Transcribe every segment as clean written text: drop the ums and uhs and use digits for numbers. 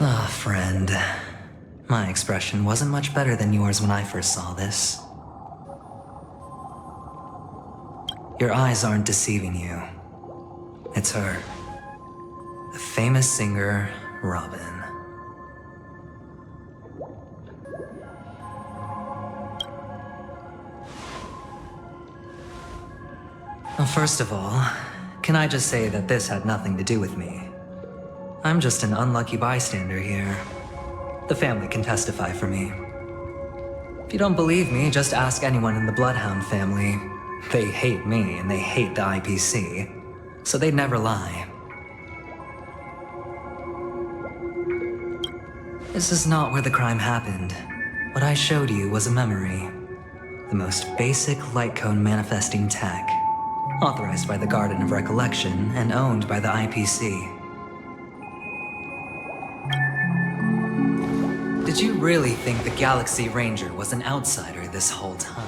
Ah, friend. My expression wasn't much better than yours when I first saw this. Your eyes aren't deceiving you. It's her. The famous singer, Robin. Well, first of all, can I just say that this had nothing to do with me? I'm just an unlucky bystander here. The family can testify for me. If you don't believe me, just ask anyone in the Bloodhound family. They hate me and they hate the IPC, so they'd never lie. This is not where the crime happened. What I showed you was a memory. The most basic light cone manifesting tech, authorized by the Garden of Recollection and owned by the IPC. Did you really think the Galaxy Ranger was an outsider this whole time?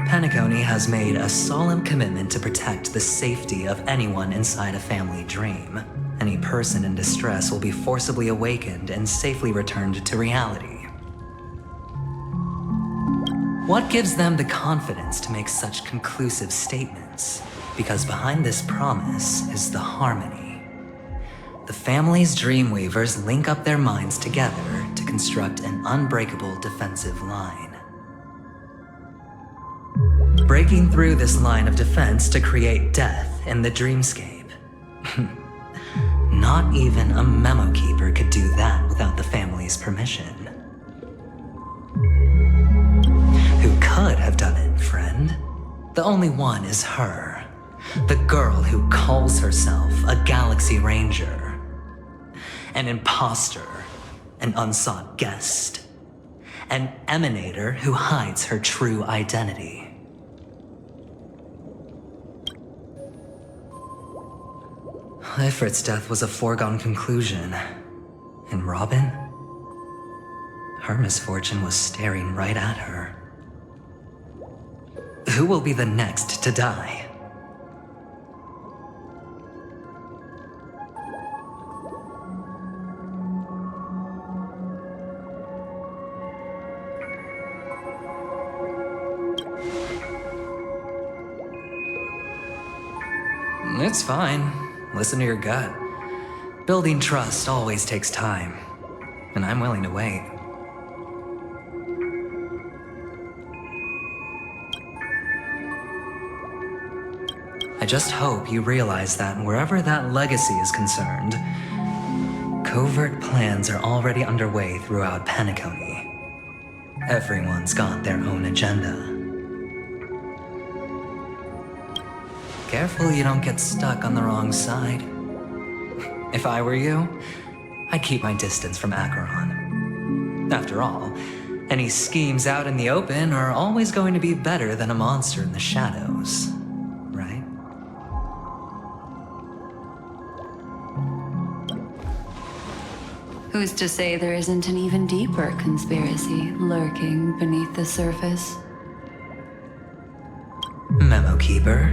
Penacony has made a solemn commitment to protect the safety of anyone inside a family dream. Any person in distress will be forcibly awakened and safely returned to reality. What gives them the confidence to make such conclusive statements? Because behind this promise is the harmony. The family's Dreamweavers link up their minds together to construct an unbreakable defensive line. Breaking through this line of defense to create death in the dreamscape. Not even a memo keeper could do that without the family's permission. Who could have done it, friend? The only one is her. The girl who calls herself a Galaxy Ranger. An imposter, an unsought guest. An emanator who hides her true identity. Ifrit's death was a foregone conclusion. And Robin? Her misfortune was staring right at her. Who will be the next to die? It's fine. Listen to your gut. Building trust always takes time, and I'm willing to wait. I just hope you realize that wherever that legacy is concerned, covert plans are already underway throughout Penacony. Everyone's got their own agenda. Careful you don't get stuck on the wrong side. If I were you, I'd keep my distance from Acheron. After all, any schemes out in the open are always going to be better than a monster in the shadows, right? Who's to say there isn't an even deeper conspiracy lurking beneath the surface? Memo Keeper,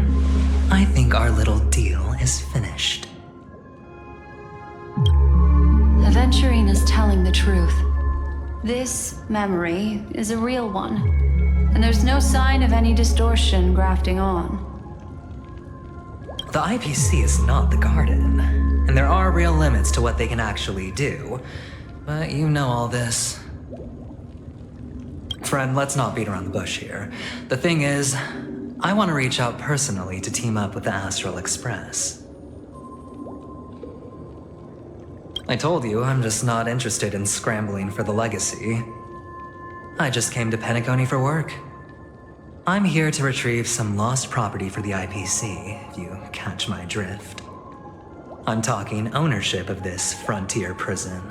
I think our little deal is finished. Adventurine is telling the truth. This memory is a real one, and there's no sign of any distortion grafting on. The IPC is not the Garden, and there are real limits to what they can actually do, but you know all this. Friend, let's not beat around the bush here. The thing is, I want to reach out personally to team up with the Astral Express. I told you I'm just not interested in scrambling for the legacy. I just came to Penacony for work. I'm here to retrieve some lost property for the IPC, if you catch my drift. I'm talking ownership of this frontier prison.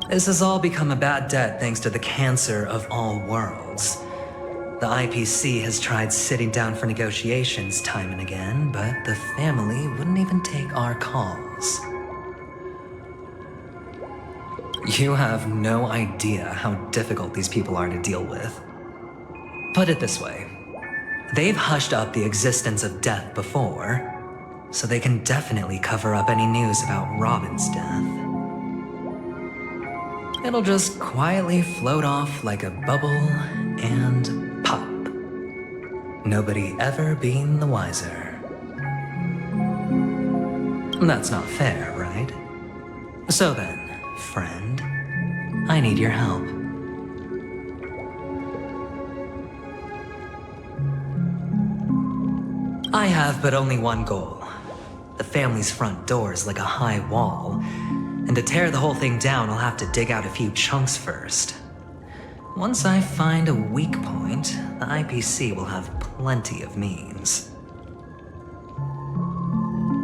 This has all become a bad debt thanks to the cancer of all worlds. The IPC has tried sitting down for negotiations time and again, but the family wouldn't even take our calls. You have no idea how difficult these people are to deal with. Put it this way. They've hushed up the existence of death before, so they can definitely cover up any news about Robin's death. It'll just quietly float off like a bubble and pop. Nobody ever being the wiser. That's not fair, right? So then, friend, I need your help. I have but only one goal. The family's front door is like a high wall, and to tear the whole thing down, I'll have to dig out a few chunks first. Once I find a weak point, the IPC will have plenty of means.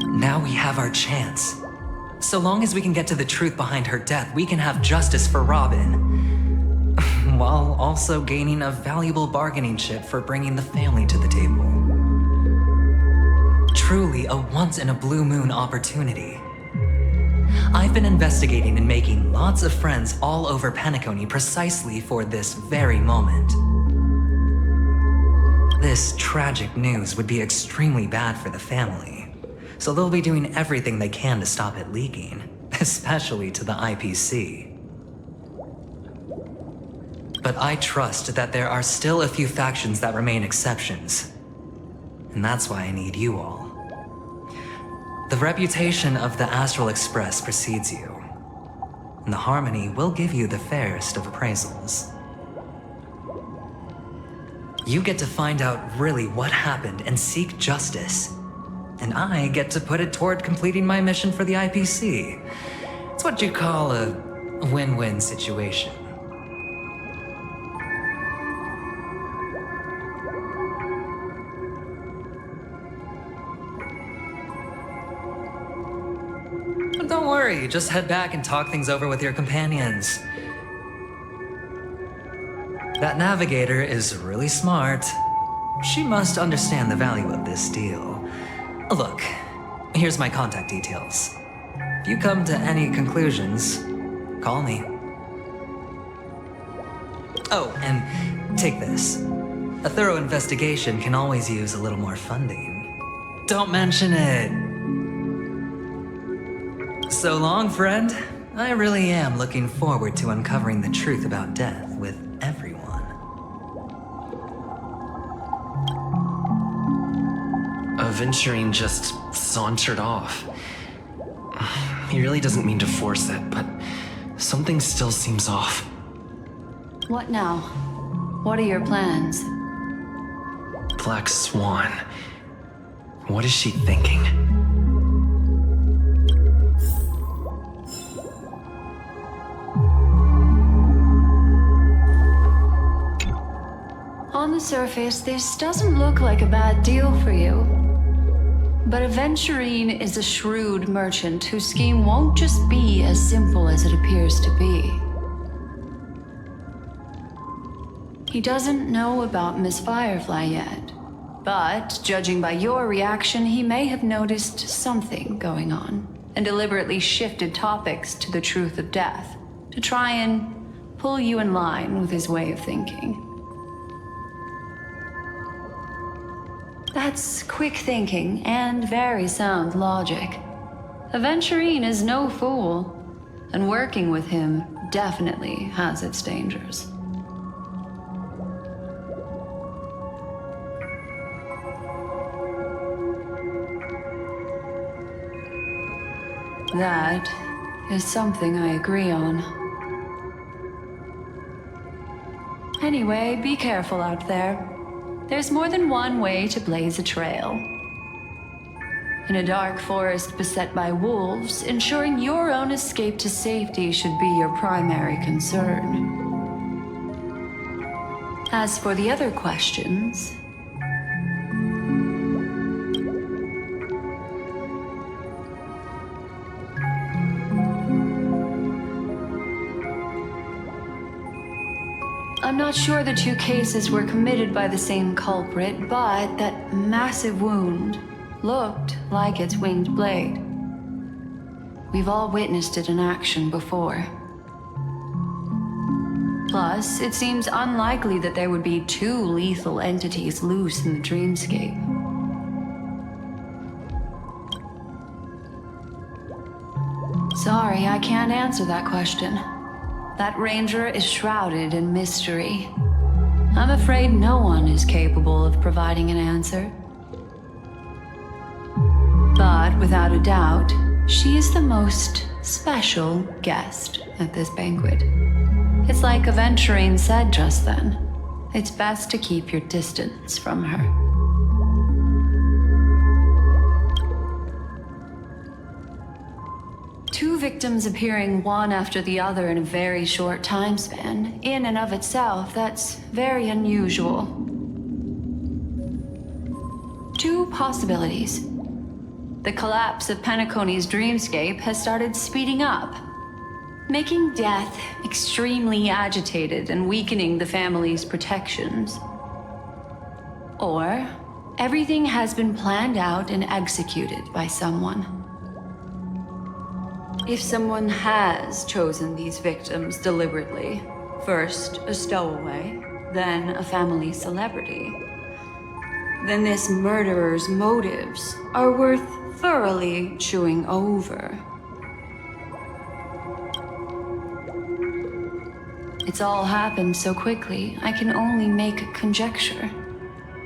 Now we have our chance. So long as we can get to the truth behind her death, we can have justice for Robin, while also gaining a valuable bargaining chip for bringing the family to the table. Truly a once-in-a-blue-moon opportunity. I've been investigating and making lots of friends all over Penacony precisely for this very moment. This tragic news would be extremely bad for the family, so they'll be doing everything they can to stop it leaking, especially to the IPC. But I trust that there are still a few factions that remain exceptions, and that's why I need you all. The reputation of the Astral Express precedes you, and the Harmony will give you the fairest of appraisals. You get to find out really what happened and seek justice, and I get to put it toward completing my mission for the IPC. It's what you call a win-win situation. But don't worry, just head back and talk things over with your companions. That navigator is really smart. She must understand the value of this deal. Look, here's my contact details. If you come to any conclusions, call me. Oh, and take this. A thorough investigation can always use a little more funding. Don't mention it. So long, friend. I really am looking forward to uncovering the truth about death with everyone. Adventurine just sauntered off. He really doesn't mean to force it, but something still seems off. What now? What are your plans? Black Swan. What is she thinking? On the surface, this doesn't look like a bad deal for you. But Adventurine is a shrewd merchant whose scheme won't just be as simple as it appears to be. He doesn't know about Miss Firefly yet, but judging by your reaction, he may have noticed something going on and deliberately shifted topics to the truth of death to try and pull you in line with his way of thinking. That's quick thinking and very sound logic. Adventurine is no fool, and working with him definitely has its dangers. That is something I agree on. Anyway, be careful out there. There's more than one way to blaze a trail. In a dark forest beset by wolves, ensuring your own escape to safety should be your primary concern. As for the other questions, I'm not sure the two cases were committed by the same culprit, but that massive wound looked like its winged blade. We've all witnessed it in action before. Plus, it seems unlikely that there would be two lethal entities loose in the dreamscape. Sorry, I can't answer that question. That ranger is shrouded in mystery. I'm afraid no one is capable of providing an answer. But without a doubt, she is the most special guest at this banquet. It's like Adventurine said just then. It's best to keep your distance from her. Two victims appearing one after the other in a very short time span, in and of itself, that's very unusual. Two possibilities. The collapse of Penacony's dreamscape has started speeding up, making death extremely agitated and weakening the family's protections. Or everything has been planned out and executed by someone. If someone has chosen these victims deliberately, first a stowaway, then a family celebrity, then this murderer's motives are worth thoroughly chewing over. It's all happened so quickly, I can only make a conjecture.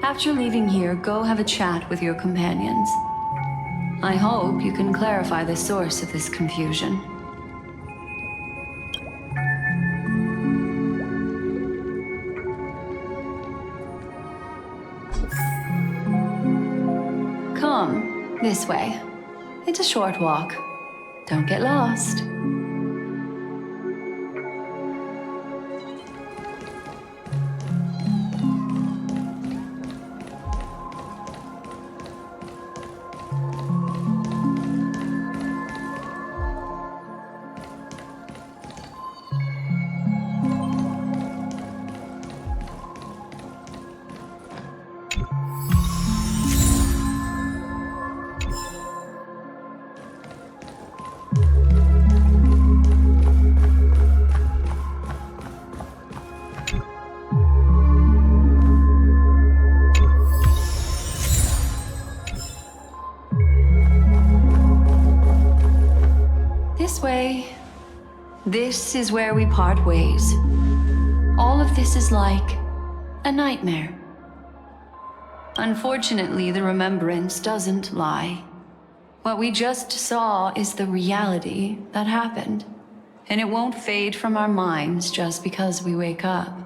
After leaving here, go have a chat with your companions. I hope you can clarify the source of this confusion. Come, this way. It's a short walk. Don't get lost. This way. This is where we part ways. All of this is like a nightmare. Unfortunately, the remembrance doesn't lie. What we just saw is the reality that happened, and it won't fade from our minds just because we wake up.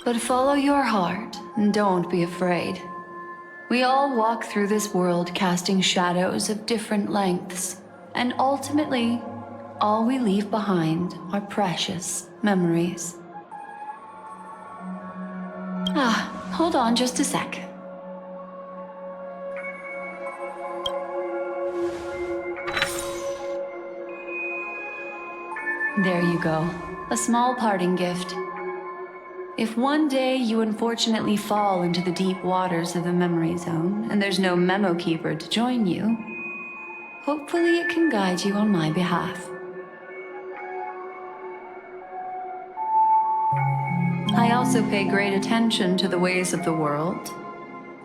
But follow your heart and don't be afraid. We all walk through this world casting shadows of different lengths, and ultimately, all we leave behind are precious memories. Hold on just a sec. There you go. A small parting gift. If one day you unfortunately fall into the deep waters of the memory zone, and there's no memo keeper to join you, hopefully it can guide you on my behalf. I also pay great attention to the ways of the world.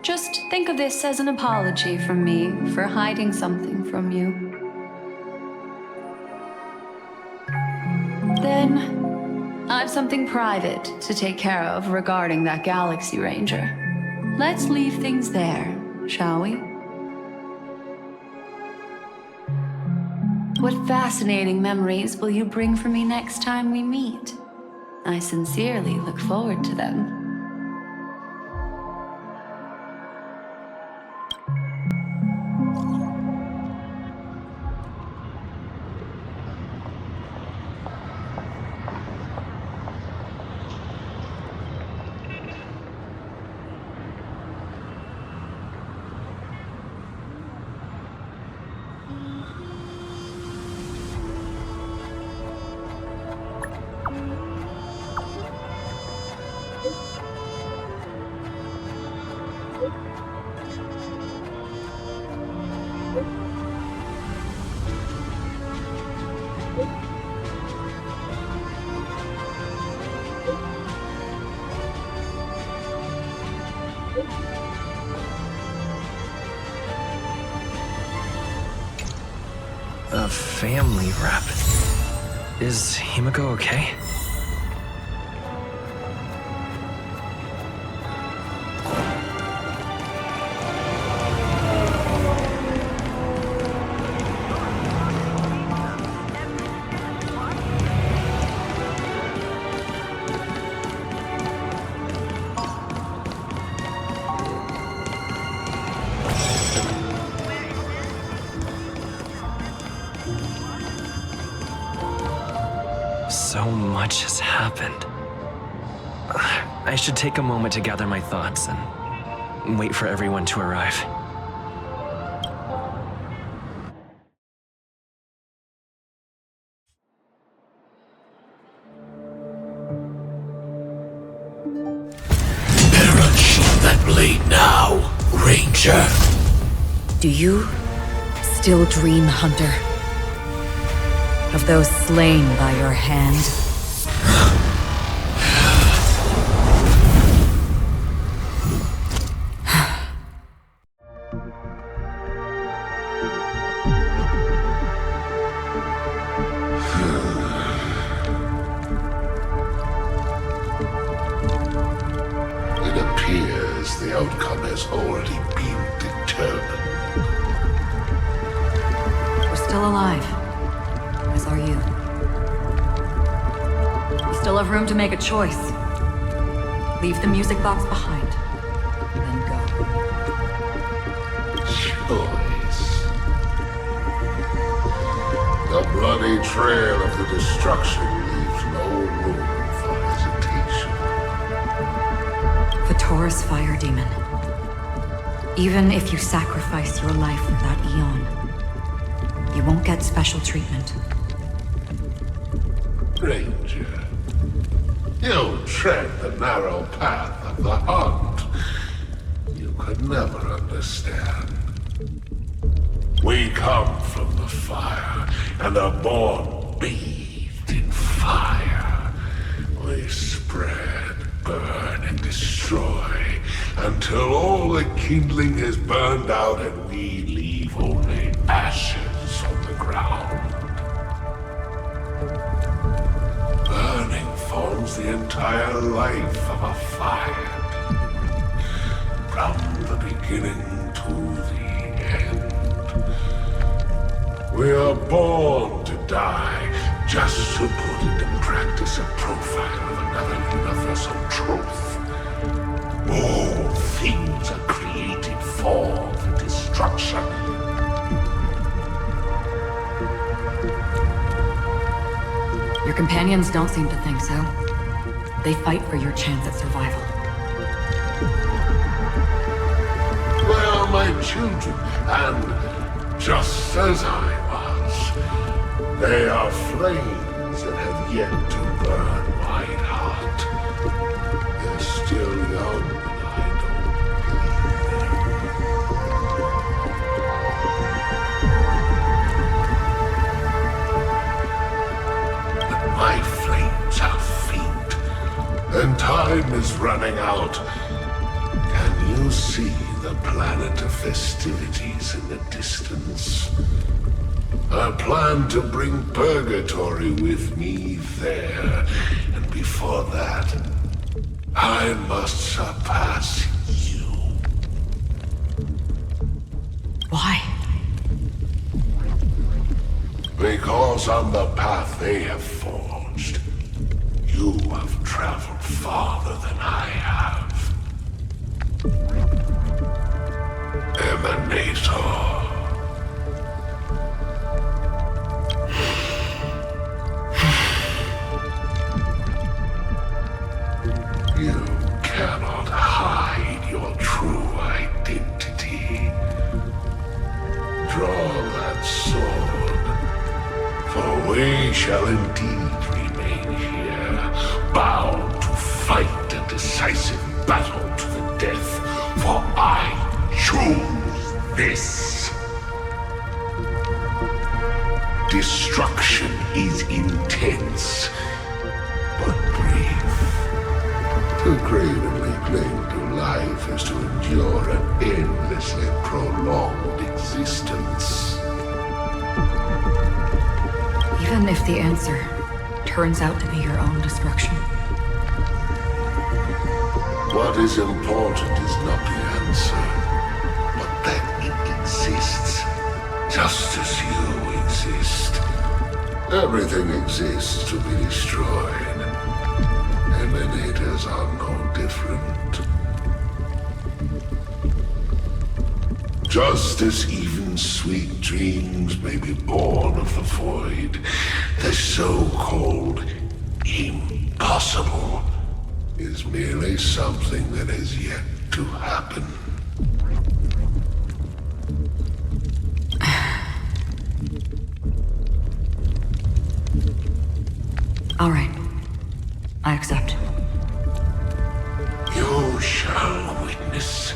Just think of this as an apology from me for hiding something from you. Then, I've something private to take care of regarding that Galaxy Ranger. Let's leave things there, shall we? What fascinating memories will you bring for me next time we meet? I sincerely look forward to them. family rep. Is Himiko okay? So much has happened. I should take a moment to gather my thoughts and wait for everyone to arrive. Better unsheath that blade now, Ranger. Do you still dream, Hunter? Of those slain by your hand? It appears the outcome has already been determined. We're still alive. As are you. We still have room to make a choice. Leave the music box behind. Then go. Choice. The bloody trail of the destruction leaves no room for hesitation. Vatora's fire demon. Even if you sacrifice your life for that eon, you won't get special treatment. Ranger, you tread the narrow path of the hunt. You could never understand. We come from the fire and are born bathed in fire. We spread, burn, and destroy until all the kindling is burned out and we leave only ashes on the ground. Burning forms the entire life of a fire. From the beginning to the end. We are born to die just to put into practice a profile of another universal truth. All things are created for the destruction. Your companions don't seem to think so. They fight for your chance at survival. They are my children, and just as I was, they are flames that have yet to burn my heart. They're still young, and I don't believe them. But my flames are faint, and time is running out. Can you see the planet of festivities in the distance? I plan to bring Purgatory with me there, and before that, I must surpass you. Why? Because on the path they have forged, you have traveled farther than I have. Emanator. You cannot hide your true identity. Draw that sword, for we shall indeed remain here, bound to fight a decisive battle to the death, for I choose this. Destruction is intense, but brief. To cravenly cling to life is to endure an endlessly prolonged existence. Even if the answer turns out to be your own destruction. What is important is not the answer, but that it exists, just as you exist. Everything exists to be destroyed. Emanators are no different. Just as even sweet dreams may be born of the void, the so-called impossible is merely something that has yet to happen. All right. I accept. You shall witness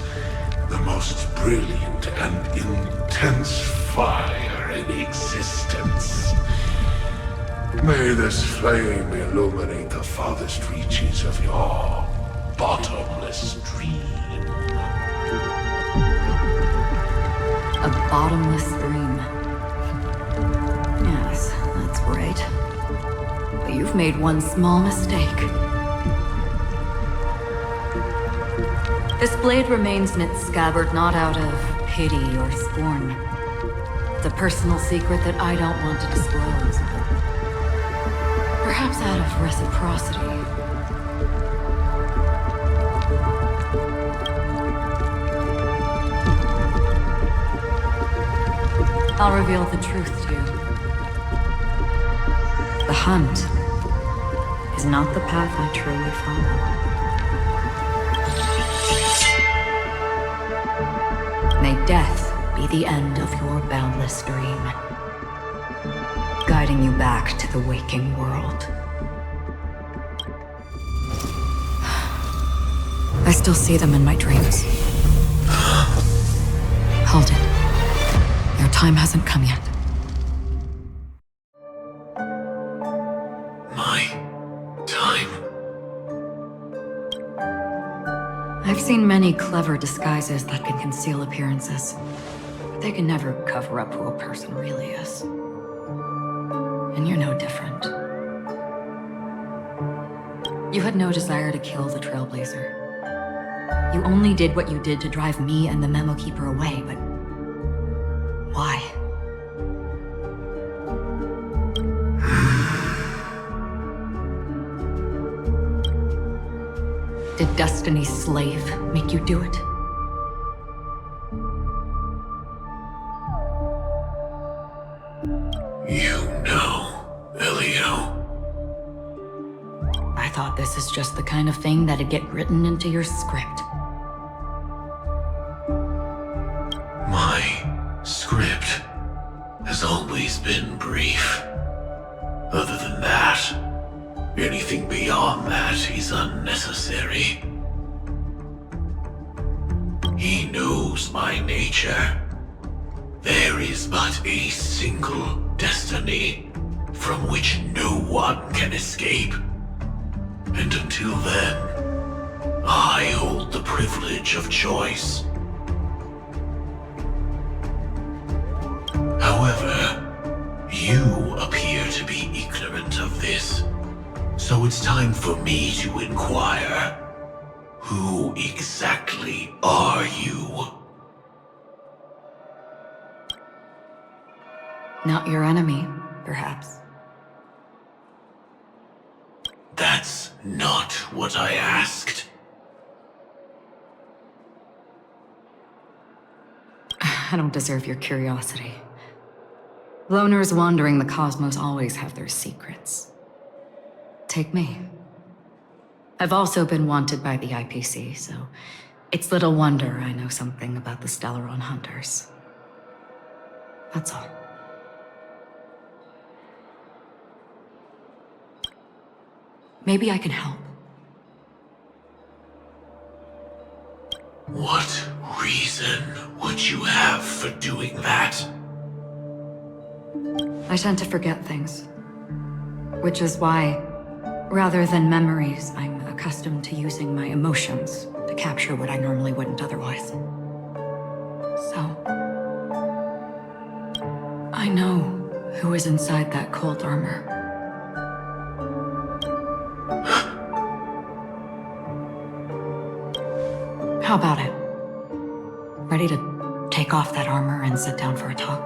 the most brilliant and intense fire in existence. May this flame illuminate the farthest reaches of your bottomless dream. A bottomless dream. Yes, that's right. But you've made one small mistake. This blade remains in its scabbard not out of pity or scorn. It's a personal secret that I don't want to disclose, but perhaps out of reciprocity. I'll reveal the truth to you. The hunt is not the path I truly follow. May death be the end of your boundless dream, guiding you back to the waking world. I still see them in my dreams. Hold it. Your time hasn't come yet. My time? I've seen many clever disguises that can conceal appearances, but they can never cover up who a person really is. And you're no different. You had no desire to kill the Trailblazer. You only did what you did to drive me and the Memo Keeper away, but why? Did Destiny's slave make you do it? You know, Elio. I thought this is just the kind of thing that'd get written into your script. My script has always been brief. Other than that, anything beyond that is unnecessary. He knows my nature. There is but a single destiny from which no one can escape. And until then, I hold the privilege of choice. However, you appear to be ignorant of this. So it's time for me to inquire. Who exactly are you? Not your enemy, perhaps. That's not what I asked. I don't deserve your curiosity. Loners wandering the cosmos always have their secrets. Take me. I've also been wanted by the IPC, so it's little wonder I know something about the Stellaron Hunters. That's all. Maybe I can help. What reason would you have for doing that? I tend to forget things. Which is why, rather than memories, I'm accustomed to using my emotions to capture what I normally wouldn't otherwise. So, I know Who is inside that cold armor? How about it? Ready to take off that armor and sit down for a talk?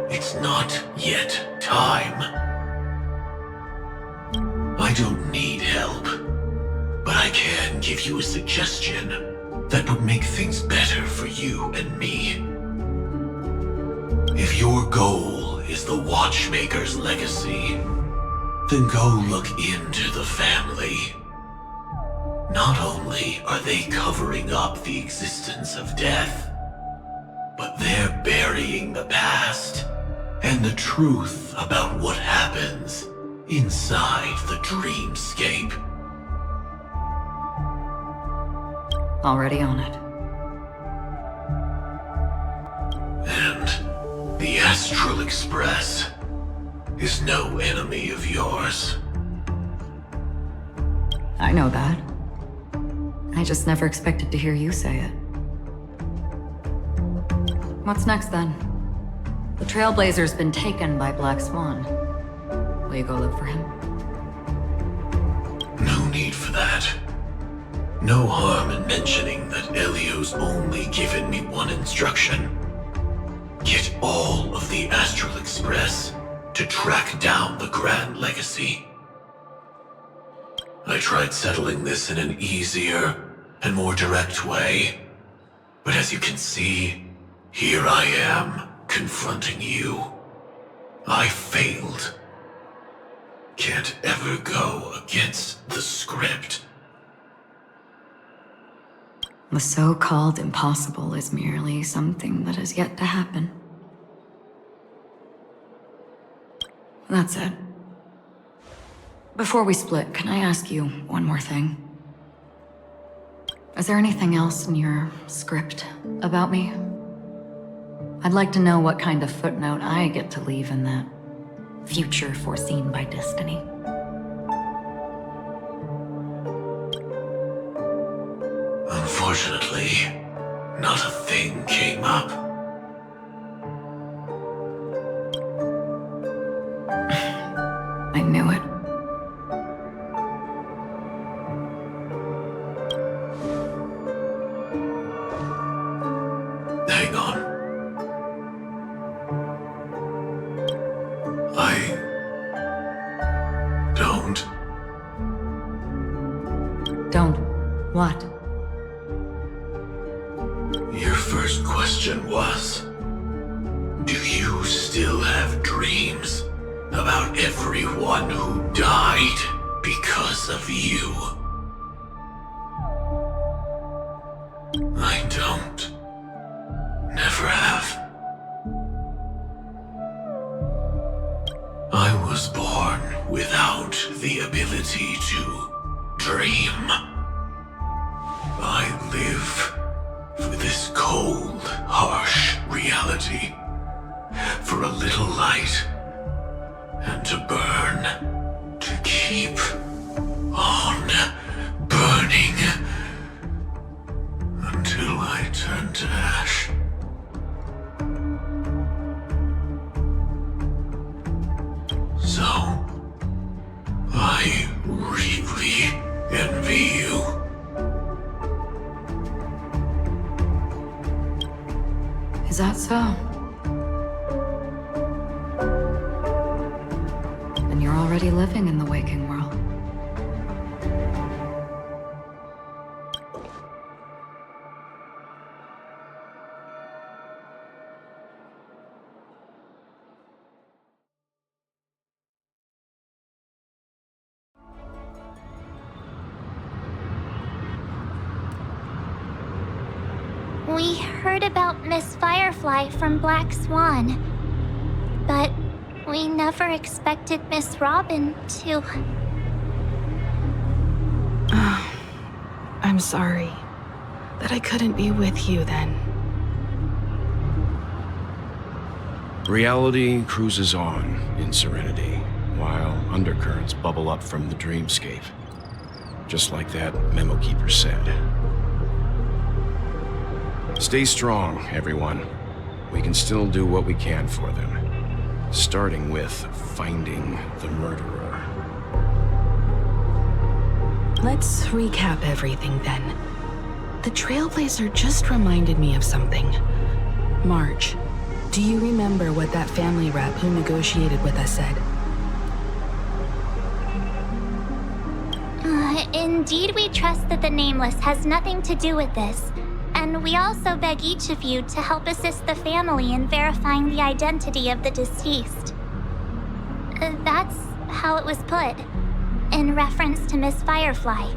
It's not yet time. I don't need help, but I can give you a suggestion that would make things better for you and me. If your goal is the Watchmaker's legacy, then go look into the family. Not only are they covering up the existence of death, but they're burying the past and the truth about what happens inside the dreamscape. Already on it. And the Astral Express is no enemy of yours. I know that. I just never expected to hear you say it. What's next then? The Trailblazer's been taken by Black Swan. Will you go look for him? No need for that. No harm in mentioning that Elio's only given me one instruction. Get all of the Astral Express to track down the Grand Legacy. I tried settling this in an easier and more direct way, but as you can see, here I am, confronting you. I failed. Can't ever go against the script. The so-called impossible is merely something that has yet to happen. That's it. Before we split, can I ask you one more thing? Is there anything else in your script about me? I'd like to know what kind of footnote I get to leave in that future foreseen by destiny. Unfortunately, not a thing came up. I knew it. Hang on. Don't. What? Your first question was, do you still have dreams about everyone who died because of you? I don't. Never have. I was born without the ability to dream. I live for this cold, harsh reality, for a little light, and to burn, to keep on burning, until I turn to ash. So, I really envy you. Is that so? Then you're already living in the waking world. We heard about Miss Firefly from Black Swan, but we never expected Miss Robin to... I'm sorry that I couldn't be with you then. Reality cruises on in serenity, while undercurrents bubble up from the dreamscape. Just like that memo keeper said. Stay strong, everyone. we can still do what we can for them. Starting with finding the murderer. Let's recap everything then. The Trailblazer just reminded me of something. March, do you remember what that family rep who negotiated with us said? Indeed, we trust that the Nameless has nothing to do with this. And we also beg each of you to help assist the family in verifying the identity of the deceased. That's how it was put, in reference to Miss Firefly.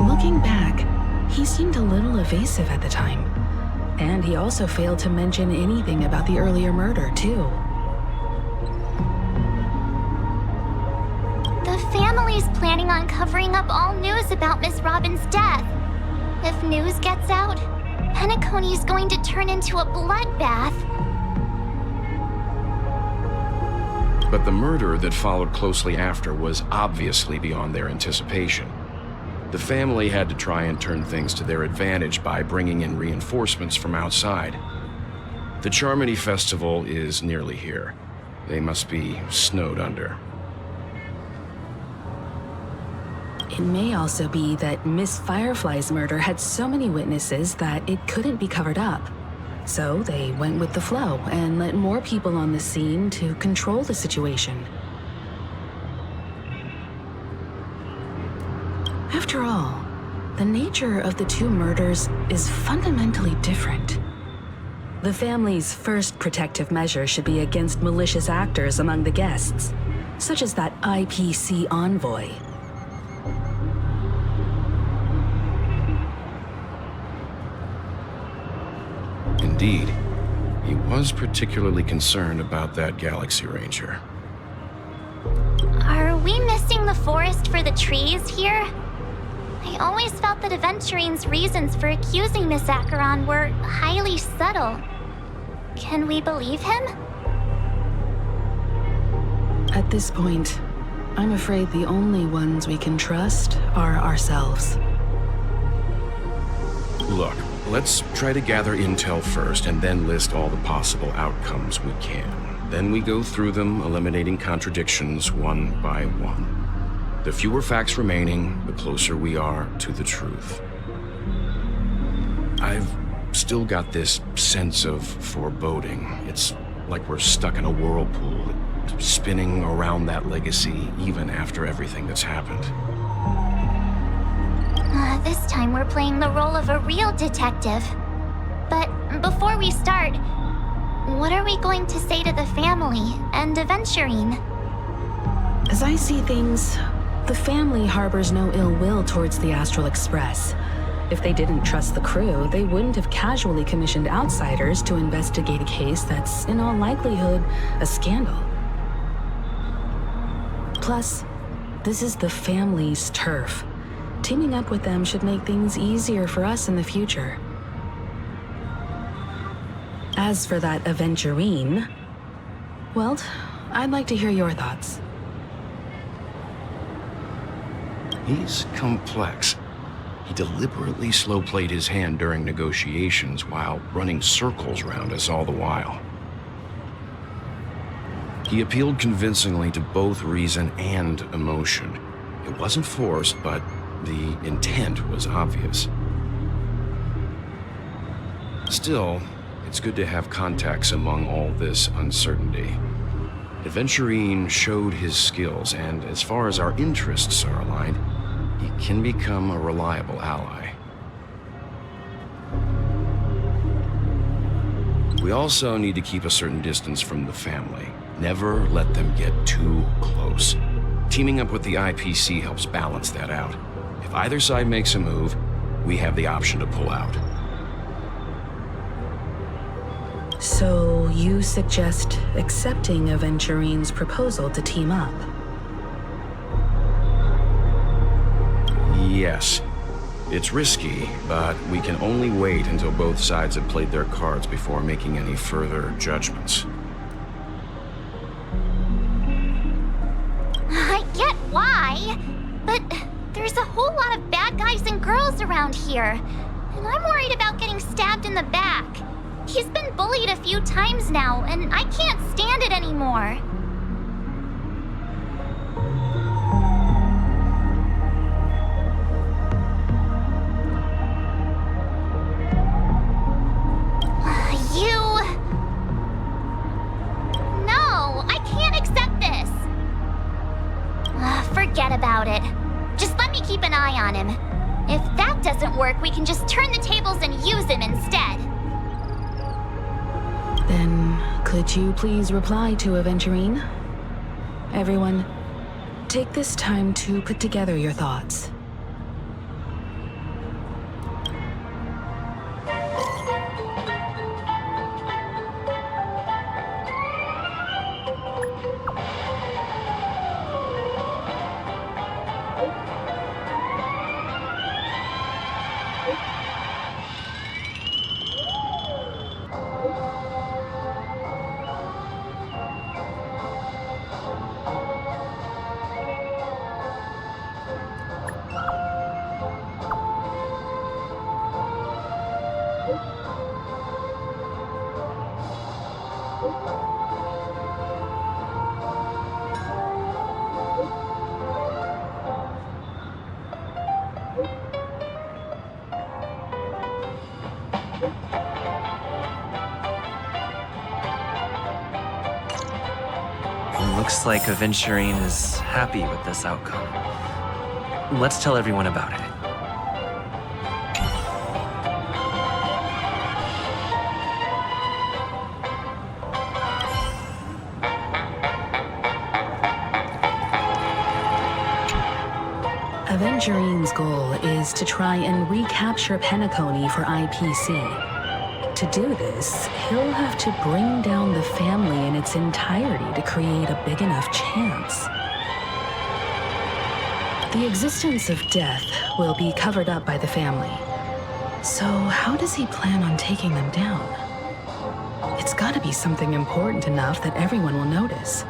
Looking back, he seemed a little evasive at the time. And he also failed to mention anything about the earlier murder, too. The family's planning on covering up all news about Miss Robin's death. If news gets out, Penacony's going to turn into a bloodbath. But the murder that followed closely after was obviously beyond their anticipation. The family had to try and turn things to their advantage by bringing in reinforcements from outside. The Charmony Festival is nearly here. They must be snowed under. It may also be that Miss Firefly's murder had so many witnesses that it couldn't be covered up. So they went with the flow and let more people on the scene to control the situation. After all, the nature of the two murders is fundamentally different. The family's first protective measure should be against malicious actors among the guests, such as that IPC envoy. Indeed, he was particularly concerned about that Galaxy Ranger. Are we missing the forest for the trees here? I always felt that Adventurine's reasons for accusing Miss Acheron were highly subtle. Can we believe him? At this point, I'm afraid the only ones we can trust are ourselves. Look, let's try to gather intel first and then list all the possible outcomes we can. Then we go through them, eliminating contradictions one by one. The fewer facts remaining, the closer we are to the truth. I've still got this sense of foreboding. It's like we're stuck in a whirlpool, spinning around that legacy even after everything that's happened. This time we're playing the role of a real detective. But before we start, what are we going to say to the family and Adventurine? As I see things, the family harbors no ill will towards the Astral Express. If they didn't trust the crew, they wouldn't have casually commissioned outsiders to investigate a case that's, in all likelihood, a scandal. Plus, this is the family's turf. Teaming up with them should make things easier for us in the future. As for that Adventurine, well, I'd like to hear your thoughts. He's complex. He deliberately slow-played his hand during negotiations while running circles around us all the while. He appealed convincingly to both reason and emotion. It wasn't forced, but the intent was obvious. Still, it's good to have contacts among all this uncertainty. Adventurine showed his skills, and as far as our interests are aligned, he can become a reliable ally. We also need to keep a certain distance from the family. Never let them get too close. Teaming up with the IPC helps balance that out. If either side makes a move, we have the option to pull out. So you suggest accepting Adventurine's proposal to team up? Yes. It's risky, but we can only wait until both sides have played their cards before making any further judgments. I get why, but there's a whole lot of bad guys and girls around here. And I'm worried about getting stabbed in the back. He's been bullied a few times now, and I can't stand it anymore. No, I can't accept this. Forget about it. Just let me keep an eye on him. If that doesn't work, we can just turn the tables and use him instead. Then, could you please reply to Adventurine? Everyone, take this time to put together your thoughts. Looks like Adventurine is happy with this outcome. Let's tell everyone about it. Adventurine's goal is to try and recapture Penacony for IPC. To do this, he'll have to bring down the family in its entirety to create a big enough chance. The existence of death will be covered up by the family. So how does he plan on taking them down? It's gotta be something important enough that everyone will notice.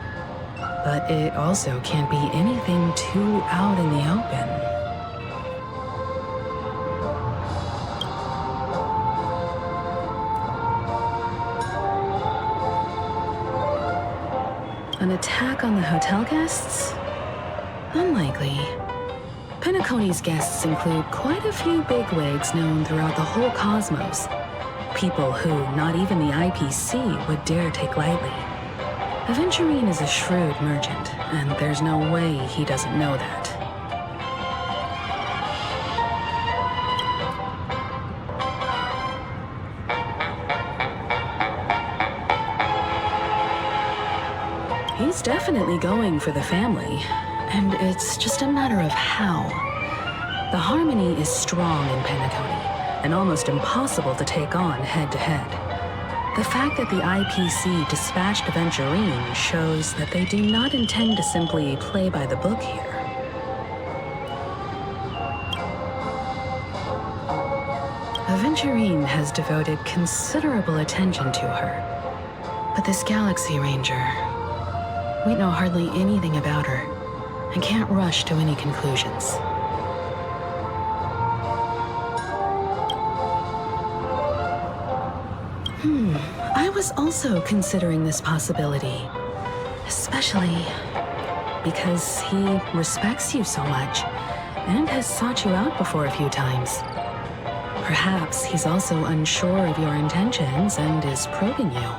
But it also can't be anything too out in the open. An attack on the hotel guests? Unlikely. Penacony's guests include quite a few bigwigs known throughout the whole cosmos. People who not even the IPC would dare take lightly. Adventurine is a shrewd merchant, and there's no way he doesn't know that. He's definitely going for the family, and it's just a matter of how. The harmony is strong in Penacony, and almost impossible to take on head-to-head. The fact that the IPC dispatched Adventurine shows that they do not intend to simply play by the book here. Adventurine has devoted considerable attention to her, but this Galaxy Ranger, we know hardly anything about her, and can't rush to any conclusions. I was also considering this possibility, especially because he respects you so much, and has sought you out before a few times. Perhaps he's also unsure of your intentions and is probing you.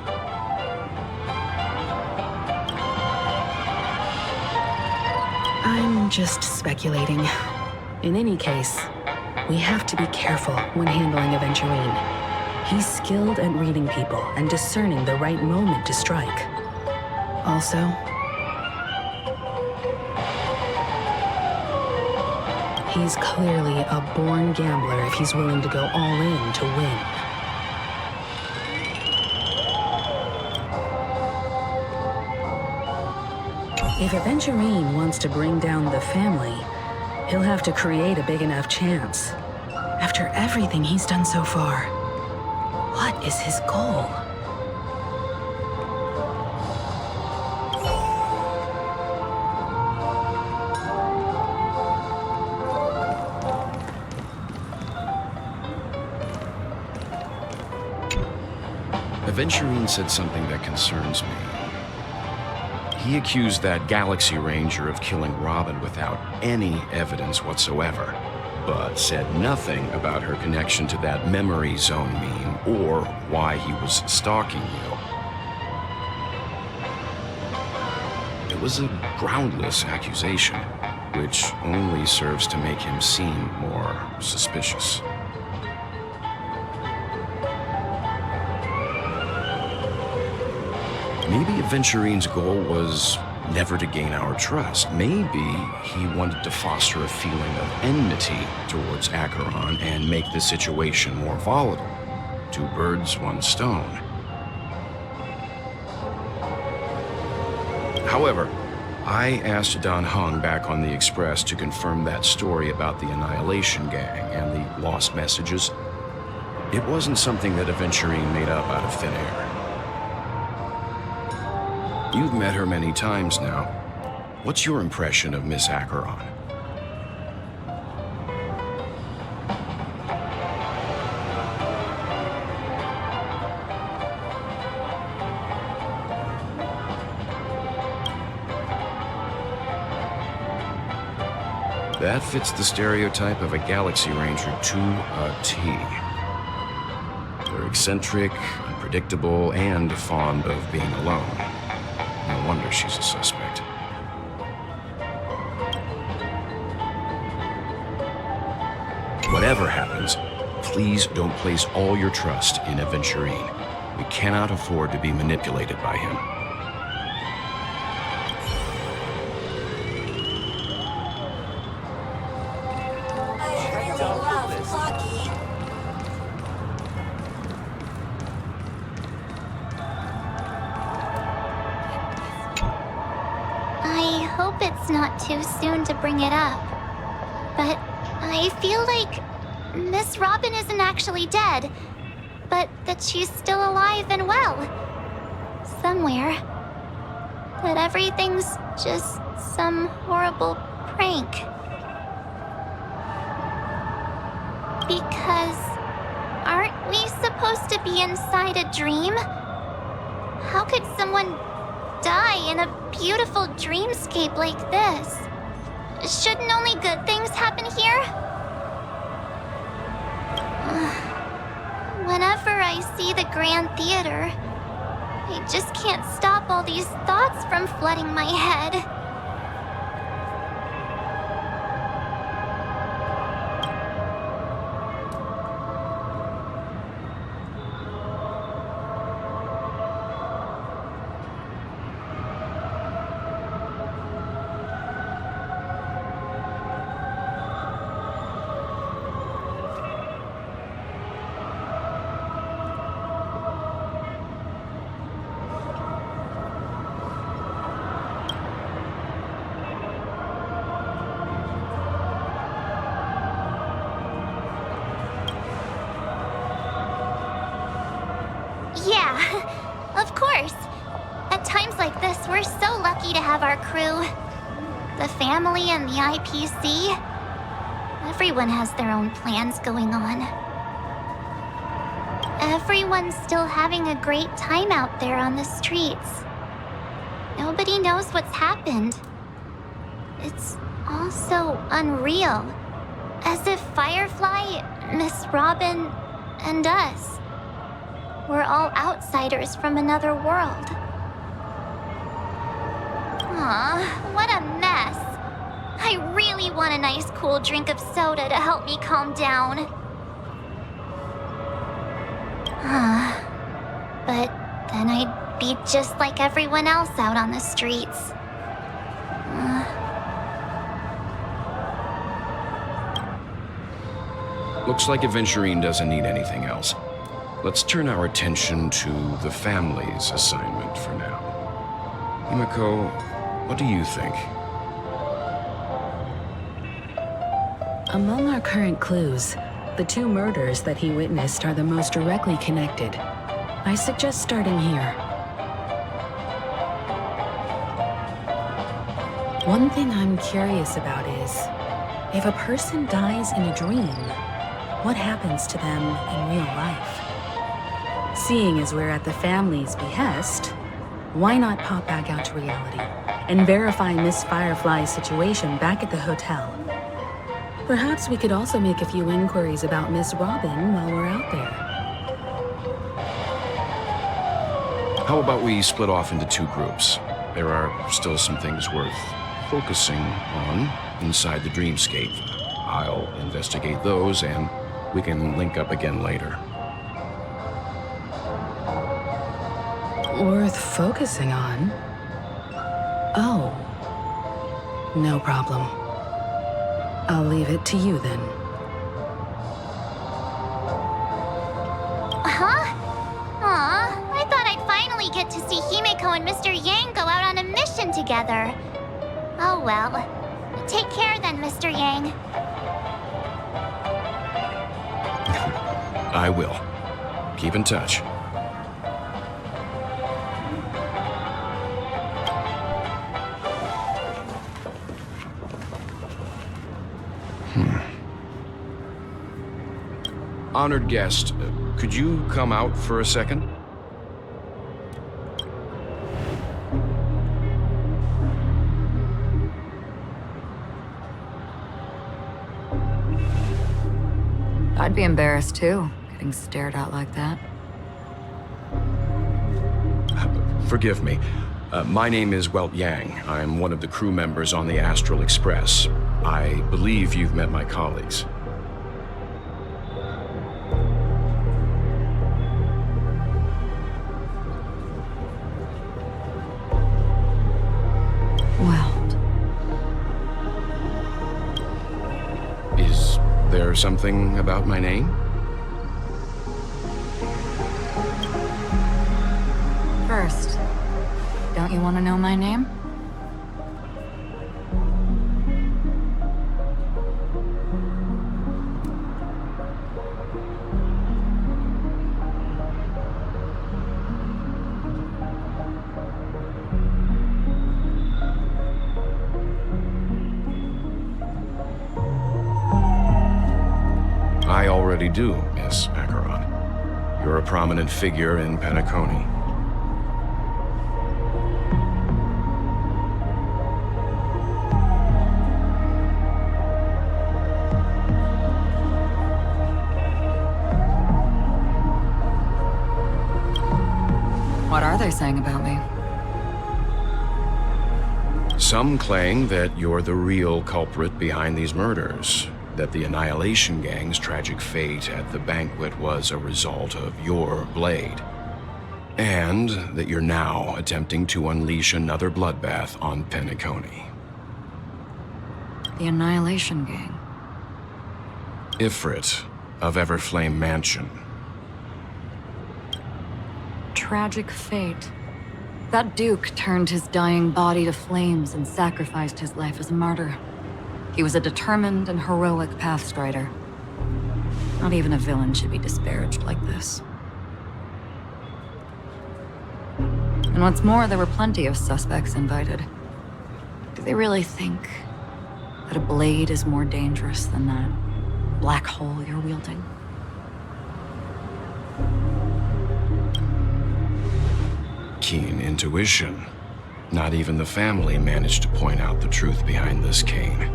I'm just speculating. In any case, we have to be careful when handling Adventurine. He's skilled at reading people and discerning the right moment to strike. Also, he's clearly a born gambler if he's willing to go all in to win. If Adventurine wants to bring down the family, he'll have to create a big enough chance. After everything he's done so far, what is his goal? Adventurine said something that concerns me. He accused that Galaxy Ranger of killing Robin without any evidence whatsoever, but said nothing about her connection to that memory zone meme or why he was stalking you. It was a groundless accusation, which only serves to make him seem more suspicious. Maybe Adventurine's goal was never to gain our trust. Maybe he wanted to foster a feeling of enmity towards Acheron and make the situation more volatile. 2 birds, 1 stone. However, I asked Don Hung back on the Express to confirm that story about the Annihilation Gang and the lost messages. It wasn't something that Adventurine made up out of thin air. You've met her many times now. What's your impression of Miss Acheron? That fits the stereotype of a Galaxy Ranger to a T. They're eccentric, unpredictable, and fond of being alone. No wonder she's a suspect. Whatever happens, please don't place all your trust in Adventurine. We cannot afford to be manipulated by him. I hope it's not too soon to bring it up, but I feel like Miss Robin isn't actually dead, but that she's still alive and well. Somewhere. That everything's just some horrible prank. Because aren't we supposed to be inside a dream? How could someone die in a beautiful dreamscape like this? Shouldn't only good things happen here? Whenever I see the Grand Theater, I just can't stop all these thoughts from flooding my head. Yeah, of course. At times like this, we're so lucky to have our crew. The family and the IPC. Everyone has their own plans going on. Everyone's still having a great time out there on the streets. Nobody knows what's happened. It's all so unreal. As if Firefly, Miss Robin, and us we're all outsiders from another world. Aw, what a mess. I really want a nice cool drink of soda to help me calm down. But then I'd be just like everyone else out on the streets. Looks like Adventurine doesn't need anything else. Let's turn our attention to the family's assignment for now. Himiko, what do you think? Among our current clues, the 2 murders that he witnessed are the most directly connected. I suggest starting here. One thing I'm curious about is, if a person dies in a dream, what happens to them in real life? Seeing as we're at the family's behest, why not pop back out to reality and verify Miss Firefly's situation back at the hotel? Perhaps we could also make a few inquiries about Miss Robin while we're out there. How about we split off into two groups? There are still some things worth focusing on inside the dreamscape. I'll investigate those, and we can link up again later. Worth focusing on? Oh. No problem. I'll leave it to you then. Huh? Aw, I thought I'd finally get to see Himiko and Mr. Yang go out on a mission together. Oh well. Take care then, Mr. Yang. I will. Keep in touch. Honored guest, could you come out for a second? I'd be embarrassed too, getting stared at like that. Forgive me. My name is Yang. I'm one of the crew members on the Astral Express. I believe you've met my colleagues. Is there something about my name? First, don't you want to know my name? I already do, Miss Acheron. You're a prominent figure in Penacony. What are they saying about me? Some claim that you're the real culprit behind these murders, that the Annihilation Gang's tragic fate at the banquet was a result of your blade, and that you're now attempting to unleash another bloodbath on Penacony. The Annihilation Gang. Ifrit of Everflame Mansion. Tragic fate. That Duke turned his dying body to flames and sacrificed his life as a martyr. He was a determined and heroic pathstrider. Not even a villain should be disparaged like this. And what's more, there were plenty of suspects invited. Do they really think that a blade is more dangerous than that black hole you're wielding? Keen intuition. Not even the family managed to point out the truth behind this cane.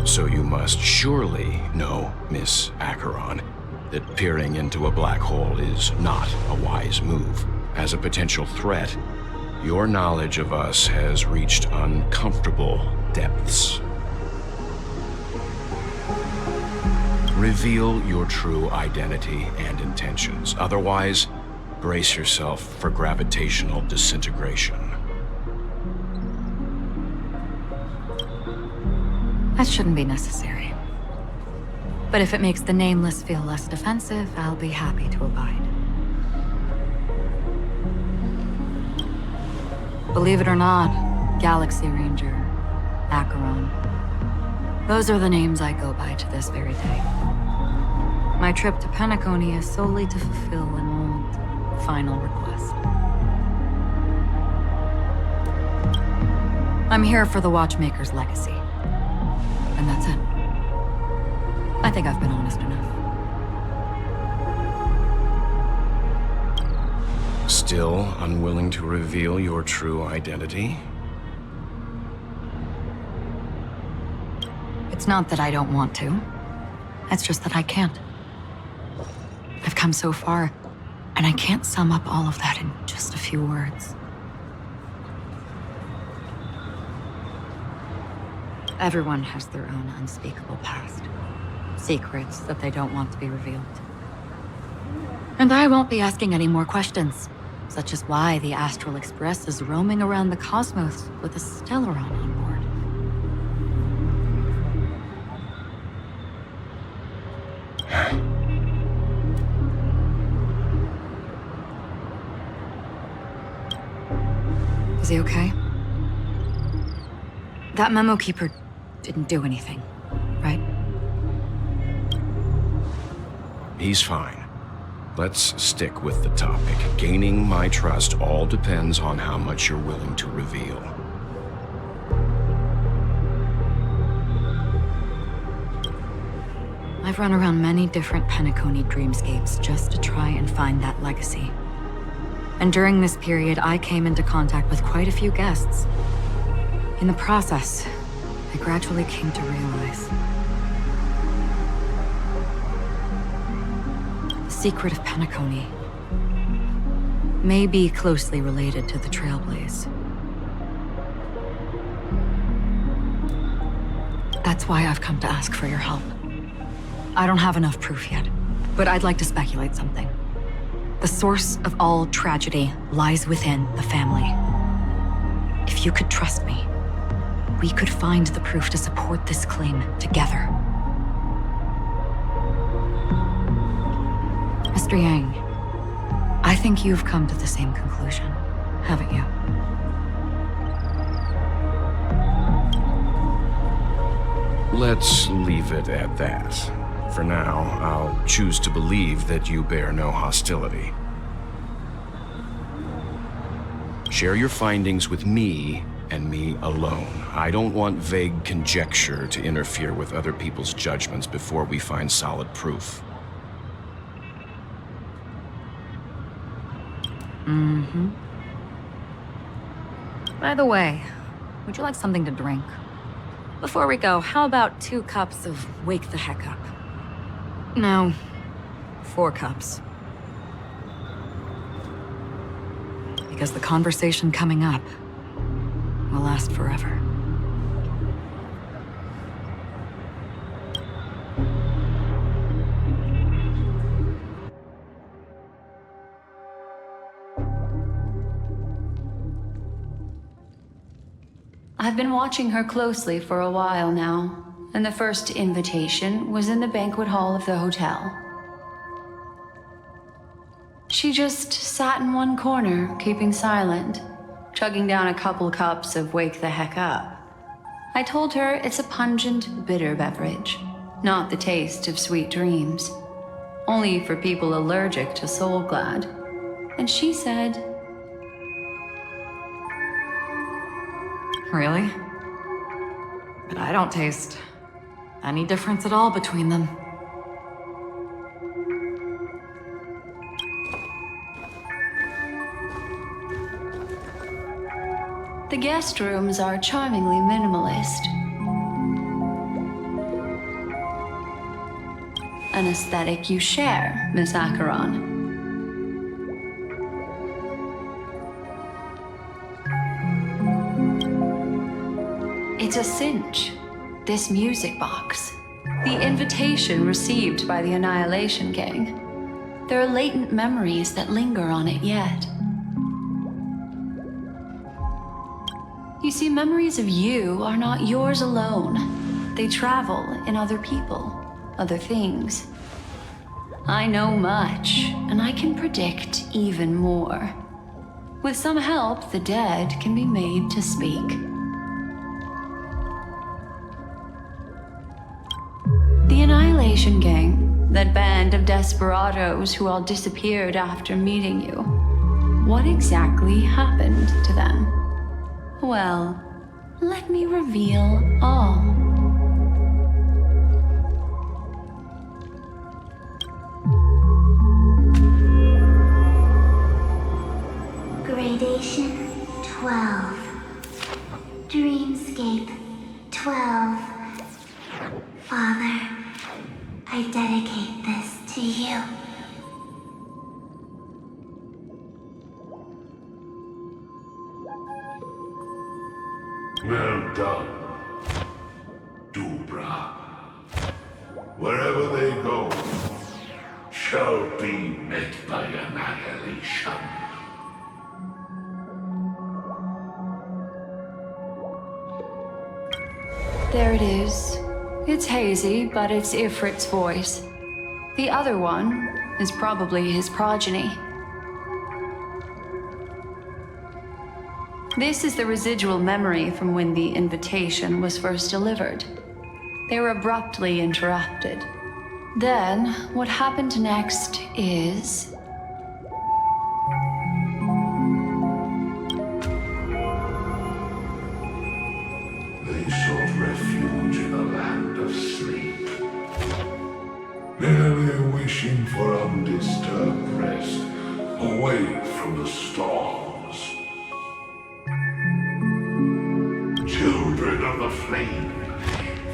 So you must surely know, Miss Acheron, that peering into a black hole is not a wise move. As a potential threat, your knowledge of us has reached uncomfortable depths. Reveal your true identity and intentions. Otherwise, brace yourself for gravitational disintegration. That shouldn't be necessary. But if it makes the Nameless feel less defensive, I'll be happy to abide. Believe it or not, Galaxy Ranger, Acheron. Those are the names I go by to this very day. My trip to Penacony is solely to fulfill an old, final request. I'm here for the Watchmaker's legacy. And that's it. I think I've been honest enough. Still unwilling to reveal your true identity? It's not that I don't want to. It's just that I can't. I've come so far, and I can't sum up all of that in just a few words. Everyone has their own unspeakable past. Secrets that they don't want to be revealed. And I won't be asking any more questions, such as why the Astral Express is roaming around the cosmos with a Stellaron on board. Is he okay? That memo keeper didn't do anything, right? He's fine. Let's stick with the topic. Gaining my trust all depends on how much you're willing to reveal. I've run around many different Penacony dreamscapes just to try and find that legacy. And during this period, I came into contact with quite a few guests. In the process, I gradually came to realize the secret of Penacony may be closely related to the Trailblaze. That's why I've come to ask for your help. I don't have enough proof yet, but I'd like to speculate something. The source of all tragedy lies within the family. If you could trust me, we could find the proof to support this claim together. Mr. Yang, I think you've come to the same conclusion, haven't you? Let's leave it at that. For now, I'll choose to believe that you bear no hostility. Share your findings with me, and me alone. I don't want vague conjecture to interfere with other people's judgments before we find solid proof. Mm-hmm. By the way, would you like something to drink? Before we go, how about 2 cups of Wake the Heck Up? No, 4 cups. Because the conversation coming up will last forever. I've been watching her closely for a while now, and the first invitation was in the banquet hall of the hotel. She just sat in one corner, keeping silent, chugging down a couple cups of Wake the Heck Up. I told her it's a pungent, bitter beverage, not the taste of sweet dreams. Only for people allergic to Soulglad. And she said, Really? But I don't taste any difference at all between them. the guest rooms are charmingly minimalist. An aesthetic you share, Miss Acheron. It's a cinch, this music box. The invitation received by the Annihilation Gang. There are latent memories that linger on it yet. You see, memories of you are not yours alone. They travel in other people, other things. I know much, and I can predict even more. With some help, the dead can be made to speak. The Annihilation Gang, that band of desperados who all disappeared after meeting you. What exactly happened to them? Well, let me reveal all. 12. Father, I dedicate this to you. Well done, Dubra. Wherever they go, shall be met by annihilation. There it is. It's hazy, but it's Ifrit's voice. The other one is probably his progeny. This is the residual memory from when the invitation was first delivered. They were abruptly interrupted. Then, what happened next is... They sought refuge in the land of sleep, merely wishing for undisturbed rest, away from the storms. Children of the flame,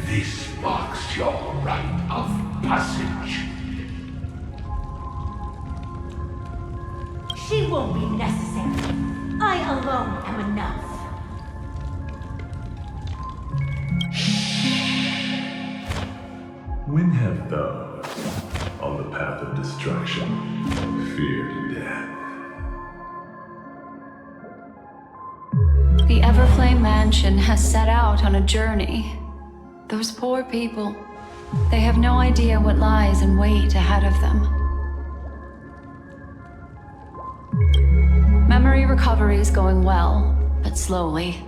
this marks your rite of passage. She won't be necessary. I alone am enough. When have those on the path of destruction feared death? The Everflame Mansion has set out on a journey. Those poor people, they have no idea what lies in wait ahead of them. Memory recovery is going well, but slowly.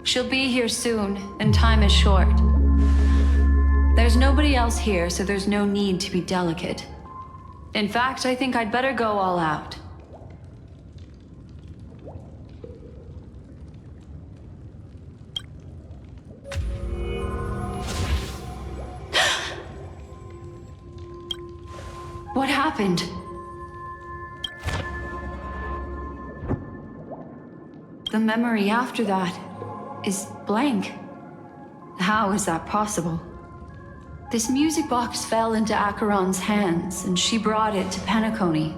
She'll be here soon, and time is short. There's nobody else here, so there's no need to be delicate. In fact, I think I'd better go all out. What happened? The memory after that is blank. How is that possible? This music box fell into Acheron's hands, and she brought it to Penacony.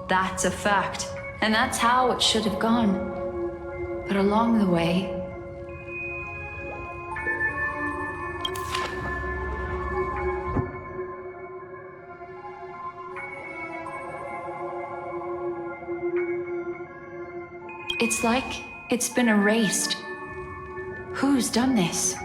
That's a fact, and that's how it should have gone. But along the way... it's like it's been erased. Who's done this?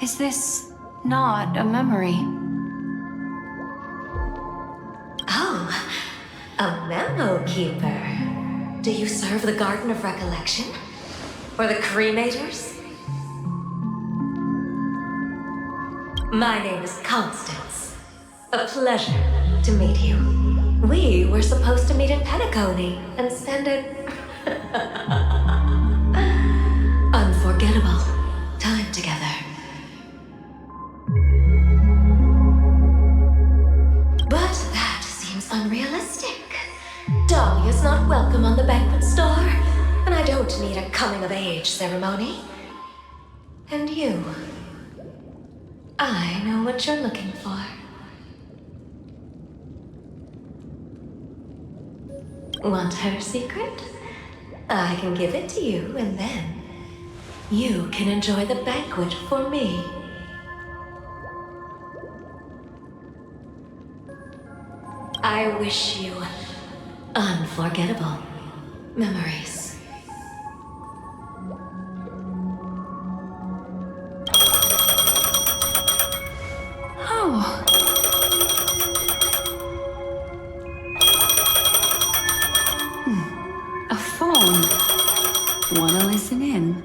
Is this not a memory? Oh, a memo keeper. Do you serve the Garden of Recollection? Or the Cremators? My name is Constance. A pleasure to meet you. We were supposed to meet in Penacony and spend an unforgettable time together. But that seems unrealistic. Dahlia's not welcome on the banquet star, and I don't need a coming-of-age ceremony. And you, I know what you're looking for. Want her secret? I can give it to you, and then you can enjoy the banquet for me. I wish you unforgettable memories. Oh. A phone. Wanna listen in?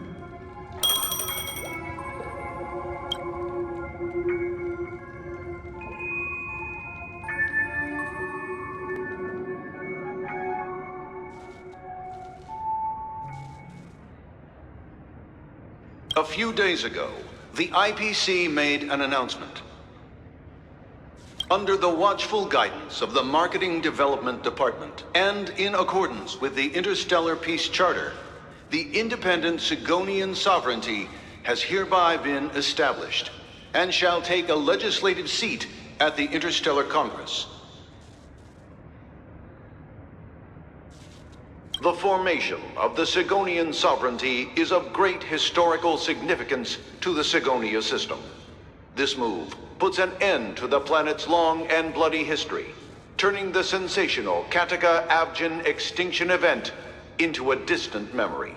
A few days ago, the IPC made an announcement. Under the watchful guidance of the Marketing Development Department, and in accordance with the Interstellar Peace Charter, the independent Sigonian sovereignty has hereby been established, and shall take a legislative seat at the Interstellar Congress. The formation of the Sigonian sovereignty is of great historical significance to the Sigonia system. This move puts an end to the planet's long and bloody history, turning the sensational Kataka-Abjin extinction event into a distant memory.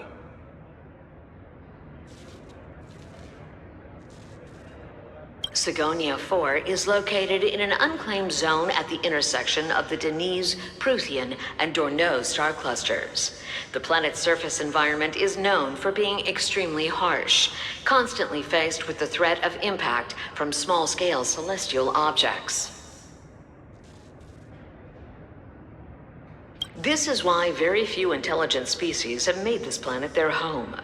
Sigonia 4 is located in an unclaimed zone at the intersection of the Denise, Prothean, and Dorneau star clusters. The planet's surface environment is known for being extremely harsh, constantly faced with the threat of impact from small-scale celestial objects. This is why very few intelligent species have made this planet their home,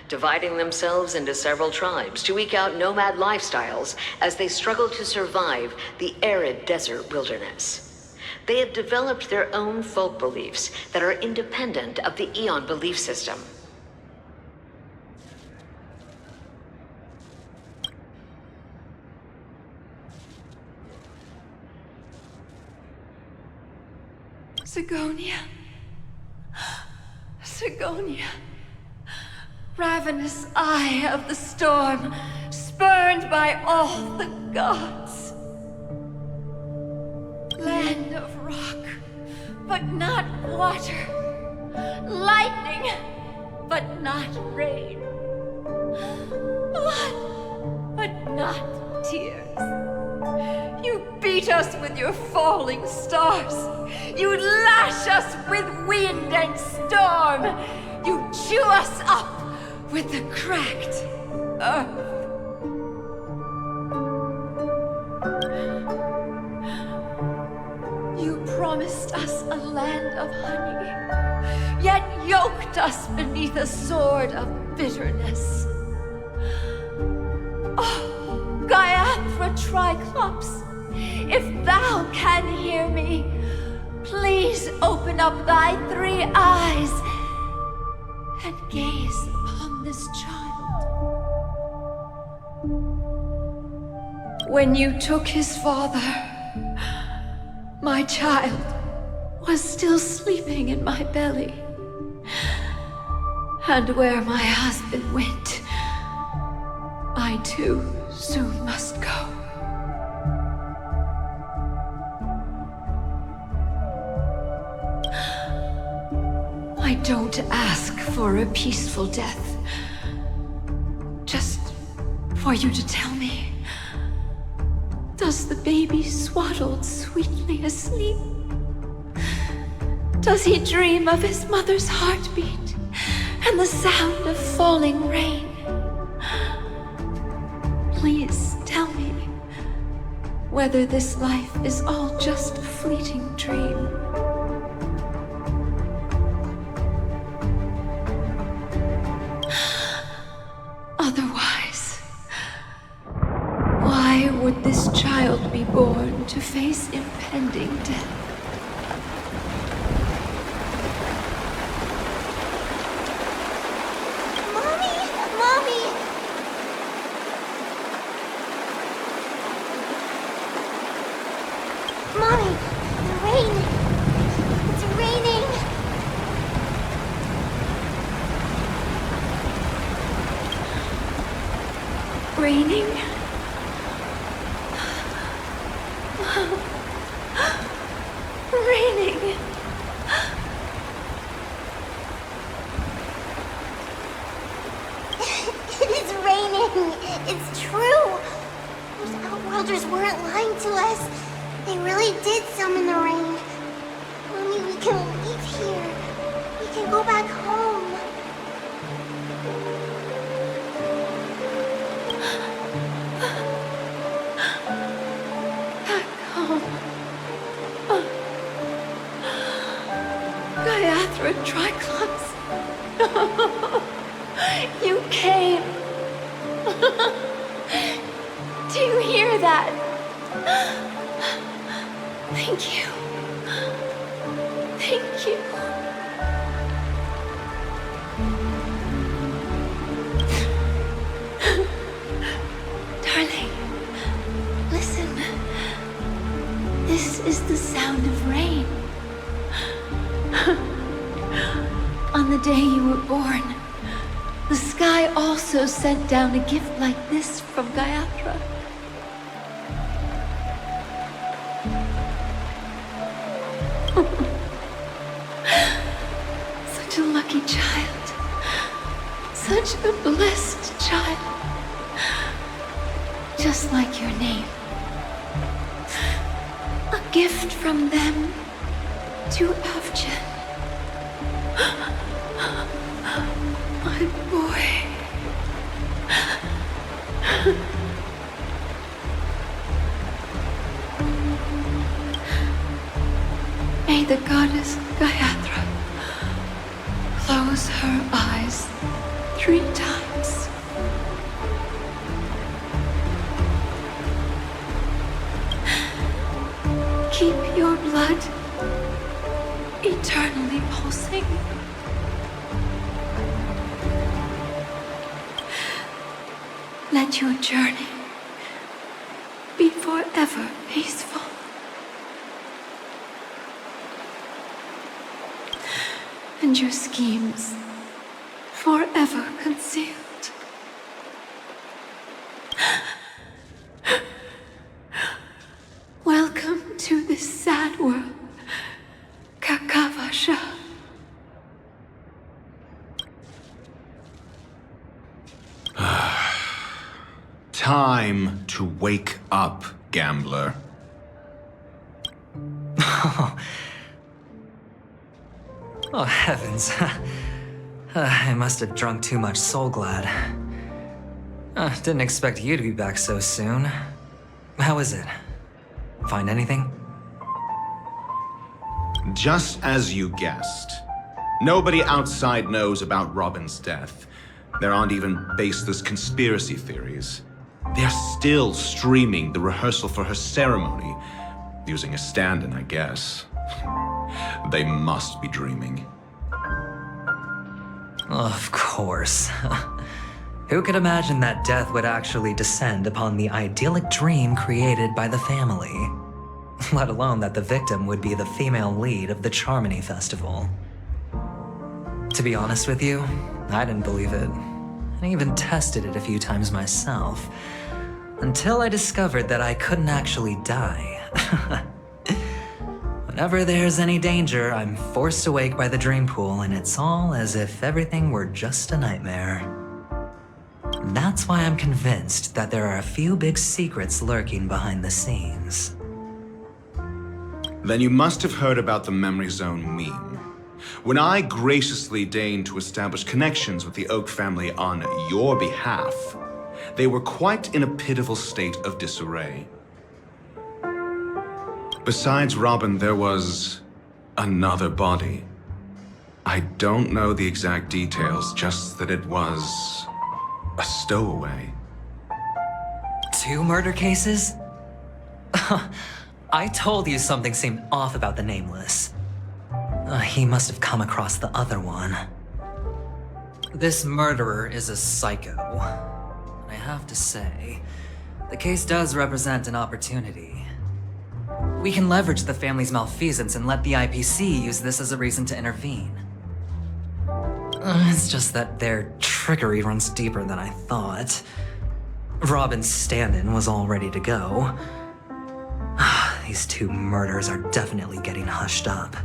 dividing themselves into several tribes to eke out nomad lifestyles as they struggle to survive the arid desert wilderness. They have developed their own folk beliefs that are independent of the Eon belief system. Sigonia. Sigonia. Ravenous eye of the storm, spurned by all the gods. Land of rock, but not water. Lightning, but not rain. Blood, but not tears. You beat us with your falling stars. You lash us with wind and storm. You chew us up with the cracked earth. You promised us a land of honey, yet yoked us beneath a sword of bitterness. Oh, Gaiathra Triclops, if thou can hear me, please open up thy 3 eyes and gaze upon this child. When you took his father, my child was still sleeping in my belly. And where my husband went, I too soon must go. I don't ask for a peaceful death. Just for you to tell me, does the baby swaddled sweetly asleep? Does he dream of his mother's heartbeat and the sound of falling rain? Please tell me whether this life is all just a fleeting dream. Otherwise, why would this child be born to face impending death? Raining? Raining? It is raining! It's true! Those outworlders weren't lying to us. They really did summon the rain. Mommy, we can leave here. We can go back home. Gaiathra Triclops. You came Do you hear that? Thank you. Thank you. Darling, listen. This is the sound of rain. On the day you were born, the sky also sent down a gift like this from Gayatra. Such a lucky child. Such a blessed child. Just like your name. A gift from them to Avchen. My boy. May the goddess Gayatra close her eyes 3 times. Keep your blood eternally pulsing. Let your journey be forever peaceful. And your schemes forever concealed. Welcome to this sad world, Kakavasha. Time to wake up, gambler. Oh, heavens. I must have drunk too much Soul Glad. Didn't expect you to be back so soon. How is it? Find anything? Just as you guessed. Nobody outside knows about Robin's death. There aren't even baseless conspiracy theories. They're still streaming the rehearsal for her ceremony, using a stand-in, I guess. They must be dreaming. Of course. Who could imagine that death would actually descend upon the idyllic dream created by the family? Let alone that the victim would be the female lead of the Charmony Festival. To be honest with you, I didn't believe it. I even tested it a few times myself, until I discovered that I couldn't actually die. Whenever there's any danger, I'm forced awake by the dream pool, and it's all as if everything were just a nightmare. That's why I'm convinced that there are a few big secrets lurking behind the scenes. Then you must have heard about the Memory Zone meme. When I graciously deigned to establish connections with the Oak family on your behalf, they were quite in a pitiful state of disarray. Besides Robin, there was another body. I don't know the exact details, just that it was a stowaway. 2 murder cases? I told you something seemed off about the Nameless. He must have come across the other one. This murderer is a psycho. I have to say, the case does represent an opportunity. We can leverage the family's malfeasance and let the IPC use this as a reason to intervene. It's just that their trickery runs deeper than I thought. Robin's stand-in was all ready to go. These 2 murders are definitely getting hushed up.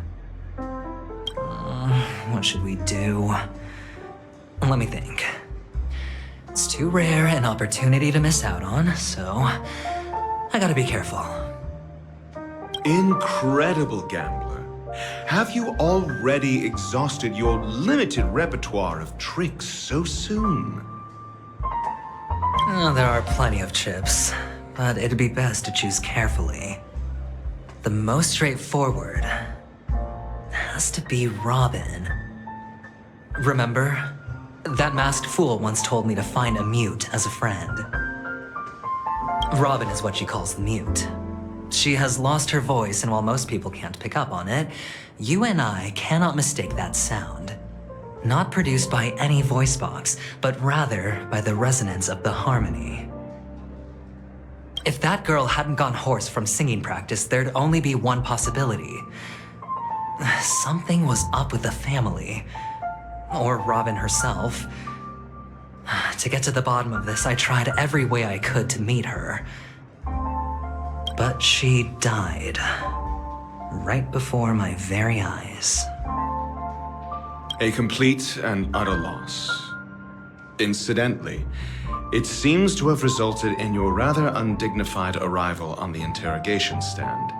What should we do? Let me think. It's too rare an opportunity to miss out on, so I gotta be careful. Incredible, gambler. Have you already exhausted your limited repertoire of tricks so soon? There are plenty of chips, but it'd be best to choose carefully. The most straightforward has to be Robin. Remember? That masked fool once told me to find a mute as a friend. Robin is what she calls the mute. She has lost her voice, and while most people can't pick up on it, you and I cannot mistake that sound. Not produced by any voice box, but rather by the resonance of the harmony. If that girl hadn't gone hoarse from singing practice, there'd only be one possibility. Something was up with the family. Or Robin herself. To get to the bottom of this, I tried every way I could to meet her. But she died. Right before my very eyes. A complete and utter loss. Incidentally, it seems to have resulted in your rather undignified arrival on the interrogation stand.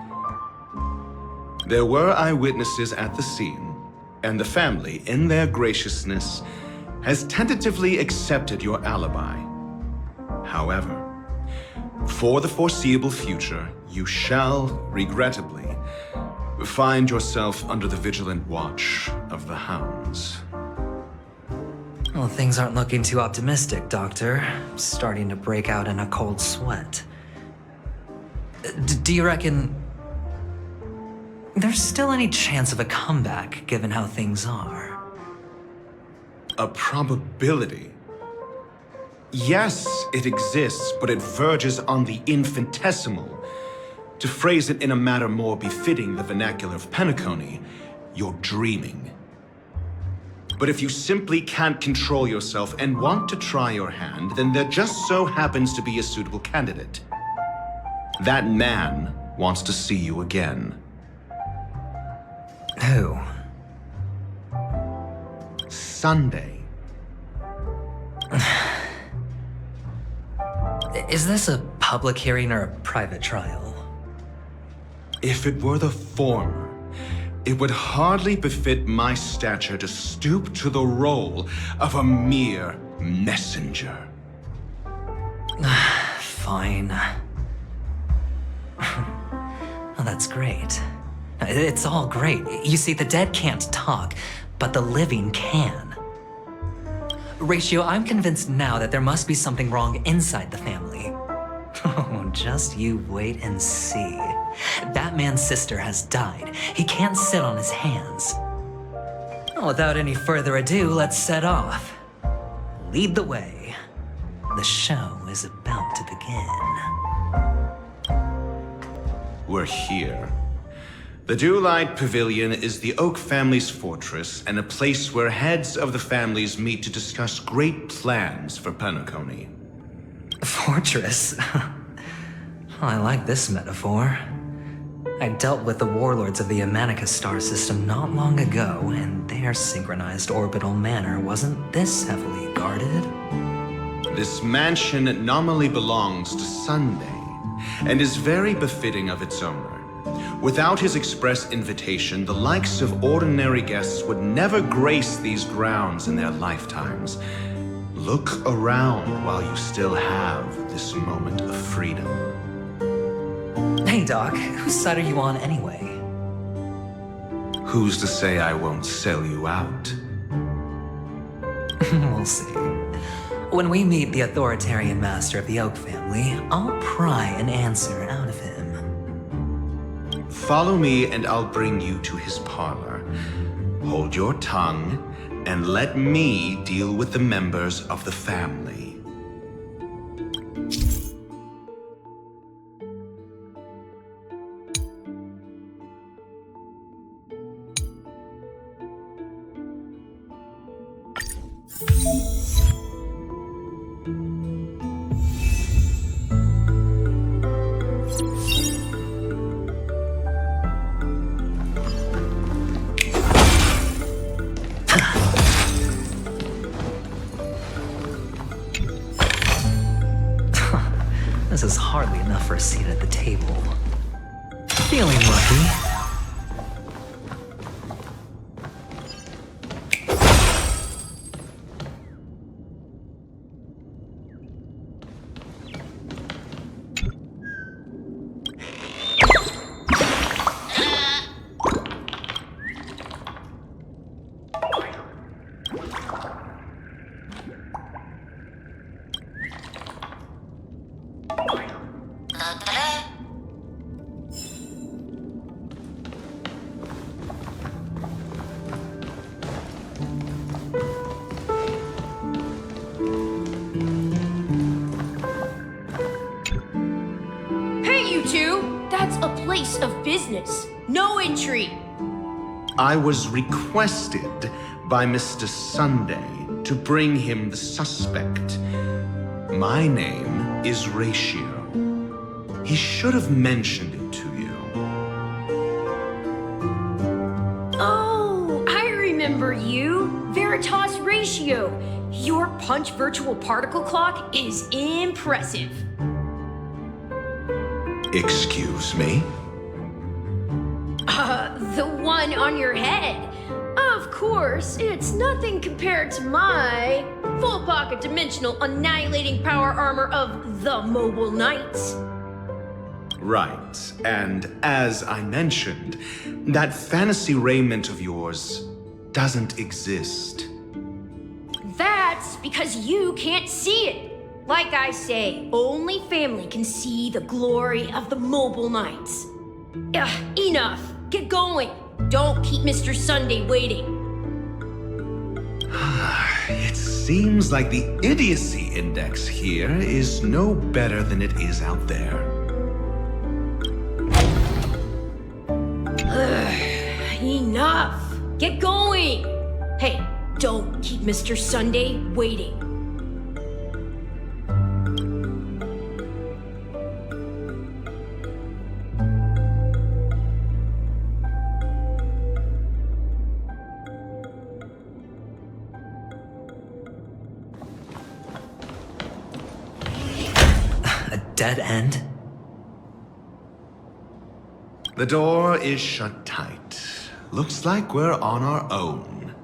There were eyewitnesses at the scene, and the family, in their graciousness, has tentatively accepted your alibi. However, for the foreseeable future, you shall, regrettably, find yourself under the vigilant watch of the hounds. Well, things aren't looking too optimistic, Doctor. I'm starting to break out in a cold sweat. Do you reckon there's still any chance of a comeback, given how things are? A probability? Yes, it exists, but it verges on the infinitesimal. To phrase it in a manner more befitting the vernacular of Penacony, you're dreaming. But if you simply can't control yourself and want to try your hand, then there just so happens to be a suitable candidate. That man wants to see you again. Who? Sunday. Is this a public hearing or a private trial? If it were the former, it would hardly befit my stature to stoop to the role of a mere messenger. Fine. Oh, that's great. It's all great. You see, the dead can't talk, but the living can. Ratio, I'm convinced now that there must be something wrong inside the family. Oh, just you wait and see. That man's sister has died. He can't sit on his hands. Without any further ado, let's set off. Lead the way. The show is about to begin. We're here. The Dewlight Pavilion is the Oak family's fortress and a place where heads of the families meet to discuss great plans for Penacony. Fortress? I like this metaphor. I dealt with the warlords of the Amanicus star system not long ago, and their synchronized orbital manor wasn't this heavily guarded. This mansion nominally belongs to Sunday, and is very befitting of its owner. Without his express invitation, the likes of ordinary guests would never grace these grounds in their lifetimes. Look around while you still have this moment of freedom. Hey, Doc, whose side are you on anyway? Who's to say I won't sell you out? We'll see. When we meet the authoritarian master of the Oak family, I'll pry an answer out of him. Follow me and I'll bring you to his parlor. Hold your tongue and let me deal with the members of the family. This is hardly enough for a seat at the table. Feeling lucky. Hey, you two! That's a place of business. No entry. I was requested by Mr. Sunday to bring him the suspect. My name is Ratio. He should have mentioned it to you. Oh, I remember you. Veritas Ratio. Your punch virtual particle clock is impressive. Excuse me? The one on your head. Of course, it's nothing compared to my full pocket dimensional annihilating power armor of the Mobile Knights. Right, and as I mentioned, that fantasy raiment of yours doesn't exist. That's because you can't see it. Like I say, only family can see the glory of the Mobile Knights. Enough. Get going. Don't keep Mr. Sunday waiting. It seems like the idiocy index here is no better than it is out there. Enough. Get going. Hey, don't keep Mr. Sunday waiting. Dead end? The door is shut tight. Looks like we're on our own.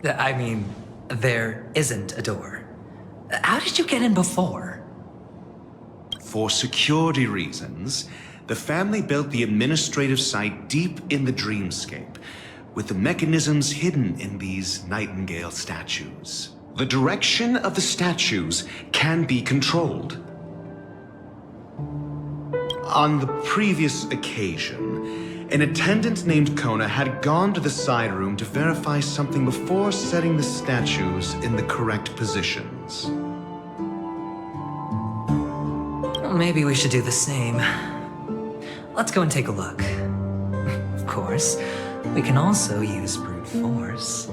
I mean, there isn't a door. How did you get in before? For security reasons, the family built the administrative site deep in the dreamscape, with the mechanisms hidden in these nightingale statues. The direction of the statues can be controlled. On the previous occasion, an attendant named Kona had gone to the side room to verify something before setting the statues in the correct positions. Well, maybe we should do the same. Let's go and take a look. Of course, we can also use brute force.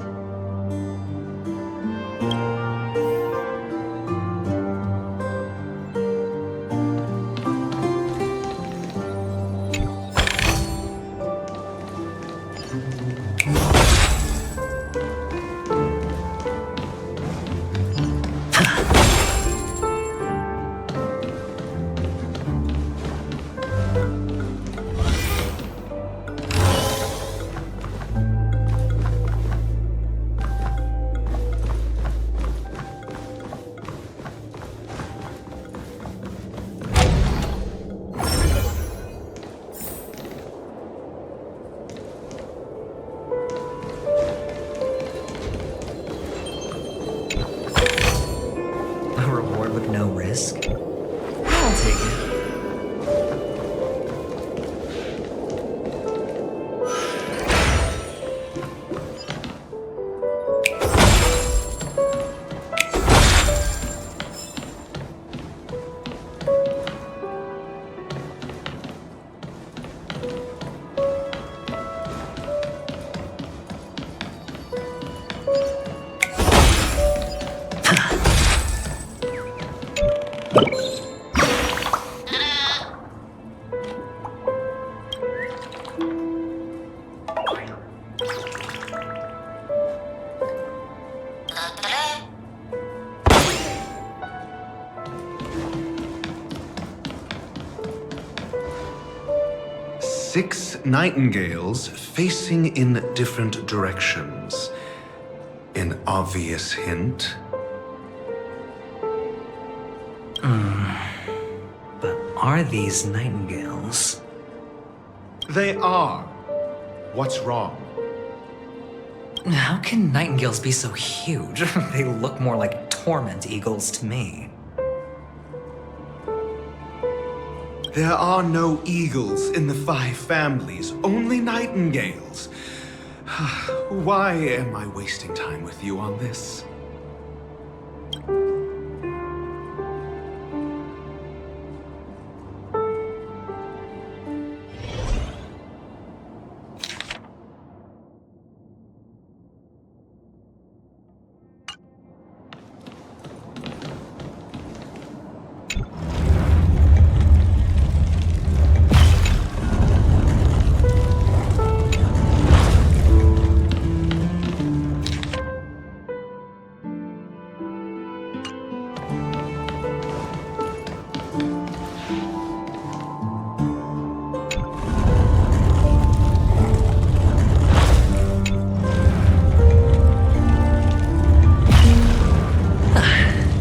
I'll take it. Six nightingales facing in different directions. An obvious hint. But are these nightingales? They are. What's wrong? How can nightingales be so huge? They look more like torment eagles to me. There are no eagles in the 5 families, only nightingales. Why am I wasting time with you on this?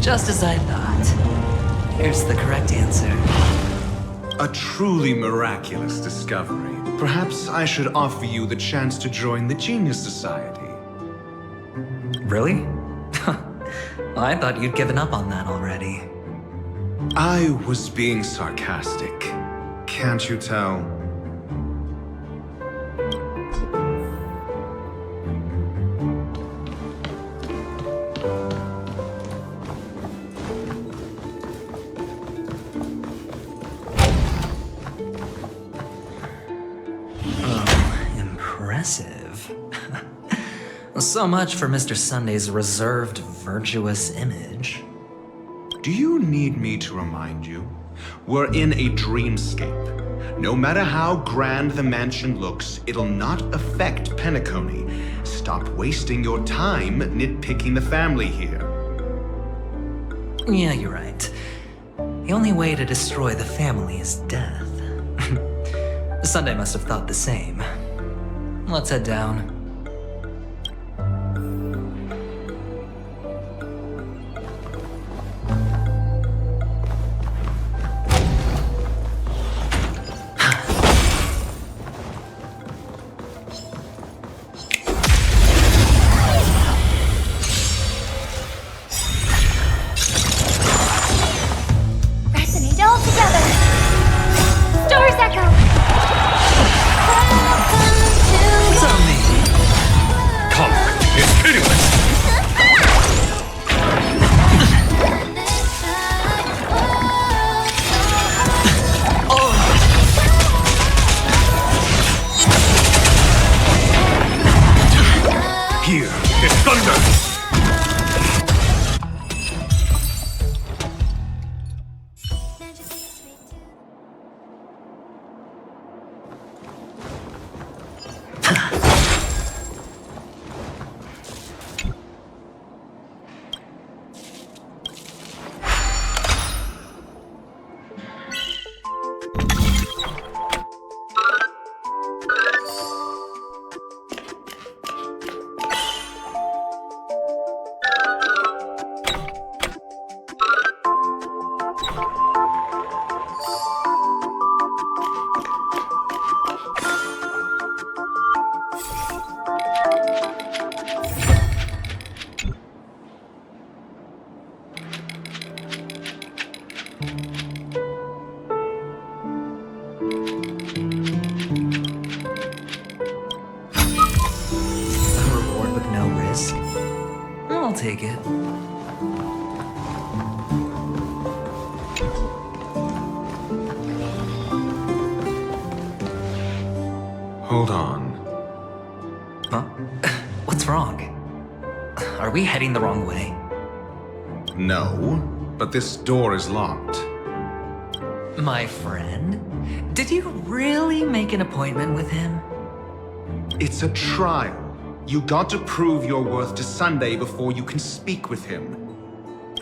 Just as I thought. Here's the correct answer. A truly miraculous discovery. Perhaps I should offer you the chance to join the Genius Society. Really? I thought you'd given up on that already. I was being sarcastic. Can't you tell? So much for Mr. Sunday's reserved, virtuous image. Do you need me to remind you? We're in a dreamscape. No matter how grand the mansion looks, it'll not affect Penacony. Stop wasting your time nitpicking the family here. Yeah, you're right. The only way to destroy the family is death. Sunday must have thought the same. Let's head down. Take it. Hold on. Huh? What's wrong? Are we heading the wrong way? No, but this door is locked. My friend? Did you really make an appointment with him? It's a trial. You got to prove your worth to Sunday before you can speak with him.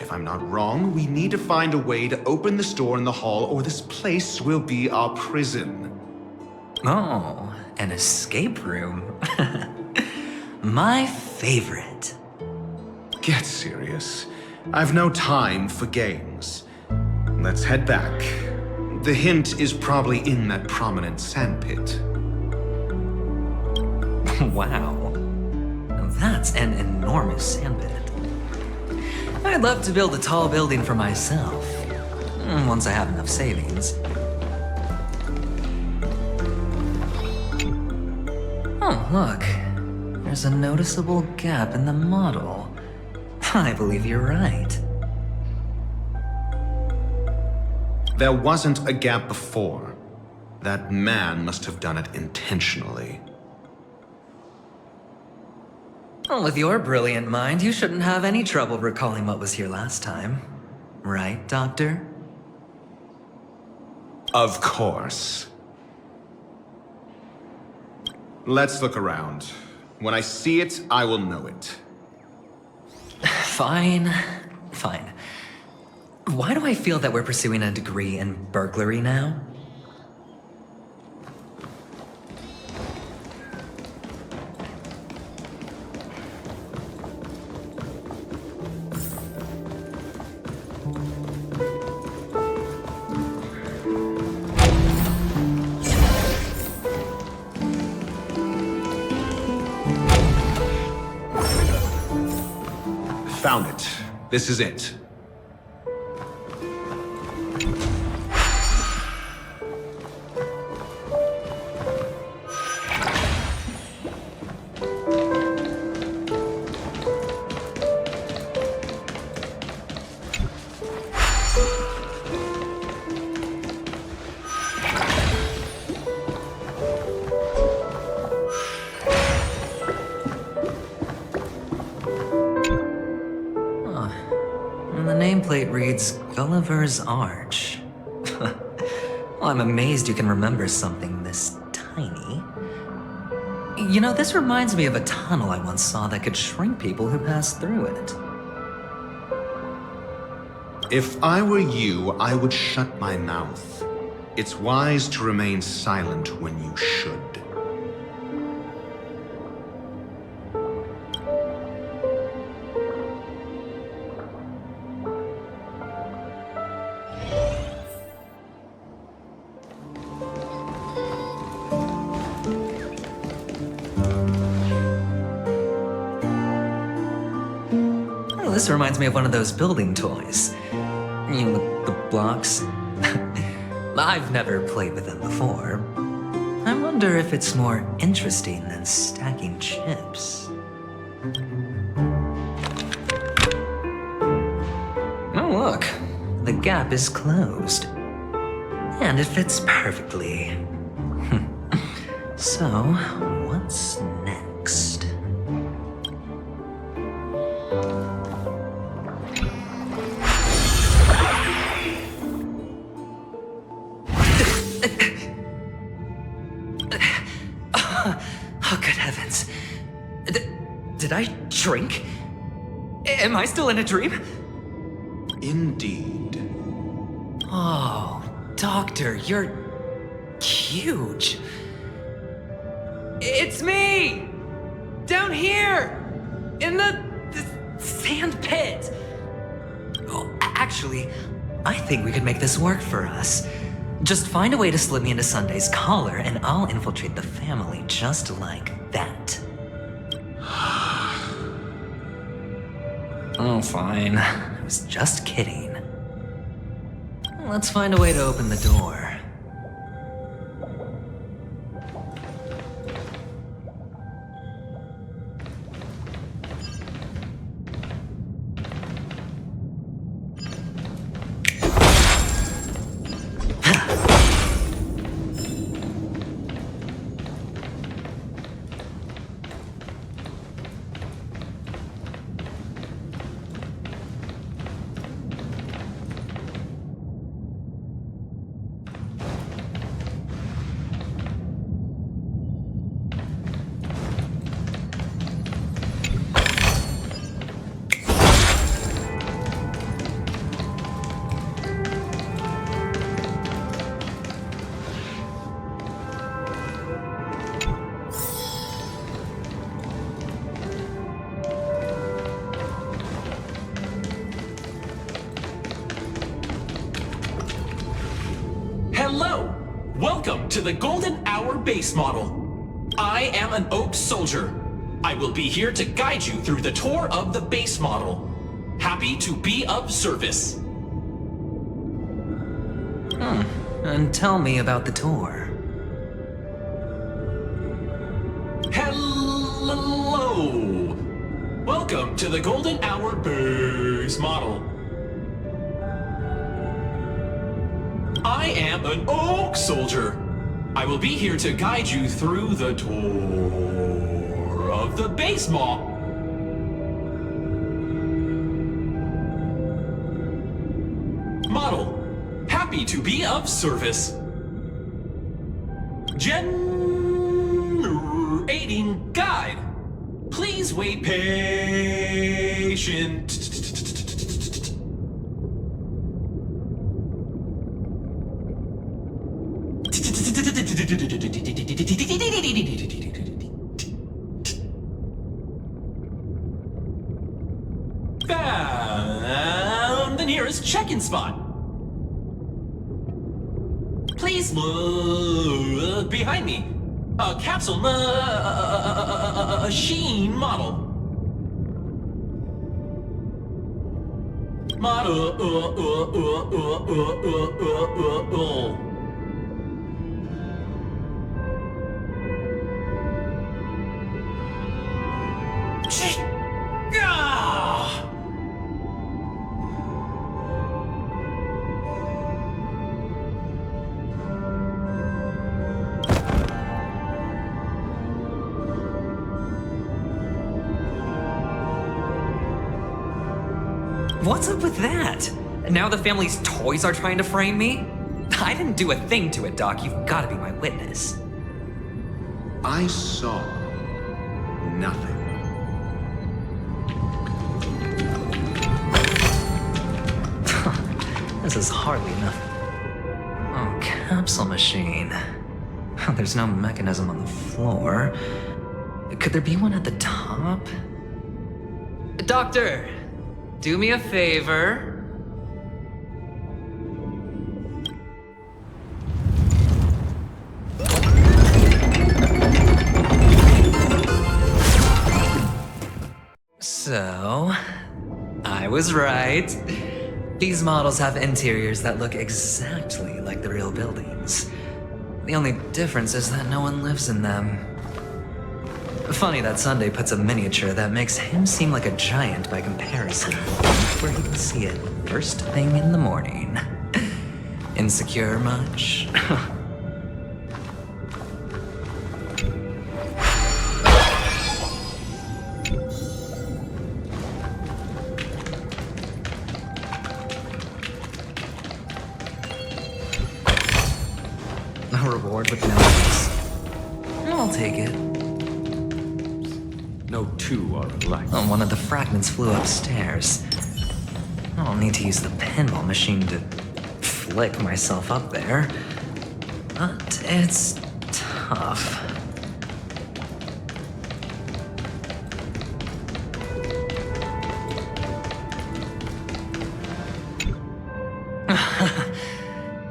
If I'm not wrong, we need to find a way to open this door in the hall, or this place will be our prison. Oh, an escape room. My favorite. Get serious. I've no time for games. Let's head back. The hint is probably in that prominent sandpit. Wow. That's an enormous sandpit. I'd love to build a tall building for myself, once I have enough savings. Oh, look. There's a noticeable gap in the model. I believe you're right. There wasn't a gap before. That man must have done it intentionally. Well, with your brilliant mind, you shouldn't have any trouble recalling what was here last time. Right, Doctor? Of course. Let's look around. When I see it, I will know it. Fine. Fine. Why do I feel that we're pursuing a degree in burglary now? Found it. This is it. Reads Gulliver's Arch. Well, I'm amazed you can remember something this tiny. You know, this reminds me of a tunnel I once saw that could shrink people who passed through it. If I were you, I would shut my mouth. It's wise to remain silent when you should. This reminds me of one of those building toys. You know, the blocks. I've never played with them before. I wonder if it's more interesting than stacking chips. Oh, look. The gap is closed. And it fits perfectly. So, what's next? Oh, good heavens. Did I drink? Am I still in a dream? Indeed. Oh, Doctor, you're huge. It's me! Down here! In the sand pit! Oh, actually, I think we could make this work for us. Just find a way to slip me into Sunday's collar, and I'll infiltrate the family just like that. Oh, fine. I was just kidding. Let's find a way to open the door. Hello! Welcome to the Golden Hour base model. I am an Oak Soldier. I will be here to guide you through the tour of the base model. Happy to be of service. And tell me about the tour. Hello! Welcome to the Golden Hour base model. I am an Oak Soldier. I will be here to guide you through the tour of the base model. Happy to be of service. Generating guide. Please wait patient. Found the nearest check-in spot. Please look behind me. A capsule machine model. What's up with that? Now the family's toys are trying to frame me? I didn't do a thing to it, Doc. You've got to be my witness. I saw nothing. This is hardly nothing. Oh, capsule machine. There's no mechanism on the floor. Could there be one at the top? Doctor, do me a favor. So, I was right. These models have interiors that look exactly like the real buildings. The only difference is that no one lives in them. Funny that Sunday puts a miniature that makes him seem like a giant by comparison, where he can see it first thing in the morning. Insecure much? A reward with no use. I'll take it. No two are alike. Oh, one of the fragments flew upstairs. I'll need to use the pinball machine to flick myself up there. But it's tough.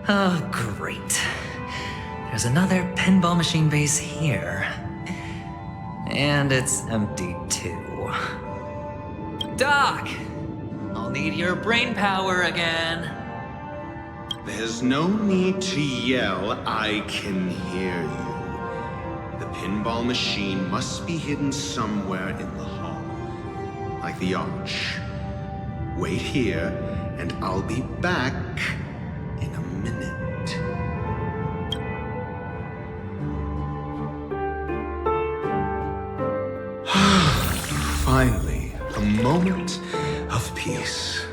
Oh, great. There's another pinball machine base here. And it's empty too. Doc! I'll need your brain power again. There's no need to yell, I can hear you. The pinball machine must be hidden somewhere in the hall. Like the arch. Wait here, and I'll be back in a minute. Finally, a moment of peace.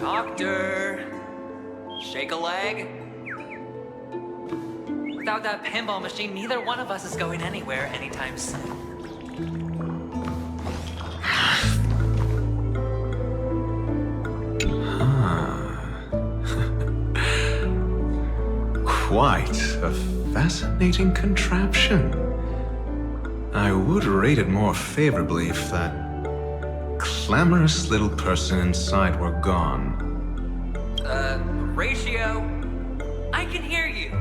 Doctor! Shake a leg? Without that pinball machine, neither one of us is going anywhere anytime soon. Quite a fascinating contraption. I would rate it more favorably if that clamorous little person inside were gone. Ratio can hear you.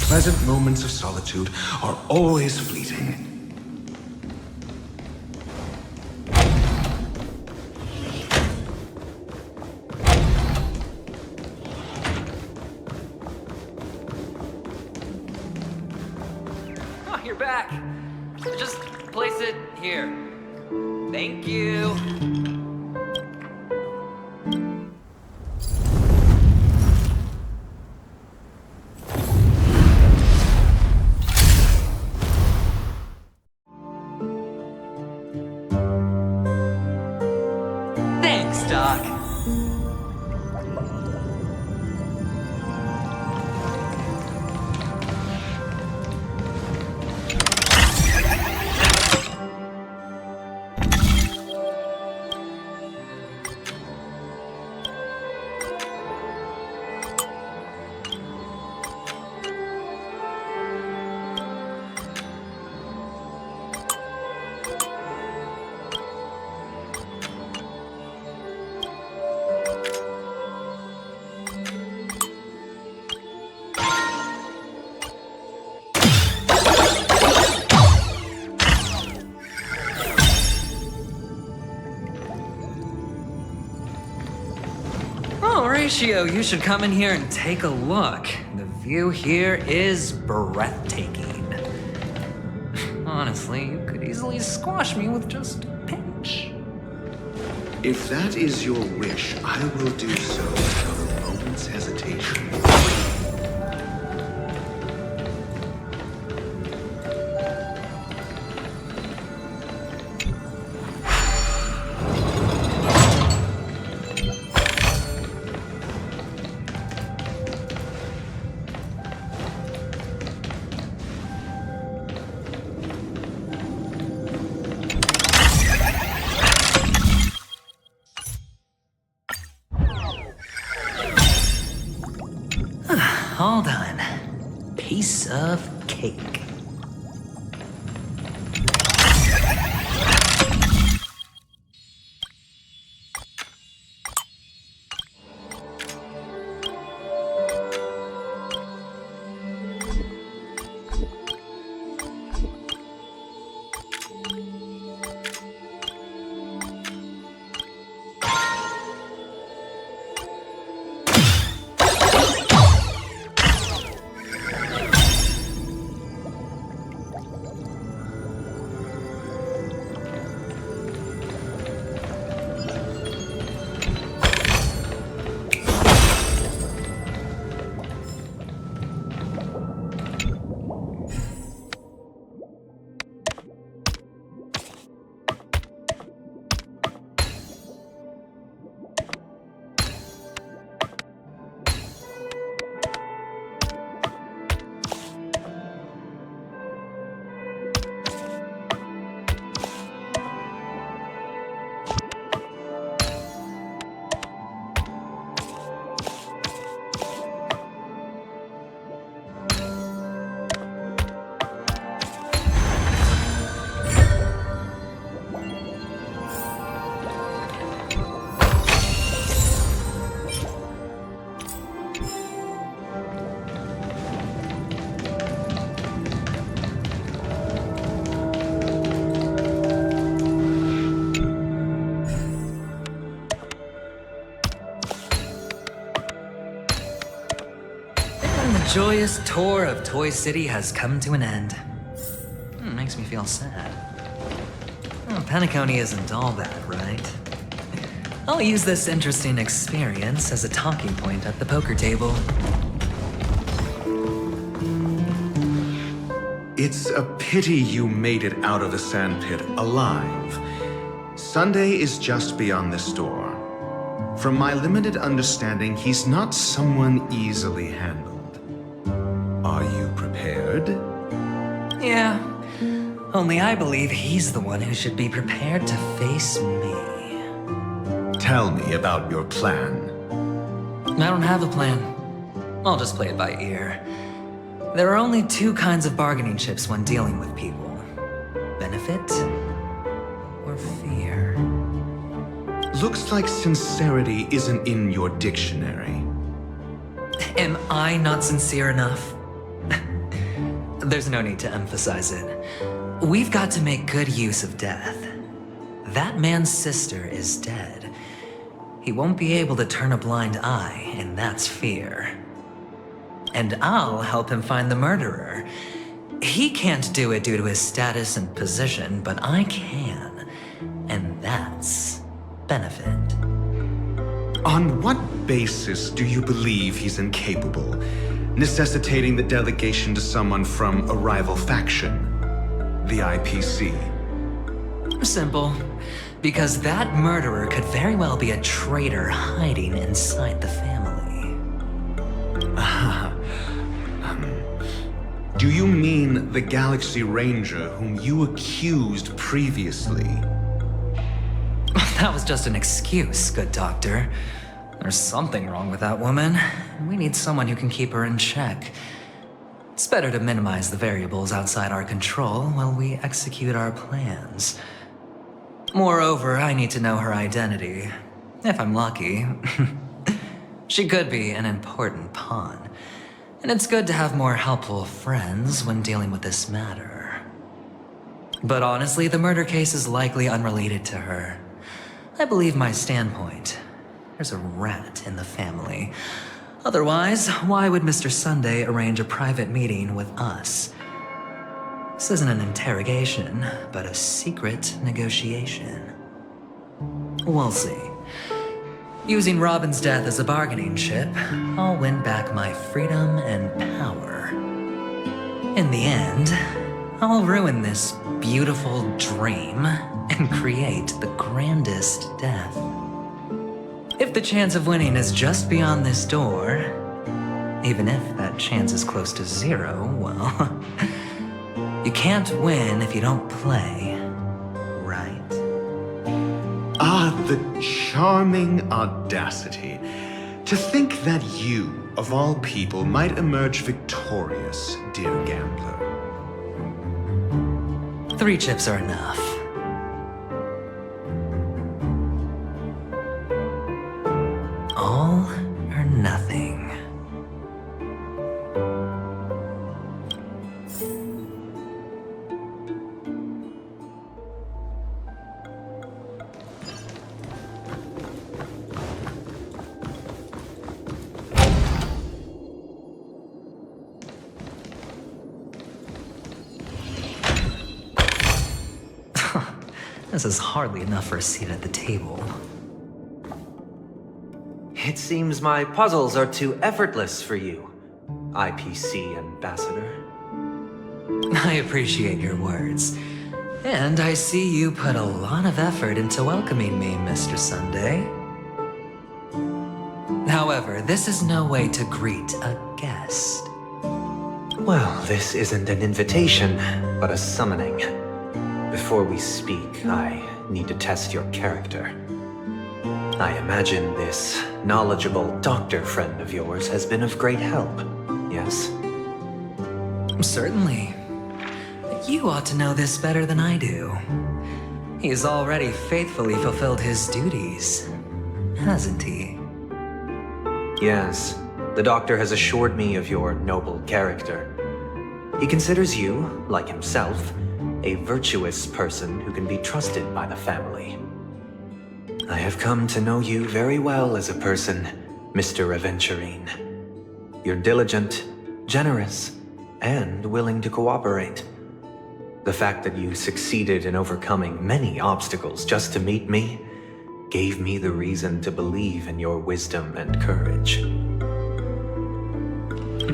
Pleasant moments of solitude are always fleeting. Oh, you're back. Just place it here. Thank you. Thanks, Doc. Horatio, you should come in here and take a look. The view here is breathtaking. Honestly, you could easily squash me with just a pinch. If that is your wish, I will do so without a moment's hesitation. All done. Piece of cake. The joyous tour of Toy City has come to an end. Makes me feel sad. Oh, Penacony isn't all bad, right? I'll use this interesting experience as a talking point at the poker table. It's a pity you made it out of the sandpit alive. Sunday is just beyond this door. From my limited understanding, he's not someone easily handled. Are you prepared? Yeah. Only I believe he's the one who should be prepared to face me. Tell me about your plan. I don't have a plan. I'll just play it by ear. There are only two kinds of bargaining chips when dealing with people. Benefit or fear. Looks like sincerity isn't in your dictionary. Am I not sincere enough? There's no need to emphasize it. We've got to make good use of death. That man's sister is dead. He won't be able to turn a blind eye, and that's fear. And I'll help him find the murderer. He can't do it due to his status and position, but I can. And that's benefit. On what basis do you believe he's incapable, necessitating the delegation to someone from a rival faction? The IPC. Simple. Because that murderer could very well be a traitor hiding inside the family. Do you mean the Galaxy Ranger whom you accused previously? That was just an excuse, good doctor. There's something wrong with that woman. We need someone who can keep her in check. It's better to minimize the variables outside our control while we execute our plans. Moreover, I need to know her identity. If I'm lucky. She could be an important pawn. And it's good to have more helpful friends when dealing with this matter. But honestly, the murder case is likely unrelated to her. I believe my standpoint. There's a rat in the family. Otherwise, why would Mr. Sunday arrange a private meeting with us? This isn't an interrogation, but a secret negotiation. We'll see. Using Robin's death as a bargaining chip, I'll win back my freedom and power. In the end, I'll ruin this beautiful dream and create the grandest death. If the chance of winning is just beyond this door, even if that chance is close to zero, well, you can't win if you don't play, right? Ah, the charming audacity. To think that you, of all people, might emerge victorious, dear gambler. 3 chips are enough. All or nothing. This is hardly enough for a seat at the table. It seems my puzzles are too effortless for you, IPC Ambassador. I appreciate your words. And I see you put a lot of effort into welcoming me, Mr. Sunday. However, this is no way to greet a guest. Well, this isn't an invitation, but a summoning. Before we speak, I need to test your character. I imagine this knowledgeable doctor friend of yours has been of great help, yes? Certainly. You ought to know this better than I do. He's already faithfully fulfilled his duties, hasn't he? Yes, the doctor has assured me of your noble character. He considers you, like himself, a virtuous person who can be trusted by the family. I have come to know you very well as a person, Mr. Adventurine. You're diligent, generous, and willing to cooperate. The fact that you succeeded in overcoming many obstacles just to meet me gave me the reason to believe in your wisdom and courage.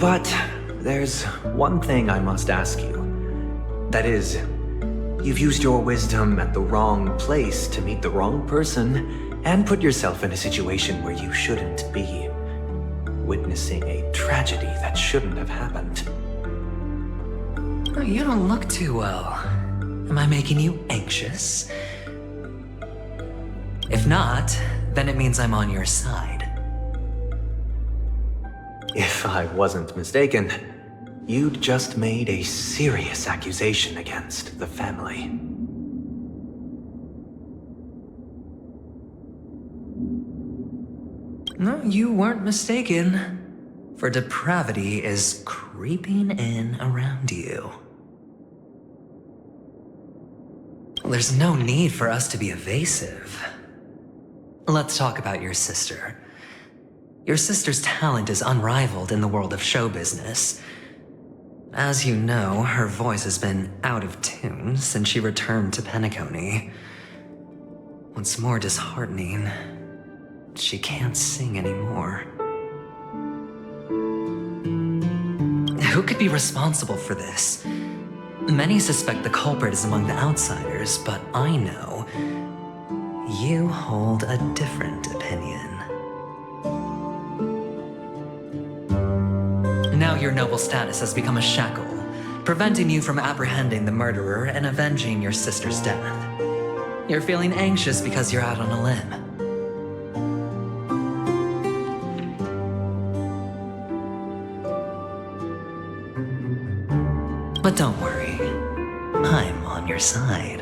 But there's one thing I must ask you. That is, you've used your wisdom at the wrong place to meet the wrong person and put yourself in a situation where you shouldn't be, witnessing a tragedy that shouldn't have happened. You don't look too well. Am I making you anxious? If not, then it means I'm on your side. If I wasn't mistaken, you'd just made a serious accusation against the family. No, you weren't mistaken. For depravity is creeping in around you. There's no need for us to be evasive. Let's talk about your sister. Your sister's talent is unrivaled in the world of show business. As you know, her voice has been out of tune since she returned to Penacony. What's more disheartening, she can't sing anymore. Who could be responsible for this? Many suspect the culprit is among the outsiders, but I know you hold a different opinion. Now your noble status has become a shackle, preventing you from apprehending the murderer and avenging your sister's death. You're feeling anxious because you're out on a limb. But don't worry, I'm on your side.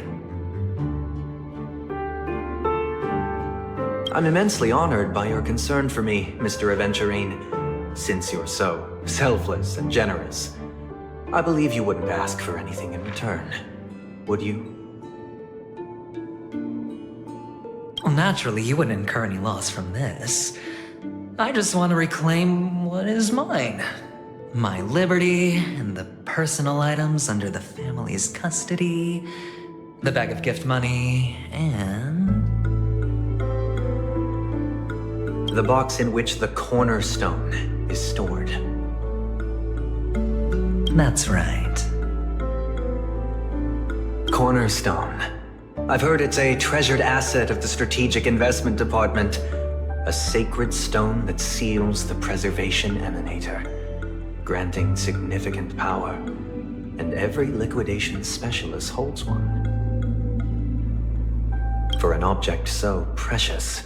I'm immensely honored by your concern for me, Mr. Adventurine. Since you're so selfless and generous, I believe you wouldn't ask for anything in return, would you? Well, naturally, you wouldn't incur any loss from this. I just want to reclaim what is mine. My liberty and the personal items under the family's custody, the bag of gift money, and the box in which the cornerstone is stored. That's right. Cornerstone. I've heard it's a treasured asset of the Strategic Investment Department. A sacred stone that seals the Preservation Emanator, granting significant power, and every liquidation specialist holds one. For an object so precious,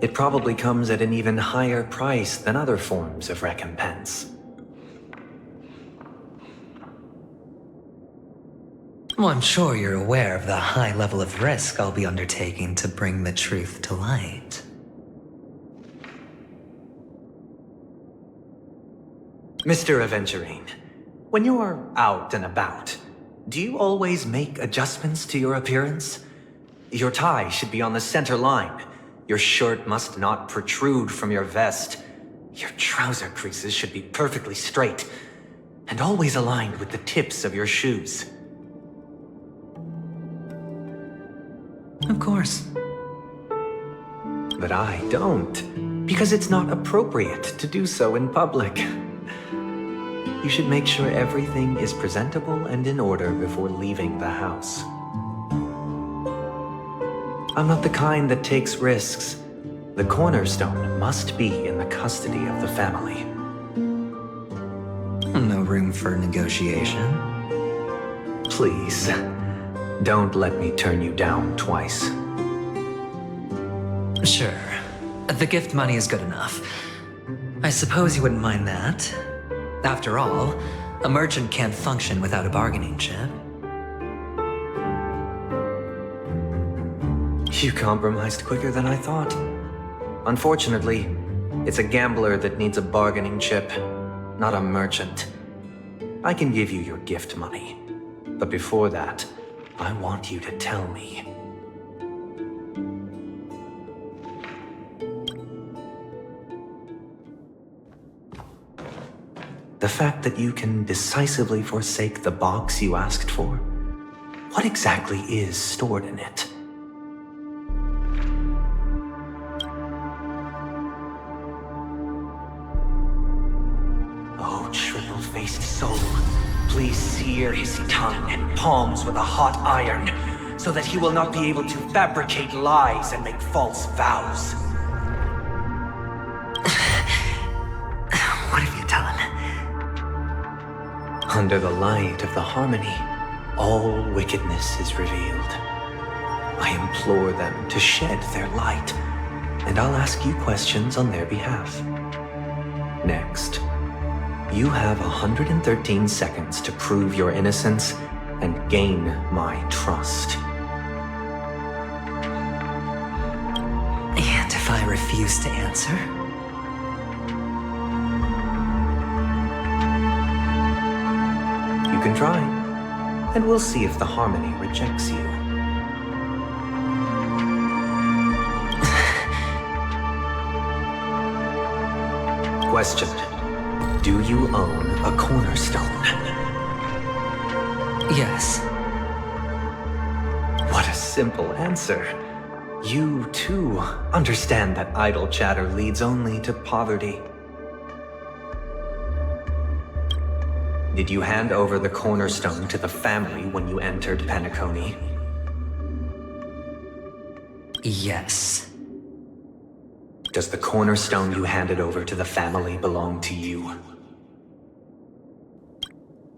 it probably comes at an even higher price than other forms of recompense. Well, I'm sure you're aware of the high level of risk I'll be undertaking to bring the truth to light. Mr. Adventurine, when you are out and about, do you always make adjustments to your appearance? Your tie should be on the center line. Your shirt must not protrude from your vest. Your trouser creases should be perfectly straight, and always aligned with the tips of your shoes. Of course. But I don't, because it's not appropriate to do so in public. You should make sure everything is presentable and in order before leaving the house. I'm not the kind that takes risks. The cornerstone must be in the custody of the family. No room for negotiation. Please, don't let me turn you down twice. Sure. The gift money is good enough. I suppose you wouldn't mind that. After all, a merchant can't function without a bargaining chip. You compromised quicker than I thought. Unfortunately, it's a gambler that needs a bargaining chip, not a merchant. I can give you your gift money, but before that, I want you to tell me. The fact that you can decisively forsake the box you asked for, what exactly is stored in it? Oh, triple-faced soul, please sear his tongue and palms with a hot iron. so that he will not be able to fabricate lies and make false vows. What if you tell him? Under the light of the harmony, all wickedness is revealed. I implore them to shed their light, and I'll ask you questions on their behalf. Next, you have 113 seconds to prove your innocence and gain my trust. And if I refuse to answer? You can try, and we'll see if the harmony rejects you. Question. Do you own a cornerstone? Yes. What a simple answer. You, too, understand that idle chatter leads only to poverty. Did you hand over the cornerstone to the family when you entered Penacony? Yes. Does the cornerstone you handed over to the family belong to you?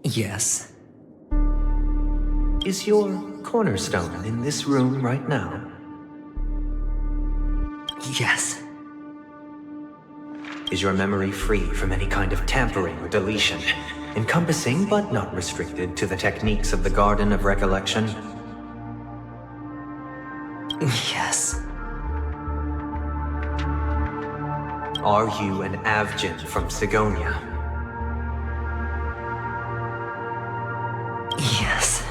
Yes. Is your cornerstone in this room right now? Yes. Is your memory free from any kind of tampering or deletion, encompassing but not restricted to the techniques of the Garden of Recollection? Yes. Are you an Avgin from Sigonia? Yes.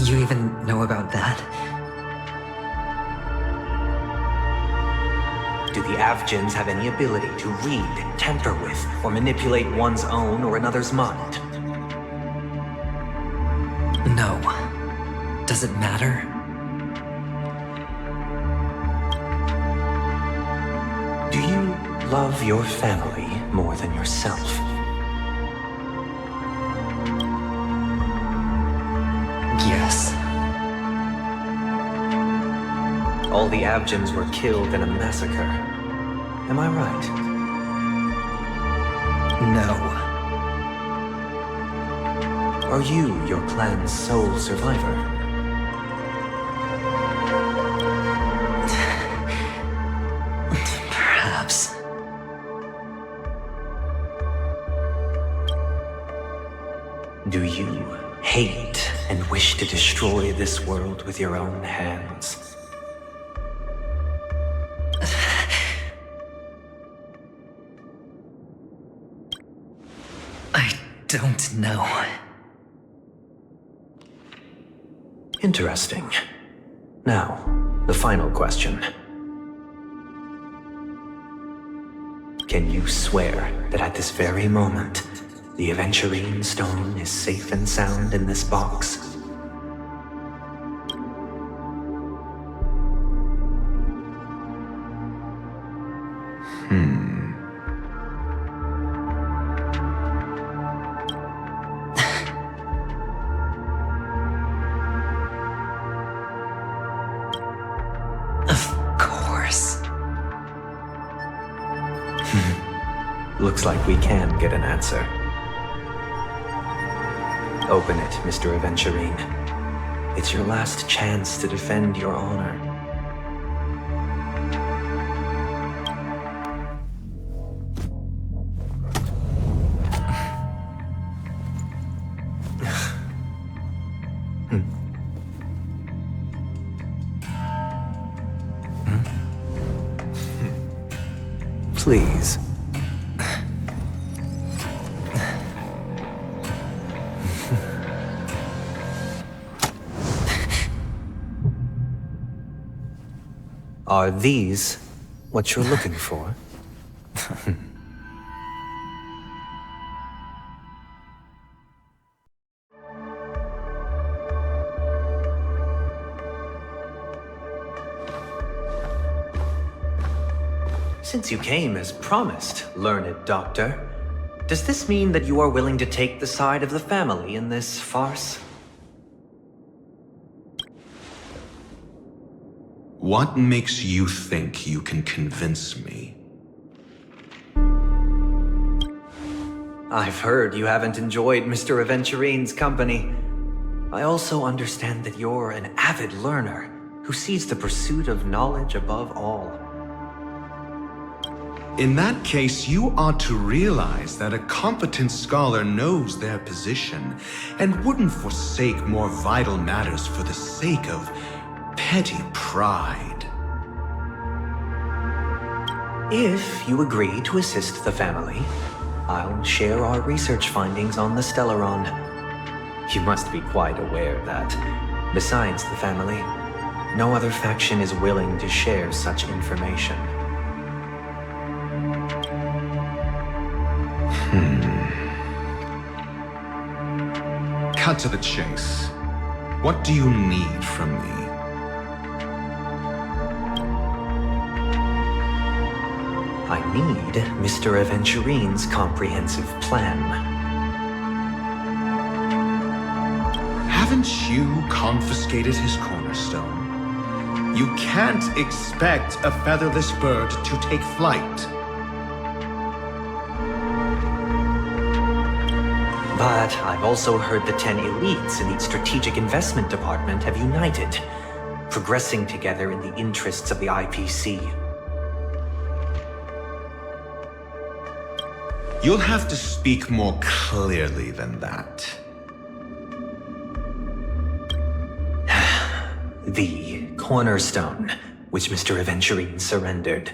You even know about that? Do the Avgins have any ability to read, tamper with, or manipulate one's own or another's mind? No. Does it matter? Do you love your family more than yourself? Yes. All the Avgins were killed in a massacre. Am I right? No. Are you your clan's sole survivor? Perhaps. Do you hate and wish to destroy this world with your own hands? I don't know. Interesting. Now, the final question. Can you swear that at this very moment, the Adventurine stone is safe and sound in this box? Looks like we can get an answer. Open it, Mr. Adventurine. It's your last chance to defend your honor. Please. Are these what you're looking for? Since you came as promised, learned doctor, does this mean that you are willing to take the side of the family in this farce? What makes you think you can convince me? I've heard you haven't enjoyed Mr. Adventurine's company. I also understand that you're an avid learner who sees the pursuit of knowledge above all. In that case, you ought to realize that a competent scholar knows their position and wouldn't forsake more vital matters for the sake of petty pride. If you agree to assist the family, I'll share our research findings on the Stellaron. You must be quite aware that, besides the family, no other faction is willing to share such information. Cut to the chase. What do you need from me? I need Mr. Adventurine's comprehensive plan. Haven't you confiscated his cornerstone? You can't expect a featherless bird to take flight. But I've also heard the 10 elites in the Strategic Investment Department have united, progressing together in the interests of the IPC. You'll have to speak more clearly than that. The cornerstone, which Mr. Adventurine surrendered.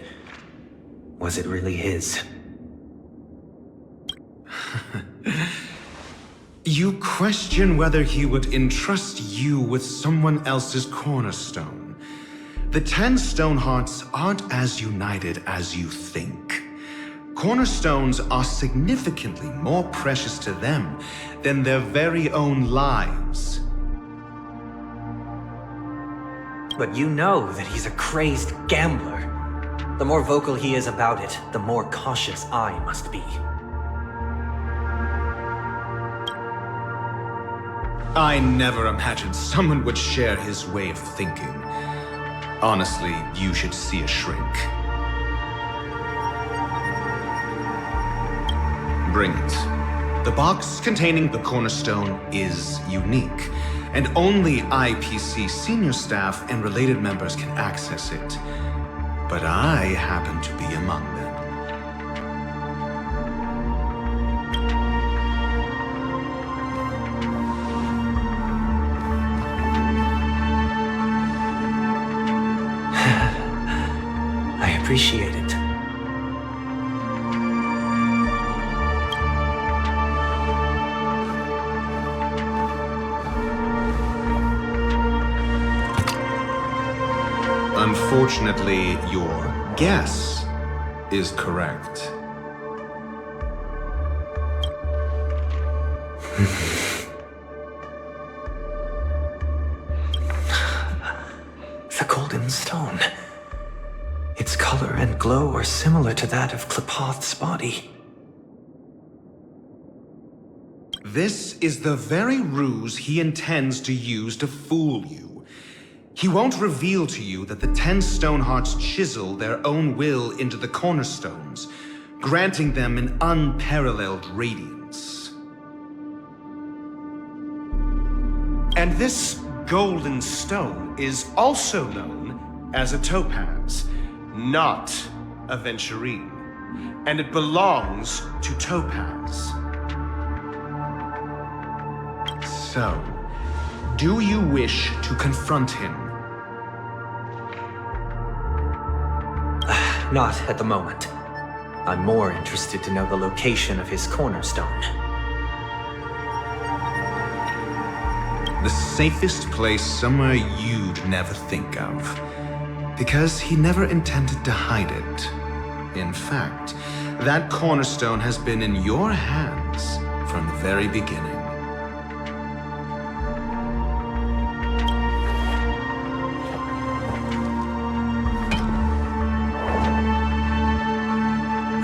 Was it really his? You question whether he would entrust you with someone else's cornerstone. The 10 Stonehearts aren't as united as you think. Cornerstones are significantly more precious to them than their very own lives. But you know that he's a crazed gambler. The more vocal he is about it, the more cautious I must be. I never imagined someone would share his way of thinking. Honestly, you should see a shrink. Bring it. The box containing the cornerstone is unique, and only IPC senior staff and related members can access it. But I happen to be among them. I appreciate it. Unfortunately, your guess is correct. The golden stone. Its color and glow are similar to that of Klepoth's body. This is the very ruse he intends to use to fool you. He won't reveal to you that the 10 Stonehearts chisel their own will into the cornerstones, granting them an unparalleled radiance. And this golden stone is also known as a topaz, not a Adventurine, and it belongs to Topaz. So, do you wish to confront him? Not at the moment. I'm more interested to know the location of his cornerstone. The safest place somewhere you'd never think of. Because he never intended to hide it. In fact, that cornerstone has been in your hands from the very beginning.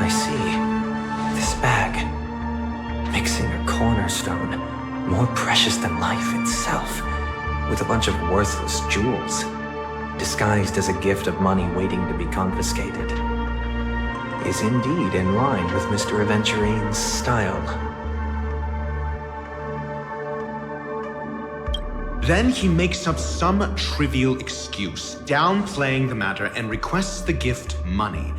I see. This bag. Mixing a cornerstone, more precious than life itself, with a bunch of worthless jewels. disguised as a gift of money waiting to be confiscated, is indeed in line with Mr. Adventurine's style. Then he makes up some trivial excuse, downplaying the matter, and requests the gift money.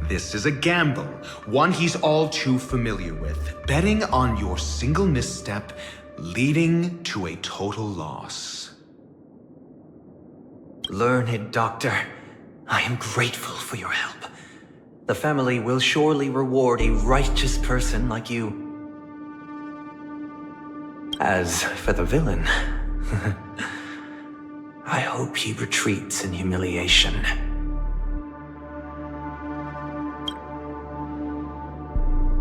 This is a gamble, one he's all too familiar with, betting on your single misstep, leading to a total loss. Learned Doctor, I am grateful for your help. The family will surely reward a righteous person like you. As for the villain, I hope he retreats in humiliation.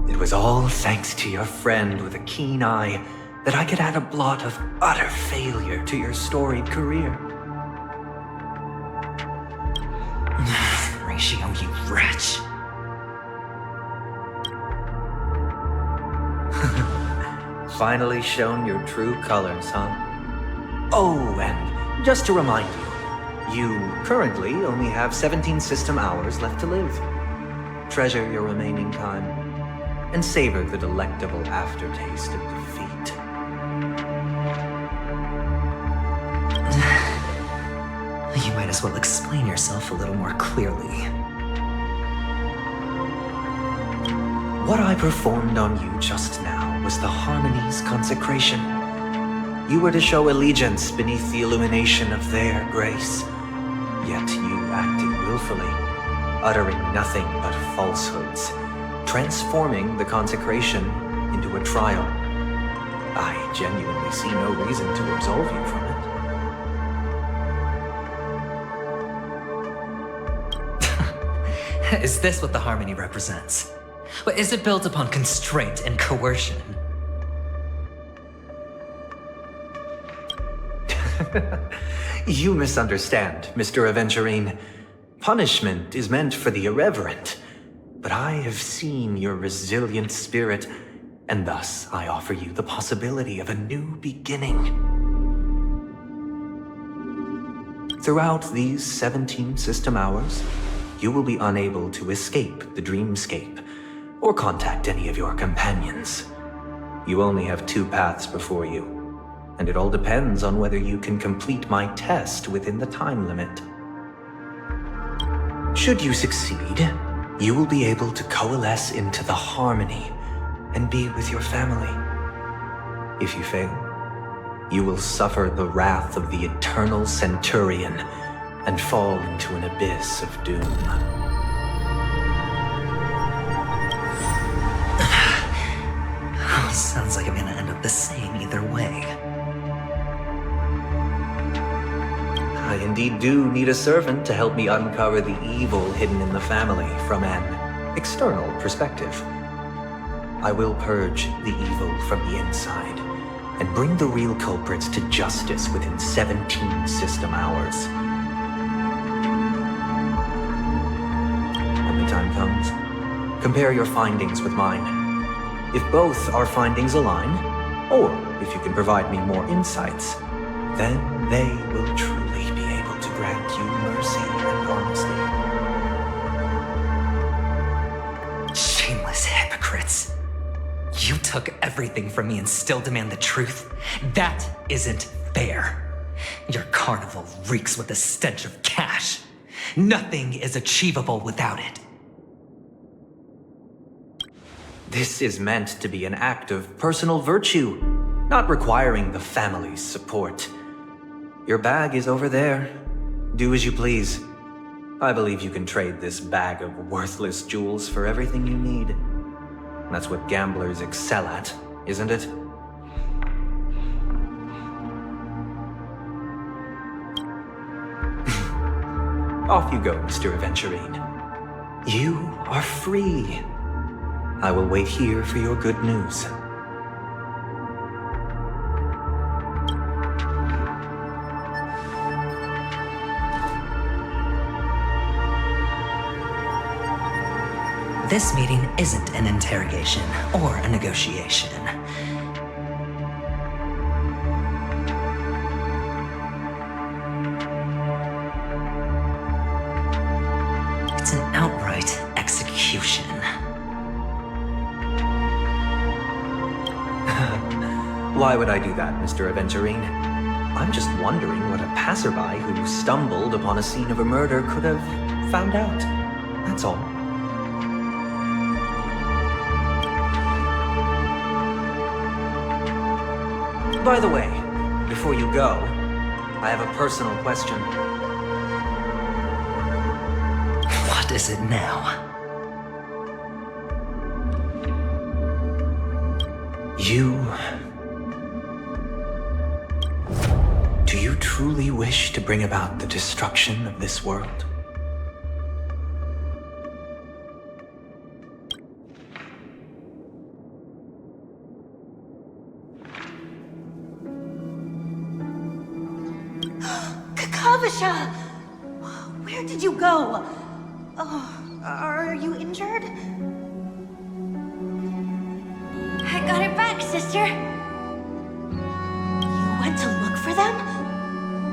It was all thanks to your friend with a keen eye that I could add a blot of utter failure to your storied career. Ratio, you wretch. Finally shown your true colors, huh? Oh, and just to remind you, you currently only have 17 system hours left to live. Treasure your remaining time, and savor the delectable aftertaste of defeat. You might as well explain yourself a little more clearly. What I performed on you just now was the Harmony's consecration. You were to show allegiance beneath the illumination of their grace. Yet you acted willfully, uttering nothing but falsehoods, transforming the consecration into a trial. I genuinely see no reason to absolve you from it. Is this what the Harmony represents? Is it built upon constraint and coercion? You misunderstand, Mr. Adventurine. Punishment is meant for the irreverent. But I have seen your resilient spirit, and thus I offer you the possibility of a new beginning. Throughout these 17 system hours, you will be unable to escape the dreamscape or contact any of your companions. You only have 2 paths before you, and it all depends on whether you can complete my test within the time limit. Should you succeed, you will be able to coalesce into the Harmony and be with your family. If you fail, you will suffer the wrath of the Eternal Centurion and fall into an abyss of doom. Sounds like I'm gonna end up the same either way. I indeed do need a servant to help me uncover the evil hidden in the family from an external perspective. I will purge the evil from the inside and bring the real culprits to justice within 17 system hours. When the time comes, compare your findings with mine. If both our findings align, or if you can provide me more insights, then they will truly be able to grant you mercy and honesty. Shameless hypocrites. You took everything from me and still demand the truth? That isn't fair. Your carnival reeks with the stench of cash. Nothing is achievable without it. This is meant to be an act of personal virtue, not requiring the family's support. Your bag is over there. Do as you please. I believe you can trade this bag of worthless jewels for everything you need. That's what gamblers excel at, isn't it? Off you go, Mr. Adventurine. You are free. I will wait here for your good news. This meeting isn't an interrogation or a negotiation. execution. Why would I do that, Mr. Adventurine? I'm just wondering what a passerby who stumbled upon a scene of a murder could have found out. That's all. By the way, before you go, I have a personal question. What is it now? Do you truly wish to bring about the destruction of this world? Kakavasha! Where did you go? Oh, are you injured? I got it back, sister. You went to look for them?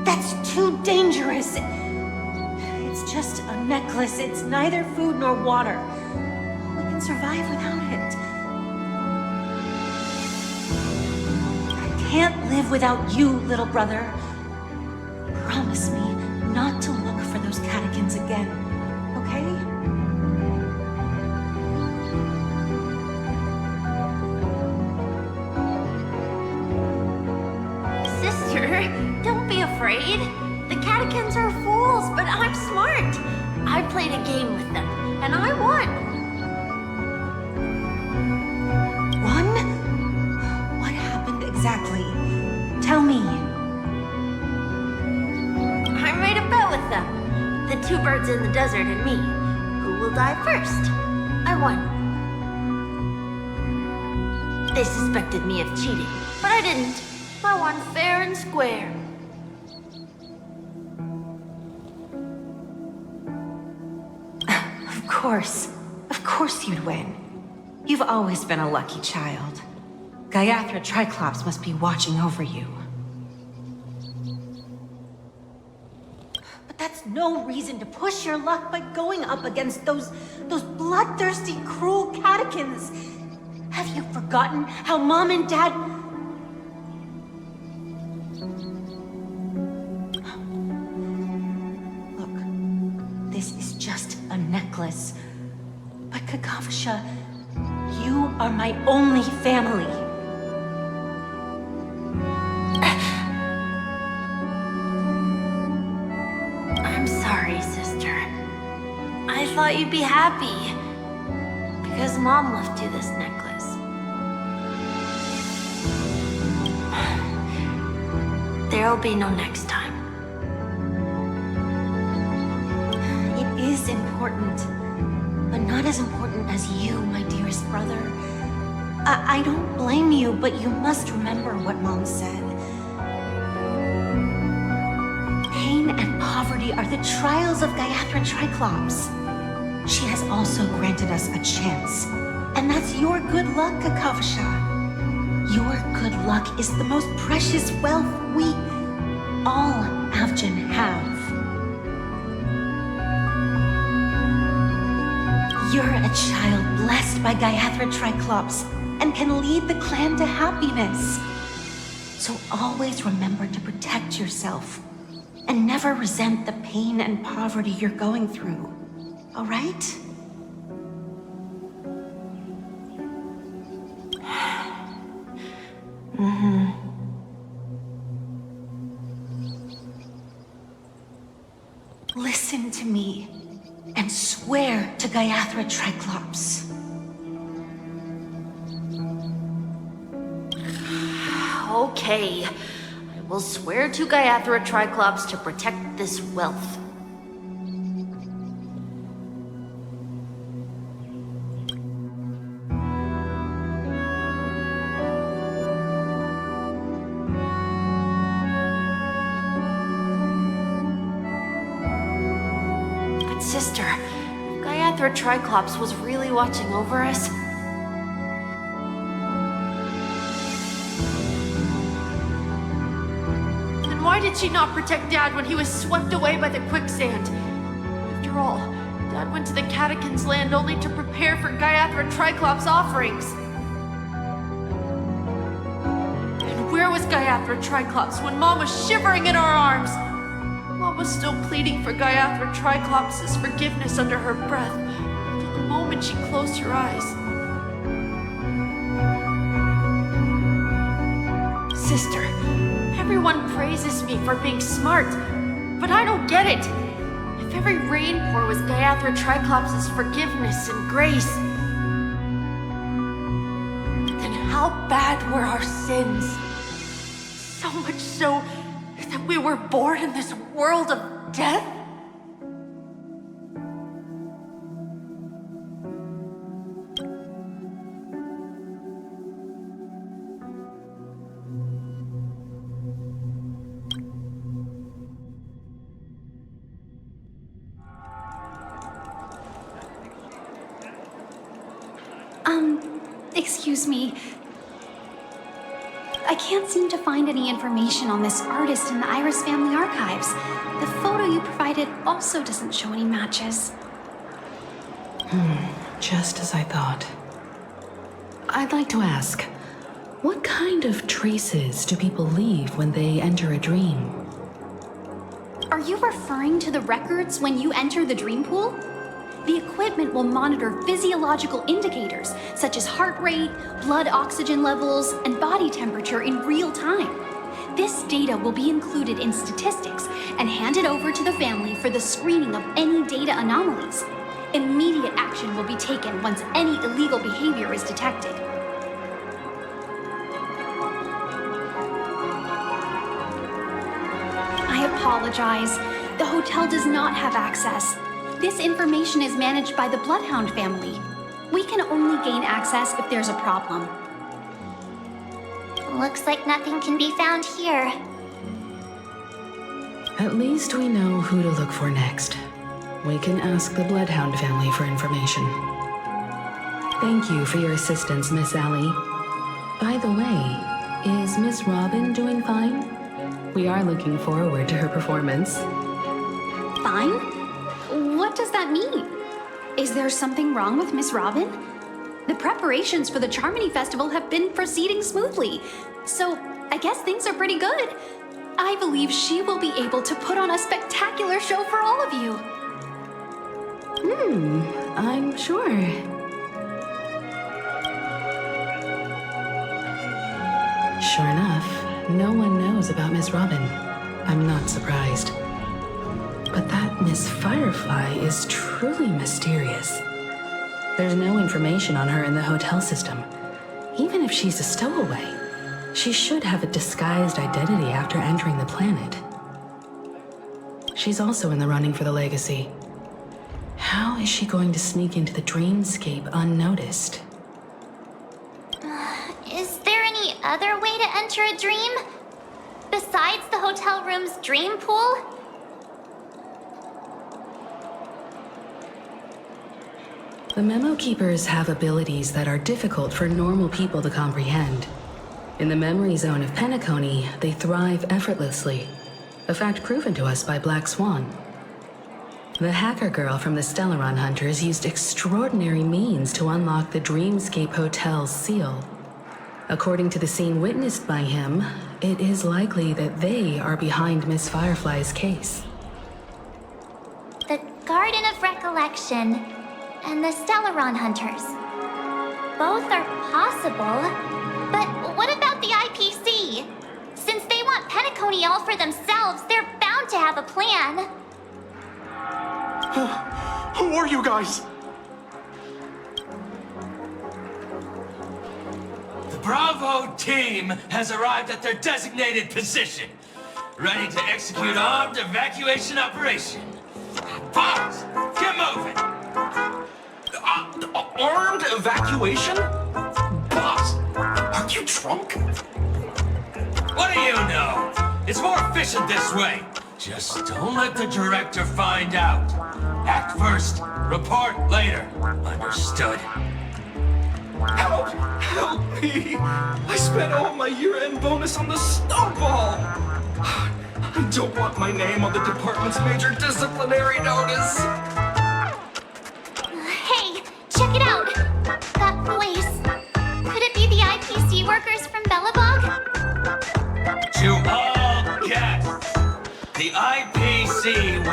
That's too dangerous. It's just a necklace. It's neither food nor water. We can survive without it. I can't live without you, little brother. Promise me not to look for those catechins again, okay? Don't be afraid. The catechins are fools, but I'm smart. I played a game with them, and I won. Won? What happened exactly? Tell me. I made a bet with them. The two birds in the desert and me. Who will die first? I won. They suspected me of cheating, but I didn't. I won fair and square. Of course you'd win. You've always been a lucky child. Gaiathra Triclops must be watching over you. But that's no reason to push your luck by going up against those bloodthirsty, cruel catechins. Have you forgotten how Mom and Dad... This is just a necklace. But Kakavasha, you are my only family. I'm sorry, sister. I thought you'd be happy. Because Mom left you this necklace. There'll be no next time. Is important, but not as important as you, my dearest brother. I don't blame you, but you must remember what Mom said. Pain and poverty are the trials of Gaiathra Triclops. She has also granted us a chance, and that's your good luck, Kakavasha. Your good luck is the most precious wealth we, all Avgin, have. You're a child blessed by Gaiathra Triclops and can lead the clan to happiness. So always remember to protect yourself and never resent the pain and poverty you're going through. All right? Listen to me. And swear to Gaiathra Triclops. Okay. I will swear to Gaiathra Triclops to protect this wealth. Sister, if Gaiathra Triclops was really watching over us... Why did she not protect Dad when he was swept away by the quicksand? After all, Dad went to the Catechins' land only to prepare for Gaiathra Triclops' offerings. And where was Gaiathra Triclops when Mom was shivering in our arms? Mom was still pleading for Gaiathra Triclops' forgiveness under her breath until the moment she closed her eyes. Sister, everyone praises me for being smart, but I don't get it. If every rain pour was Gaiathra Triclops' forgiveness and grace, then how bad were our sins? So much so that we were born in this world of death? Excuse me. I can't seem to find any information on this artist in the Iris family archives. The photo you provided also doesn't show any matches. Just as I thought. I'd like to ask, what kind of traces do people leave when they enter a dream? Are you referring to the records when you enter the dream pool? The equipment will monitor physiological indicators such as heart rate, blood oxygen levels, and body temperature in real time. This data will be included in statistics and handed over to the family for the screening of any data anomalies. Immediate action will be taken once any illegal behavior is detected. I apologize. The hotel does not have access. This information is managed by the Bloodhound family. We can only gain access if there's a problem. Looks like nothing can be found here. At least we know who to look for next. We can ask the Bloodhound family for information. Thank you for your assistance, Miss Allie. By the way, is Miss Robin doing fine? We are looking forward to her performance. Fine? What does that mean? Is there something wrong with Miss Robin? The preparations for the Charmony Festival have been proceeding smoothly, so I guess things are pretty good. I believe she will be able to put on a spectacular show for all of you. I'm sure. Sure enough, no one knows about Miss Robin. I'm not surprised. But that Miss Firefly is truly mysterious. There's no information on her in the hotel system. Even if she's a stowaway, she should have a disguised identity after entering the planet. She's also in the running for the legacy. How is she going to sneak into the dreamscape unnoticed? Is there any other way to enter a dream? Besides the hotel room's dream pool? The Memo Keepers have abilities that are difficult for normal people to comprehend. In the memory zone of Penacony, they thrive effortlessly, a fact proven to us by Black Swan. The hacker girl from the Stellaron Hunters used extraordinary means to unlock the Dreamscape Hotel's seal. According to the scene witnessed by him, it is likely that they are behind Miss Firefly's case. The Garden of Recollection and the Stellaron Hunters. Both are possible, but what about the IPC? Since they want Penacony all for themselves, they're bound to have a plan. Who are you guys? The Bravo team has arrived at their designated position, ready to execute armed evacuation operation. Boss, get moving! Armed evacuation? Boss, aren't you drunk? What do you know? It's more efficient this way. Just don't let the director find out. Act first, report later. Understood? Help! Help me! I spent all my year-end bonus on the snowball! I don't want my name on the department's major disciplinary notice!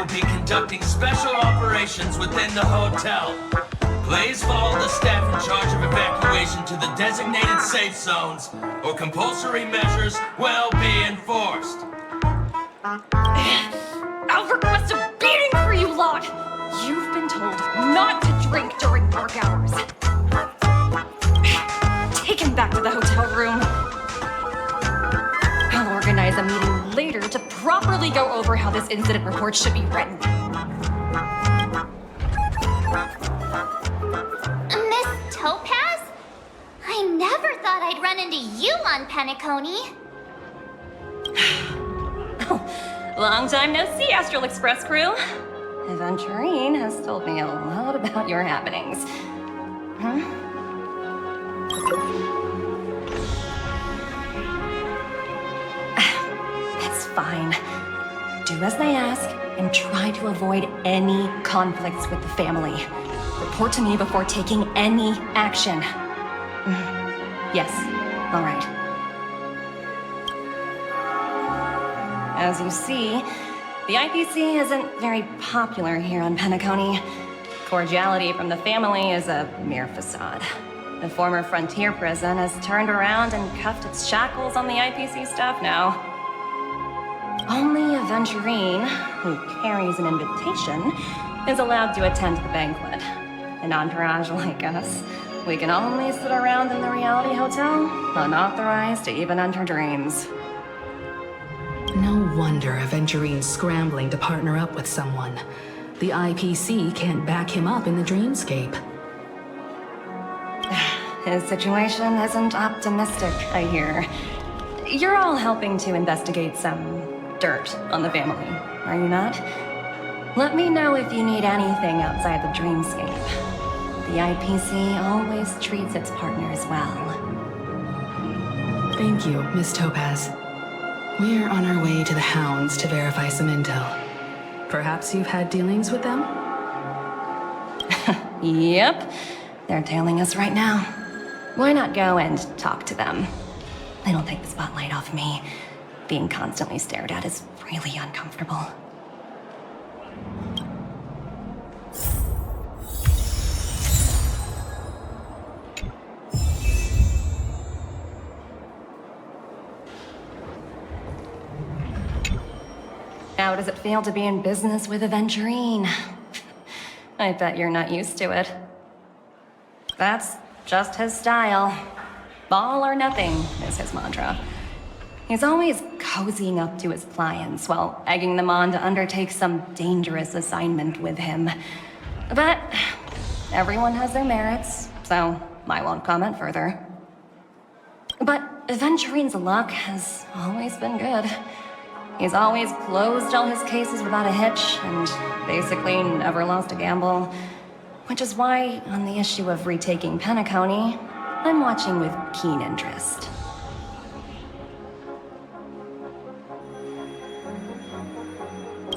will be conducting special operations within the hotel. Please follow the staff in charge of evacuation to the designated safe zones, or compulsory measures will be enforced. I'll request a beating for you lot! You've been told not to drink during work hours. Take him back to the hotel room. I'll organize a meeting later to properly go over how this incident report should be written. Miss Topaz? I never thought I'd run into you on Penacony. Long time no see, Astral Express crew. Adventurine has told me a lot about your happenings. Huh? It's fine. Do as they ask and try to avoid any conflicts with the family. Report to me before taking any action. Yes, all right. As you see, the IPC isn't very popular here on Penacony. Cordiality from the family is a mere facade. The former frontier prison has turned around and cuffed its shackles on the IPC staff now. Only Adventurine, who carries an invitation, is allowed to attend the banquet. An entourage like us, we can only sit around in the reality hotel, unauthorized to even enter dreams. No wonder Adventurine's scrambling to partner up with someone. The IPC can't back him up in the dreamscape. His situation isn't optimistic, I hear. You're all helping to investigate some dirt on the family, are you not? Let me know if you need anything outside the dreamscape. The IPC always treats its partners well. Thank you, Miss Topaz. We're on our way to the Hounds to verify some intel. Perhaps you've had dealings with them? Yep. They're tailing us right now. Why not go and talk to them? It'll take the spotlight off me. Being constantly stared at is really uncomfortable. How does it feel to be in business with Adventurine? I bet you're not used to it. That's just his style. All or nothing is his mantra. He's always cozying up to his clients while egging them on to undertake some dangerous assignment with him. But everyone has their merits, so I won't comment further. But Adventurine's luck has always been good. He's always closed all his cases without a hitch, and basically never lost a gamble. Which is why, on the issue of retaking Penacony, I'm watching with keen interest.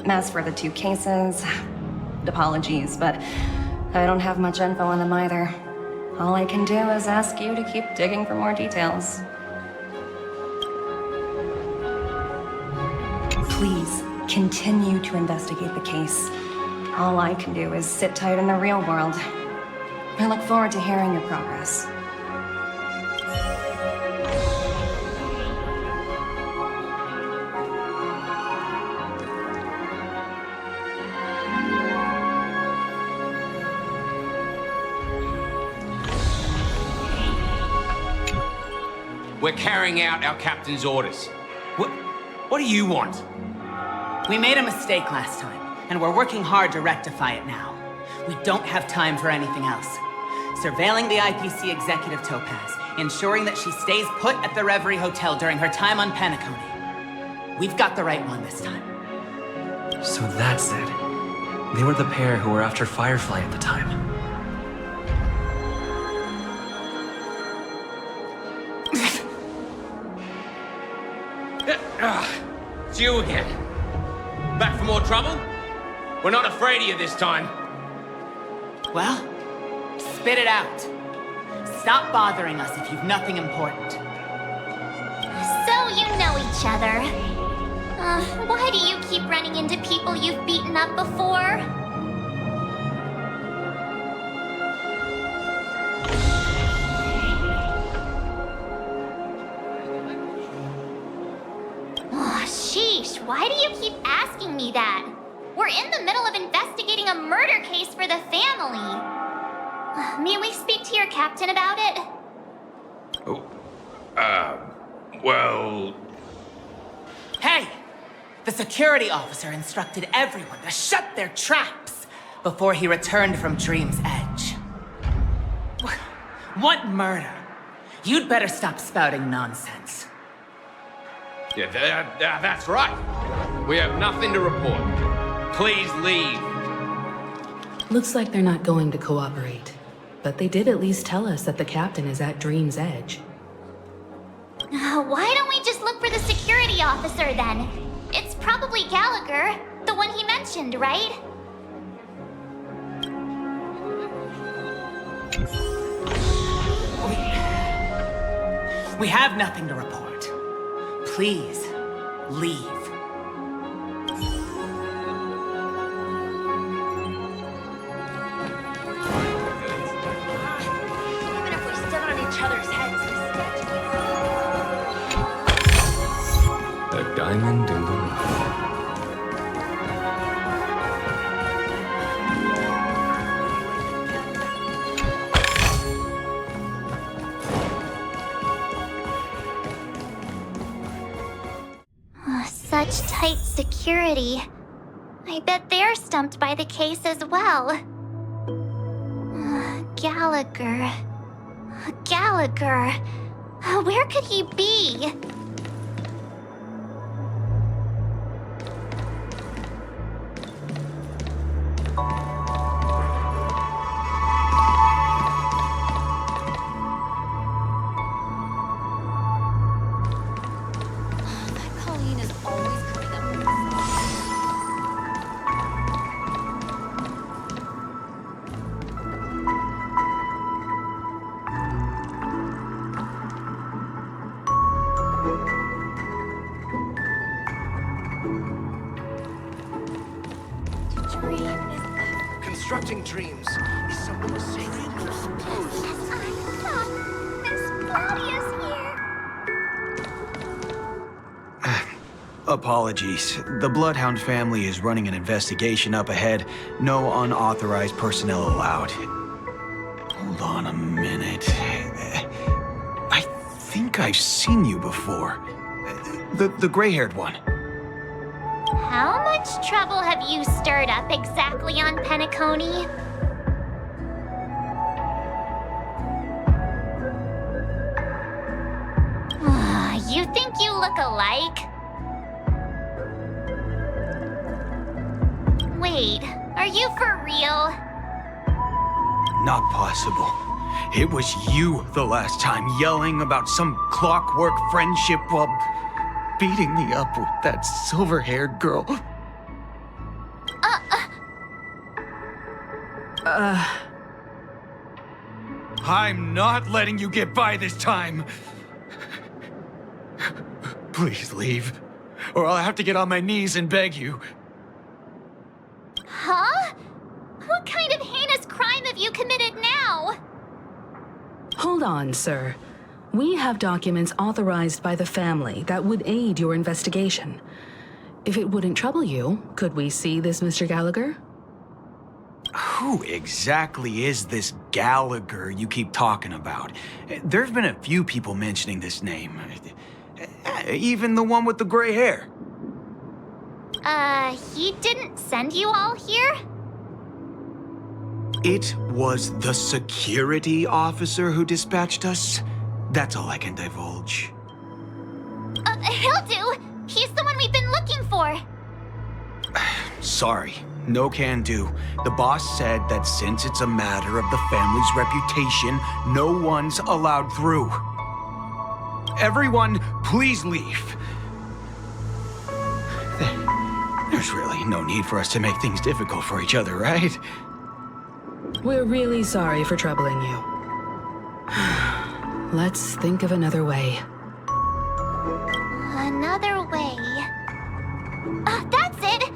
As for the two cases, apologies, but I don't have much info on them either. All I can do is ask you to keep digging for more details. Please, continue to investigate the case. All I can do is sit tight in the real world. I look forward to hearing your progress. We're carrying out our captain's orders. What do you want? We made a mistake last time, and we're working hard to rectify it now. We don't have time for anything else. Surveilling the IPC executive Topaz, ensuring that she stays put at the Reverie Hotel during her time on Penacony. We've got the right one this time. So that's it. They were the pair who were after Firefly at the time. It's you again. Back for more trouble? We're not afraid of you this time. Well, spit it out. Stop bothering us if you've nothing important. So you know each other. Why do you keep running into people you've beaten up before? Oh, sheesh, why do you keep asking me that? We're in the middle of investigating a murder case for the family. May we speak to your captain about it? Well... Hey! The security officer instructed everyone to shut their traps before he returned from Dream's Edge. What murder? You'd better stop spouting nonsense. Yeah, that's right. We have nothing to report. Please leave. Looks like they're not going to cooperate. But they did at least tell us that the captain is at Dream's Edge. Why don't we just look for the security officer then? It's probably Gallagher, the one he mentioned, right? We have nothing to report. Please, leave. Even if we stood on each other's heads, A diamond in the rough. Such tight security. I bet they're stumped by the case as well. Gallagher. Gallagher. Where could he be? Constructing dreams is something sacred. Apologies. The Bloodhound family is running an investigation up ahead. No unauthorized personnel allowed. Hold on a minute. I think I've seen you before. The gray-haired one. How much trouble have you stirred up exactly on Penacony? You think you look alike? Wait, are you for real? Not possible. It was you the last time, yelling about some clockwork friendship while beating me up with that silver-haired girl. I'm not letting you get by this time. Please leave, or I'll have to get on my knees and beg you. Huh? What kind of heinous crime have you committed now? Hold on, sir. We have documents authorized by the family that would aid your investigation. If it wouldn't trouble you, could we see this Mr. Gallagher? Who exactly is this Gallagher you keep talking about? There's been a few people mentioning this name. Even the one with the gray hair. He didn't send you all here? It was the security officer who dispatched us. That's all I can divulge. He'll do. He's the one we've been looking for. Sorry, no can do. The boss said that since it's a matter of the family's reputation, no one's allowed through. Everyone, please leave. There's really no need for us to make things difficult for each other, right? We're really sorry for troubling you. Let's think of another way. Another way. That's it!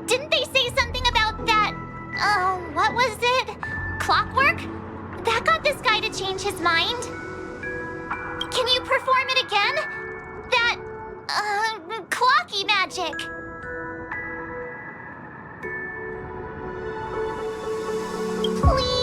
Didn't they say something about that... what was it? Clockwork? That got this guy to change his mind. Can you perform it again? That... clocky magic. Please?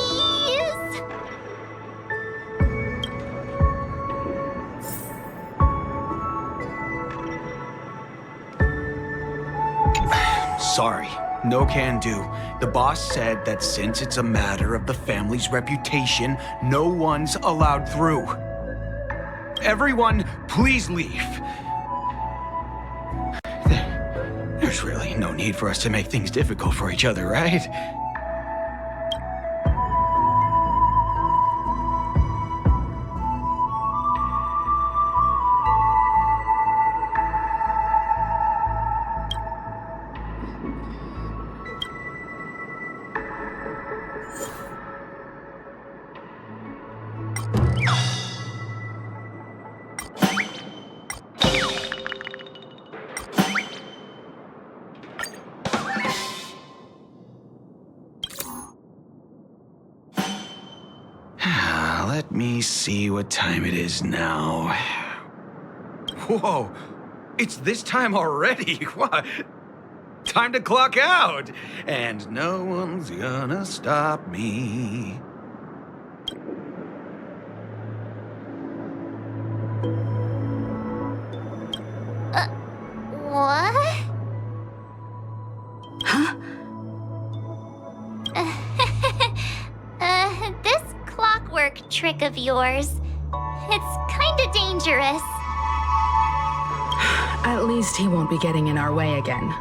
Sorry, no can do. The boss said that since it's a matter of the family's reputation, no one's allowed through. Everyone, please leave. There's really no need for us to make things difficult for each other, right? Let me see what time it is now. Whoa, it's this time already? What? Time to clock out! And no one's gonna stop me. What? Huh? This clockwork trick of yours, it's kinda dangerous. At least he won't be getting in our way again.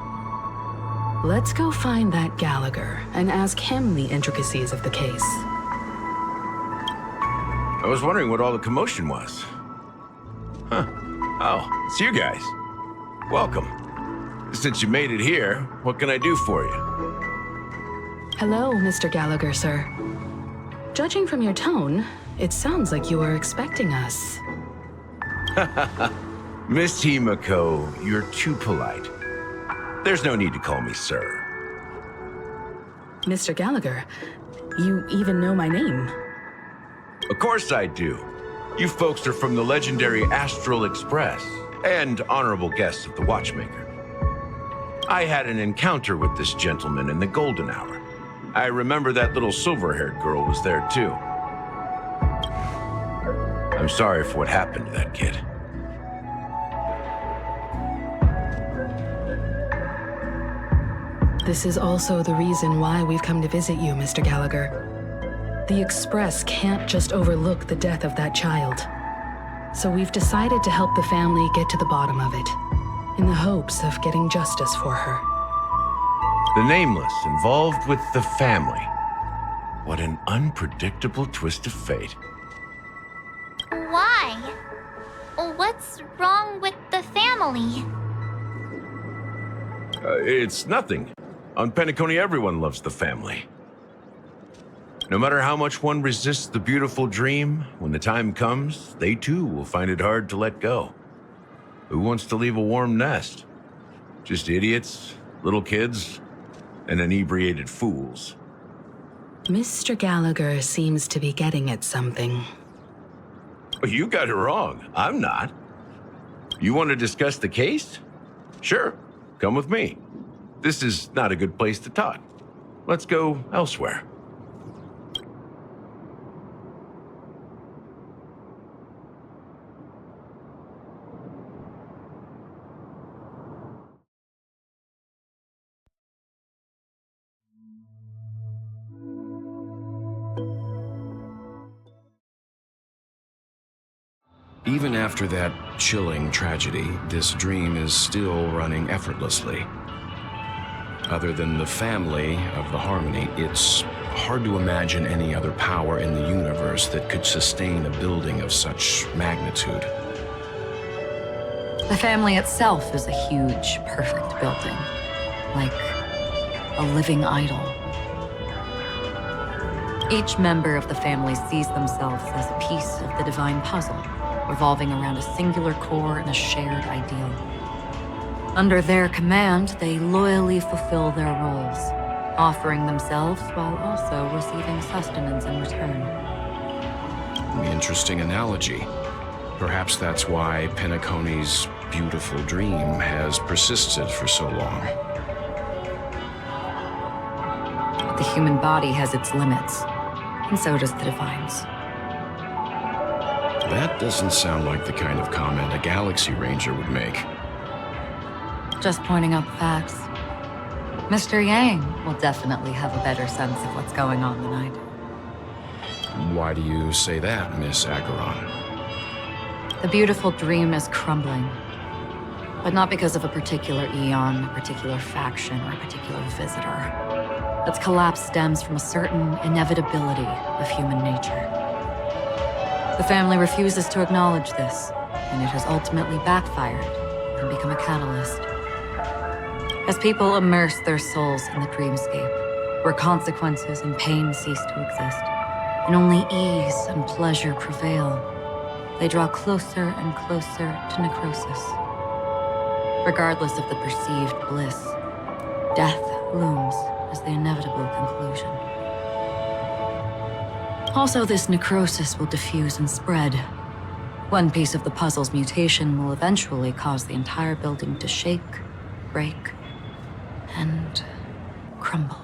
Let's go find that Gallagher and ask him the intricacies of the case. I was wondering what all the commotion was. Huh. Oh, it's you guys. Welcome. Since you made it here, what can I do for you? Hello, Mr. Gallagher, sir. Judging from your tone, it sounds like you are expecting us. Miss Himiko, you're too polite. There's no need to call me sir. Mr. Gallagher, you even know my name. Of course I do. You folks are from the legendary Astral Express and honorable guests of the Watchmaker. I had an encounter with this gentleman in the golden hour. I remember that little silver-haired girl was there too. I'm sorry for what happened to that kid. This is also the reason why we've come to visit you, Mr. Gallagher. The Express can't just overlook the death of that child. So we've decided to help the family get to the bottom of it, in the hopes of getting justice for her. The Nameless involved with the family. What an unpredictable twist of fate. Why? What's wrong with the family? It's nothing. On Penacony, everyone loves the family. No matter how much one resists the beautiful dream, when the time comes, they too will find it hard to let go. Who wants to leave a warm nest? Just idiots, little kids, and inebriated fools. Mr. Gallagher seems to be getting at something. You got it wrong. I'm not. You want to discuss the case? Sure. Come with me. This is not a good place to talk. Let's go elsewhere. Even after that chilling tragedy, this dream is still running effortlessly. Other than the family of the Harmony, it's hard to imagine any other power in the universe that could sustain a building of such magnitude. The family itself is a huge, perfect building. Like a living idol. Each member of the family sees themselves as a piece of the divine puzzle, revolving around a singular core and a shared ideal. Under their command, they loyally fulfill their roles, offering themselves while also receiving sustenance in return. Interesting analogy. Perhaps that's why Penacony's beautiful dream has persisted for so long. The human body has its limits, and so does the Divine's. That doesn't sound like the kind of comment a Galaxy Ranger would make. Just pointing out the facts. Mr. Yang will definitely have a better sense of what's going on than I do. Why do you say that, Miss Acheron? The beautiful dream is crumbling. But not because of a particular eon, a particular faction, or a particular visitor. Its collapse stems from a certain inevitability of human nature. The family refuses to acknowledge this, and it has ultimately backfired and become a catalyst. As people immerse their souls in the dreamscape, where consequences and pain cease to exist, and only ease and pleasure prevail, they draw closer and closer to necrosis. Regardless of the perceived bliss, death looms as the inevitable conclusion. Also, this necrosis will diffuse and spread. One piece of the puzzle's mutation will eventually cause the entire building to shake, break, and crumble.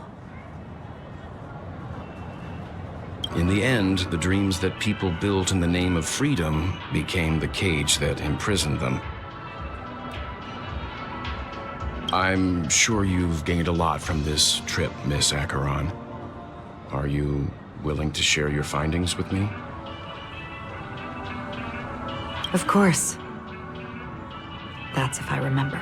In the end, the dreams that people built in the name of freedom became the cage that imprisoned them. I'm sure you've gained a lot from this trip, Miss Acheron. Are you willing to share your findings with me? Of course. That's if I remember.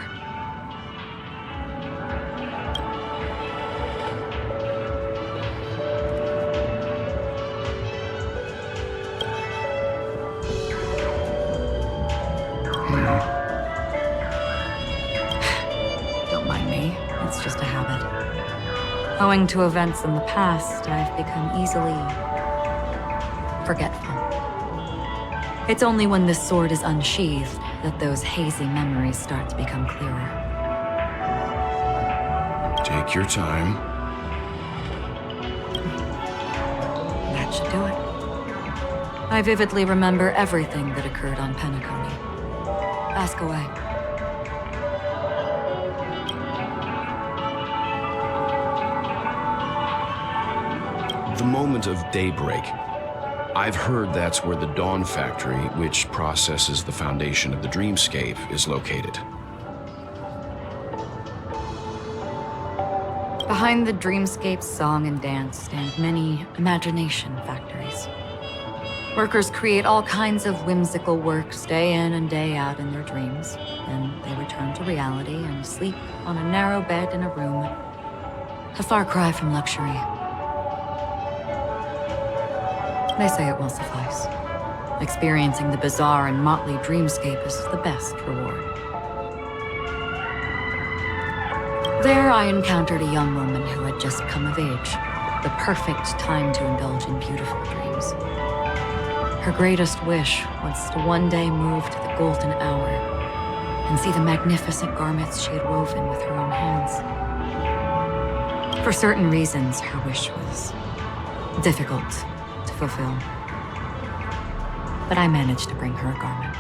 Don't mind me. It's just a habit. Owing to events in the past, I've become easily forgetful. It's only when this sword is unsheathed that those hazy memories start to become clearer. Take your time. That should do it. I vividly remember everything that occurred on Penacony. Ask away. The moment of daybreak. I've heard that's where the Dawn Factory, which processes the foundation of the dreamscape, is located. Behind the dreamscape's song and dance stand many imagination factories. Workers create all kinds of whimsical works day in and day out in their dreams. Then they return to reality and sleep on a narrow bed in a room. A far cry from luxury. They say it will suffice. Experiencing the bizarre and motley dreamscape is the best reward. There I encountered a young woman who had just come of age. The perfect time to indulge in beautiful dreams. Her greatest wish was to one day move to the golden hour and see the magnificent garments she had woven with her own hands. For certain reasons, her wish was difficult to fulfill. But I managed to bring her a garment.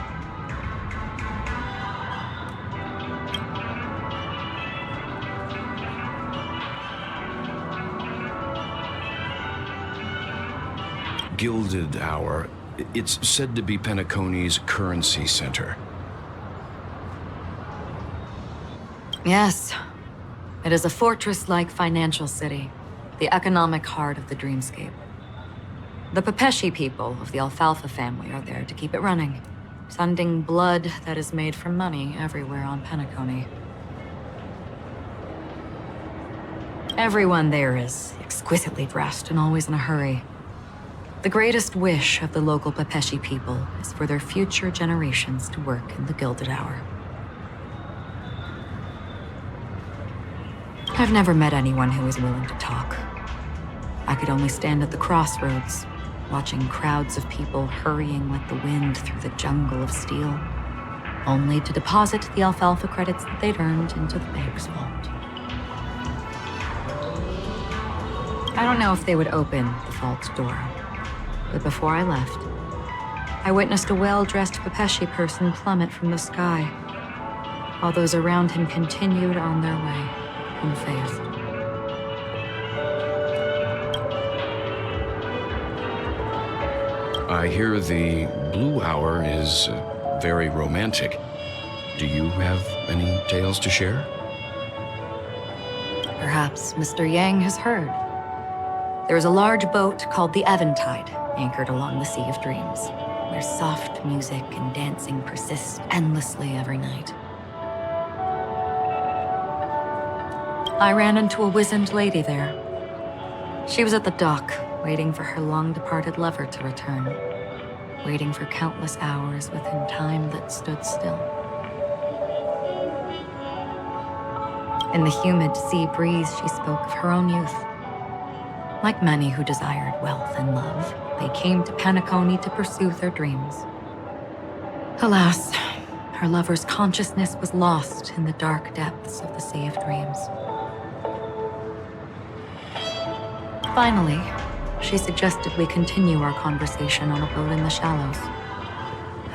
Gilded Hour. It's said to be Penacony's currency center. Yes. It is a fortress-like financial city, the economic heart of the dreamscape. The Pepeshi people of the Alfalfa family are there to keep it running, sending blood that is made from money everywhere on Penacony. Everyone there is exquisitely dressed and always in a hurry. The greatest wish of the local Pepeshi people is for their future generations to work in the Gilded Hour. I've never met anyone who is willing to talk. I could only stand at the crossroads, watching crowds of people hurrying like the wind through the jungle of steel. only to deposit the alfalfa credits that they'd earned into the bank's vault. I don't know if they would open the vault door, but before I left, I witnessed a well-dressed Pepeshi person plummet from the sky, while those around him continued on their way, unfazed. I hear the Blue Hour is very romantic. Do you have any tales to share? Perhaps Mr. Yang has heard. There is a large boat called the Eventide, anchored along the Sea of Dreams, where soft music and dancing persist endlessly every night. I ran into a wizened lady there. She was at the dock, waiting for her long-departed lover to return, waiting for countless hours within time that stood still. In the humid sea breeze, she spoke of her own youth. Like many who desired wealth and love, they came to Penacony to pursue their dreams. Alas, her lover's consciousness was lost in the dark depths of the Sea of Dreams. Finally, she suggested we continue our conversation on a boat in the shallows.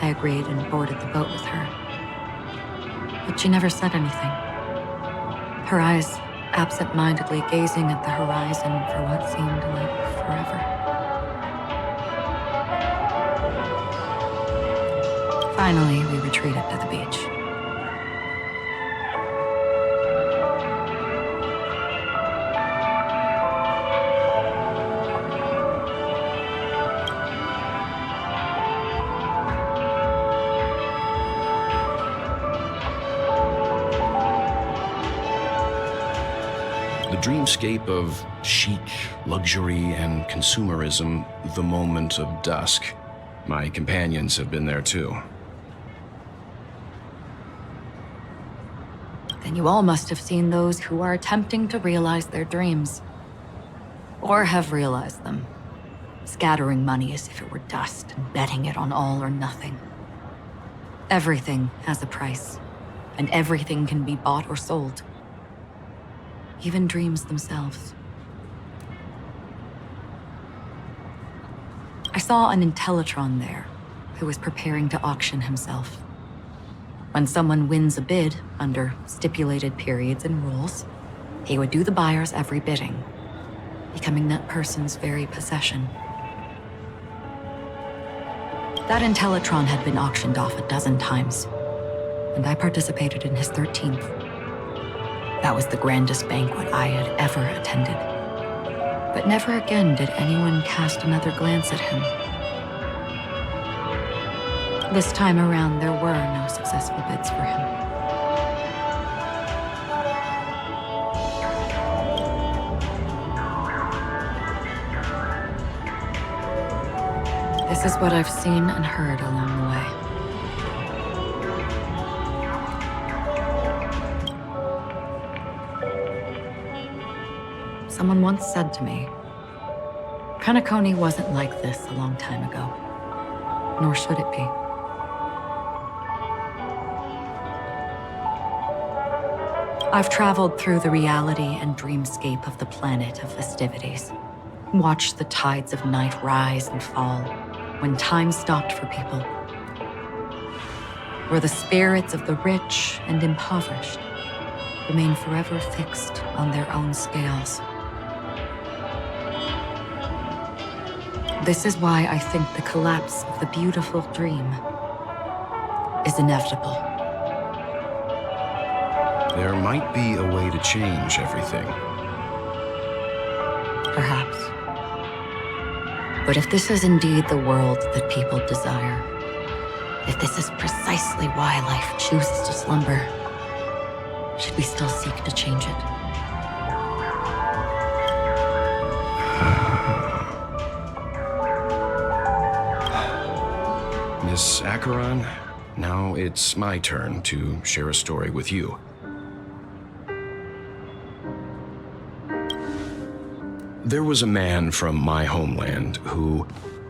I agreed and boarded the boat with her. But she never said anything. Her eyes absent-mindedly gazing at the horizon for what seemed like forever. Finally, we retreated to the beach. The dreamscape of chic, luxury, and consumerism, the moment of dusk. My companions have been there too. Then you all must have seen those who are attempting to realize their dreams. Or have realized them. Scattering money as if it were dust and betting it on all or nothing. Everything has a price, and everything can be bought or sold. Even dreams themselves. I saw an Intellitron there, who was preparing to auction himself. When someone wins a bid under stipulated periods and rules, he would do the buyer's every bidding, becoming that person's very possession. That Intellitron had been auctioned off 12 times, and I participated in his 13th. That was the grandest banquet I had ever attended. But never again did anyone cast another glance at him. This time around, there were no successful bids for him. This is what I've seen and heard along the way. Someone once said to me, Penacony wasn't like this a long time ago, nor should it be. I've traveled through the reality and dreamscape of the planet of festivities, watched the tides of night rise and fall when time stopped for people, where the spirits of the rich and impoverished remain forever fixed on their own scales. This is why I think the collapse of the beautiful dream is inevitable. There might be a way to change everything. Perhaps. But if this is indeed the world that people desire, if this is precisely why life chooses to slumber, should we still seek to change it? Miss Acheron, now it's my turn to share a story with you. There was a man from my homeland who,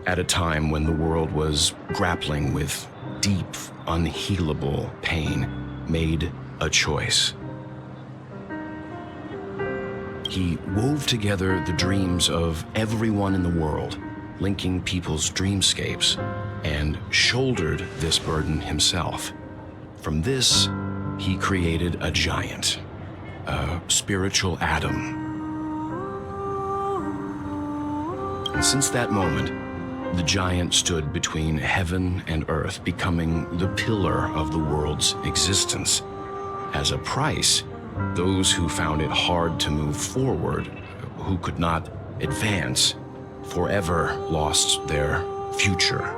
at a time when the world was grappling with deep, unhealable pain, made a choice. He wove together the dreams of everyone in the world, linking people's dreamscapes, and shouldered this burden himself. From this, he created a giant, a spiritual atom. And since that moment, the giant stood between heaven and earth, becoming the pillar of the world's existence. As a price, those who found it hard to move forward, who could not advance, forever lost their future.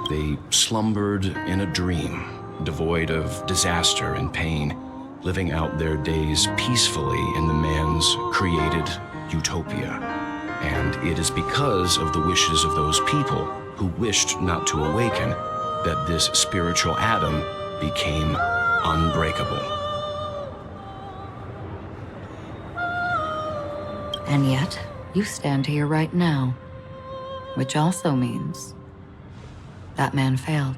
They slumbered in a dream, devoid of disaster and pain, living out their days peacefully in the man's created utopia. And it is because of the wishes of those people who wished not to awaken that this spiritual atom became unbreakable. And yet, you stand here right now, which also means that man failed.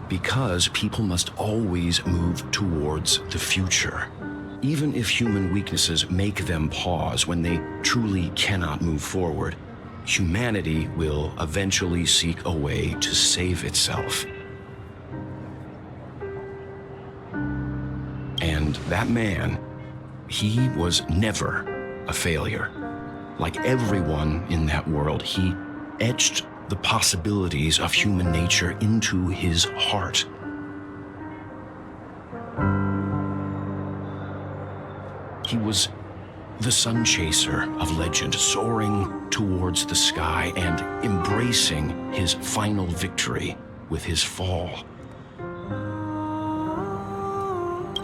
Because people must always move towards the future. Even if human weaknesses make them pause when they truly cannot move forward, humanity will eventually seek a way to save itself. And that man, he was never a failure. Like everyone in that world, he etched the possibilities of human nature into his heart. He was the sun chaser of legend, soaring towards the sky and embracing his final victory with his fall.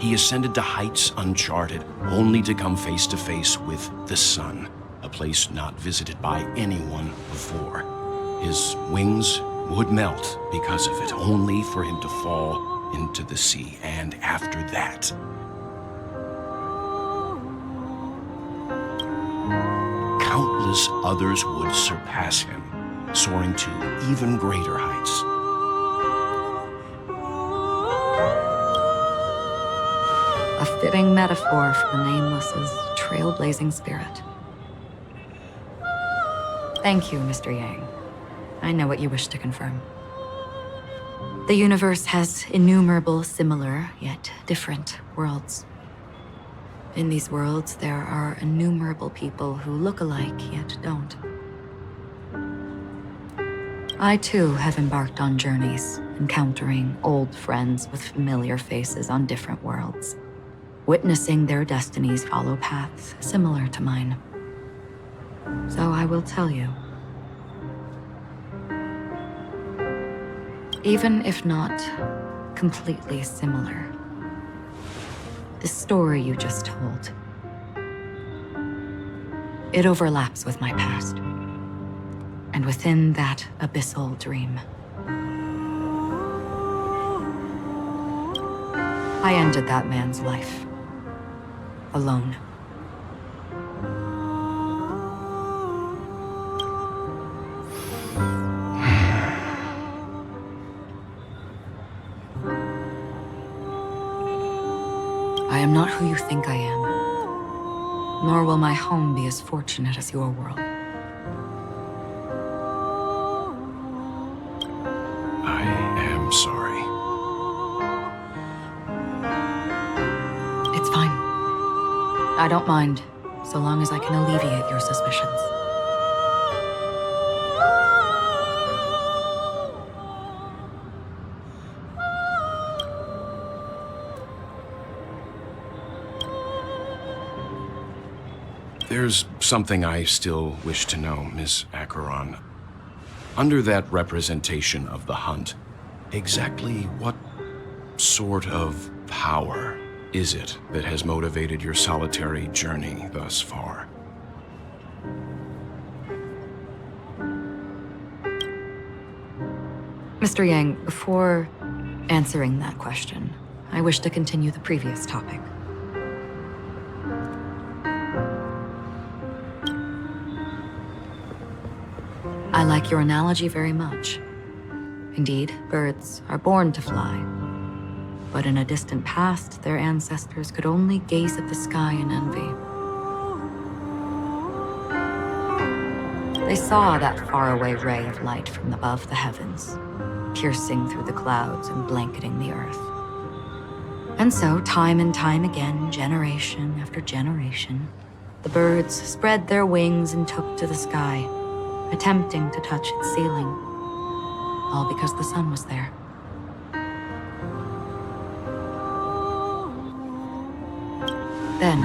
He ascended to heights uncharted, only to come face to face with the sun, a place not visited by anyone before. His wings would melt because of it, only for him to fall into the sea. And after that, countless others would surpass him, soaring to even greater heights. A fitting metaphor for the Nameless's trailblazing spirit. Thank you, Mr. Yang. I know what you wish to confirm. The universe has innumerable similar, yet different worlds. In these worlds, there are innumerable people who look alike, yet don't. I, too, have embarked on journeys, encountering old friends with familiar faces on different worlds, witnessing their destinies follow paths similar to mine. So I will tell you. Even if not completely similar, the story you just told, it overlaps with my past. And within that abyssal dream, I ended that man's life. Alone. I am not who you think I am, nor will my home be as fortunate as your world. I am sorry. It's fine. I don't mind, so long as I can alleviate your suspicions. There's something I still wish to know, Miss Acheron. Under that representation of the hunt, exactly what sort of power is it that has motivated your solitary journey thus far? Mr. Yang, before answering that question, I wish to continue the previous topic. I like your analogy very much. Indeed, birds are born to fly. But in a distant past, their ancestors could only gaze at the sky in envy. They saw that faraway ray of light from above the heavens, piercing through the clouds and blanketing the earth. And so, time and time again, generation after generation, the birds spread their wings and took to the sky, attempting to touch its ceiling, all because the sun was there. Then,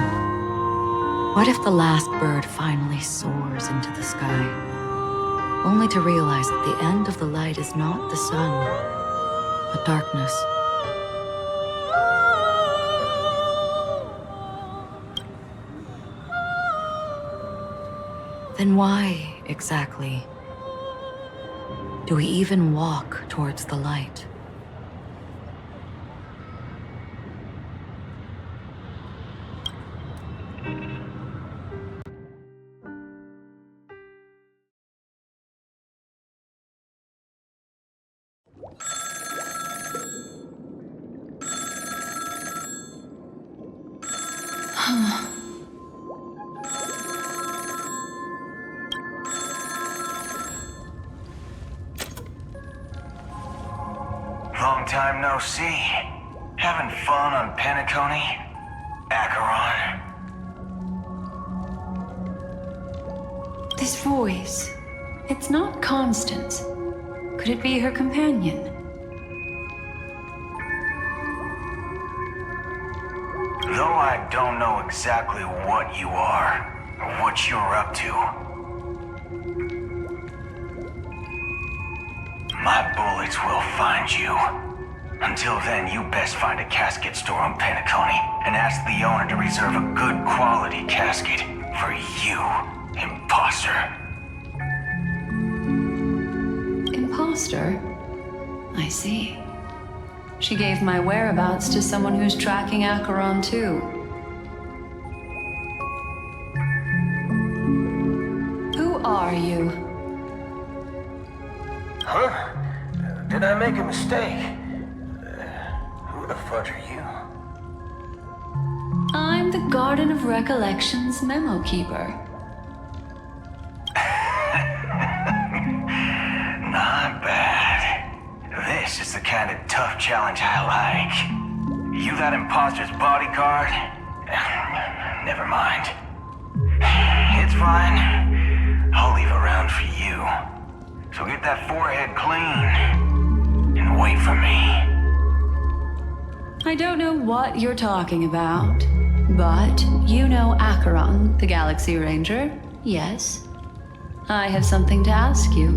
what if the last bird finally soars into the sky, only to realize that the end of the light is not the sun, but darkness? Then why, exactly, do we even walk towards the light? Long time no see. Having fun on Penacony? Acheron? This voice, it's not Constance. Could it be her companion? Though I don't know exactly what you are, or what you're up to, my bullets will find you. Until then, you best find a casket store on Penacony and ask the owner to reserve a good quality casket for you, imposter. Imposter? I see. She gave my whereabouts to someone who's tracking Acheron too. Who are you? Huh? Did I make a mistake? Who the fudge are you? I'm the Garden of Recollection's memo keeper. Not bad. This is the kind of tough challenge I like. You that imposter's bodyguard? Never mind. It's fine. I'll leave a round for you. So get that forehead clean and wait for me. I don't know what you're talking about, but you know Acheron, the Galaxy Ranger, yes? I have something to ask you.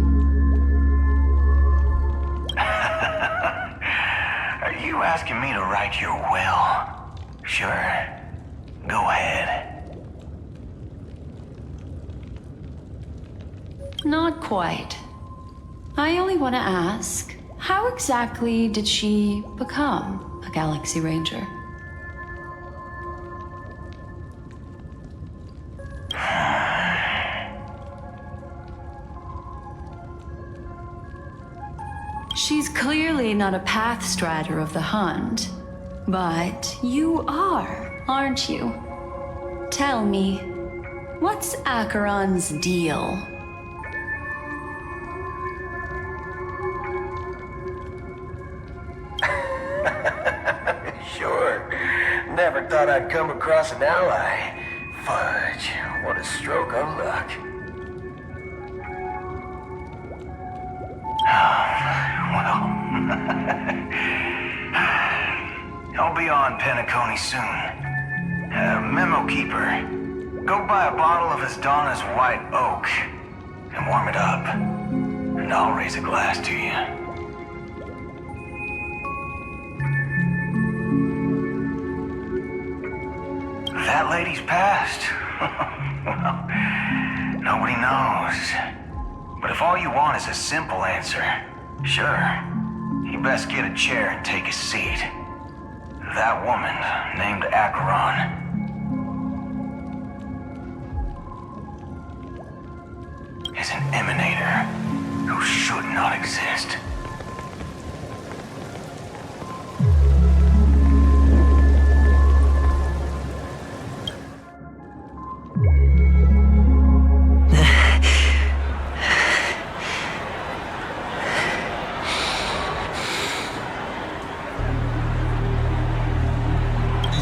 Are you asking me to write your will? Sure. Go ahead. Not quite. I only want to ask, how exactly did she become a Galaxy Ranger? She's clearly not a pathstrider of the hunt, but you are, aren't you? Tell me, what's Acheron's deal? Sure. Never thought I'd come across an ally. Fudge, what a stroke of luck. Well, I'll be on Penacony soon. Memo keeper, go buy a bottle of Asdana's white oak and warm it up, and I'll raise a glass to you. That lady's passed. Well, nobody knows. But if all you want is a simple answer, sure, you best get a chair and take a seat. That woman, named Acheron, is an emanator. You should not exist.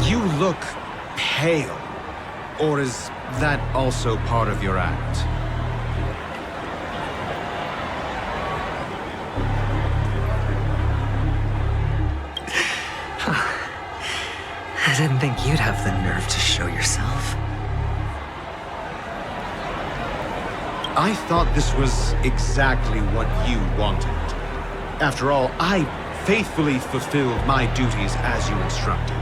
You look pale. Or is that also part of your act? I didn't think you'd have the nerve to show yourself. I thought this was exactly what you wanted. After all, I faithfully fulfilled my duties as you instructed.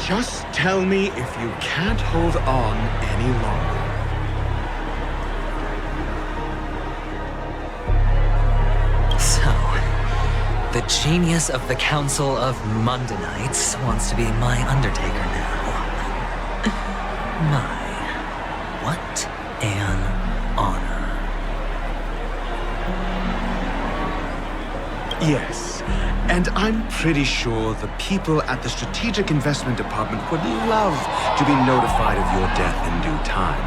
Just tell me if you can't hold on any longer. So, the genius of the Council of Mundanites wants to be my Undertaker now. What an honor. Yes, and I'm pretty sure the people at the Strategic Investment Department would love to be notified of your death in due time.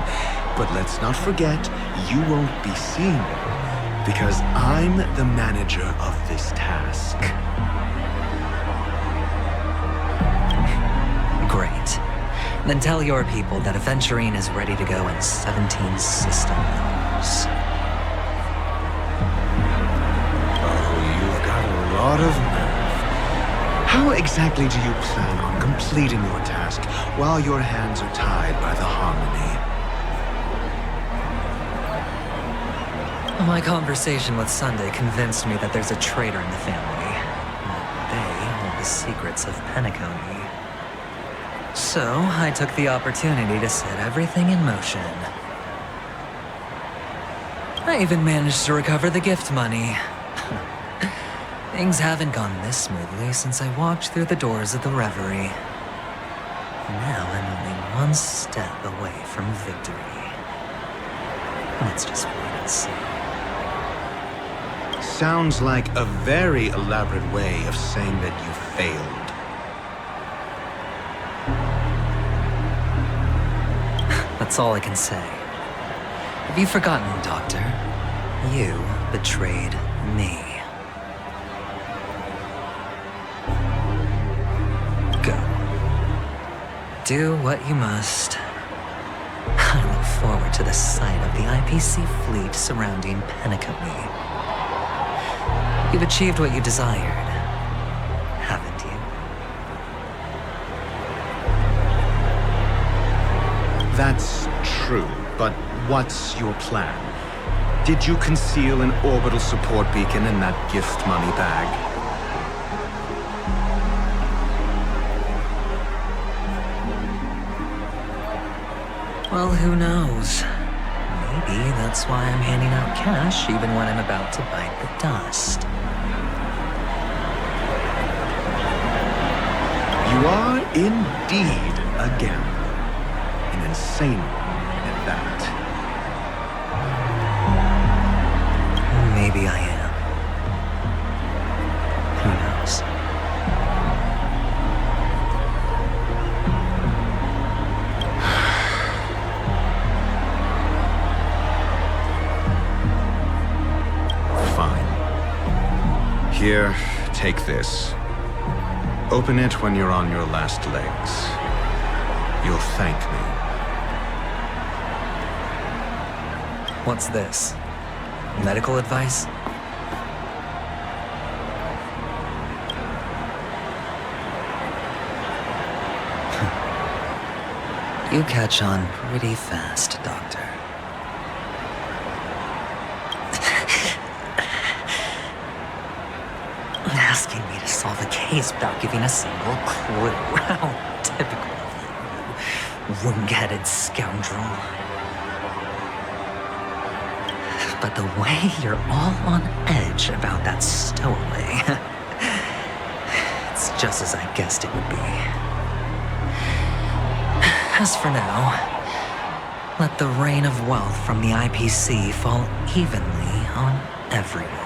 But let's not forget, you won't be seen, because I'm the manager of this task. Great. Then tell your people that Adventurine is ready to go in 17 system hours. Lot of nerve. How exactly do you plan on completing your task while your hands are tied by the harmony? My conversation with Sunday convinced me that there's a traitor in the family. That they hold the secrets of Penacony. So, I took the opportunity to set everything in motion. I even managed to recover the gift money. Things haven't gone this smoothly since I walked through the doors of the Reverie. Now I'm only one step away from victory. Let's just wait and see. Sounds like a very elaborate way of saying that you failed. That's all I can say. Have you forgotten, Doctor? You betrayed me. Do what you must. I look forward to the sight of the IPC fleet surrounding Penacony. You've achieved what you desired, haven't you? That's true, but what's your plan? Did you conceal an orbital support beacon in that gift money bag? Well, who knows? Maybe that's why I'm handing out cash even when I'm about to bite the dust. You are indeed a gambler. An insane one at that. Maybe I am. Who knows? Here, take this. Open it when you're on your last legs. You'll thank me. What's this? Medical advice? You catch on pretty fast, Doctor. Asking me to solve a case without giving a single clue. How typical of you, wing-headed scoundrel. But the way you're all on edge about that stowaway, it's just as I guessed it would be. As for now, Let the rain of wealth from the IPC fall evenly on everyone.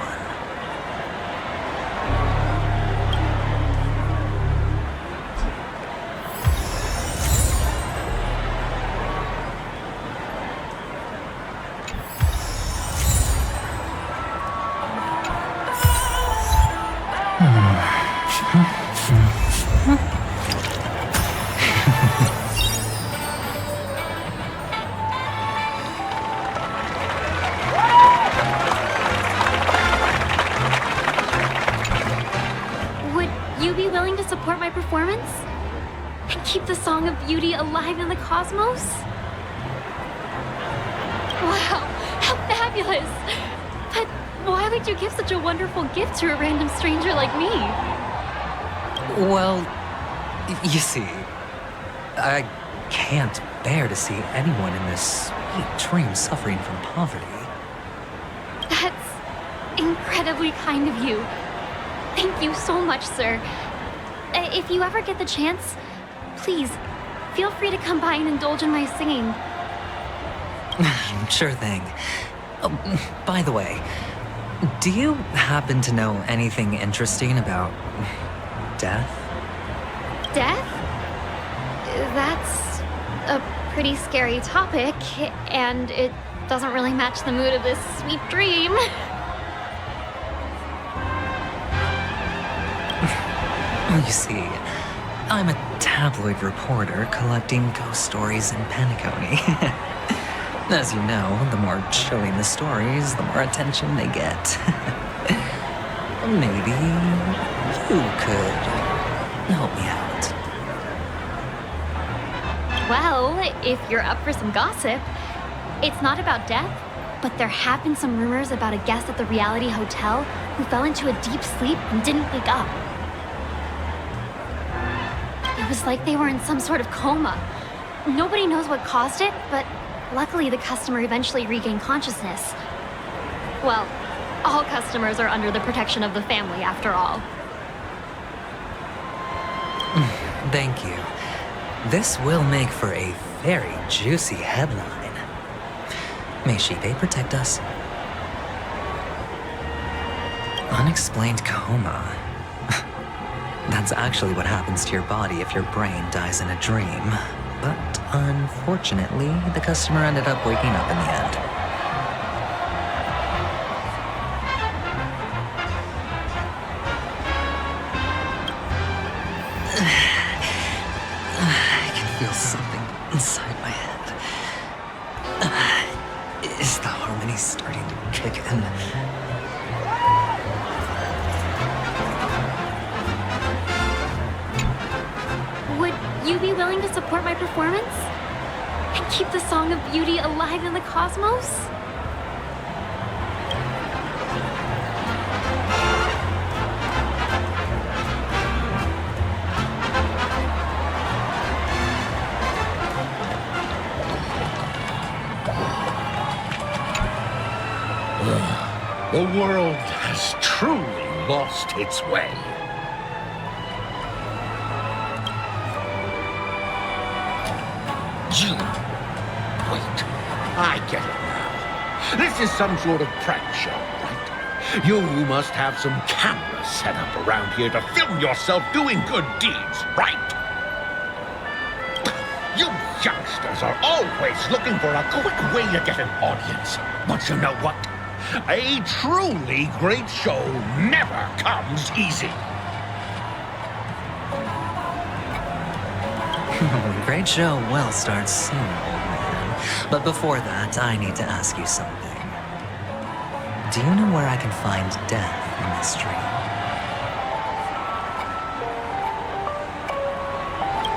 Support my performance? And keep the Song of Beauty alive in the cosmos? Wow, how fabulous! But why would you give such a wonderful gift to a random stranger like me? Well, you see, I can't bear to see anyone in this sweet dream suffering from poverty. That's incredibly kind of you. Thank you so much, sir. If you ever get the chance, please, feel free to come by and indulge in my singing. Sure thing. Oh, by the way, do you happen to know anything interesting about death? Death? That's a pretty scary topic, and it doesn't really match the mood of this sweet dream. You see, I'm a tabloid reporter collecting ghost stories in Penacony. As you know, the more chilling the stories, the more attention they get. Maybe you could help me out. Well, if you're up for some gossip, it's not about death, but there have been some rumors about a guest at the reality hotel who fell into a deep sleep and didn't wake up. It was like they were in some sort of coma. Nobody knows what caused it, but luckily the customer eventually regained consciousness. Well, all customers are under the protection of the family, after all. Thank you. This will make for a very juicy headline. May Shibe protect us. Unexplained coma. That's actually what happens to your body if your brain dies in a dream. But unfortunately, the customer ended up waking up in the end. I can feel something inside my head. Is the harmony starting to kick in? You be willing to support my performance? And keep the Song of Beauty alive in the cosmos? The world has truly lost its way. Wait, I get it now. This is some sort of prank show, right? You must have some cameras set up around here to film yourself doing good deeds, right? You youngsters are always looking for a quick way to get an audience. But you know what? A truly great show never comes easy. Great show will start soon, old man. But before that, I need to ask you something. Do you know where I can find death in this dream?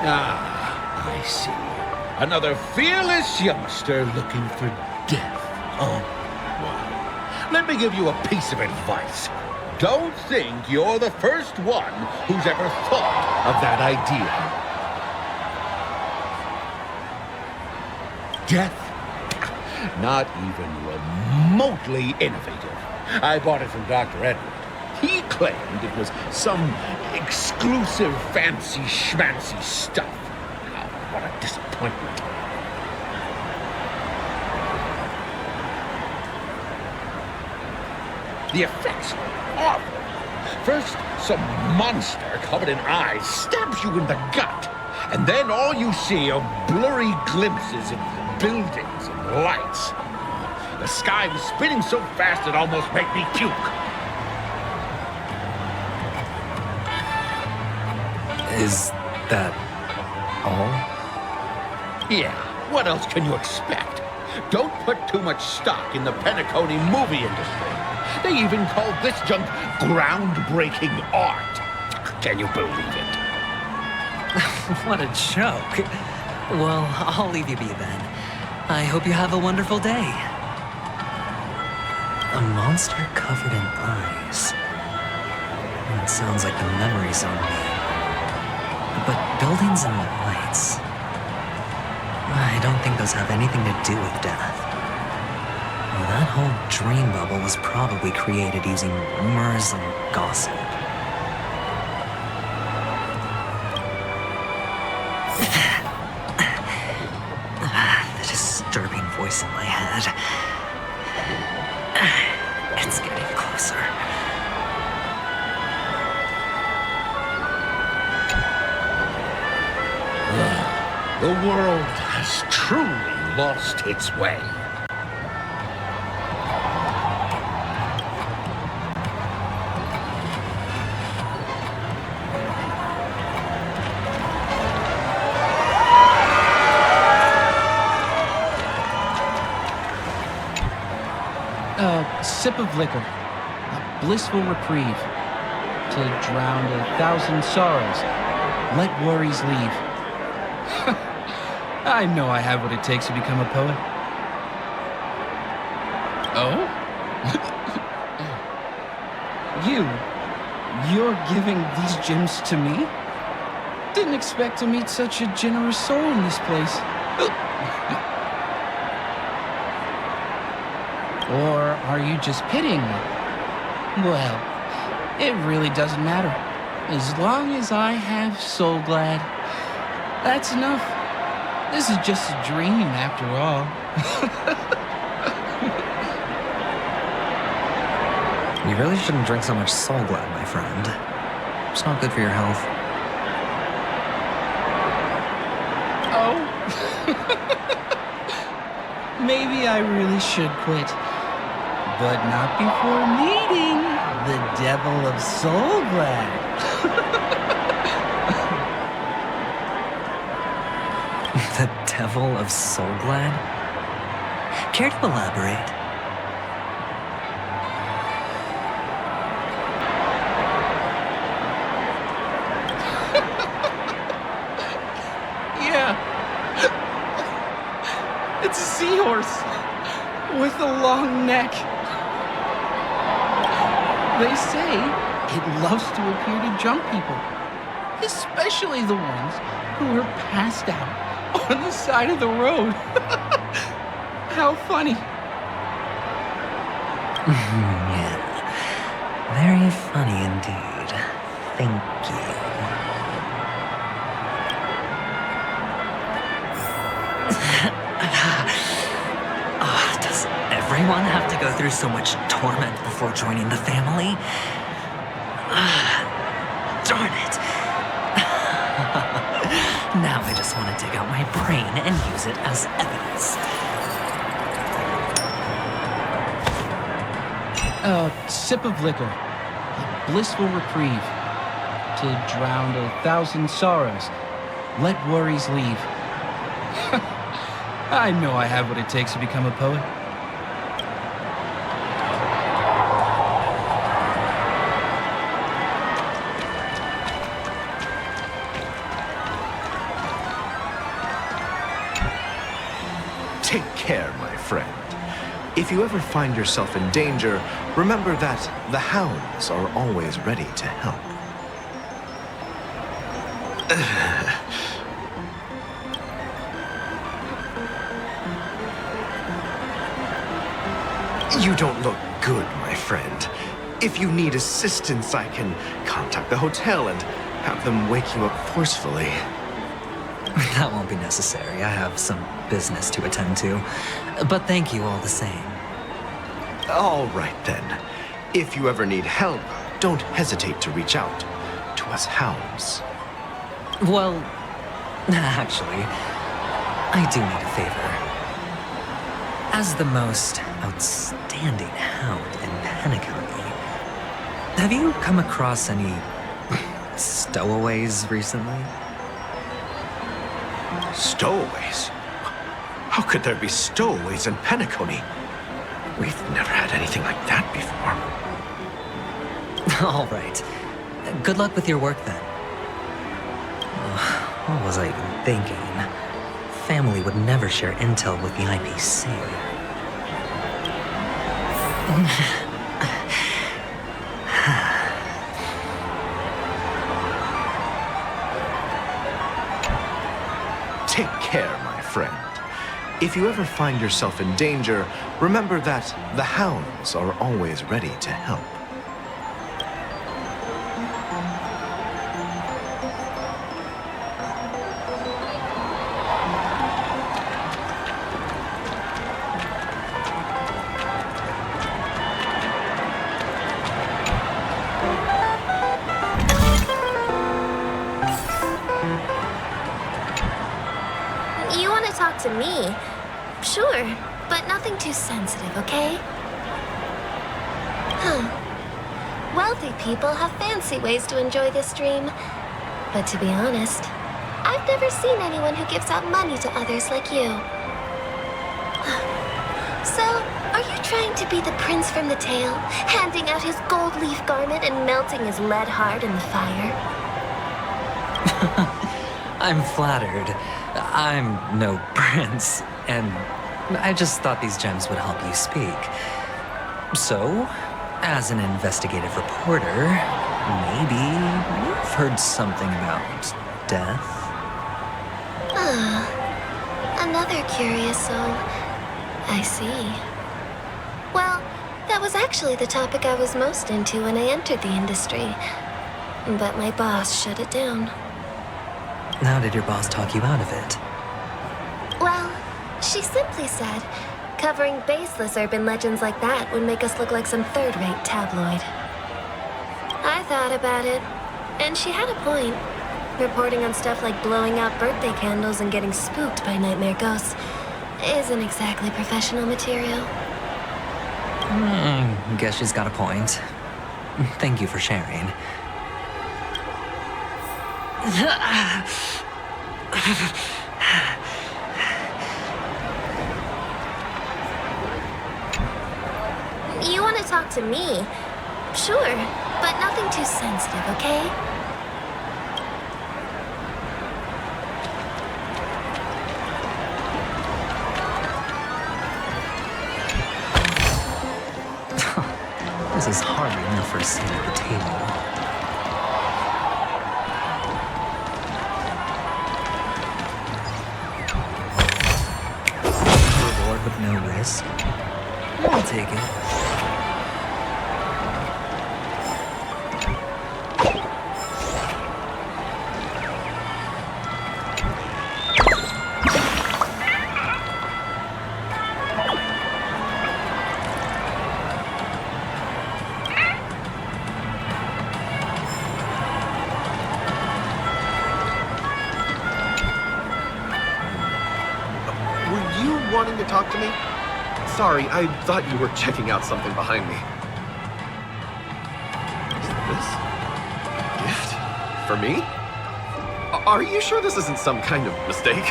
Ah, I see. Another fearless youngster looking for death. Oh, well, let me give you a piece of advice. Don't think you're the first one who's ever thought of that idea. Death? Not even remotely innovative. I bought it from Dr. Edward. He claimed it was some exclusive fancy schmancy stuff. Oh, what a disappointment. The effects are awful. First, some monster covered in eyes stabs you in the gut. And then all you see are blurry glimpses of buildings and lights. The sky was spinning so fast it almost made me puke. Is that all? Yeah, what else can you expect? Don't put too much stock in the Penacony movie industry. They even call this junk groundbreaking art. Can you believe it? What a joke. Well, I'll leave you be then. I hope you have a wonderful day. A monster covered in eyes. It sounds like the memories on me. But buildings and lights... I don't think those have anything to do with death. Well, that whole dream bubble was probably created using rumors and gossip. The disturbing voice in my head. It's getting closer. The world has truly lost its way. A sip of liquor, a blissful reprieve, to drown 1,000 sorrows, let worries leave. I know I have what it takes to become a poet. Oh? You're giving these gems to me? Didn't expect to meet such a generous soul in this place. Or are you just pitying me? Well, it really doesn't matter. As long as I have Soul Glad, that's enough. This is just a dream, after all. You really shouldn't drink so much Soul Glad, my friend. It's not good for your health. Oh? Maybe I really should quit. But not before meeting the Devil of Soul Glad. The Devil of Soul Glad? Care to elaborate? Yeah. It's a seahorse with a long neck. They say it loves to appear to jump people, especially the ones who are passed out on the side of the road. How funny. Yeah. Very funny indeed. Thank you. Does everyone have to go through so much torment before joining the family? Darn it. Now I just want to dig out my brain and use it as evidence. A sip of liquor, a blissful reprieve, to drown 1,000 sorrows, let worries leave. I know I have what it takes to become a poet. Take care, my friend. If you ever find yourself in danger, remember that the hounds are always ready to help. You don't look good, my friend. If you need assistance, I can contact the hotel and have them wake you up forcefully. That won't be necessary. I have some business to attend to. But thank you all the same. All right, then. If you ever need help, don't hesitate to reach out to us hounds. Well, actually, I do need a favor. As the most outstanding hound in Penacony, have you come across any stowaways recently? Stowaways? How could there be stowaways in Penacony? We've never had anything like that before. All right. Good luck with your work then. What was I even thinking? Family would never share intel with the IPC. Take care, my friend. If you ever find yourself in danger, remember that the hounds are always ready to help. You want to talk to me? Sure, but nothing too sensitive, okay? Wealthy people have fancy ways to enjoy this dream. But to be honest, I've never seen anyone who gives out money to others like you. So, are you trying to be the prince from the tale, handing out his gold leaf garment and melting his lead heart in the fire? I'm flattered. I'm no prince, and I just thought these gems would help you speak. So, as an investigative reporter, maybe you've heard something about death? Another curious soul. I see. Well, that was actually the topic I was most into when I entered the industry. But my boss shut it down. How did your boss talk you out of it? Well, she simply said, covering baseless urban legends like that would make us look like some third-rate tabloid. I thought about it, and she had a point. Reporting on stuff like blowing out birthday candles and getting spooked by nightmare ghosts isn't exactly professional material. Guess she's got a point. Thank you for sharing. You want to talk to me? Sure, but nothing too sensitive, okay? This is hardly my first seat at the table. Reward with no risk. I'll take it. Wanting to talk to me? Sorry, I thought you were checking out something behind me. Is this a gift? For me? Are you sure this isn't some kind of mistake?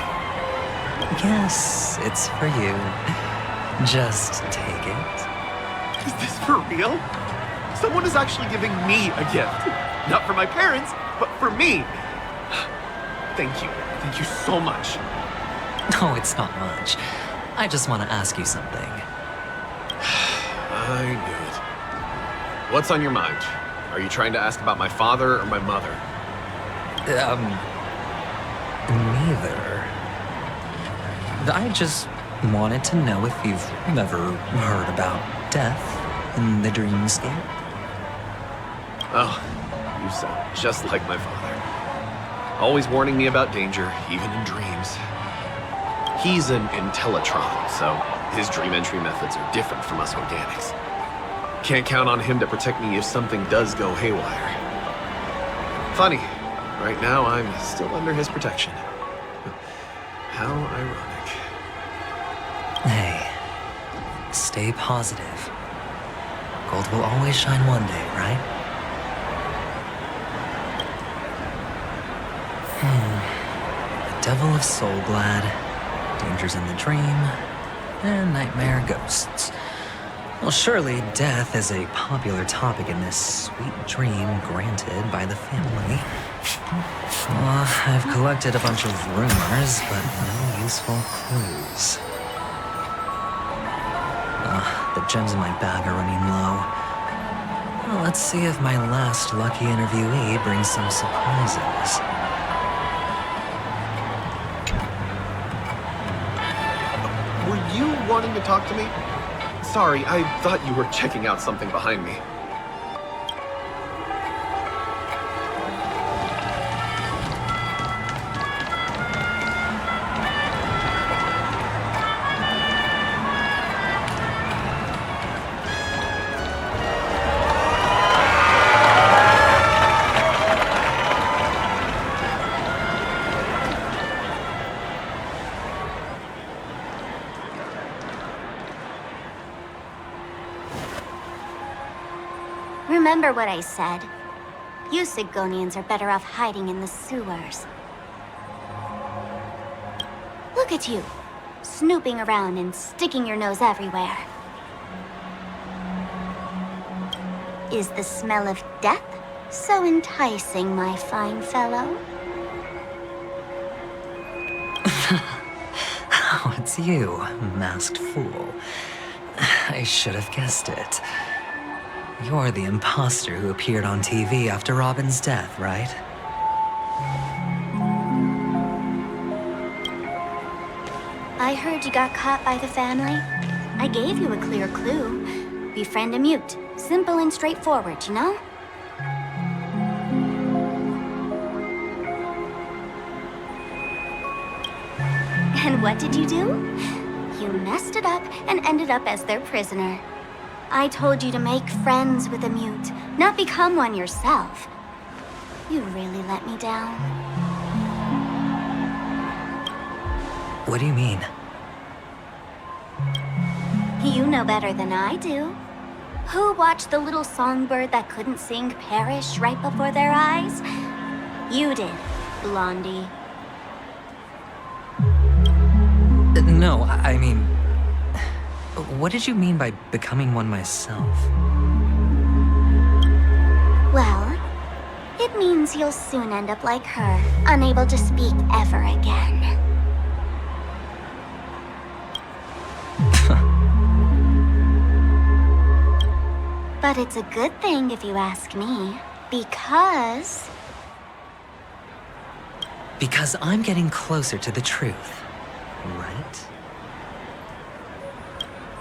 Yes, it's for you. Just take it. Is this for real? Someone is actually giving me a gift. Not for my parents, but for me. Thank you. Thank you so much. No, it's not much. I just want to ask you something. I knew it. What's on your mind? Are you trying to ask about my father or my mother? Neither. I just wanted to know if you've ever heard about death in the dreamscape. Oh, you sound just like my father. Always warning me about danger, even in dreams. He's an Intellitron, so his dream entry methods are different from us organics. Can't count on him to protect me if something does go haywire. Funny, right now I'm still under his protection. How ironic. Hey, stay positive. Gold will always shine one day, right? The Devil of Soulglad, Dangers in the Dream, and Nightmare Ghosts. Well, surely death is a popular topic in this sweet dream granted by the family. Well, I've collected a bunch of rumors, but no useful clues. The gems in my bag are running low. Well, let's see if my last lucky interviewee brings some surprises. Were you wanting to talk to me? Sorry, I thought you were checking out something behind me. Remember what I said. You Sigonians are better off hiding in the sewers. Look at you, snooping around and sticking your nose everywhere. Is the smell of death so enticing, my fine fellow? Oh, it's you, masked fool. I should have guessed it. You're the imposter who appeared on TV after Robin's death, right? I heard you got caught by the family. I gave you a clear clue. Befriend a mute. Simple and straightforward, you know? And what did you do? You messed it up and ended up as their prisoner. I told you to make friends with a mute, not become one yourself. You really let me down. What do you mean? You know better than I do. Who watched the little songbird that couldn't sing perish right before their eyes? You did, Blondie. No, I mean... What did you mean by becoming one myself? Well, it means you'll soon end up like her, unable to speak ever again. But it's a good thing if you ask me, because... Because I'm getting closer to the truth, right?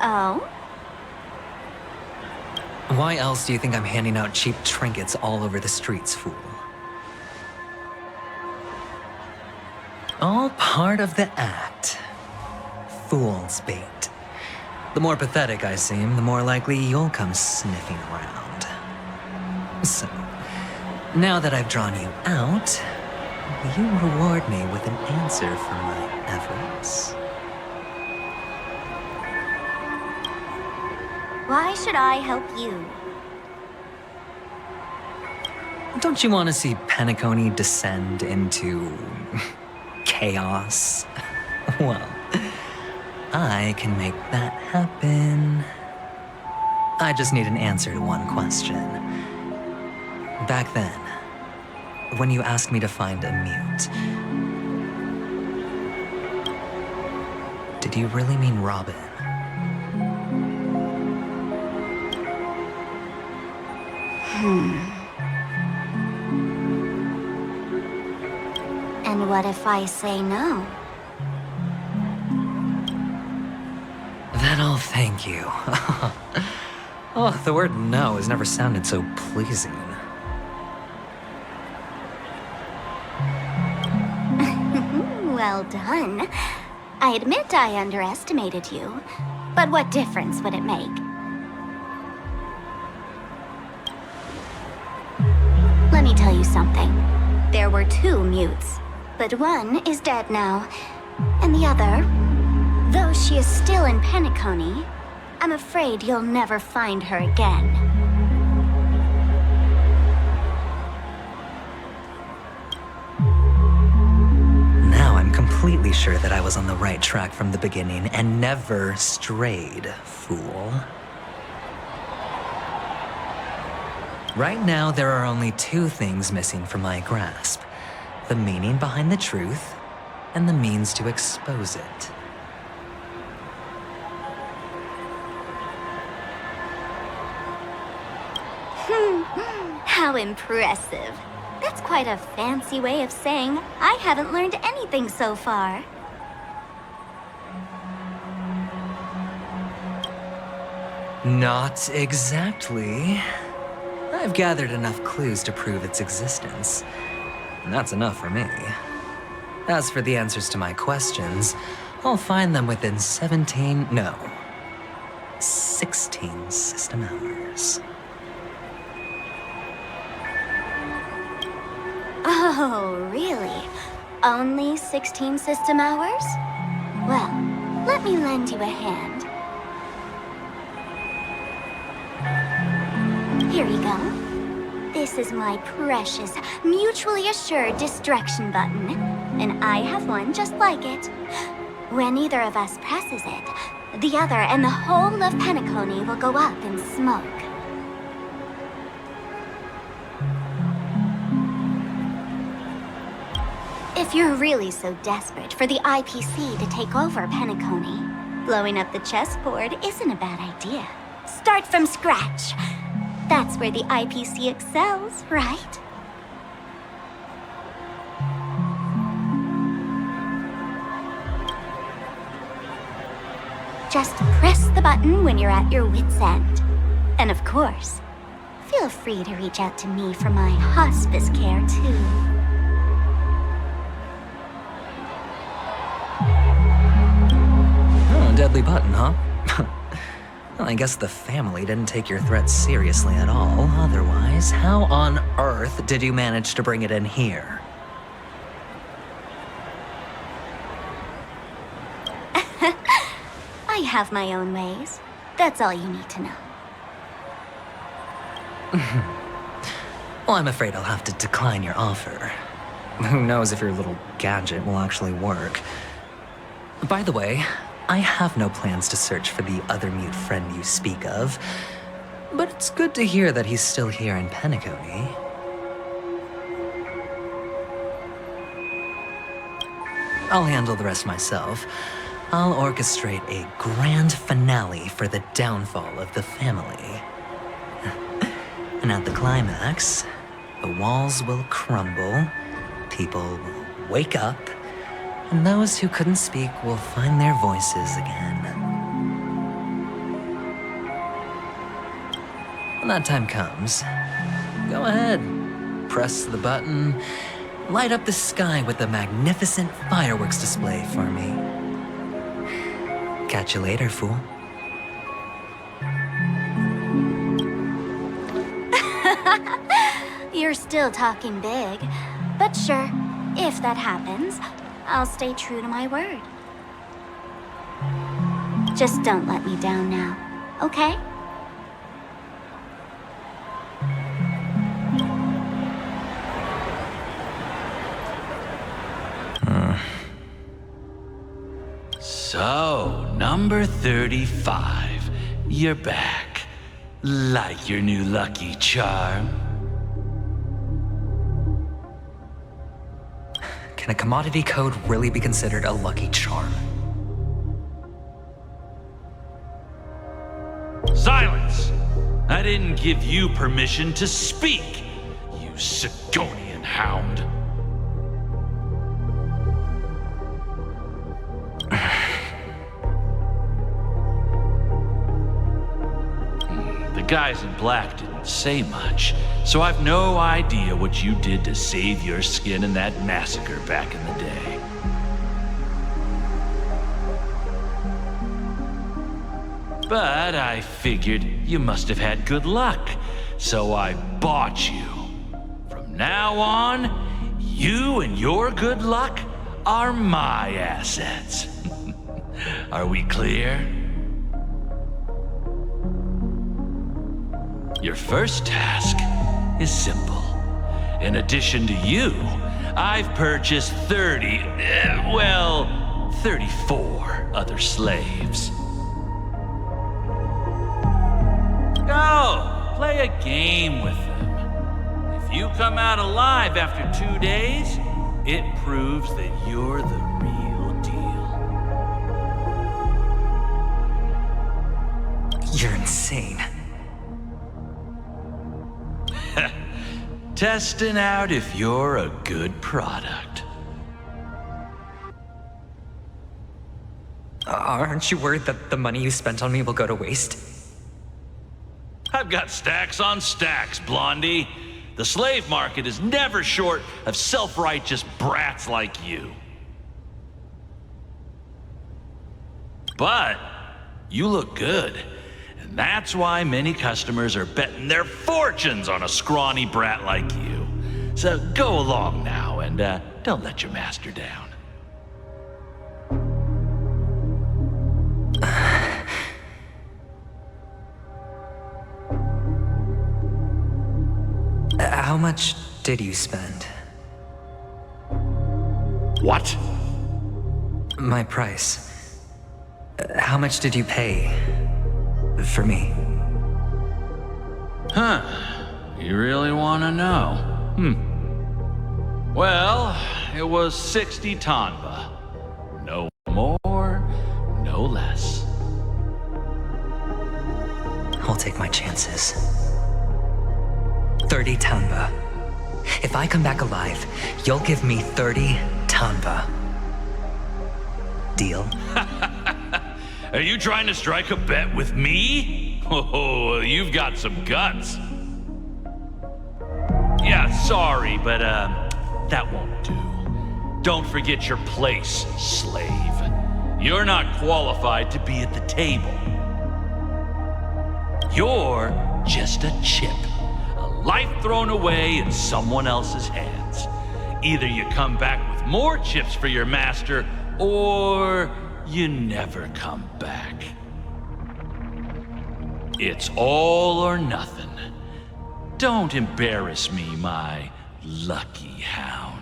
Oh? Why else do you think I'm handing out cheap trinkets all over the streets, fool? All part of the act. Fool's bait. The more pathetic I seem, the more likely you'll come sniffing around. So, now that I've drawn you out, will you reward me with an answer for my efforts? Why should I help you? Don't you want to see Penacony descend into... chaos? Well, I can make that happen. I just need an answer to one question. Back then, when you asked me to find a mute, did you really mean Robin? And what if I say no? Then I'll thank you. Oh, the word no has never sounded so pleasing. Well done. I admit I underestimated you, but what difference would it make? Let me tell you something. There were 2 mutes, but one is dead now. And the other, though she is still in Penacony, I'm afraid you'll never find her again. Now I'm completely sure that I was on the right track from the beginning and never strayed, fool. Right now, there are only 2 things missing from my grasp. The meaning behind the truth, and the means to expose it. How impressive. That's quite a fancy way of saying I haven't learned anything so far. Not exactly. I've gathered enough clues to prove its existence, and that's enough for me. As for the answers to my questions, I'll find them within 16 system hours. Oh, really? Only 16 system hours? Well, let me lend you a hand. Here you go. This is my precious, mutually assured distraction button, and I have one just like it. When either of us presses it, the other and the whole of Penacony will go up in smoke. If you're really so desperate for the IPC to take over Penacony, blowing up the chessboard isn't a bad idea. Start from scratch. That's where the IPC excels, right? Just press the button when you're at your wit's end. And of course, feel free to reach out to me for my hospice care, too. Oh, deadly button, huh? Well, I guess the family didn't take your threat seriously at all. Otherwise, how on earth did you manage to bring it in here? I have my own ways. That's all you need to know. Well, I'm afraid I'll have to decline your offer. Who knows if your little gadget will actually work. By the way, I have no plans to search for the other mute friend you speak of, but it's good to hear that he's still here in Penacony. I'll handle the rest myself. I'll orchestrate a grand finale for the downfall of the family. And at the climax, the walls will crumble, people will wake up, and those who couldn't speak will find their voices again. When that time comes, go ahead, press the button, light up the sky with a magnificent fireworks display for me. Catch you later, fool. You're still talking big, but sure, if that happens, I'll stay true to my word. Just don't let me down now, okay? So, number 35. You're back. Like your new lucky charm? Can a commodity code really be considered a lucky charm? Silence! I didn't give you permission to speak, you Sigonian hound. The guys in black didn't say much, so I've no idea what you did to save your skin in that massacre back in the day. But I figured you must have had good luck, so I bought you from From now on, you and your good luck are my assets. Are we clear? Your first task is simple. In addition to you, I've purchased 34 other slaves. Go, play a game with them. If you come out alive after 2 days, it proves that you're the real deal. You're insane. Testing out if you're a good product. Aren't you worried that the money you spent on me will go to waste? I've got stacks on stacks, Blondie. The slave market is never short of self-righteous brats like you. But you look good. And that's why many customers are betting their fortunes on a scrawny brat like you. So go along now and don't let your master down. How much did you spend? What? My price. How much did you pay for me? Huh. You really want to know? Well, it was 60 tanba. No more, no less. I'll take my chances. 30 tanba. If I come back alive, you'll give me 30 tanba. Deal? Are you trying to strike a bet with me? Oh, you've got some guts. Yeah, sorry, but that won't do. Don't forget your place, slave. You're not qualified to be at the table. You're just a chip. A life thrown away in someone else's hands. Either you come back with more chips for your master, or you never come back. It's all or nothing. Don't embarrass me, my lucky hound.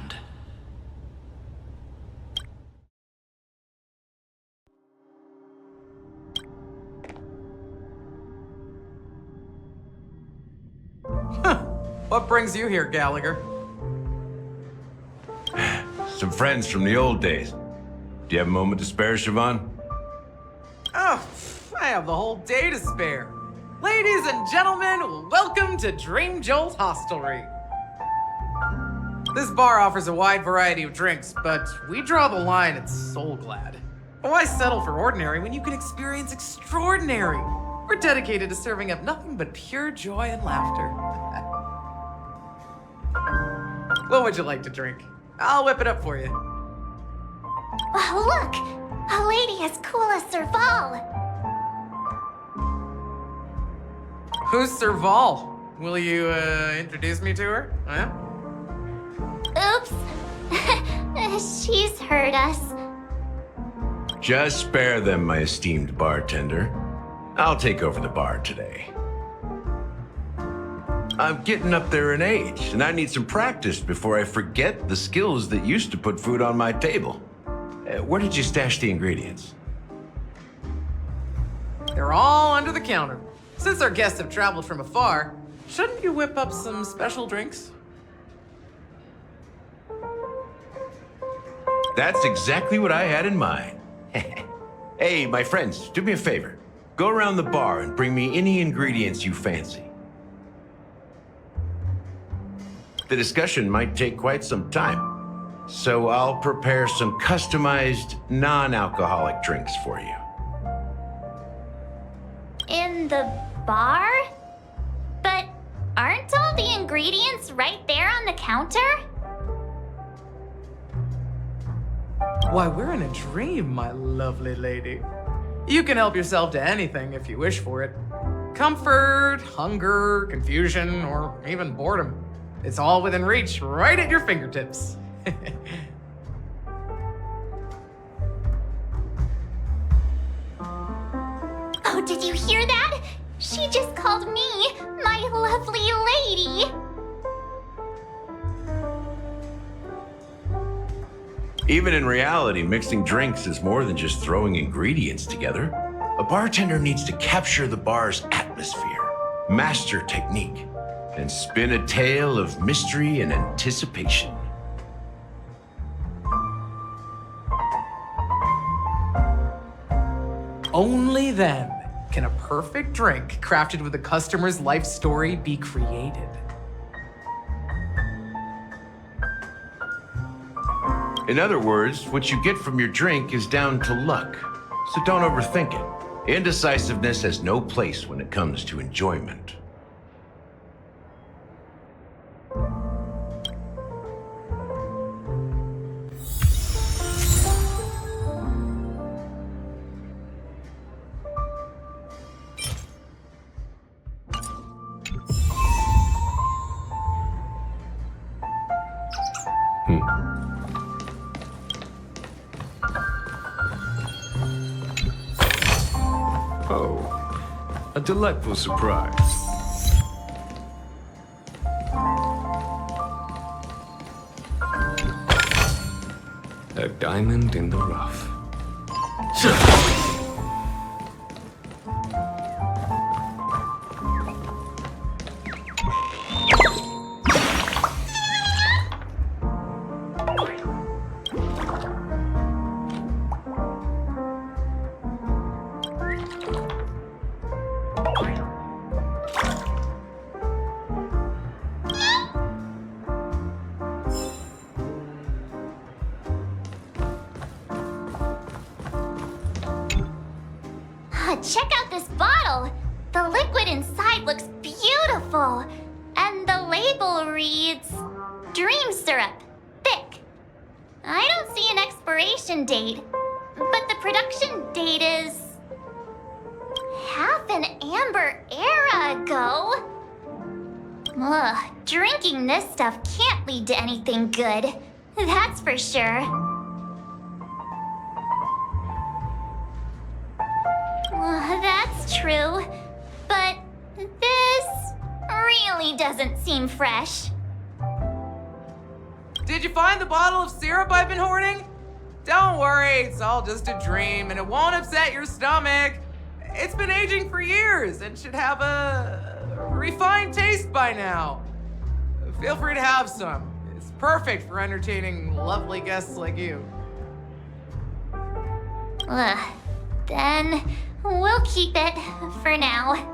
What brings you here, Gallagher? Some friends from the old days. Do you have a moment to spare, Siobhan? Oh, I have the whole day to spare. Ladies and gentlemen, welcome to Dream Jolt Hostelry. This bar offers a wide variety of drinks, but we draw the line at Soul Glad. Why settle for ordinary when you can experience extraordinary? We're dedicated to serving up nothing but pure joy and laughter. What would you like to drink? I'll whip it up for you. Oh, look! A lady as cool as Serval. Who's Serval? Will you, introduce me to her? Huh? Oops. She's hurt us. Just spare them, my esteemed bartender. I'll take over the bar today. I'm getting up there in age, and I need some practice before I forget the skills that used to put food on my table. Where did you stash the ingredients? They're all under the counter. Since our guests have traveled from afar, shouldn't you whip up some special drinks? That's exactly what I had in mind. Hey, my friends, do me a favor. Go around the bar and bring me any ingredients you fancy. The discussion might take quite some time, so I'll prepare some customized, non-alcoholic drinks for you. In the bar? But aren't all the ingredients right there on the counter? Why, we're in a dream, my lovely lady. You can help yourself to anything if you wish for it. Comfort, hunger, confusion, or even boredom. It's all within reach, right at your fingertips. Oh, did you hear that? She just called me my lovely lady. Even in reality, mixing drinks is more than just throwing ingredients together. A bartender needs to capture the bar's atmosphere, master technique, and spin a tale of mystery and anticipation. Only then can a perfect drink crafted with a customer's life story be created. In other words, what you get from your drink is down to luck, so don't overthink it. Indecisiveness has no place when it comes to enjoyment. Oh, a delightful surprise. A diamond in the rough. Check out this bottle. The liquid inside looks beautiful. And the label reads, Dream Syrup, thick. I don't see an expiration date, but the production date is half an amber era ago. Ugh, drinking this stuff can't lead to anything good. That's for sure. That's true, but this really doesn't seem fresh. Did you find the bottle of syrup I've been hoarding? Don't worry, it's all just a dream and it won't upset your stomach. It's been aging for years and should have a refined taste by now. Feel free to have some. It's perfect for entertaining lovely guests like you. Then we'll keep it for now.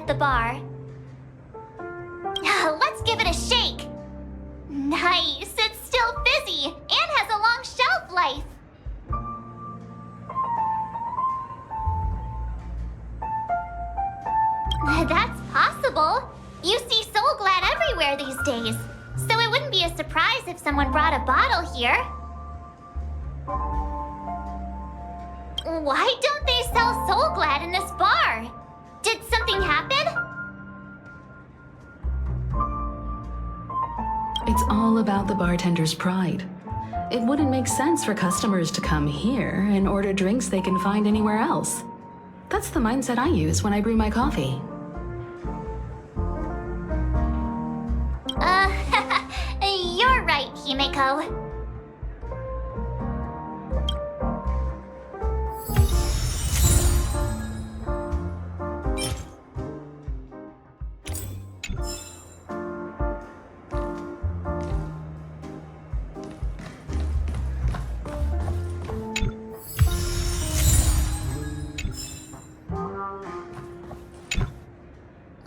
The bar. Let's give it a shake. Nice, it's still fizzy and has a long shelf life. surprise if someone brought a bottle here. Why don't they sell Soul Glad in this bar? Did something happen? It's all about the bartender's pride. It wouldn't make sense for customers to come here and order drinks they can find anywhere else. That's the mindset I use when I brew my coffee. You're right, Himiko.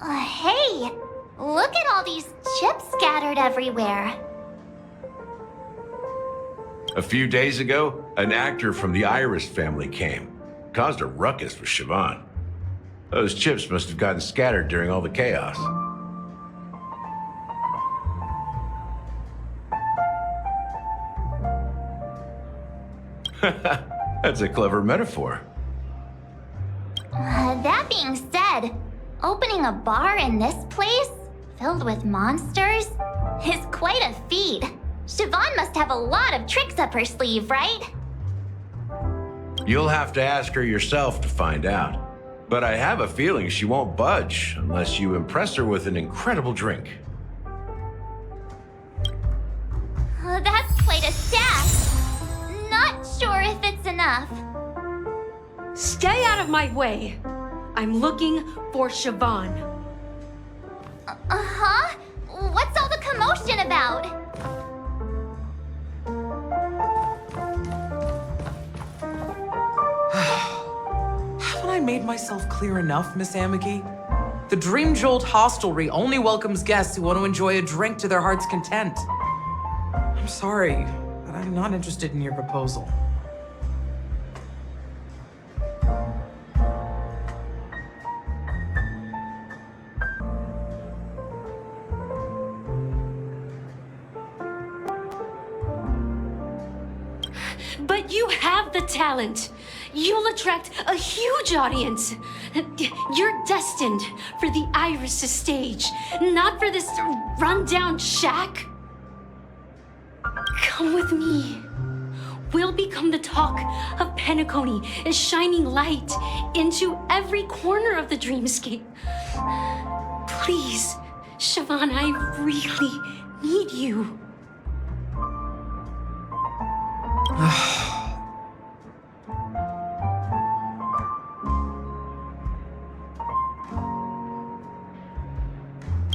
Hey, look at all these chips scattered everywhere. A few days ago, an actor from the Iris family came. Caused a ruckus with Siobhan. Those chips must have gotten scattered during all the chaos. That's a clever metaphor. That being said, opening a bar in this place, filled with monsters, is quite a feat. Siobhan must have a lot of tricks up her sleeve, right? You'll have to ask her yourself to find out. But I have a feeling she won't budge unless you impress her with an incredible drink. That's quite a stash. Not sure if it's enough. Stay out of my way. I'm looking for Siobhan. Uh-huh? What's all the commotion about? Haven't I made myself clear enough, Miss Amiki? The Dream Jolt Hostelry only welcomes guests who want to enjoy a drink to their heart's content. I'm sorry, but I'm not interested in your proposal. But you have the talent. You'll attract a huge audience. You're destined for the Iris stage, not for this rundown shack. Come with me. We'll become the talk of Penacony, a shining light into every corner of the dreamscape. Please, Siobhan, I really need you.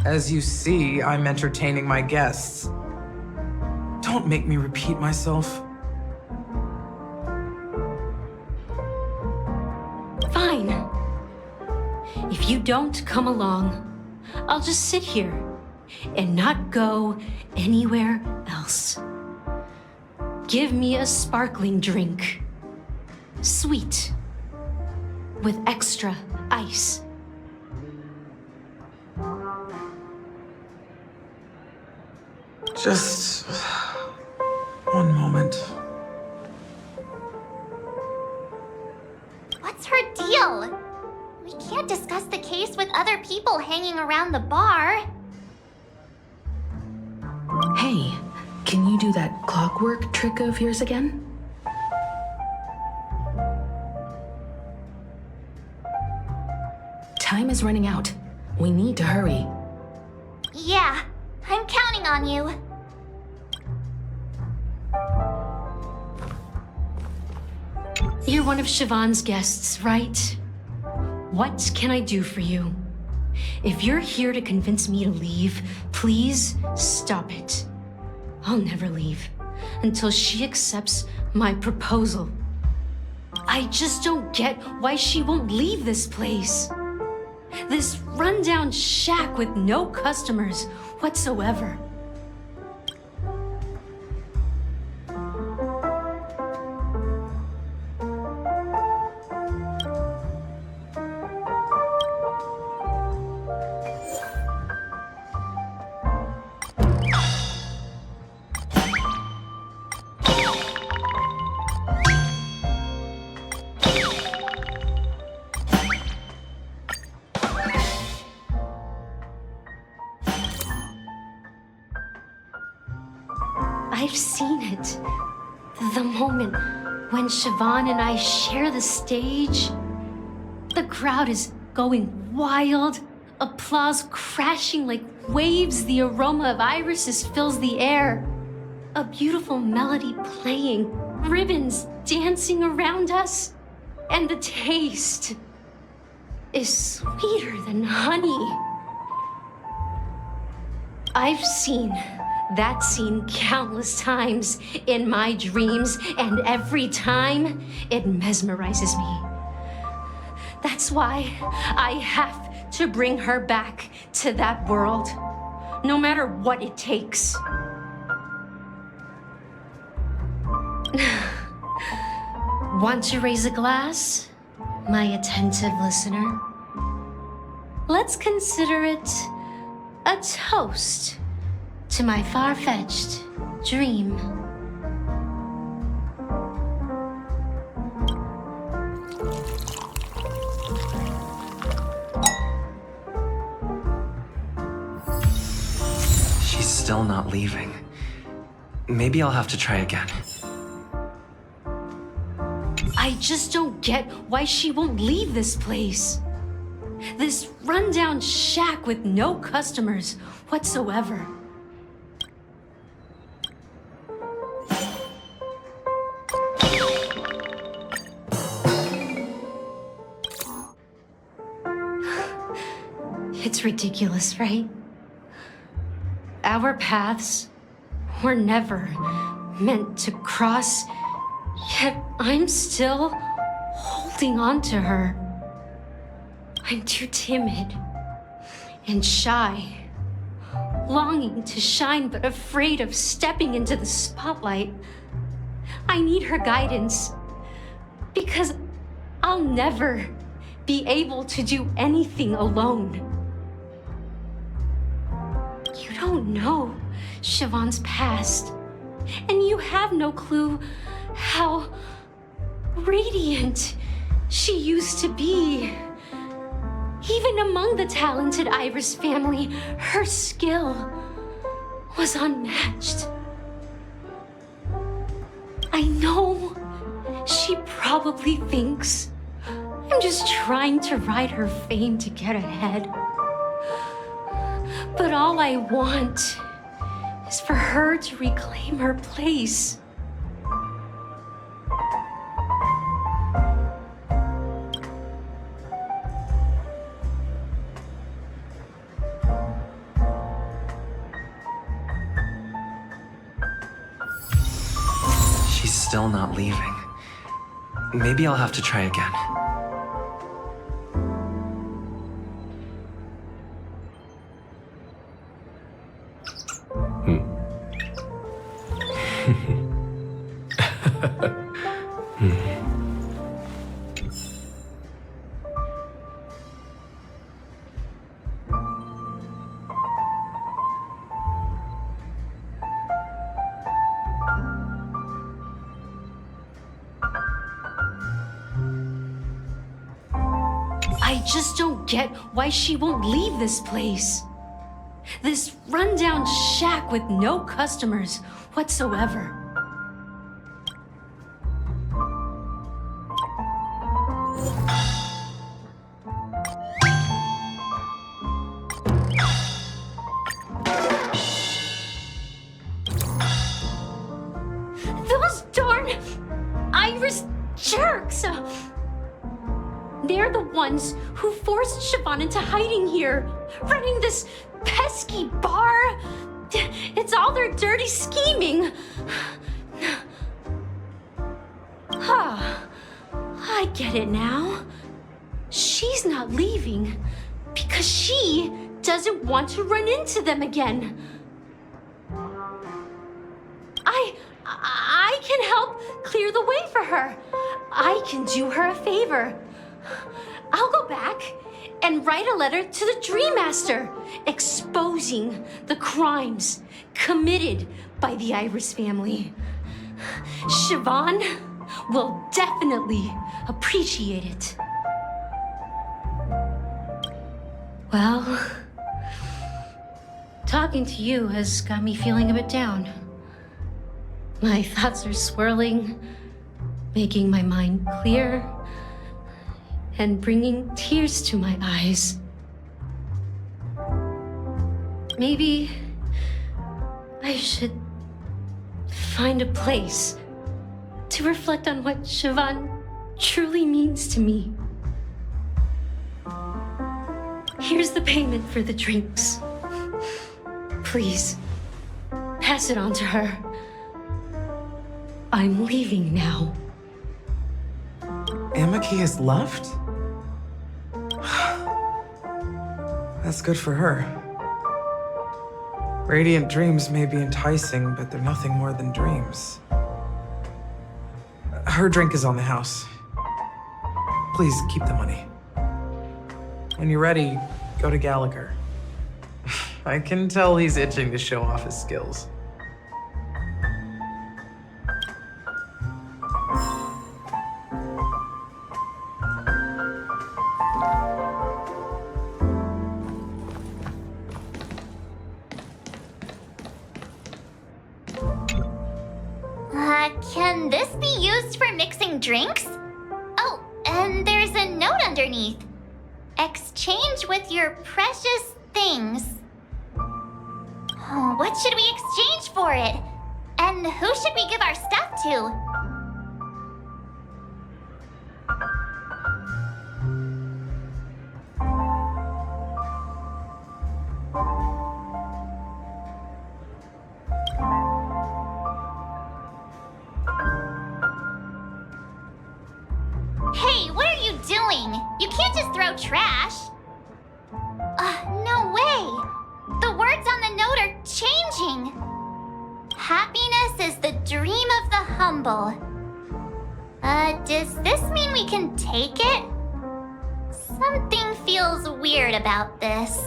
As you see, I'm entertaining my guests. Don't make me repeat myself. Fine. If you don't come along, I'll just sit here and not go anywhere else. Give me a sparkling drink. Sweet. With extra ice. Just one moment. What's her deal? We can't discuss the case with other people hanging around the bar. Hey, can you do that clockwork trick of yours again? Time is running out. We need to hurry. Yeah, I'm counting on you. You're one of Siobhan's guests, right? What can I do for you? If you're here to convince me to leave, please stop it. I'll never leave until she accepts my proposal. I just don't get why she won't leave this place. This rundown shack with no customers whatsoever. I've seen it. The moment when Siobhan and I share the stage. The crowd is going wild. Applause crashing like waves. The aroma of irises fills the air. A beautiful melody playing. Ribbons dancing around us. And the taste is sweeter than honey. I've seen that scene countless times in my dreams, and every time it mesmerizes me. That's why I have to bring her back to that world, no matter what it takes. Want to raise a glass, my attentive listener? Let's consider it a toast to my far-fetched dream. She's still not leaving. Maybe I'll have to try again. I just don't get why she won't leave this place. This rundown shack with no customers whatsoever. It's ridiculous, right? Our paths were never meant to cross, yet I'm still holding on to her. I'm too timid and shy, longing to shine but afraid of stepping into the spotlight. I need her guidance because I'll never be able to do anything alone. You don't know Siobhan's past, and you have no clue how radiant she used to be. Even among the talented Iris family, her skill was unmatched. I know she probably thinks I'm just trying to ride her fame to get ahead. But all I want is for her to reclaim her place. She's still not leaving. Maybe I'll have to try again. I just don't get why she won't leave this place. This rundown shack with no customers whatsoever. Those darn Iris jerks! They're the ones who forced Siobhan into hiding here, running this pesky bar. It's all their dirty scheming. I get it now. She's not leaving because she doesn't want to run into them again. I can help clear the way for her. I can do her a favor. I'll go back and write a letter to the Dream Master, exposing the crimes committed by the Iris family. Siobhan will definitely appreciate it. Well, talking to you has got me feeling a bit down. My thoughts are swirling, making my mind clear, and bringing tears to my eyes. Maybe I should find a place to reflect on what Siobhan truly means to me. Here's the payment for the drinks. Please, pass it on to her. I'm leaving now. Amiki has left? That's good for her. Radiant dreams may be enticing, but they're nothing more than dreams. Her drink is on the house. Please keep the money. When you're ready, go to Gallagher. I can tell he's itching to show off his skills. Can this be used for mixing drinks? Oh, and there's a note underneath. Exchange with your precious things. Oh, what should we exchange for it? And who should we give our stuff to? Hey, what are you doing? You can't just throw trash. No way. The words on the note are changing. Happiness is the dream of the humble. Does this mean we can take it? Something feels weird about this.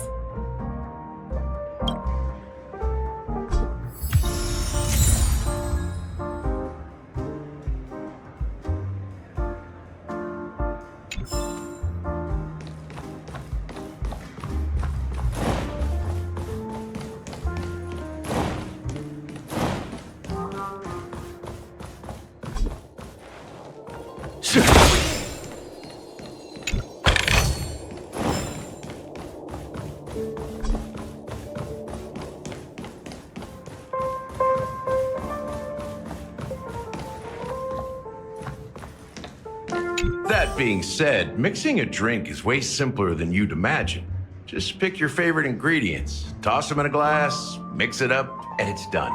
That being said, mixing a drink is way simpler than you'd imagine. Just pick your favorite ingredients, toss them in a glass, mix it up, and it's done.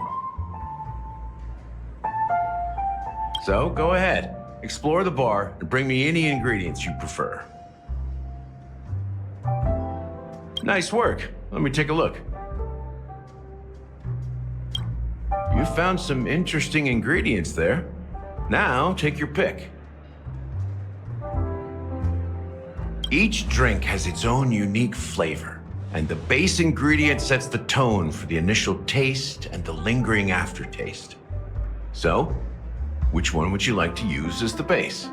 So go ahead, explore the bar, and bring me any ingredients you prefer. Nice work. Let me take a look. You found some interesting ingredients there. Now, take your pick. Each drink has its own unique flavor, and the base ingredient sets the tone for the initial taste and the lingering aftertaste. So, which one would you like to use as the base?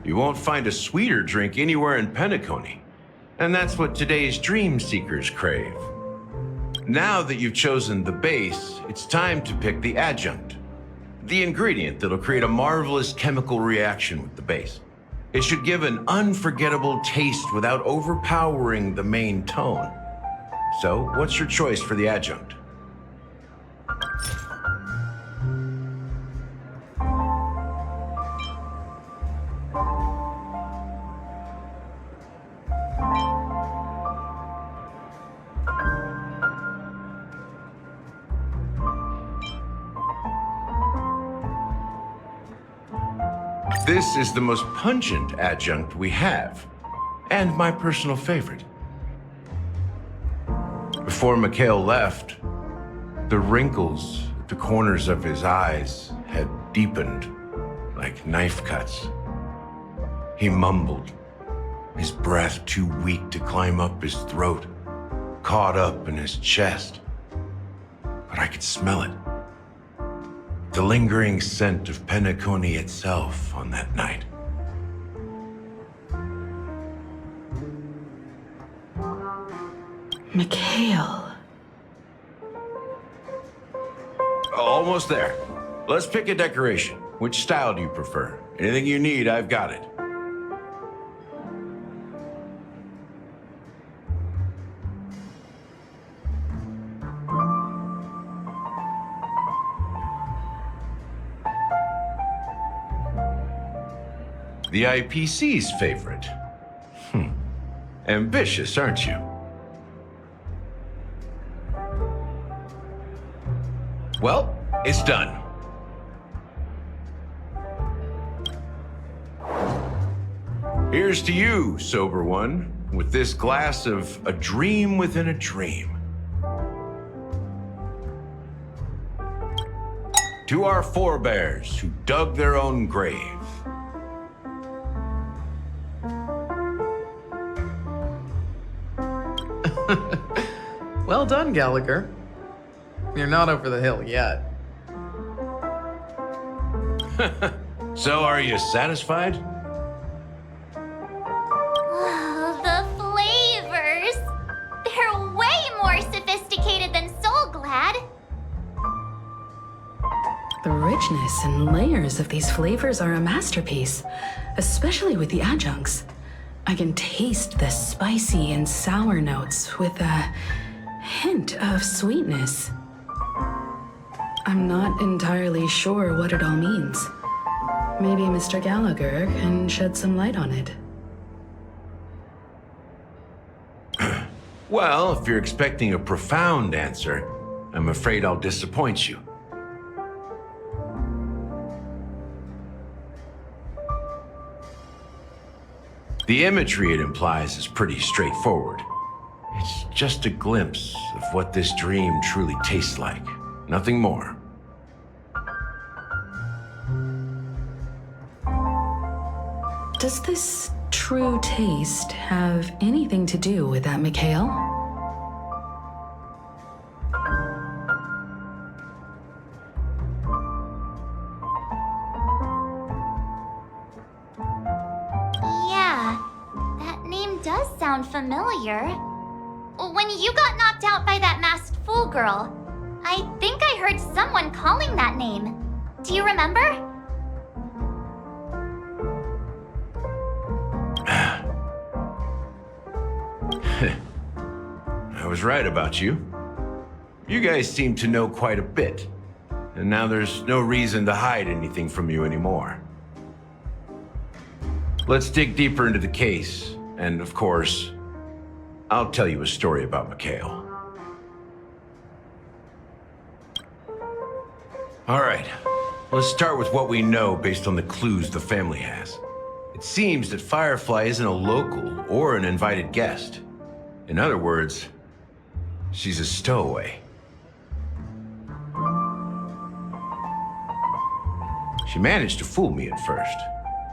You won't find a sweeter drink anywhere in Penacony. And that's what today's dream seekers crave. Now that you've chosen the base, it's time to pick the adjunct. The ingredient that'll create a marvelous chemical reaction with the base. It should give an unforgettable taste without overpowering the main tone. So, what's your choice for the adjunct? This is the most pungent adjunct we have, and my personal favorite. Before Mikhail left, the wrinkles at the corners of his eyes had deepened like knife cuts. He mumbled, his breath too weak to climb up his throat, caught up in his chest. But I could smell it. The lingering scent of Penacony itself on that night. Mikhail. Almost there. Let's pick a decoration. Which style do you prefer? Anything you need, I've got it. The IPC's favorite. Ambitious, aren't you? Well, it's done. Here's to you, sober one, with this glass of a dream within a dream. To our forebears who dug their own grave. Well done, Gallagher. You're not over the hill yet. So, are you satisfied? Oh, the flavors! They're way more sophisticated than Soulglad. The richness and layers of these flavors are a masterpiece, especially with the adjuncts. I can taste the spicy and sour notes with a hint of sweetness. I'm not entirely sure what it all means. Maybe Mr. Gallagher can shed some light on it. Well, if you're expecting a profound answer, I'm afraid I'll disappoint you. The imagery it implies is pretty straightforward. It's just a glimpse of what this dream truly tastes like. Nothing more. Does this true taste have anything to do with that, Mikhail? Yeah, that name does sound familiar. When you got knocked out by that masked fool girl, I think I heard someone calling that name. Do you remember? I was right about you. You guys seem to know quite a bit, and now there's no reason to hide anything from you anymore. Let's dig deeper into the case, and of course, I'll tell you a story about Mikhail. All right, let's start with what we know based on the clues the family has. It seems that Firefly isn't a local or an invited guest. In other words, she's a stowaway. She managed to fool me at first.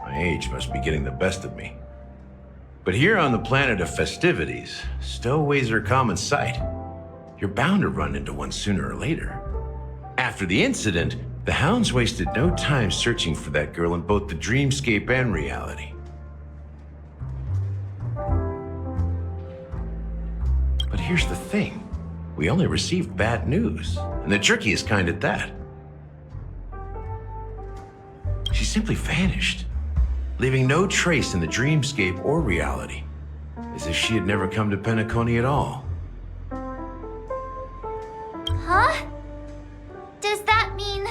My age must be getting the best of me. But here on the planet of festivities, stowaways are a common sight. You're bound to run into one sooner or later. After the incident, the hounds wasted no time searching for that girl in both the dreamscape and reality. But here's the thing. We only received bad news, and the trickiest kind at that. She simply vanished, leaving no trace in the dreamscape or reality, as if she had never come to Penacony at all. Huh? Does that mean...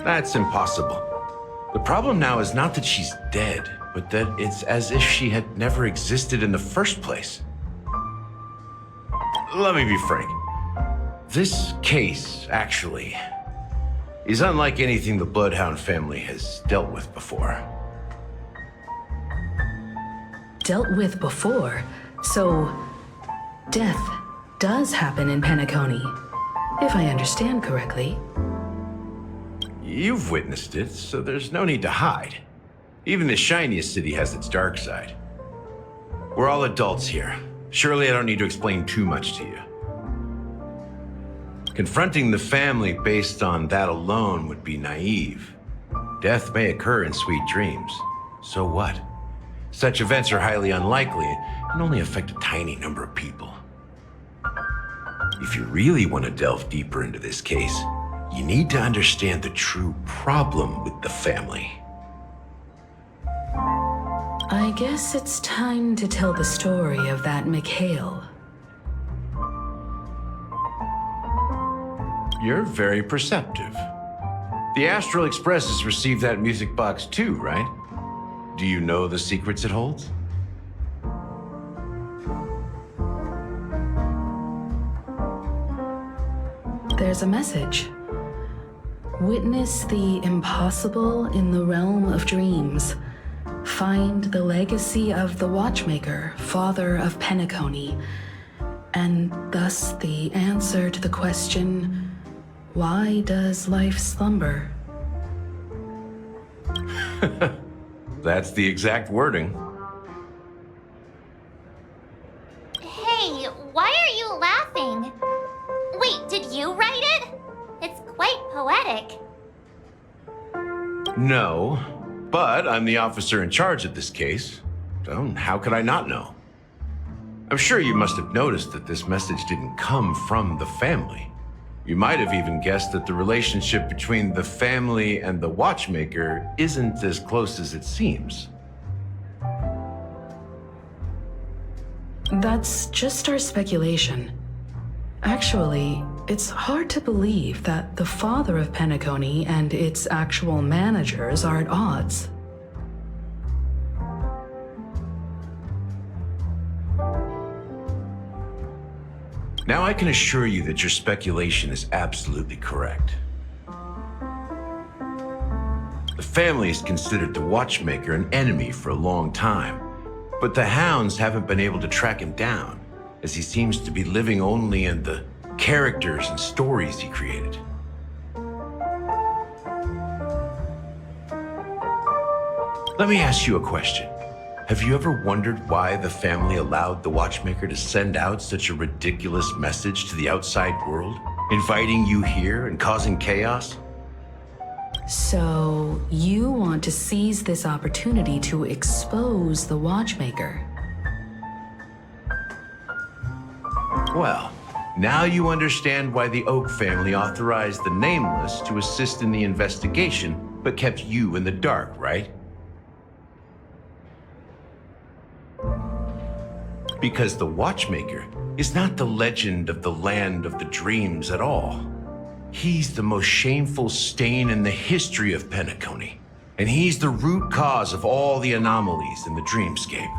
That's impossible. The problem now is not that she's dead, but that it's as if she had never existed in the first place. Let me be frank. This case, actually, is unlike anything the Bloodhound family has dealt with before. Dealt with before? So, death does happen in Penacony, if I understand correctly. You've witnessed it, so there's no need to hide. Even the shiniest city has its dark side. We're all adults here. Surely I don't need to explain too much to you. Confronting the family based on that alone would be naive. Death may occur in sweet dreams. So what? Such events are highly unlikely and only affect a tiny number of people. If you really want to delve deeper into this case, you need to understand the true problem with the family. I guess it's time to tell the story of that Mikhail. You're very perceptive. The Astral Express has received that music box too, right? Do you know the secrets it holds? There's a message. Witness the impossible in the realm of dreams. Find the legacy of the Watchmaker, father of Penacony, and thus the answer to the question, why does life slumber? That's the exact wording. Hey, why are you laughing? Wait, did you write it? It's quite poetic. No, but I'm the officer in charge of this case, so how could I not know? I'm sure you must have noticed that this message didn't come from the family. You might have even guessed that the relationship between the family and the Watchmaker isn't as close as it seems. That's just our speculation. Actually, it's hard to believe that the father of Penacony and its actual managers are at odds. Now I can assure you that your speculation is absolutely correct. The family has considered the Watchmaker an enemy for a long time, but the Hounds haven't been able to track him down, as he seems to be living only in the characters and stories he created. Let me ask you a question. Have you ever wondered why the family allowed the Watchmaker to send out such a ridiculous message to the outside world, inviting you here and causing chaos? So, you want to seize this opportunity to expose the Watchmaker? Well, now you understand why the Oak family authorized the Nameless to assist in the investigation, but kept you in the dark, right? Because the Watchmaker is not the legend of the land of the dreams at all. He's the most shameful stain in the history of Penacony, and he's the root cause of all the anomalies in the dreamscape.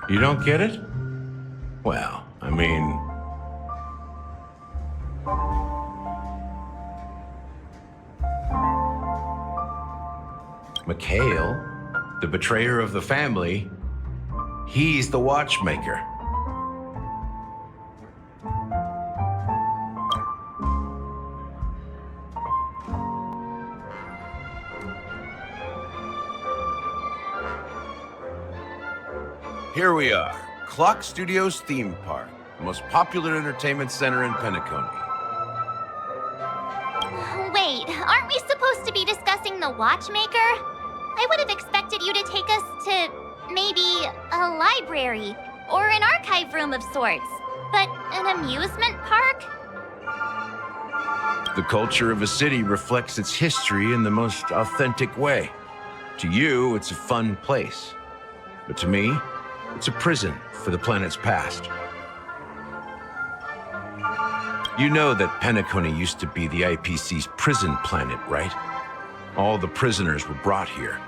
You don't get it? Well, I mean... Mikhail, the betrayer of the family, he's the Watchmaker. Here we are, Clock Studios Theme Park, the most popular entertainment center in Penacony. Wait, aren't we supposed to be discussing the Watchmaker? I would have expected you to take us to maybe a library or an archive room of sorts. But an amusement park? The culture of a city reflects its history in the most authentic way. To you, it's a fun place. But to me, it's a prison for the planet's past. You know that Penacony used to be the IPC's prison planet, right? All the prisoners were brought here.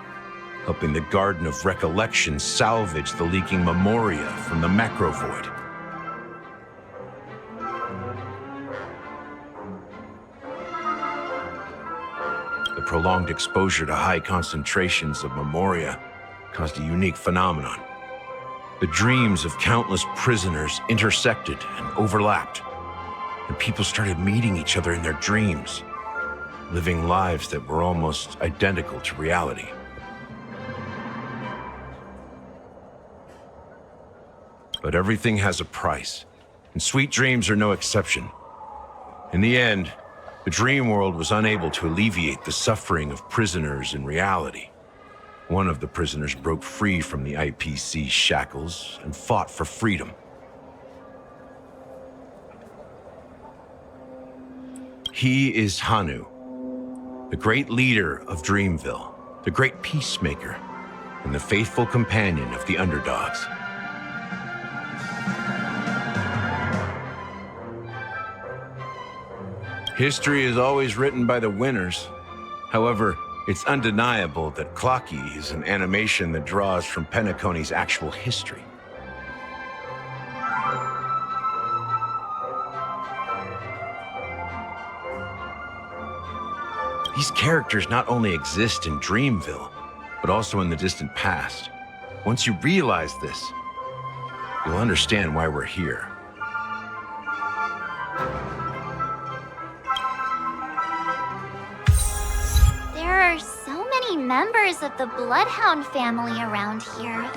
helping the Garden of Recollection salvage the leaking memoria from the macro void. The prolonged exposure to high concentrations of memoria caused a unique phenomenon. The dreams of countless prisoners intersected and overlapped, and people started meeting each other in their dreams, living lives that were almost identical to reality. But everything has a price, and sweet dreams are no exception. In the end, the dream world was unable to alleviate the suffering of prisoners in reality. One of the prisoners broke free from the IPC shackles and fought for freedom. He is Hanu, the great leader of Dreamville, the great peacemaker, and the faithful companion of the underdogs. History is always written by the winners. However, it's undeniable that Clocky is an animation that draws from Penacony's actual history. These characters not only exist in Dreamville, but also in the distant past. Once you realize this, you'll understand why we're here. There are so many members of the Bloodhound family around here.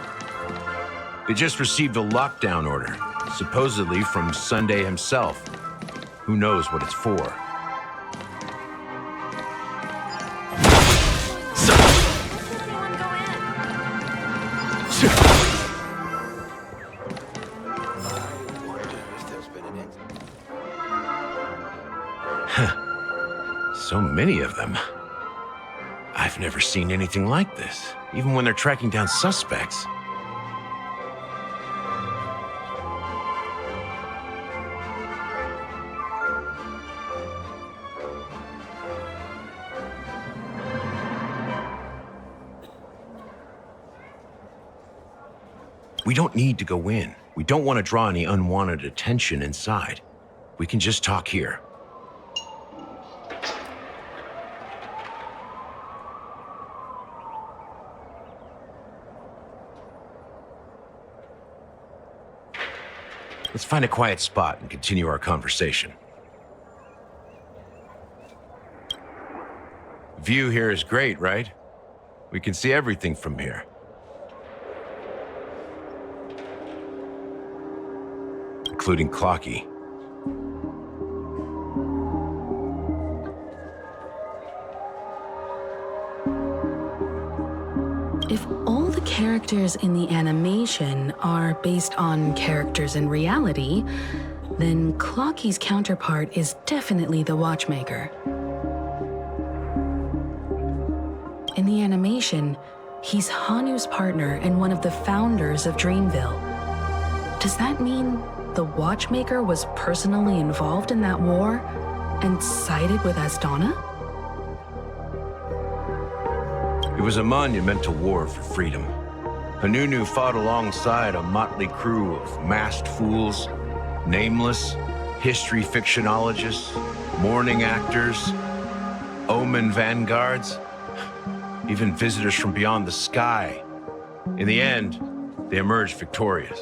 They just received a lockdown order, supposedly from Sunday himself. Who knows what it's for? So many of them. I've never seen anything like this, even when they're tracking down suspects. We don't need to go in. We don't want to draw any unwanted attention inside. We can just talk here. Let's find a quiet spot and continue our conversation. View here is great, right? We can see everything from here. Including Clocky. If all the characters in the animation are based on characters in reality, then Clocky's counterpart is definitely the Watchmaker. In the animation, he's Hanu's partner and one of the founders of Dreamville. Does that mean the Watchmaker was personally involved in that war and sided with Asdana? It was a monumental war for freedom. Hanunu fought alongside a motley crew of masked fools, nameless, history fictionologists, mourning actors, omen vanguards, even visitors from beyond the sky. In the end, they emerged victorious.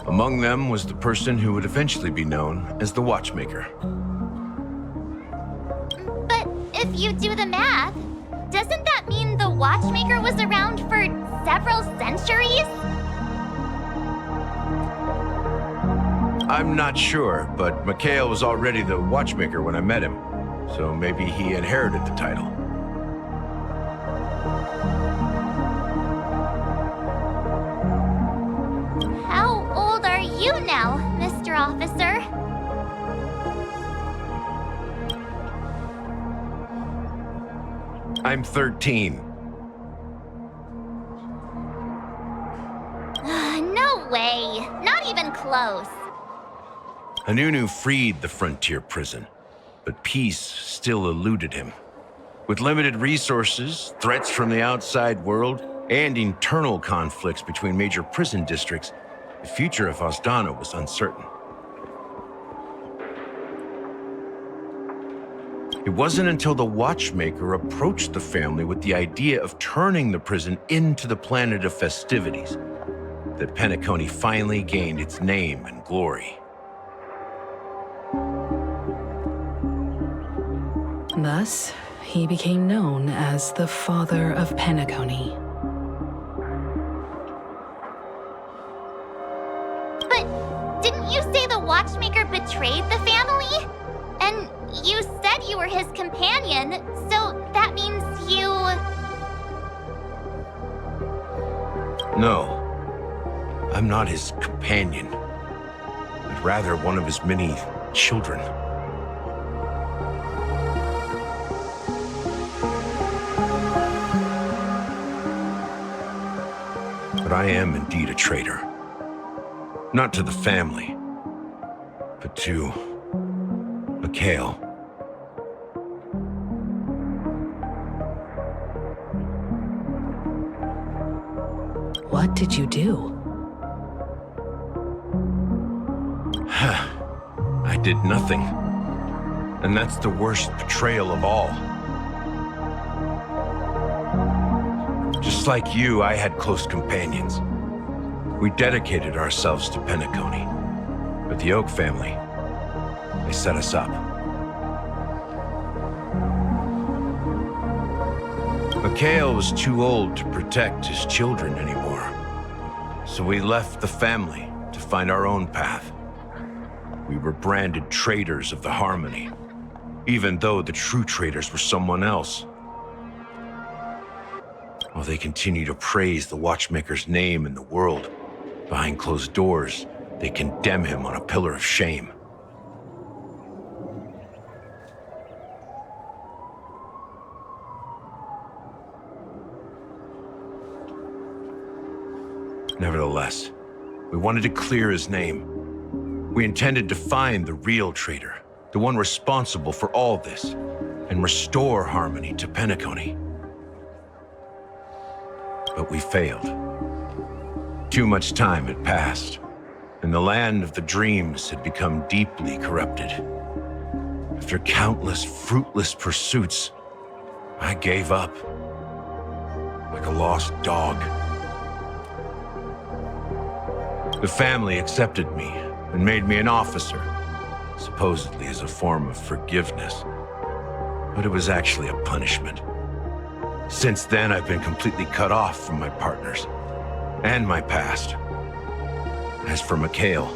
Among them was the person who would eventually be known as the Watchmaker. If you do the math, doesn't that mean the Watchmaker was around for several centuries? I'm not sure, but Mikhail was already the Watchmaker when I met him, so maybe he inherited the title. How old are you now, Mr. Officer? I'm 13. No way. Not even close. Hanunu freed the frontier prison. but peace still eluded him. With limited resources, threats from the outside world, and internal conflicts between major prison districts, the future of Osdana was uncertain. It wasn't until the Watchmaker approached the family with the idea of turning the prison into the planet of festivities that Penacony finally gained its name and glory. Thus, he became known as the Father of Penacony. But didn't you say the Watchmaker betrayed the family? And you said you were his companion, so that means you... No, I'm not his companion, but rather one of his many children. But I am indeed a traitor. Not to the family, but to Cael. What did you do? I did nothing. And that's the worst betrayal of all. Just like you, I had close companions. We dedicated ourselves to Penacony. But the Oak family, they set us up. Cael was too old to protect his children anymore. So we left the family to find our own path. We were branded traitors of the Harmony, even though the true traitors were someone else. While they continue to praise the Watchmaker's name in the world, behind closed doors, they condemn him on a pillar of shame. Nevertheless, we wanted to clear his name. We intended to find the real traitor, the one responsible for all this, and restore harmony to Penacony. But we failed. Too much time had passed, and the land of the dreams had become deeply corrupted. After countless fruitless pursuits, I gave up, like a lost dog. The family accepted me and made me an officer, supposedly as a form of forgiveness. But it was actually a punishment. Since then, I've been completely cut off from my partners and my past. As for Cael,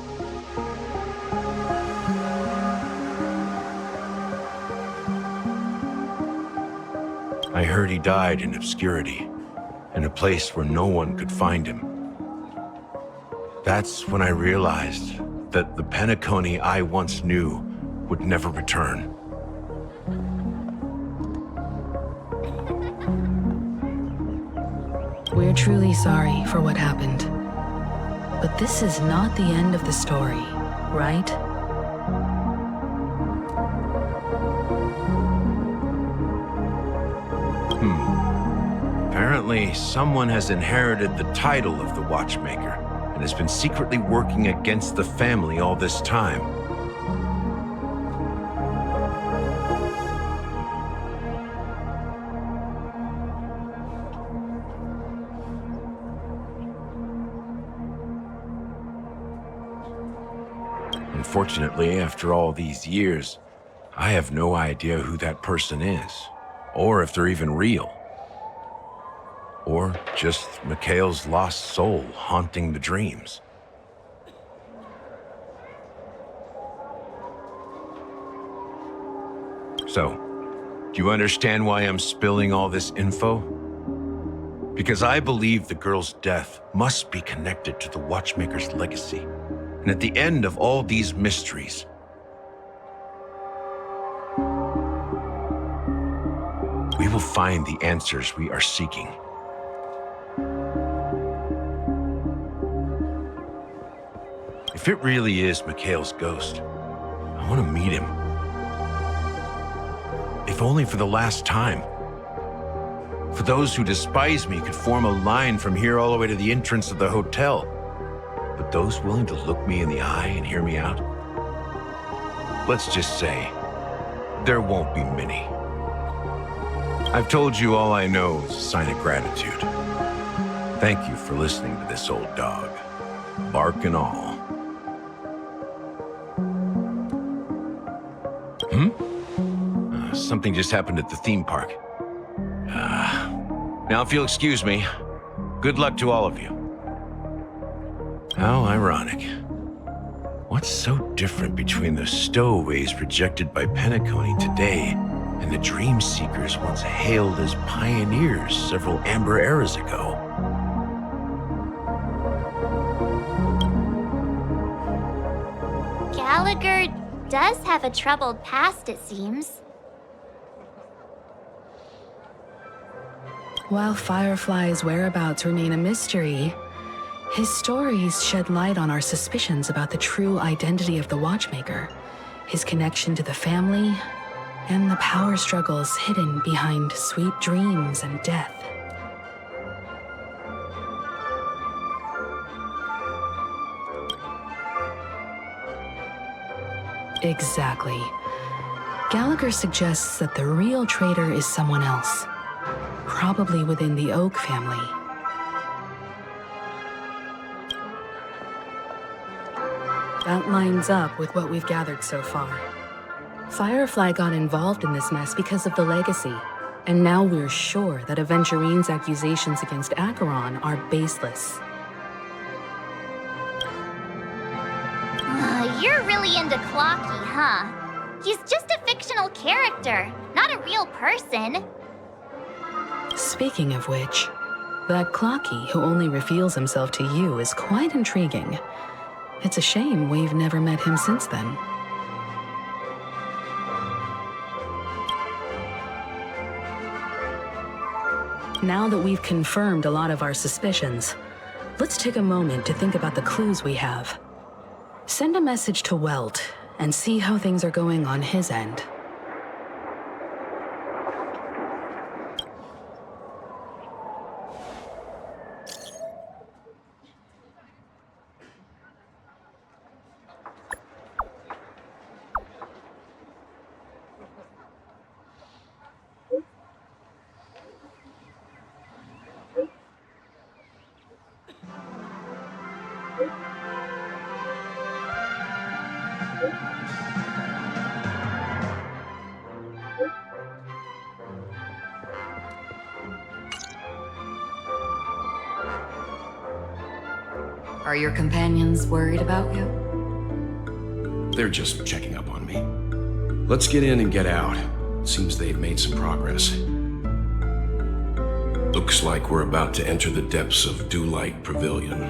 I heard he died in obscurity, in a place where no one could find him. That's when I realized that the Penacony I once knew would never return. We're truly sorry for what happened. But this is not the end of the story, right? Apparently, someone has inherited the title of the Watchmaker and has been secretly working against the family all this time. Unfortunately, after all these years, I have no idea who that person is, or if they're even real. Or just Cael's lost soul haunting the dreams. So, do you understand why I'm spilling all this info? Because I believe the girl's death must be connected to the Watchmaker's legacy. And at the end of all these mysteries, we will find the answers we are seeking. If it really is Cael's ghost, I want to meet him. if only for the last time. For those who despise me could form a line from here all the way to the entrance of the hotel. But those willing to look me in the eye and hear me out, let's just say, there won't be many. I've told you all I know is a sign of gratitude. Thank you for listening to this old dog, bark and all. Something just happened at the theme park. Now if you'll excuse me, good luck to all of you. How ironic. What's so different between the stowaways projected by Penacony today and the dream seekers once hailed as pioneers several amber eras ago? Gallagher does have a troubled past, it seems. While Firefly's whereabouts remain a mystery, his stories shed light on our suspicions about the true identity of the Watchmaker, his connection to the family, and the power struggles hidden behind sweet dreams and death. Exactly. Gallagher suggests that the real traitor is someone else, probably within the Oak family. That lines up with what we've gathered so far. Firefly got involved in this mess because of the legacy, and now we're sure that Adventurine's accusations against Acheron are baseless. You're really into Clocky, huh? He's just a fictional character, not a real person. Speaking of which, that Clocky who only reveals himself to you is quite intriguing. It's a shame we've never met him since then. Now that we've confirmed a lot of our suspicions, let's take a moment to think about the clues we have. Send a message to Welt and see how things are going on his end. Are your companions worried about you? They're just checking up on me. Let's get in and get out. Seems they've made some progress. Looks like we're about to enter the depths of Dewlight Pavilion.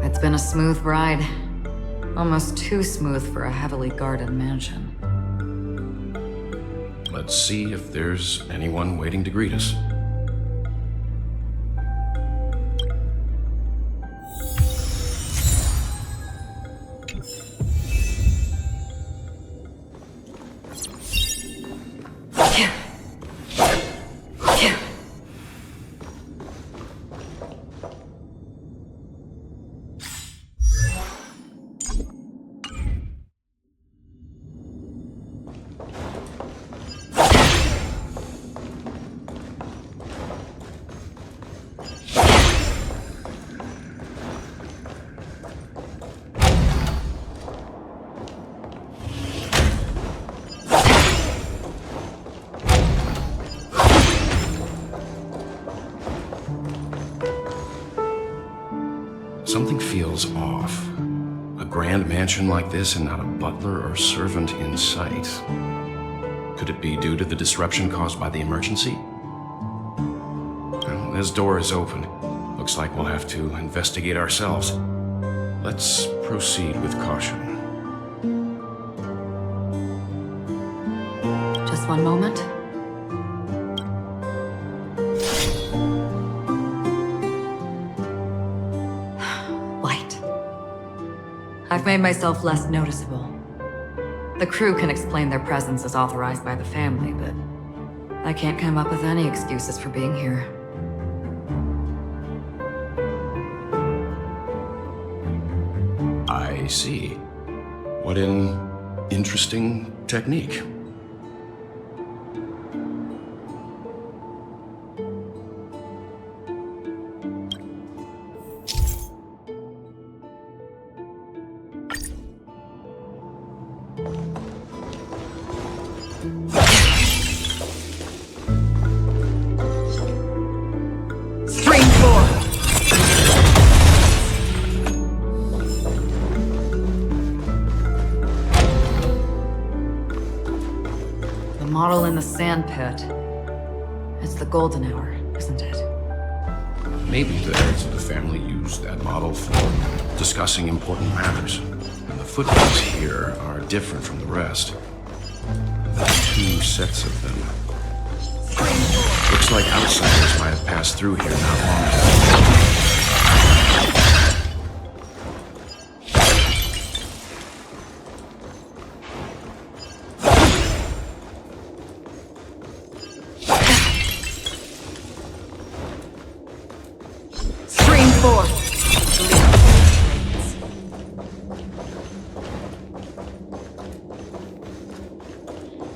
It's been a smooth ride. Almost too smooth for a heavily guarded mansion. Let's see if there's anyone waiting to greet us. Something feels off. A grand mansion like this and not a butler or servant in sight. Could it be due to the disruption caused by the emergency? Well, this door is open. Looks like we'll have to investigate ourselves. Let's proceed with caution. Just one moment. Light. I've made myself less noticeable. The The crew can explain their presence as authorized by the family, but I can't come up with any excuses for being here. I see. What an interesting technique. Model in the sand pit. It's the golden hour, isn't it? Maybe the heads of the family used that model for discussing important matters. And the footprints here are different from the rest. There are 2 sets of them. Looks like outsiders might have passed through here not long ago.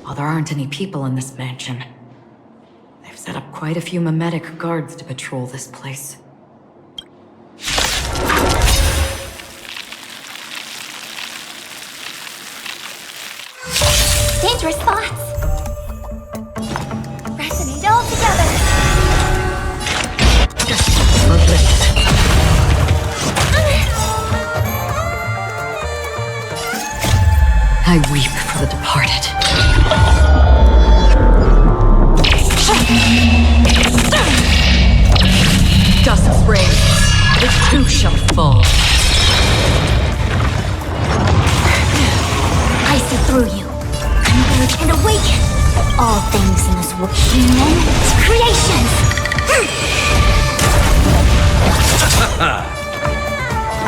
While there aren't any people in this mansion, they've set up quite a few mimetic guards to patrol this place. Dangerous thoughts. Resonate all together. I weep for the departed. Dust rain, this too shall fall. I see through you. Converge and awaken. All things in this world. Human creations.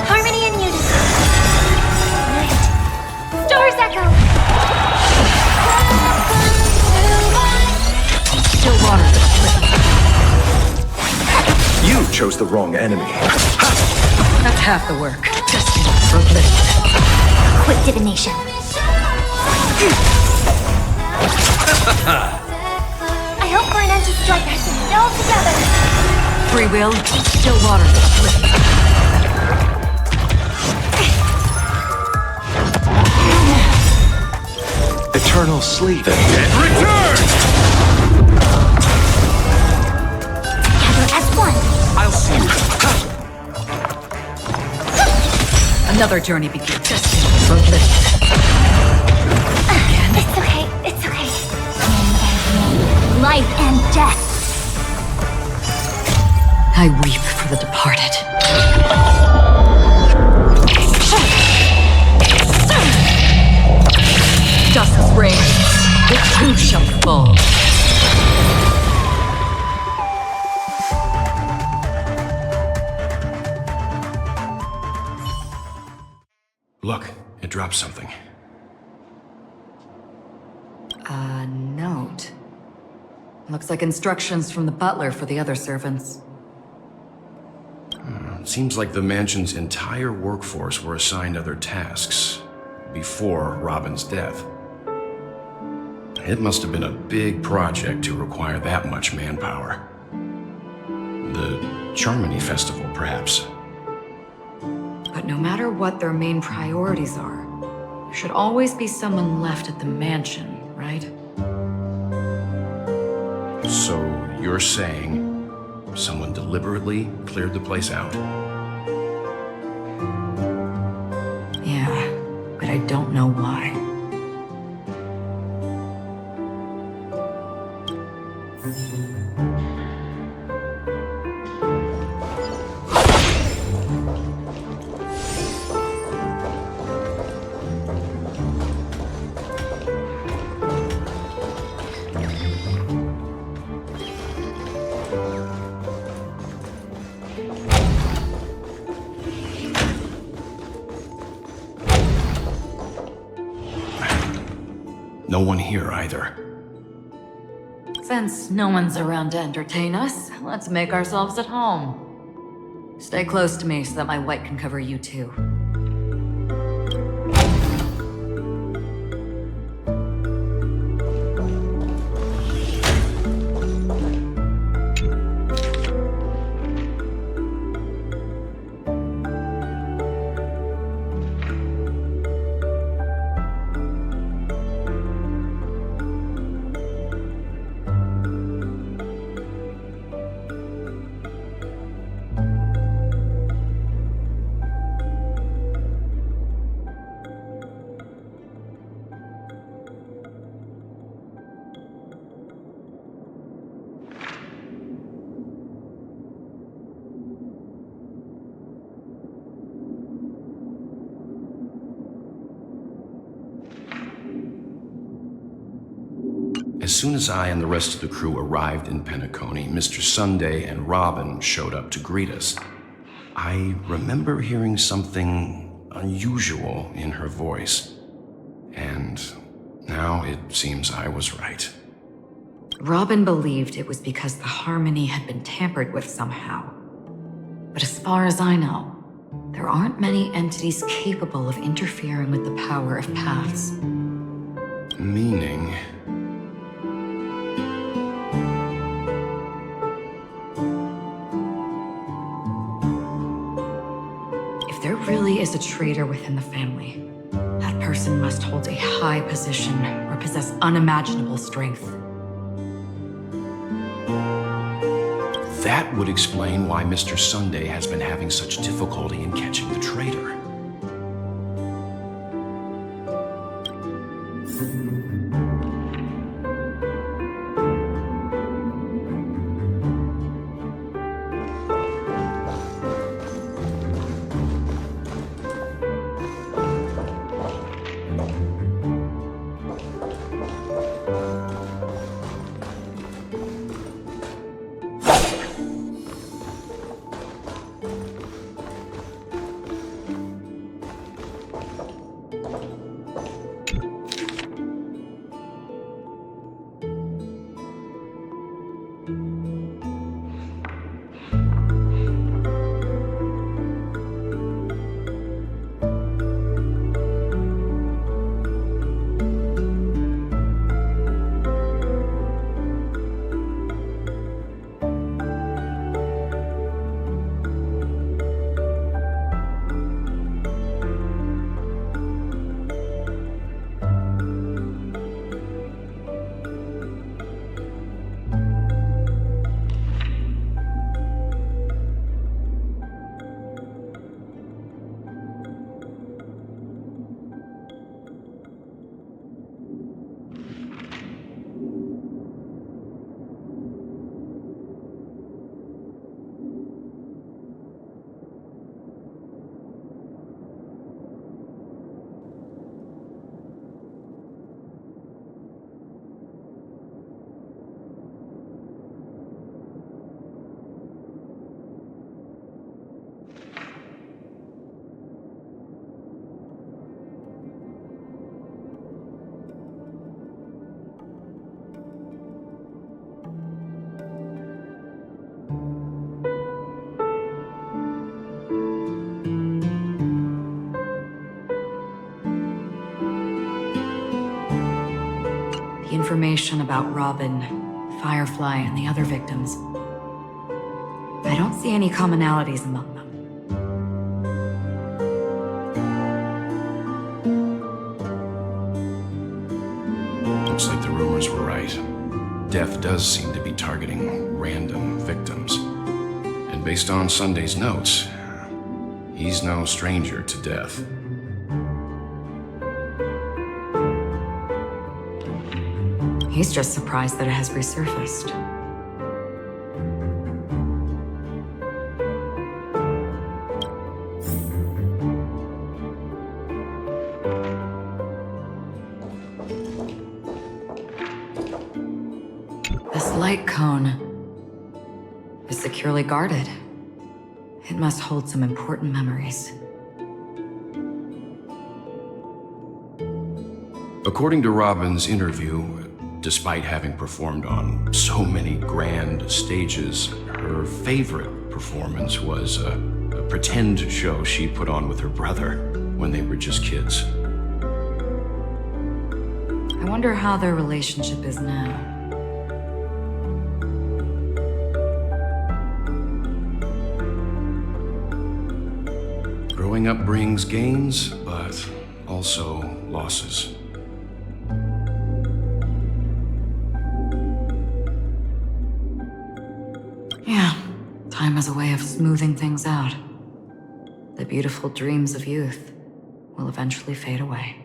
Harmony and unity. Night. Stars echo. Still water. You chose the wrong enemy. That's half the work. Destiny for Quick divination. I hope for an end to strike us all together. Free will, still water. Eternal sleep. The dead return! Gather as one. I'll see you. Another journey begins. Destiny for bliss. It's okay. It's okay. Life and death. I weep for the departed. Dust's rain, it too shall fall. Look, it dropped something. A note. Looks like instructions from the butler for the other servants. It seems like the mansion's entire workforce were assigned other tasks before Robin's death. It must have been a big project to require that much manpower. The Charmony Festival, perhaps. But no matter what their main priorities are, there should always be someone left at the mansion, right? So you're saying someone deliberately cleared the place out? Yeah, but I don't know why. no one here either. Since no one's around to entertain us, let's make ourselves at home. Stay close to me so that my white can cover you too. As soon as I and the rest of the crew arrived in Penacony, Mr. Sunday and Robin showed up to greet us. I remember hearing something unusual in her voice, and now it seems I was right. Robin believed it was because the harmony had been tampered with somehow. But as far as I know, there aren't many entities capable of interfering with the power of paths. Meaning... If there really is a traitor within the family, that person must hold a high position or possess unimaginable strength. That would explain why Mr. Sunday has been having such difficulty in catching the traitor. Information about Robin, Firefly, and the other victims. I don't see any commonalities among them. Looks like the rumors were right. Death does seem to be targeting random victims. And based on Sunday's notes, he's no stranger to death. He's just surprised that it has resurfaced. This light cone is securely guarded. It must hold some important memories. According to Robin's interview, despite having performed on so many grand stages, her favorite performance was a pretend show she put on with her brother when they were just kids. I wonder how their relationship is now. Growing up brings gains, but also losses. Yeah, time has a way of smoothing things out. The beautiful dreams of youth will eventually fade away.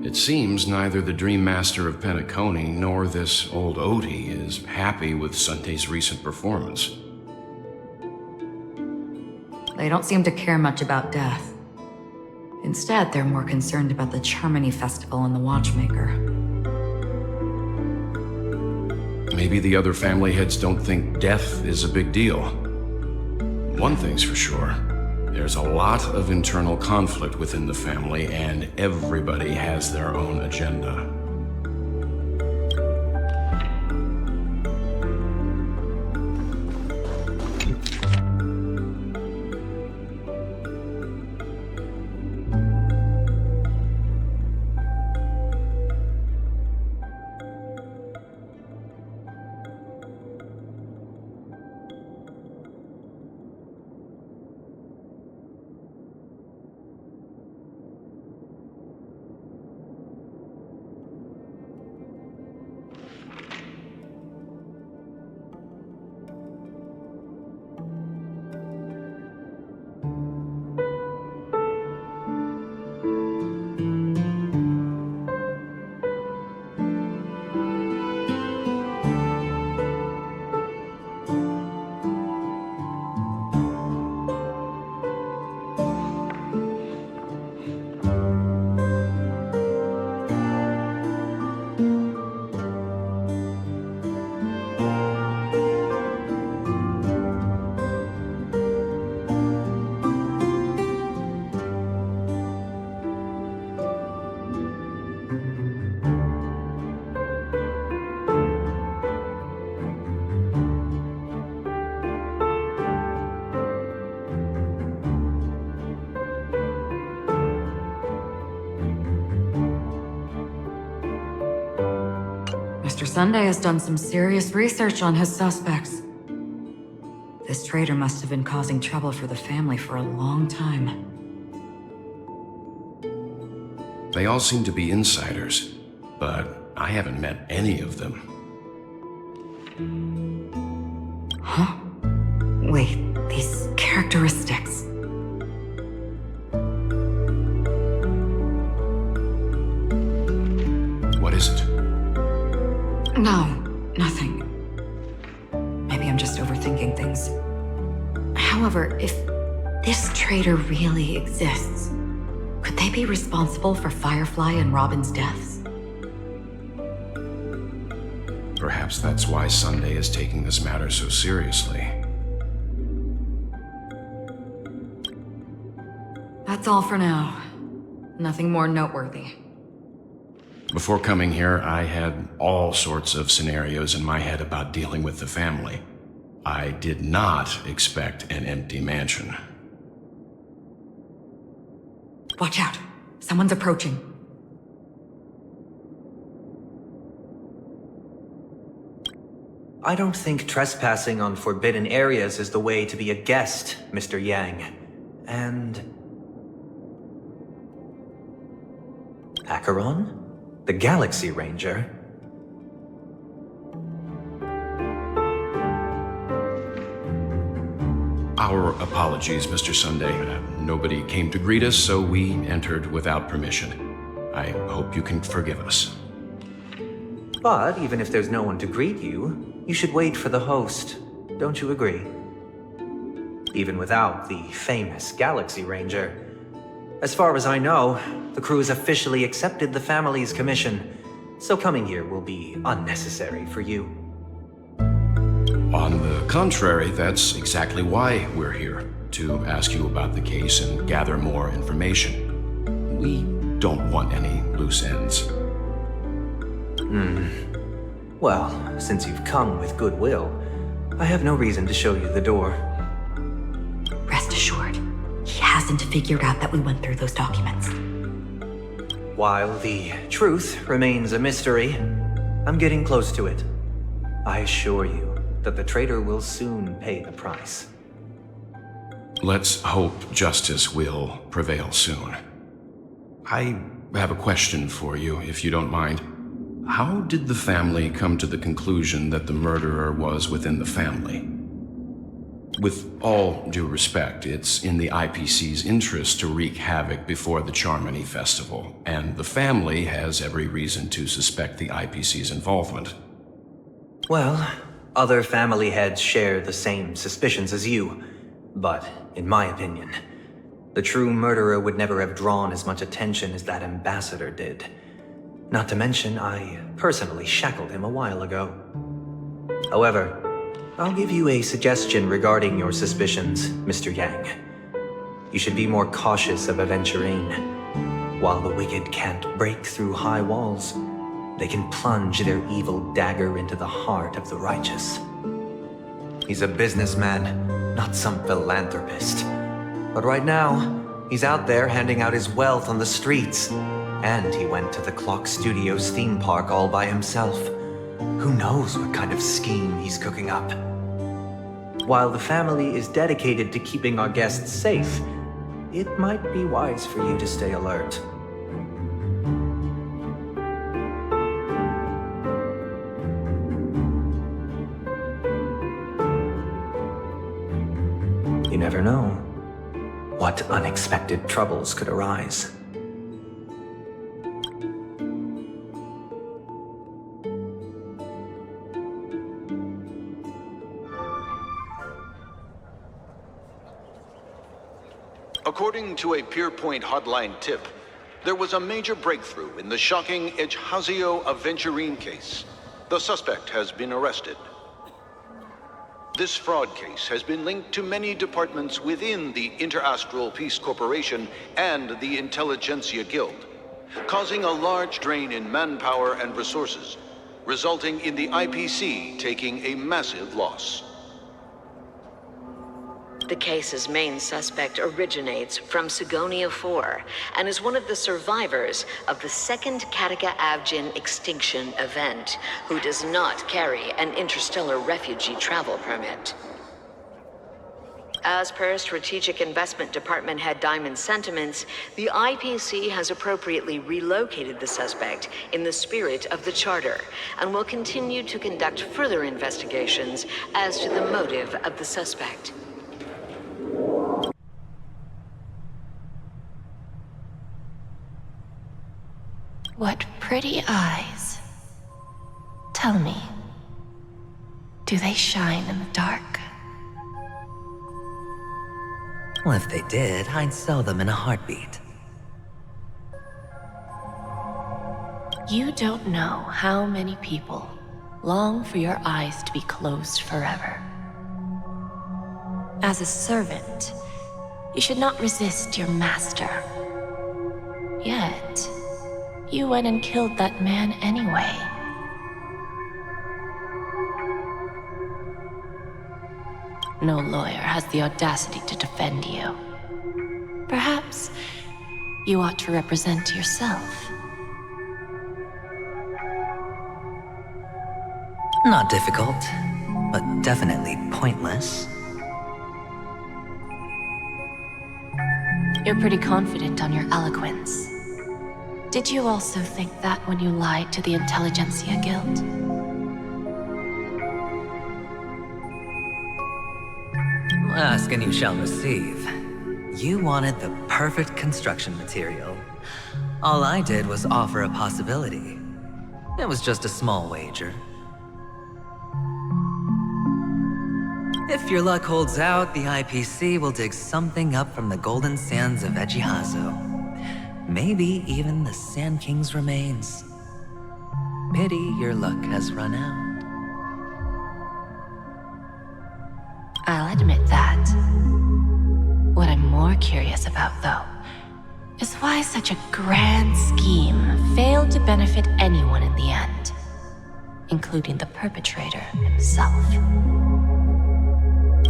It seems neither the Dream Master of Penacony nor this old Odie is happy with Sunday's recent performance. They don't seem to care much about death. Instead, they're more concerned about the Charmony Festival and the Watchmaker. Maybe the other family heads don't think death is a big deal. One thing's for sure. There's a lot of internal conflict within the family, and everybody has their own agenda. Mr. Sunday has done some serious research on his suspects. This traitor must have been causing trouble for the family for a long time. They all seem to be insiders, but I haven't met any of them. Huh? Wait, these characteristics. What is it? No, nothing. Maybe I'm just overthinking things. However, if this traitor really exists, could they be responsible for Firefly and Robin's deaths? Perhaps that's why Sunday is taking this matter so seriously. That's all for now. Nothing more noteworthy. Before coming here, I had all sorts of scenarios in my head about dealing with the family. I did not expect an empty mansion. Watch out. Someone's approaching. I don't think trespassing on forbidden areas is the way to be a guest, Mr. Yang. And... Acheron? The Galaxy Ranger? Our apologies, Mr. Sunday. Nobody came to greet us, so we entered without permission. I hope you can forgive us. But even if there's no one to greet you, you should wait for the host. Don't you agree? Even without the famous Galaxy Ranger. As far as I know, the crew has officially accepted the family's commission, so coming here will be unnecessary for you. On the contrary, that's exactly why we're here, to ask you about the case and gather more information. We don't want any loose ends. Well, since you've come with goodwill, I have no reason to show you the door. Rest assured, he hasn't figured out that we went through those documents. While the truth remains a mystery, I'm getting close to it. I assure you that the traitor will soon pay the price. Let's hope justice will prevail soon. I have a question for you, if you don't mind. How did the family come to the conclusion that the murderer was within the family? With all due respect, it's in the IPC's interest to wreak havoc before the Charmony Festival, and the family has every reason to suspect the IPC's involvement. Well, other family heads share the same suspicions as you, but in my opinion, the true murderer would never have drawn as much attention as that ambassador did. Not to mention, I personally shackled him a while ago. However, I'll give you a suggestion regarding your suspicions, Mr. Yang. You should be more cautious of Adventurine. While the wicked can't break through high walls, they can plunge their evil dagger into the heart of the righteous. He's a businessman, not some philanthropist. But right now, he's out there handing out his wealth on the streets. And he went to the Clock Studios theme park all by himself. Who knows what kind of scheme he's cooking up? While the family is dedicated to keeping our guests safe, it might be wise for you to stay alert. You never know what unexpected troubles could arise. According to a Pierpoint hotline tip, there was a major breakthrough in the shocking Ejhazio Adventurine case. The suspect has been arrested. This fraud case has been linked to many departments within the Interastral Peace Corporation and the Intelligentsia Guild, causing a large drain in manpower and resources, resulting in the IPC taking a massive loss. The case's main suspect originates from Sigonia 4 and is one of the survivors of the second Kataka Avgin extinction event, who does not carry an interstellar refugee travel permit. As per Strategic Investment Department Head Diamond's sentiments, the IPC has appropriately relocated the suspect in the spirit of the Charter and will continue to conduct further investigations as to the motive of the suspect. What pretty eyes. Tell me, do they shine in the dark? Well, if they did, I'd sell them in a heartbeat. You don't know how many people long for your eyes to be closed forever. As a servant, you should not resist your master. Yet, you went and killed that man anyway. No lawyer has the audacity to defend you. Perhaps you ought to represent yourself. Not difficult, but definitely pointless. You're pretty confident on your eloquence. Did you also think that when you lied to the Intelligentsia Guild? Ask and you shall receive. You wanted the perfect construction material. All I did was offer a possibility. It was just a small wager. If your luck holds out, the IPC will dig something up from the golden sands of Ejihazo. Maybe even the Sand King's remains. Pity your luck has run out. I'll admit that. What I'm more curious about, though, is why such a grand scheme failed to benefit anyone in the end, including the perpetrator himself.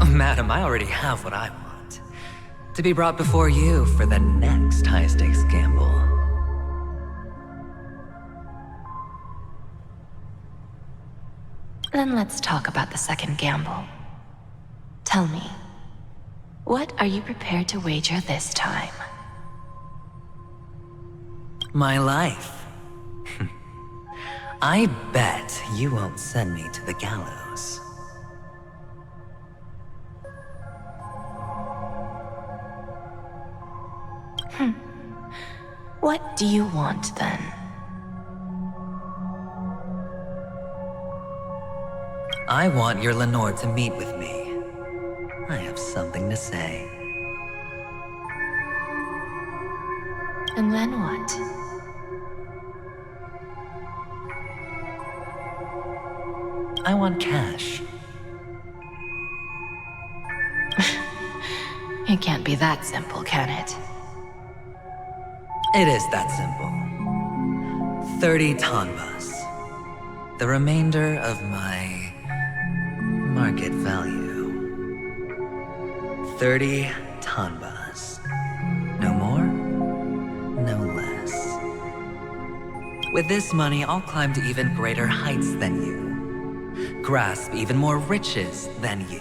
Madam, I already have what I want. To be brought before you for the next high-stakes gamble. Then let's talk about the second gamble. Tell me, what are you prepared to wager this time? My life. I bet you won't send me to the gallows. What do you want, then? I want your Lenore to meet with me. I have something to say. And then what? I want cash. It can't be that simple, can it? It is that simple. 30 tanbas. The remainder of my market value. 30 tanbas. No more, no less. With this money, I'll climb to even greater heights than you. Grasp even more riches than you.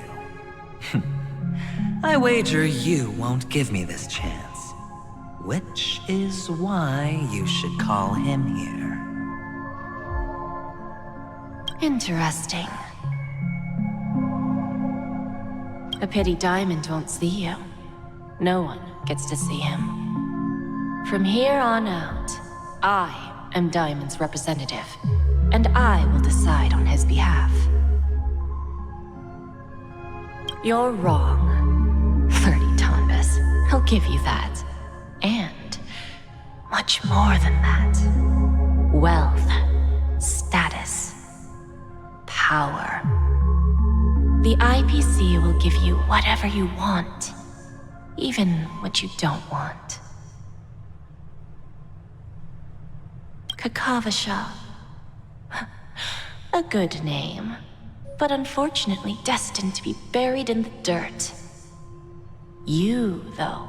I wager you won't give me this chance. Which is why you should call him here. Interesting. A pity Diamond won't see you. No one gets to see him. From here on out, I am Diamond's representative, and I will decide on his behalf. You're wrong. 30 tanbas. I'll give you that. And much more than that. Wealth, status, power. The IPC will give you whatever you want, even what you don't want. Kakavasha. A good name, but unfortunately destined to be buried in the dirt. You, though,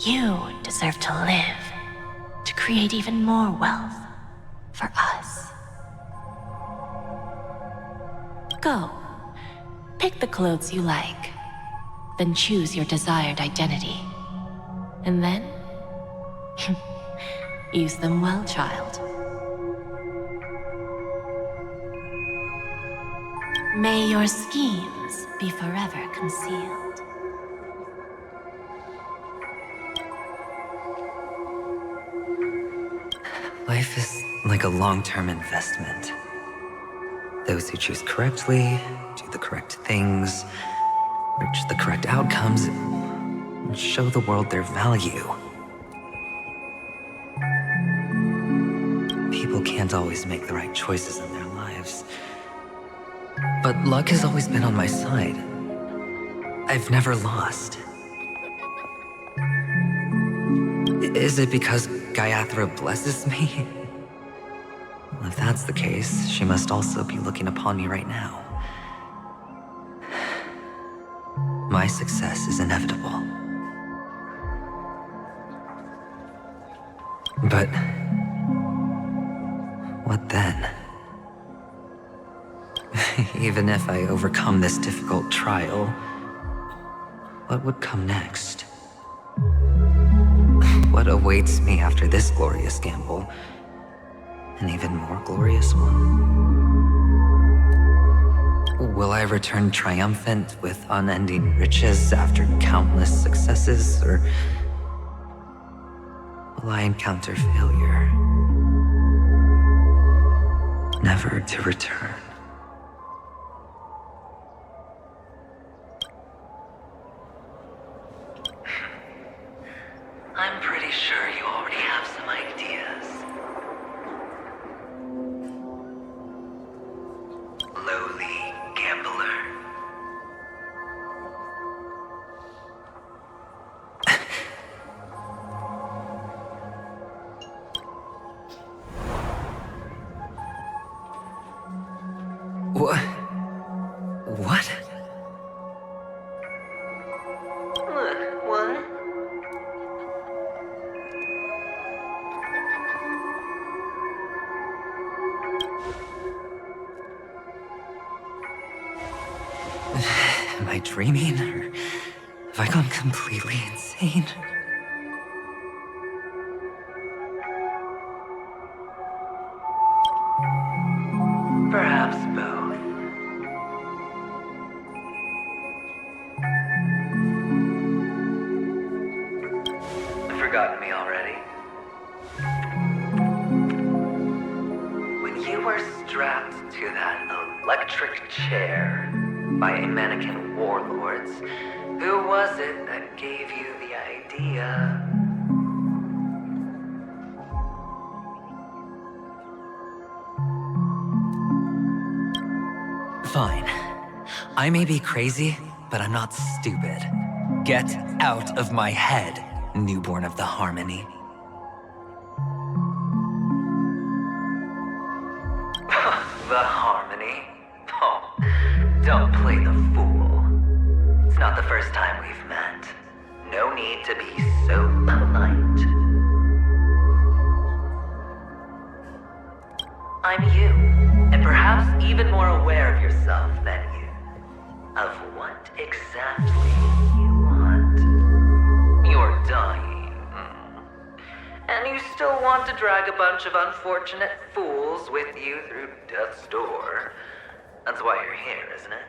you deserve to live, to create even more wealth for us. Go. Pick the clothes you like, then choose your desired identity. And then, use them well, child. May your schemes be forever concealed. Life is like a long-term investment. Those who choose correctly, do the correct things, reach the correct outcomes, and show the world their value. People can't always make the right choices in their lives, But luck has always been on my side. I've never lost. Is it because Gaiathra blesses me? Well, if that's the case, she must also be looking upon me right now. My success is inevitable. But what then? Even if I overcome this difficult trial, what would come next? What awaits me after this glorious gamble? An even more glorious one? Will I return triumphant with unending riches after countless successes, or will I encounter failure, never to return? I'm pretty sure you already have some ideas. Lowly gambler. What? What? What? Am I dreaming, or have I gone completely insane? Perhaps both. Forgotten me already? When you were strapped to that electric chair by a mannequin warlords, who was it that gave you the idea? Fine. I may be crazy, but I'm not stupid. Get out of my head, newborn of the Harmony. The Harmony? Oh, don't play the fool. It's not the first time we've met. No need to be so polite. I'm you, and perhaps even more aware of yourself than you. Of what exactly you want. You're dying. And you still want to drag a bunch of unfortunate fools with you through death's door. That's why you're here, isn't it?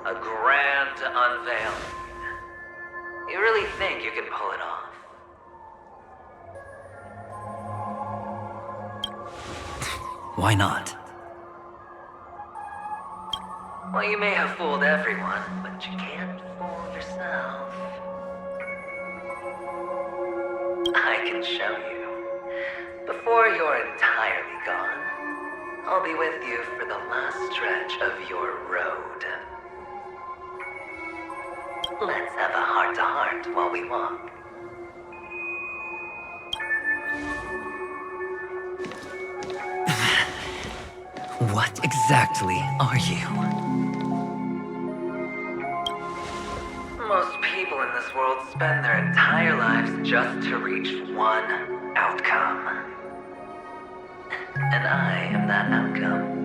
A grand unveiling. You really think you can pull it off? Why not? Well, you may have fooled everyone, but you can't fool yourself. I can show you. Before you're entirely gone, I'll be with you for the last stretch of your road. Let's have a heart-to-heart while we walk. What exactly are you? Most people in this world spend their entire lives just to reach one outcome. And I am that outcome.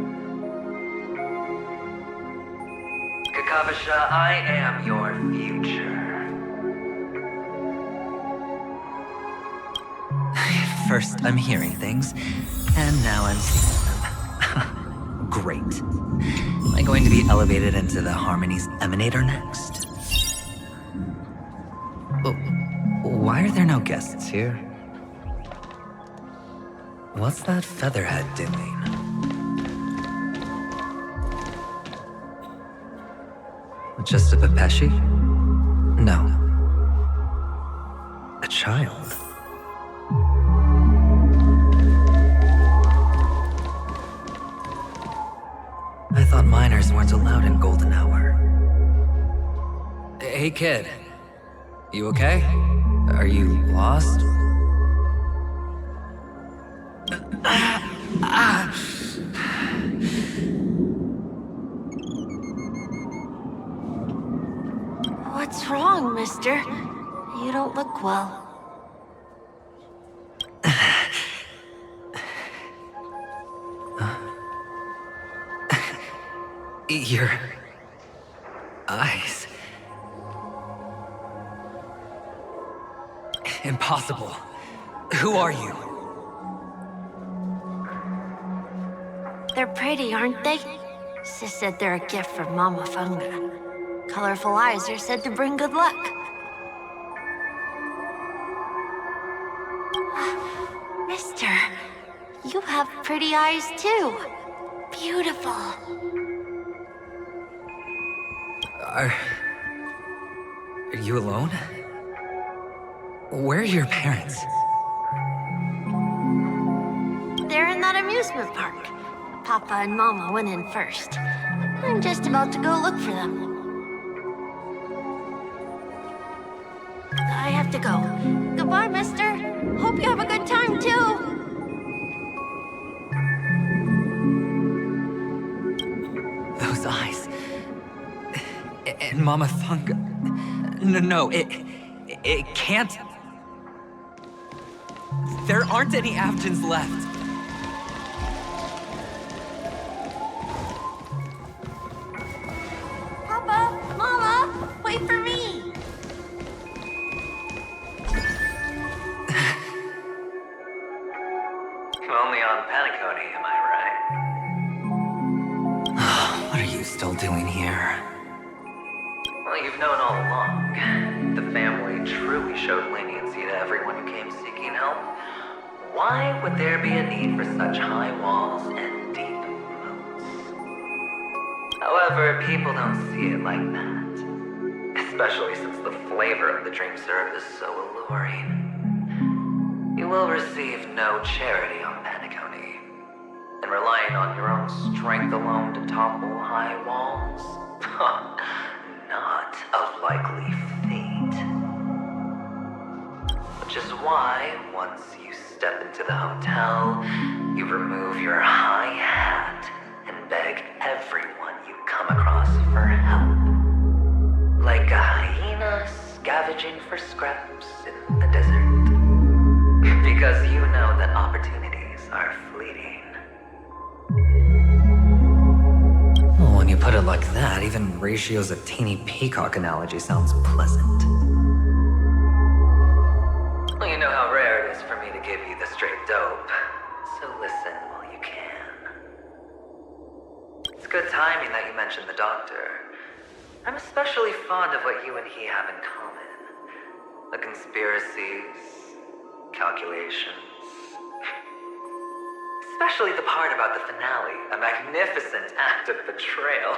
Kakavasha, I am your future. First, I'm hearing things, and now I'm seeing them. Great. Am I going to be elevated into the Harmony's Emanator next? Why are there no guests here? What's that featherhead doing? Just a Pepeshi? No. A child? Hey kid, you okay? Are you lost? What's wrong, mister? You don't look well. Your eyes. Impossible. Who are you? They're pretty, aren't they? Sis said they're a gift from Mama Funga. Colorful eyes are said to bring good luck. Mister, you have pretty eyes too. Beautiful. Are you alone? Where are your parents? They're in that amusement park. Papa and Mama went in first. I'm just about to go look for them. I have to go. Goodbye, mister. Hope you have a good time, too. Those eyes. And Mama Funga. No, it can't. There aren't any Avgens left. Papa, Mama, wait for me. Only on Penacony, am I right? What are you still doing here? Well, you've known all along. The family truly showed leniency to everyone who came seeking help. Why would there be a need for such high walls and deep moats? However, people don't see it like that. Especially since the flavor of the dream syrup is so alluring. You will receive no charity on Penacony. And relying on your own strength alone to topple high walls? Not a likely fate. Which is why, once you step into the hotel, you remove your high hat and beg everyone you come across for help. Like a hyena scavenging for scraps in the desert. Because you know that opportunities are fleeting. Well, when you put it like that, even Ratio's a teeny peacock analogy sounds pleasant. Well, you know how rare it is for me to give you the straight dope, so listen while you can. It's good timing that you mentioned the doctor. I'm especially fond of what you and he have in common. The conspiracies, calculations. Especially the part about the finale, a magnificent act of betrayal.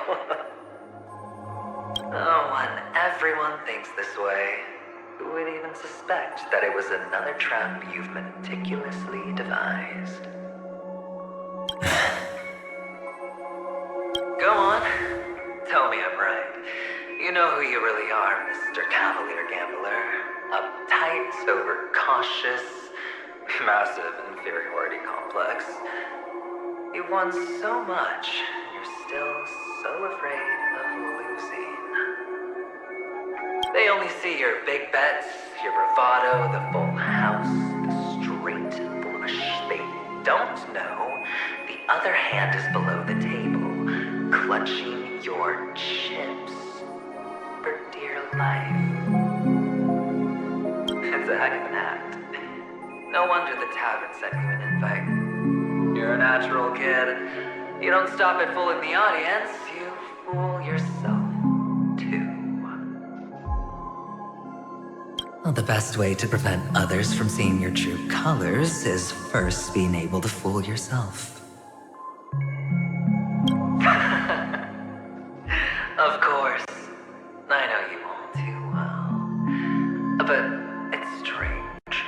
Oh, when everyone thinks this way, who would even suspect that it was another trap you've meticulously devised? Go on. Tell me I'm right. You know who you really are, Mr. Cavalier Gambler. Uptight, overcautious, massive inferiority complex. You've won so much, and you're still so afraid of losing. They only see your big bets, your bravado, the full house, the straight flush. They don't know the other hand is below the table, clutching your chips for dear life. It's a heck of an act. No wonder the tavern sent you an invite. You're a natural kid. You don't stop at fooling the audience, you fool yourself, too. Well, the best way to prevent others from seeing your true colors is first being able to fool yourself. Of course. I know you all too well. But it's strange.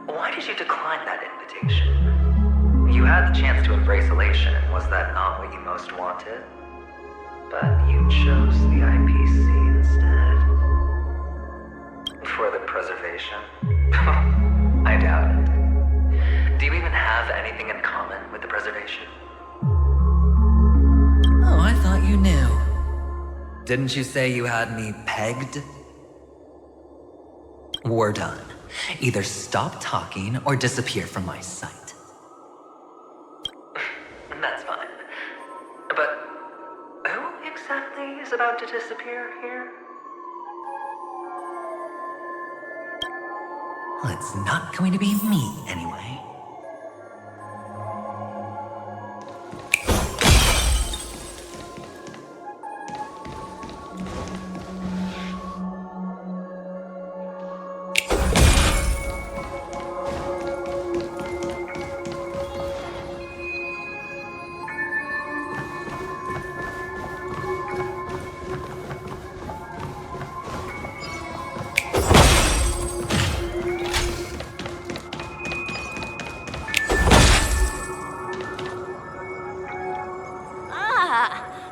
Why did you decline that invitation? You had the chance to embrace elation. Was that not what you most wanted? But you chose the IPC instead. preservation? I doubt it. Do you even have anything in common with the preservation? Oh, I thought you knew. Didn't you say you had me pegged? We're done. Either stop talking or disappear from my sight. That's fine. But who exactly is about to disappear here? Well, it's not going to be me, anyway.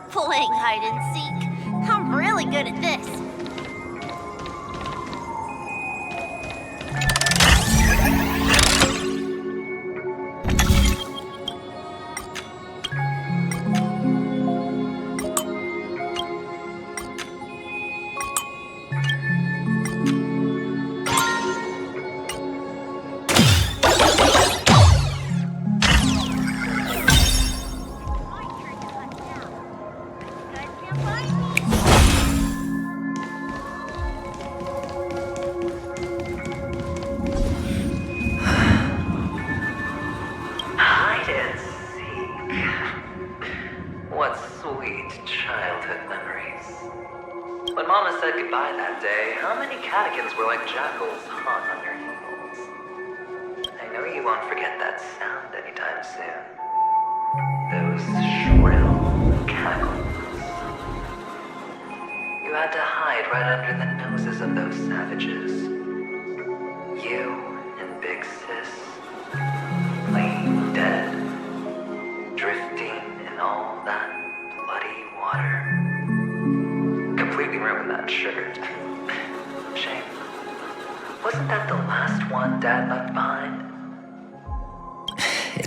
Playing hide and seek. I'm really good at this.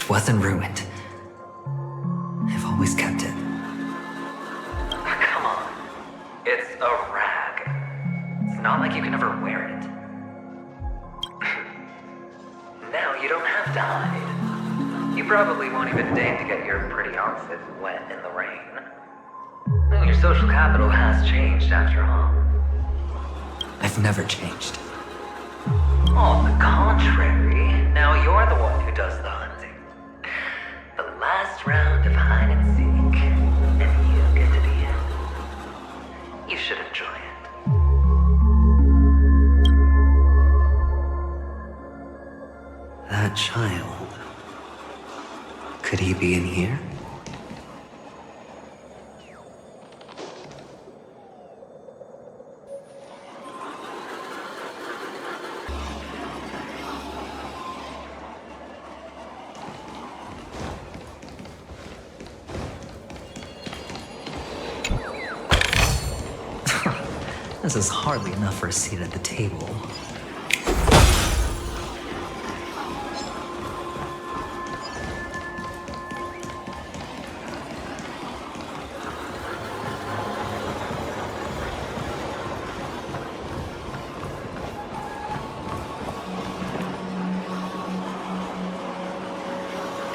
Wasn't ruined. I've always kept it. Come on. It's a rag. It's not like you can ever wear it. Now you don't have to hide. You probably won't even deign to get your pretty outfit wet in the rain. Your social capital has changed after all. I've never changed. On the contrary, now you're the one who does the hunting. The last round of hide and seek, and you get to be in. You should enjoy it. That child. Could he be in here? This is hardly enough for a seat at the table.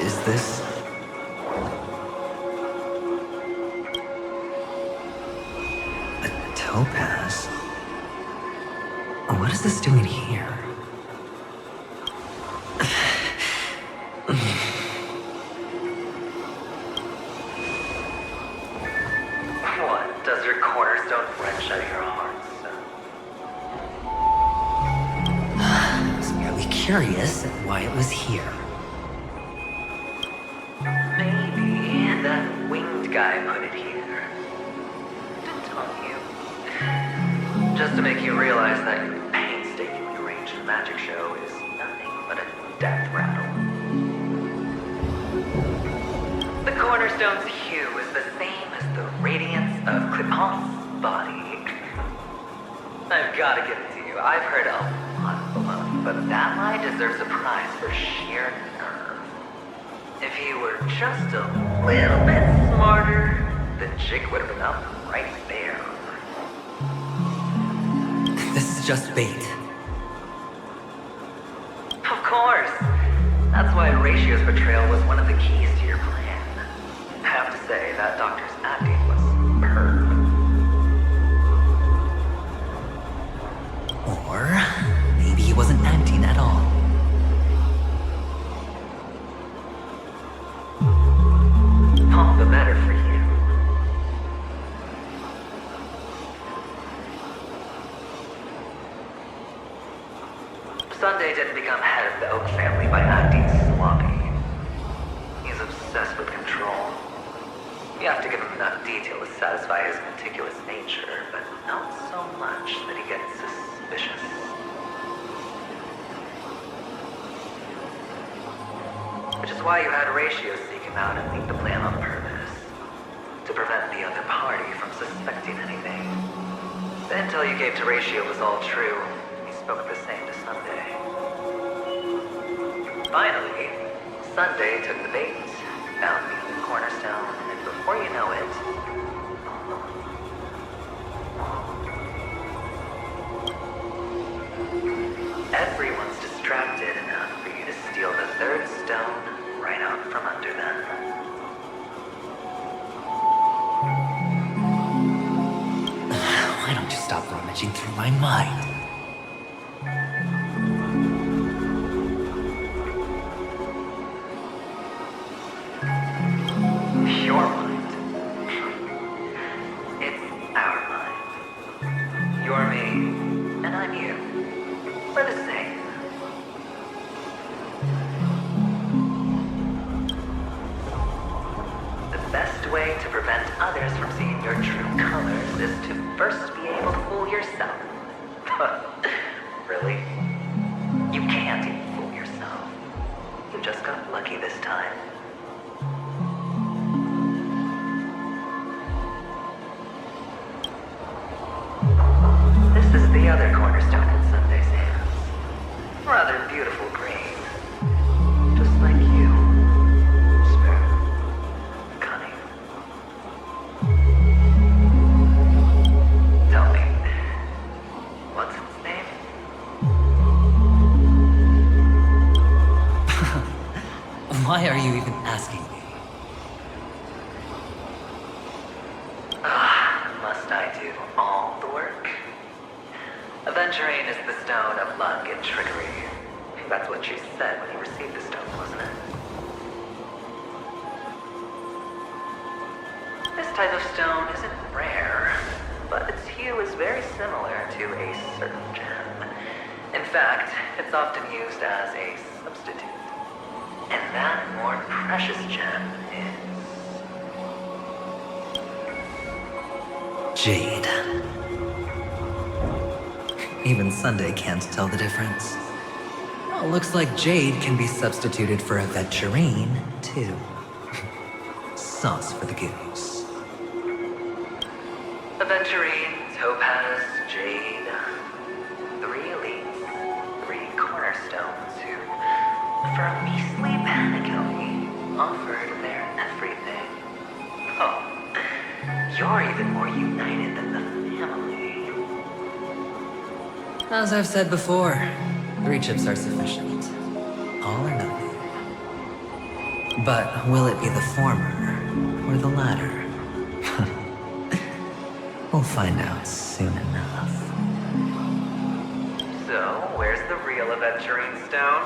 Is this... a topaz? What is this doing here? What? Does your cornerstone wrench at your heart? I was merely curious at why it was here. Maybe that winged guy put it here. Didn't tell you. Just to make you realize that your painstakingly arranged magic show is nothing but a death rattle. The cornerstone's hue is the same as the radiance of Clipant's body. I've gotta give it to you. I've heard a but that lie deserves a prize for sheer nerve. If he were just a little bit smarter, the jig would have been up right there. This is just bait. Of course. That's why Horatio's betrayal was one of the keys to your plan. I have to say, that doctor's acting was superb. Or maybe he wasn't acting at all. All the better for you. Sunday didn't become head of the Oak family by acting sloppy. He's obsessed with control. You have to give him enough detail to satisfy his meticulous nature, but not so much that he gets suspicious. Which is why you had Horatio seek him out and leak the plan on purpose. To prevent the other party from suspecting anything. The intel you gave to Horatio was all true. He spoke the same to Sunday. Finally, Sunday took the bait, found me in the cornerstone, and before you know it... everyone's distracted enough for you to steal the third stone right out from under them. Why don't you stop rummaging through my mind? Your mind. It's our mind. You're me, and I'm you. We're the same. The best way to prevent others from seeing your true colors is to first be able to fool yourself. Really? You can't even fool yourself. You just got lucky this time. This is the other cornerstone in Sunday's hands. Rather beautiful green. Just like you. Smooth. Cunning. Tell me, what's its name? Why are you even asking me? Must I do all the work? Adventurine is the stone of luck and trickery. That's what you said when you received the stone, wasn't it? This type of stone isn't rare, but its hue is very similar to a certain gem. In fact, it's often used as a substitute. And that more precious gem is... Jade. Even Sunday can't tell the difference. Well, looks like Jade can be substituted for Adventurine, too. Sauce for the goose. Adventurine, topaz, jade. 3 elites, 3 cornerstones who, for a measly Penacony, offered their everything. Oh, you're even more united than the family. As I've said before, 3 chips are sufficient. All or nothing. But will it be the former or the latter? We'll find out soon enough. So, where's the real Adventurine stone?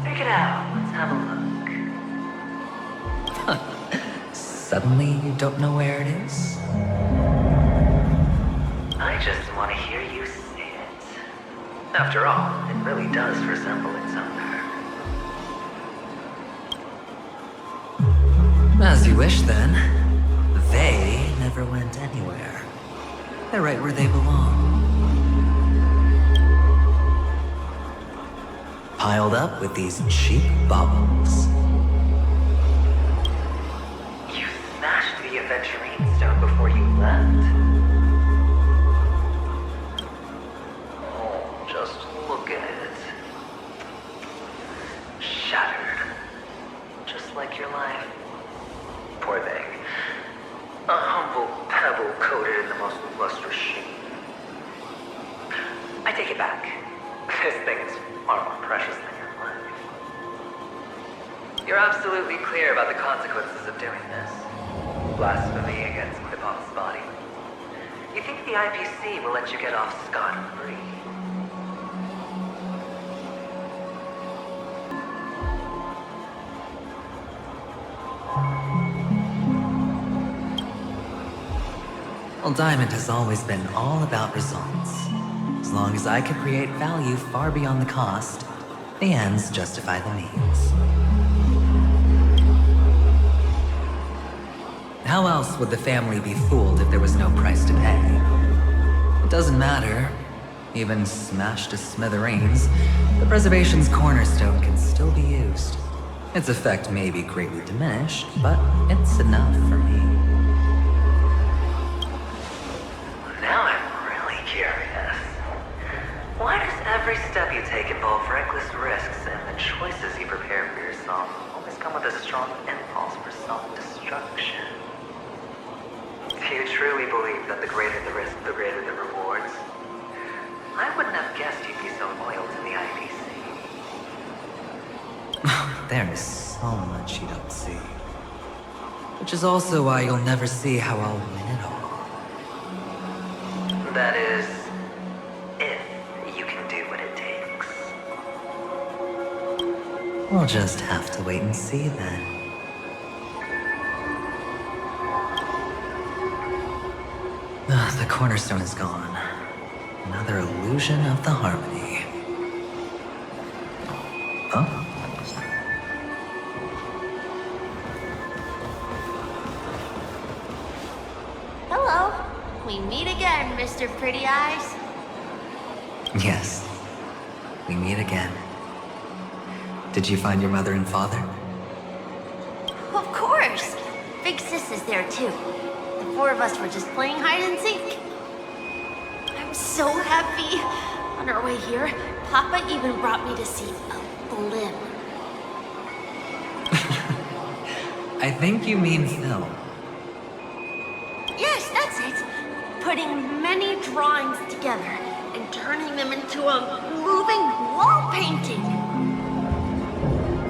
Take it out, let's have a look. Suddenly you don't know where it is? I just want to hear you say it. After all, it really does resemble its owner. As you wish, then. They never went anywhere. They're right where they belong. Piled up with these cheap baubles. You smashed the Adventurine stone before you left. Oh, just look at it. like your life. Poor thing. A humble pebble coated in the most lustrous sheen. I take it back. This thing is far more precious than your life. You're absolutely clear about the consequences of doing this. Blasphemy against Quipop's body. You think the IPC will let you get off scot-free? Well, Diamond has always been all about results. As long as I can create value far beyond the cost, the ends justify the means. How else would the family be fooled if there was no price to pay? It doesn't matter. Even smashed to smithereens, the preservation's cornerstone can still be used. Its effect may be greatly diminished, but it's enough for me. Now I'm really curious. Why does every step you take involve reckless risks, and the choices you prepare for yourself always come with a strong impulse for self-destruction? Do you truly believe that the greater the risk, the greater the rewards? I wouldn't have guessed you'd be so loyal to the IPC. There is so much you don't see. Which is also why you'll never see how I'll win it all. That is, if you can do what it takes. We'll just have to wait and see then. The cornerstone is gone. Another illusion of the harmony. Huh? Hello. We meet again, Mr. Pretty Eyes. Yes. We meet again. Did you find your mother and father? Of course. Big Sis is there too. The four of us were just playing hide and seek. I'm so happy. On our way here, Papa even brought me to see a blimp. I think you mean Phil. Yes, that's it. Putting many drawings together and turning them into a moving wall painting.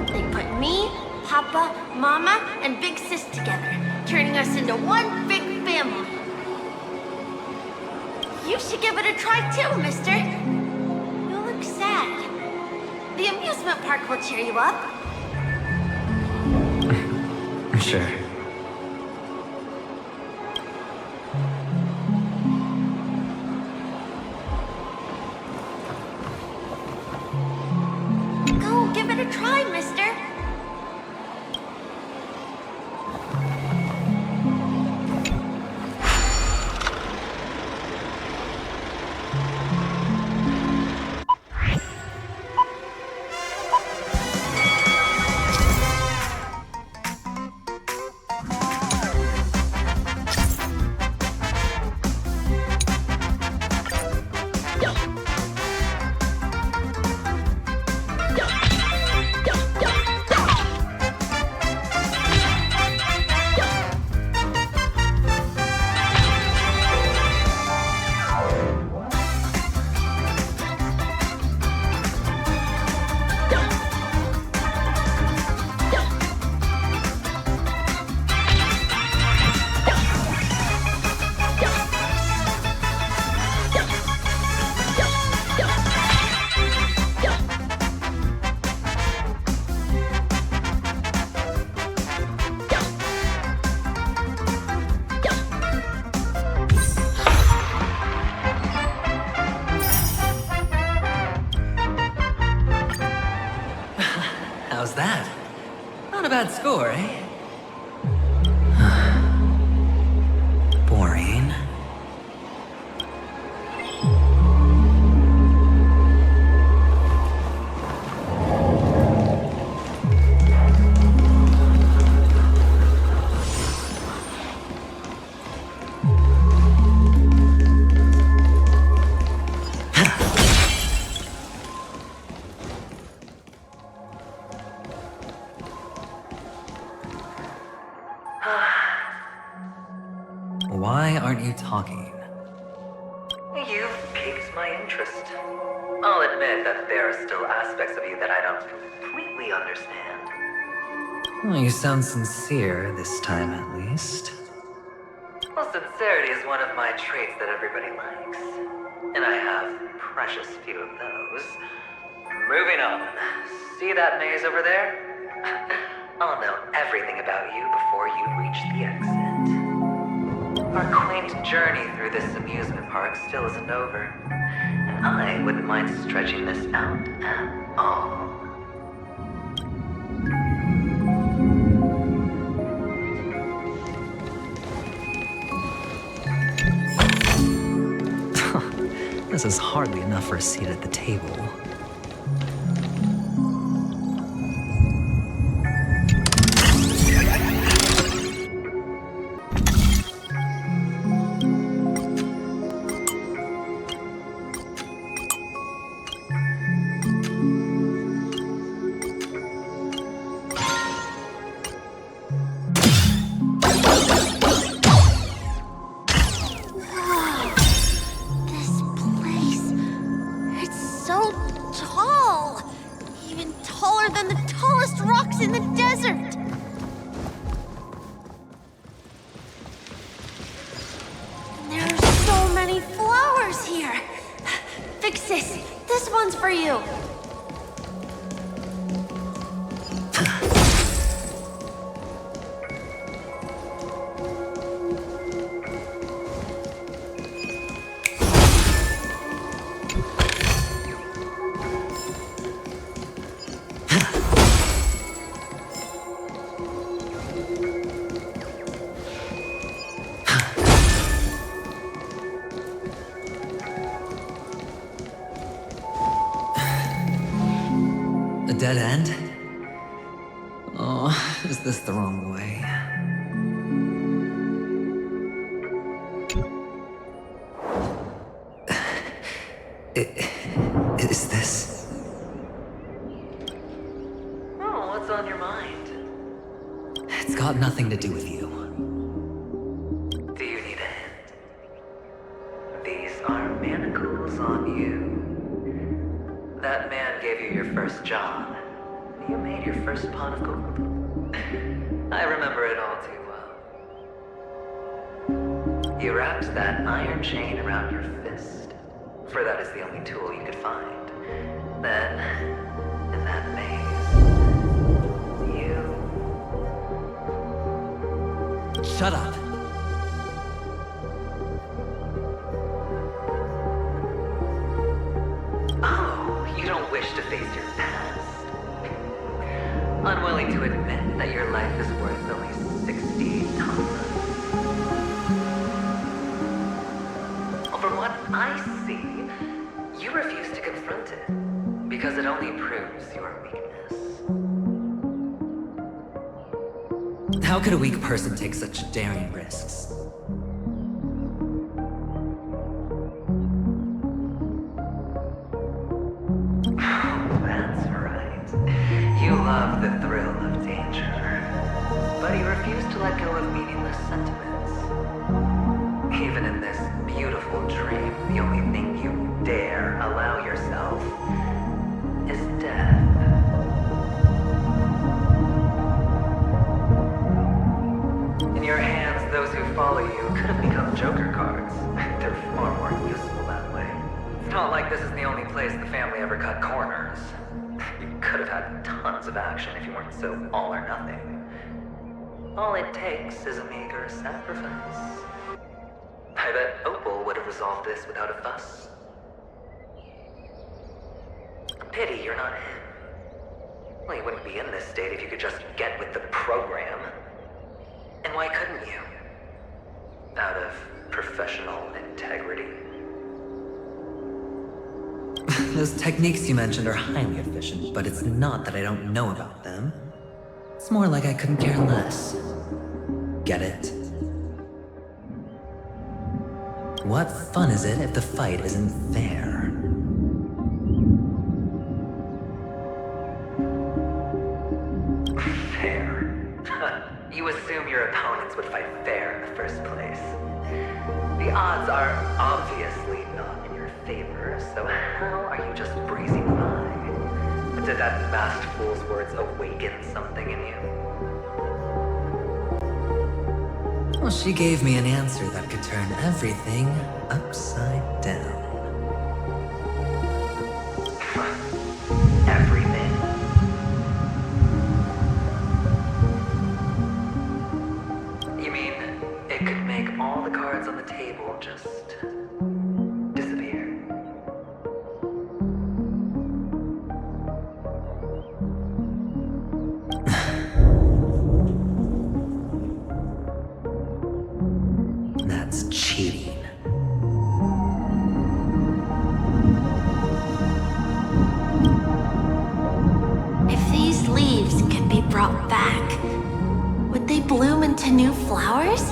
They put me, Papa, Mama, and Big Sis together, turning us into one big family. You should give it a try too, mister. You look sad. The amusement park will cheer you up. Sure. Go, give it a try, mister. How's that? Not a bad score, eh? Boring. why aren't you talking? You've piqued my interest. I'll admit that there are still aspects of you that I don't completely understand. Well, you sound sincere this time, at least. Well, sincerity is one of my traits that everybody likes. And I have precious few of those. Moving on. See that maze over there? I'll know everything about you before you reach the exit. Our quaint journey through this amusement park still isn't over. And I wouldn't mind stretching this out at all. This is hardly enough for a seat at the table. Dead end? Oh, is this the wrong way? Is this? Oh, what's on your mind? It's got nothing to do with you. Do you need a hint? These are manacles on you. That man gave you your first job. You made your first pot of gold. I remember it all too well. You wrapped that iron chain around your fist, for that is the only tool you could find. Then, in that maze, you... Shut up! You don't wish to face your past. Unwilling to admit that your life is worth only 60 topaz. Well, from what I see, you refuse to confront it, because it only proves your weakness. How could a weak person take such daring risks? You love the thrill of danger, but you refuse to let go of meaningless sentiments. Even in this beautiful dream, the only thing you dare allow yourself is death. In your hands, those who follow you could have become Joker cards. They're far more useful that way. It's not like this is the only place the family ever cut corners. You could have had tons of action if you weren't so all or nothing. All it takes is a meager sacrifice. I bet Opal would have resolved this without a fuss. Pity you're not him. Well, you wouldn't be in this state if you could just get with the program. And why couldn't you? Out of professional integrity. Those techniques you mentioned are highly efficient, but it's not that I don't know about them. It's more like I couldn't care less. Get it? What fun is it if the fight isn't fair? Fair? You assume your opponents would fight fair in the first place. The odds are obviously not in your favor, so how are you just breezing by? Did that masked fool's words awaken something in you? Well, she gave me an answer that could turn everything upside down. Everything? You mean it could make all the cards on the table just disappear? That's cheating. If these leaves could be brought back, would they bloom into new flowers?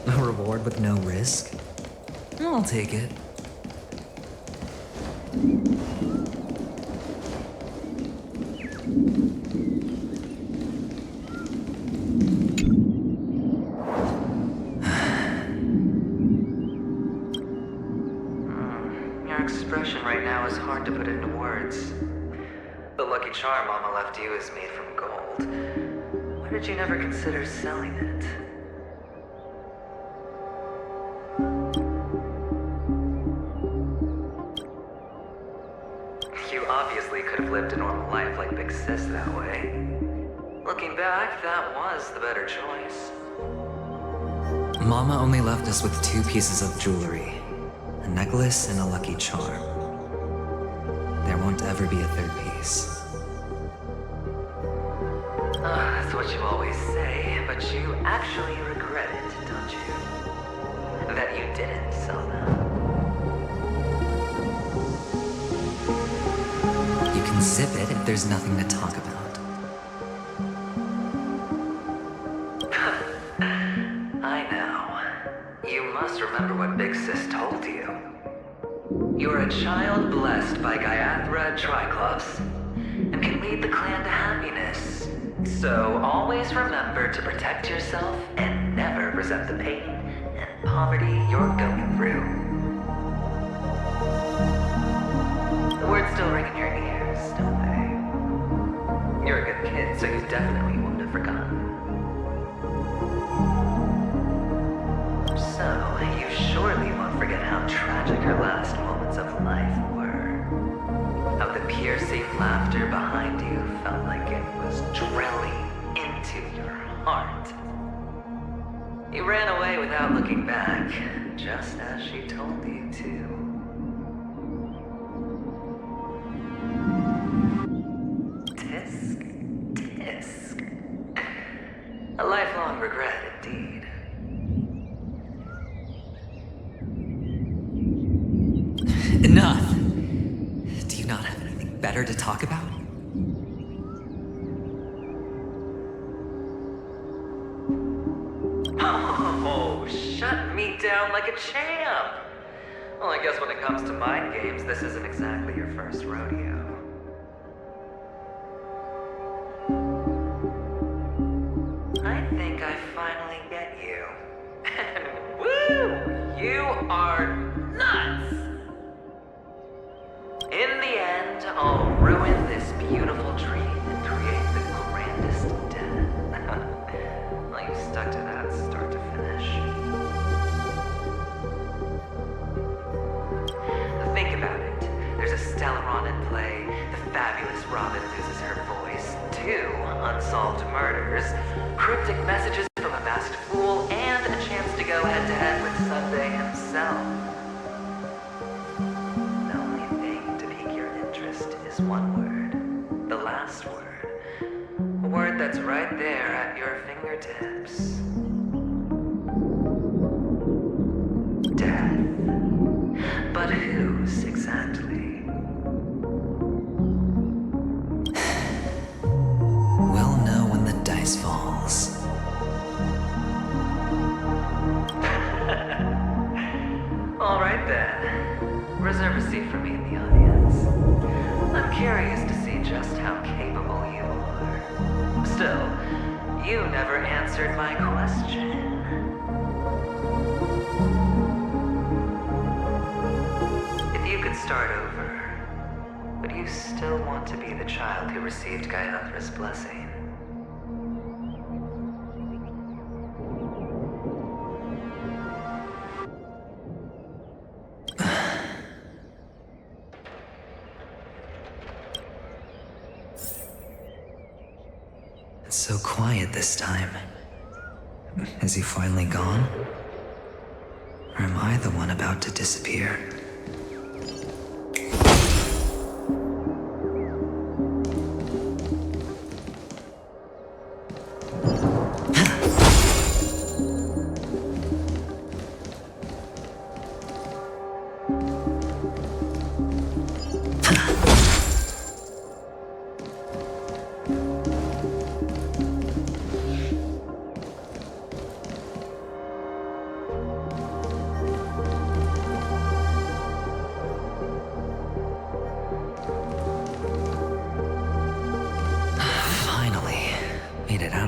A reward with no risk? I'll take it. Your expression right now is hard to put into words. The lucky charm Mama left you is made from gold. Why did you never consider selling it? You obviously could have lived a normal life like Big Sis that way. Looking back, that was the better choice. Mama only left us with 2 pieces of jewelry. A necklace and a lucky charm. There won't ever be a 3rd piece. That's what you always say, but you actually regret it, don't you? That you didn't sell them. You can zip it if there's nothing to talk about. I know. You must remember what Big Sis told you. You're a child blessed by Gaiathra Triclops, and can lead the clan to happiness. So always remember to protect yourself and never resent the pain and poverty you're going through. The words still ring in your ears, don't they? You're a good kid, so you definitely won't have forgotten. So, you surely won't forget how tragic her last moments of life were. How the piercing laughter behind you felt like it was drilling into your heart. You ran away without looking back, just as she told you to. Tisk. A lifelong regret indeed. Enough! Do you not have anything better to talk about? Oh, shut me down like a champ! Well, I guess when it comes to mind games, this isn't exactly your first rodeo. I think I finally get you. And woo! You are nuts! In the end, I'll ruin this beautiful dream and create the grandest death. Well, you stuck to that start to finish. Think about it. There's a Stellaron in play, the fabulous Robin loses her voice, 2 unsolved murders, cryptic messages from a masked fool, and a chance to go head-to-head with Sunday himself. The only thing to pique your interest is one word. The last word. A word that's right there at your fingertips. Death. But whose exactly? All right then. Reserve a seat for me in the audience. I'm curious to see just how capable you are. Still, you never answered my question. If you could start over, would you still want to be the child who received Gayathra's blessing? It's so quiet this time. Is he finally gone? Or am I the one about to disappear?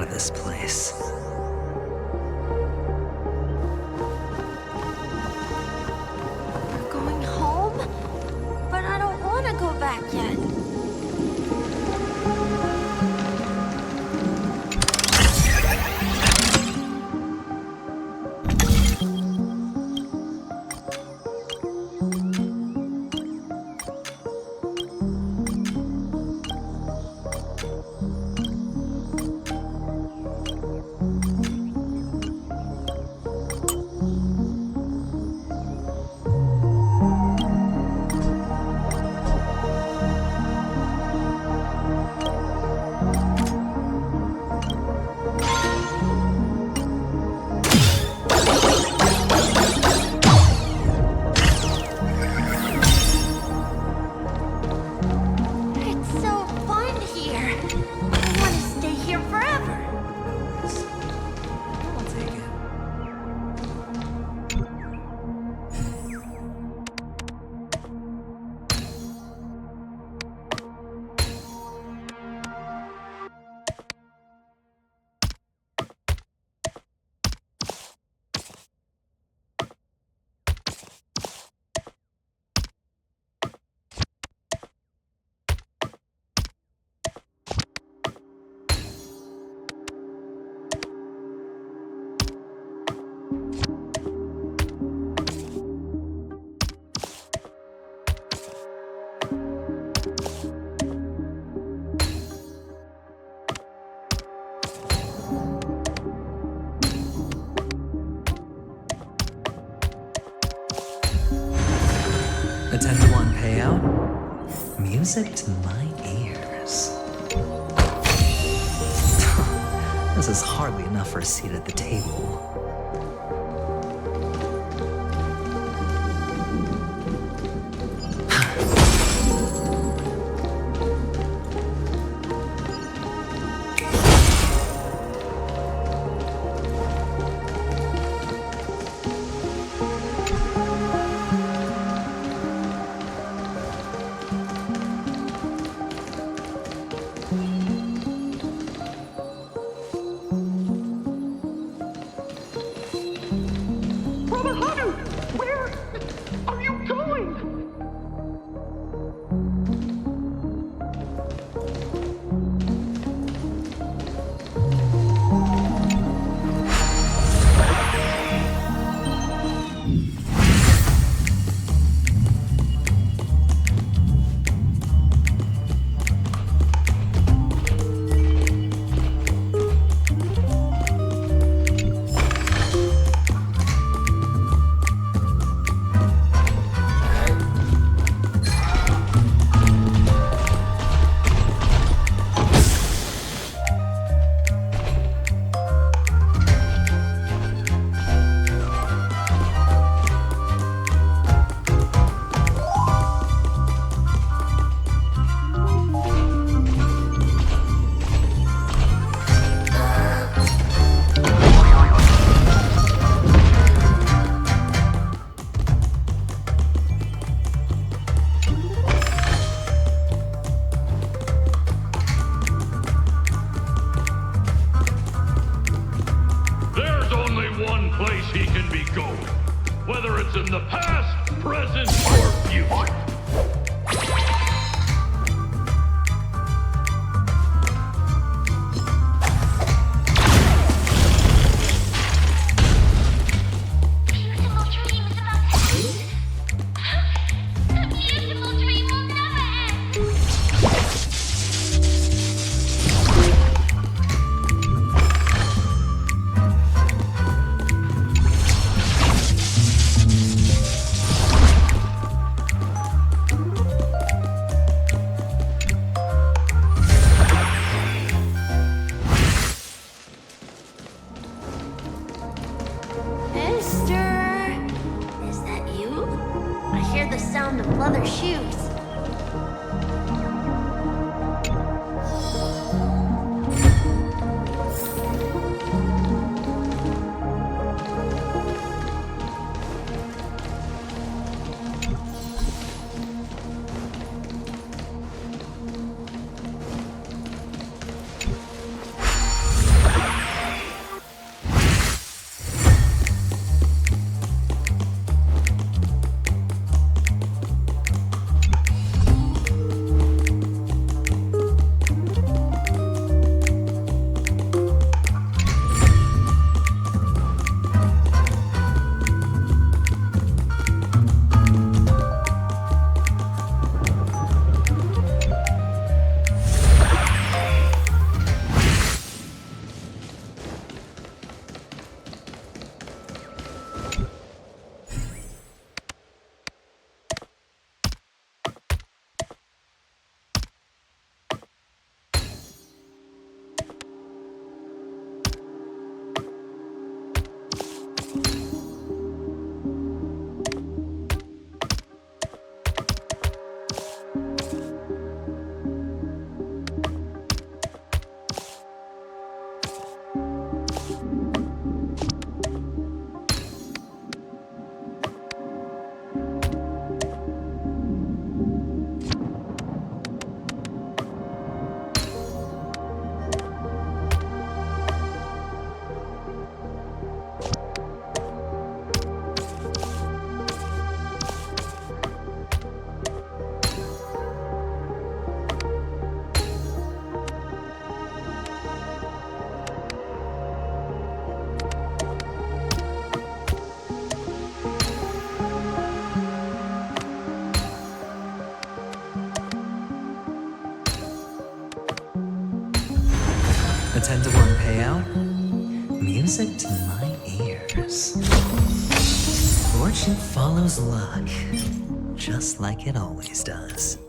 This place. We're going home? But I don't want to go back yet. A 10-to-1 payout? Music to my ears. This is hardly enough for a seat at the table. the past, present, or future. A 10-to-1 payout? Music to my ears. Fortune follows luck, just like it always does.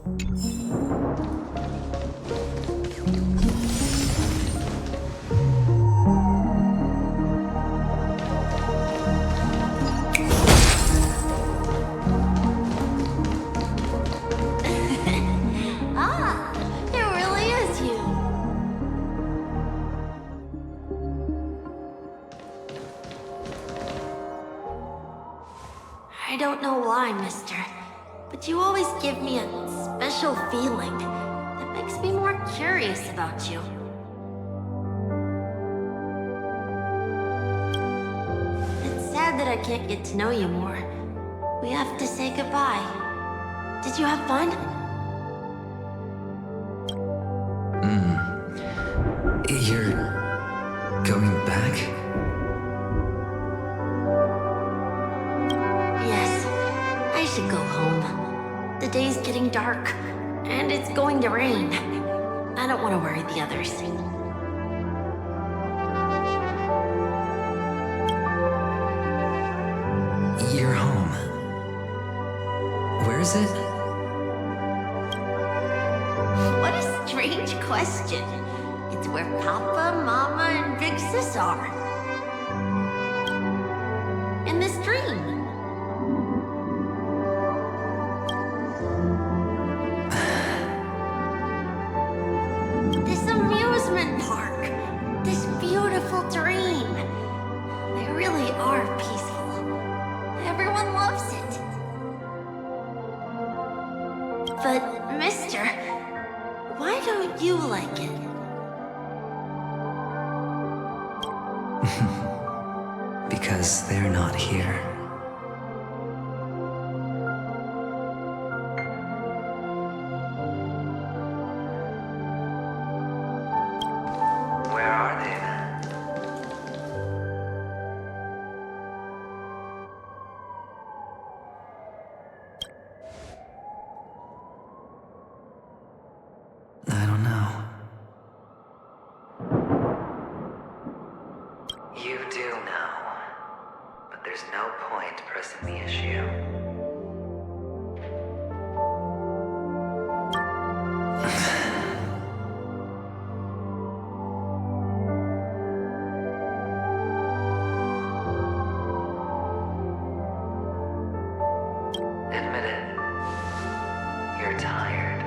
I don't know why, mister, but you always give me a special feeling that makes me more curious about you. It's sad that I can't get to know you more. We have to say goodbye. Did you have fun? You're going back? Yes, I should go home. The day's getting dark, and it's going to rain. I don't want to worry the others. You're home. Where is it? What a strange question. It's where Papa, Mama, and Big Sis are. In this dream. This amusement park. This beautiful dream. They really are peaceful. Everyone loves it. But, mister, why don't you like it? Because they're not here. point pressing the issue. Admit it. You're tired.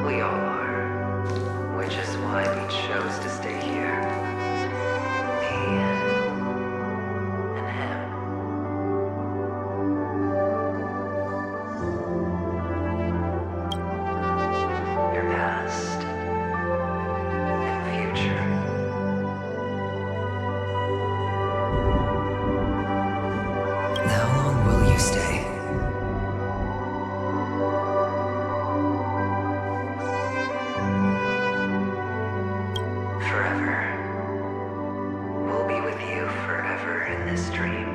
We all are. Which is why we chose to stay here. Me and him. Your past and future. How long will you stay? Forever. We'll be with you forever in this dream.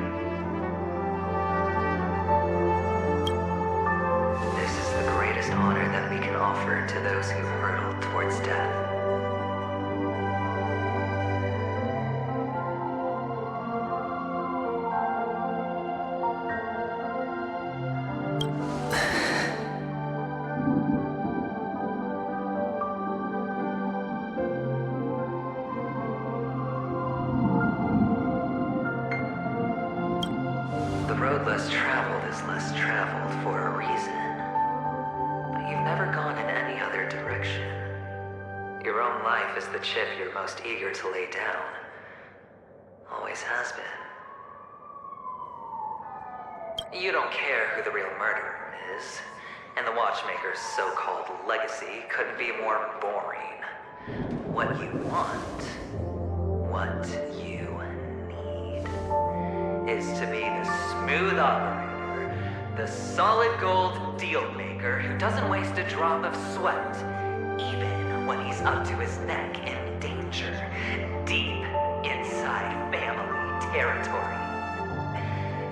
This is the greatest honor that we can offer to those who hurtle towards death. The road less traveled is less traveled for a reason. But you've never gone in any other direction. Your own life is the chip you're most eager to lay down. Always has been. You don't care who the real murderer is, and the Watchmaker's so-called legacy couldn't be more boring. What you want, what you need, is to be the smooth operator, the solid gold deal maker who doesn't waste a drop of sweat, even when he's up to his neck in danger, deep inside family territory.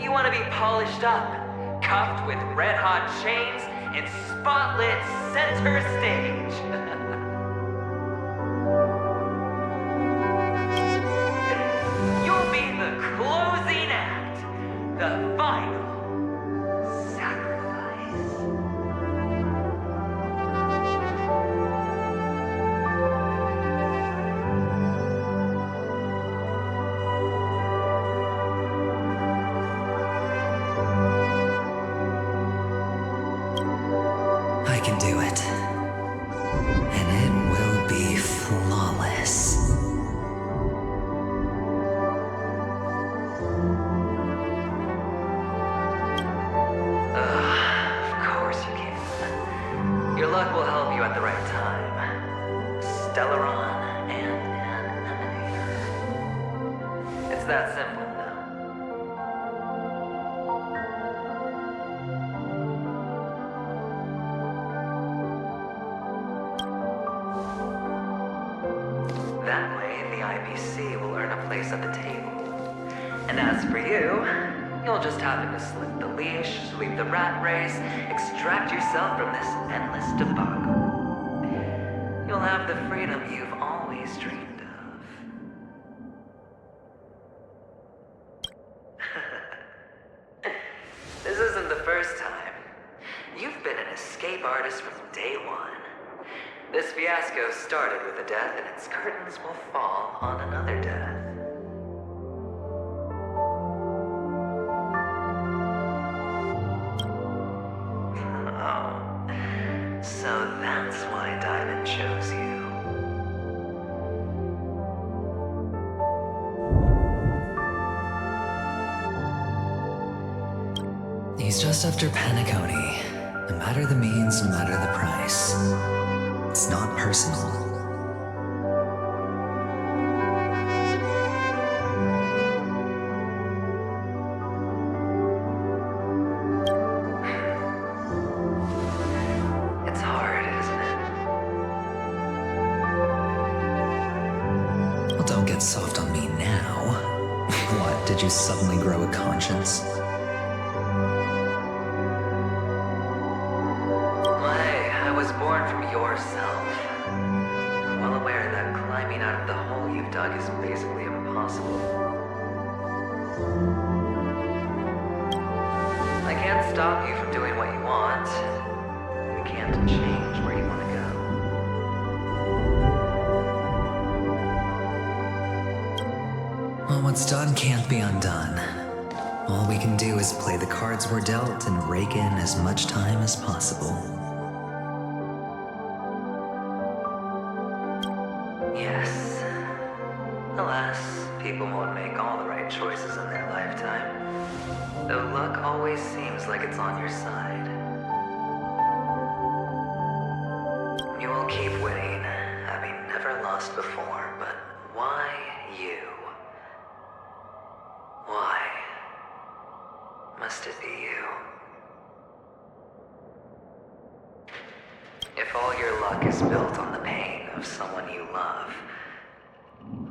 You want to be polished up, cuffed with red-hot chains, and spotlit center stage. You'll be the closing act, the final sacrifice. I can do it. And it will be flawless. Of course you can. Your luck will help you at the right time. Stellaron and an emanator. It's that simple. That way, the IPC will earn a place at the table. And as for you, you'll just happen to slip the leash, sweep the rat race, extract yourself from this endless debacle. You'll have the freedom you've always dreamed of. This isn't the first time. You've been an escape artist from day one. This fiasco started with a death, and its curtains will fall on another death. Oh, so that's why Diamond chose you. He's just after Penacony. No matter the means, no matter the price. It's not personal. It's hard, isn't it? Well, don't get soft on me now. What, did you suddenly grow a conscience? I was born from yourself. I'm well aware that climbing out of the hole you've dug is basically impossible. I can't stop you from doing what you want. We can't change where you want to go. Well, what's done can't be undone. All we can do is play the cards we're dealt and rake in as much time as possible. Yes. Alas, people won't make all the right choices in their lifetime. Though luck always seems like it's on your side. You will keep winning, having never lost before, but why you? Why must it be you? If all your luck is built on the pain of someone you love,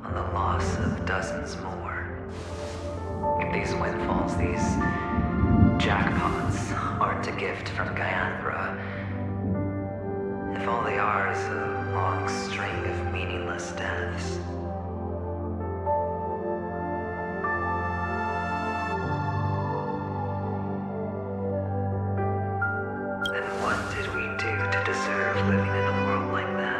on the loss of dozens more, if these windfalls, these jackpots, aren't a gift from Gallagher, if all they are is a long string of meaningless deaths, then what did we do to deserve living in a world like that?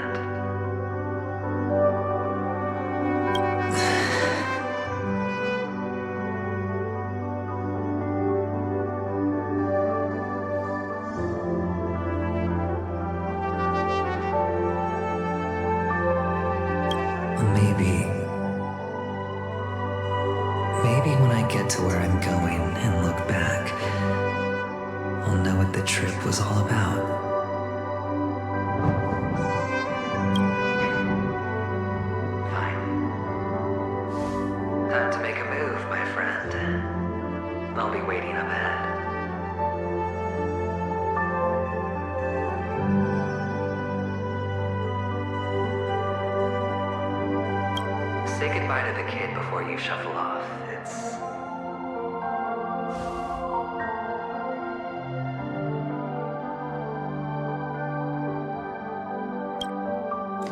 Maybe when I get to where I'm going and look back, I'll know what the trip was all about. Time to make a move, my friend. I'll be waiting up ahead. Say goodbye to the kid before you shuffle off.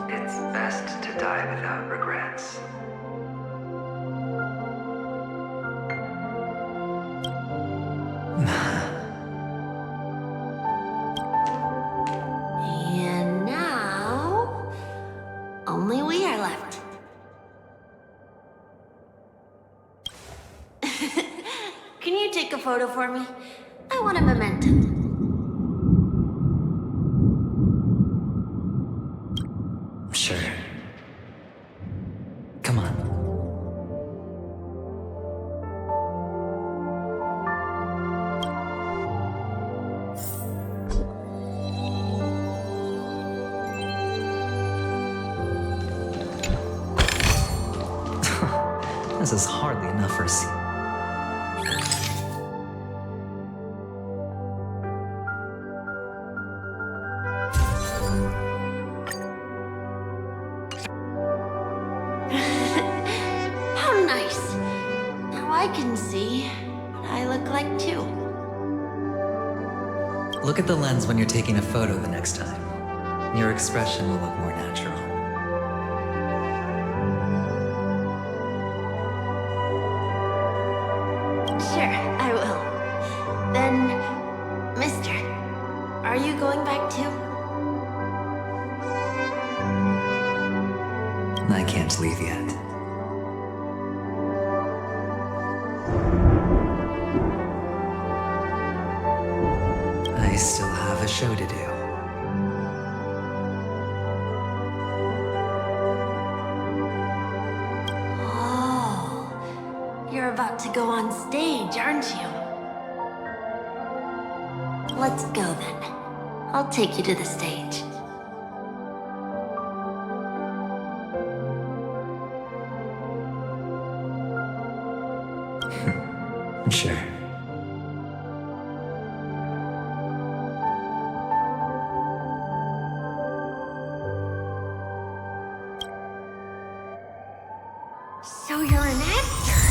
It's best to die without regrets. And now, only we are left. Can you take a photo for me? I want a memento. Sure. Come on. This is hardly enough for a scene. How nice. Now I can see what I look like too. Look at the lens when you're taking a photo the next time. Your expression will look more natural. Sure, I will. Then, mister, are you going back too? I can't leave yet. I still have a show to do. Oh, you're about to go on stage, aren't you? Let's go then. I'll take you to the stage. Sure. So you're an actor.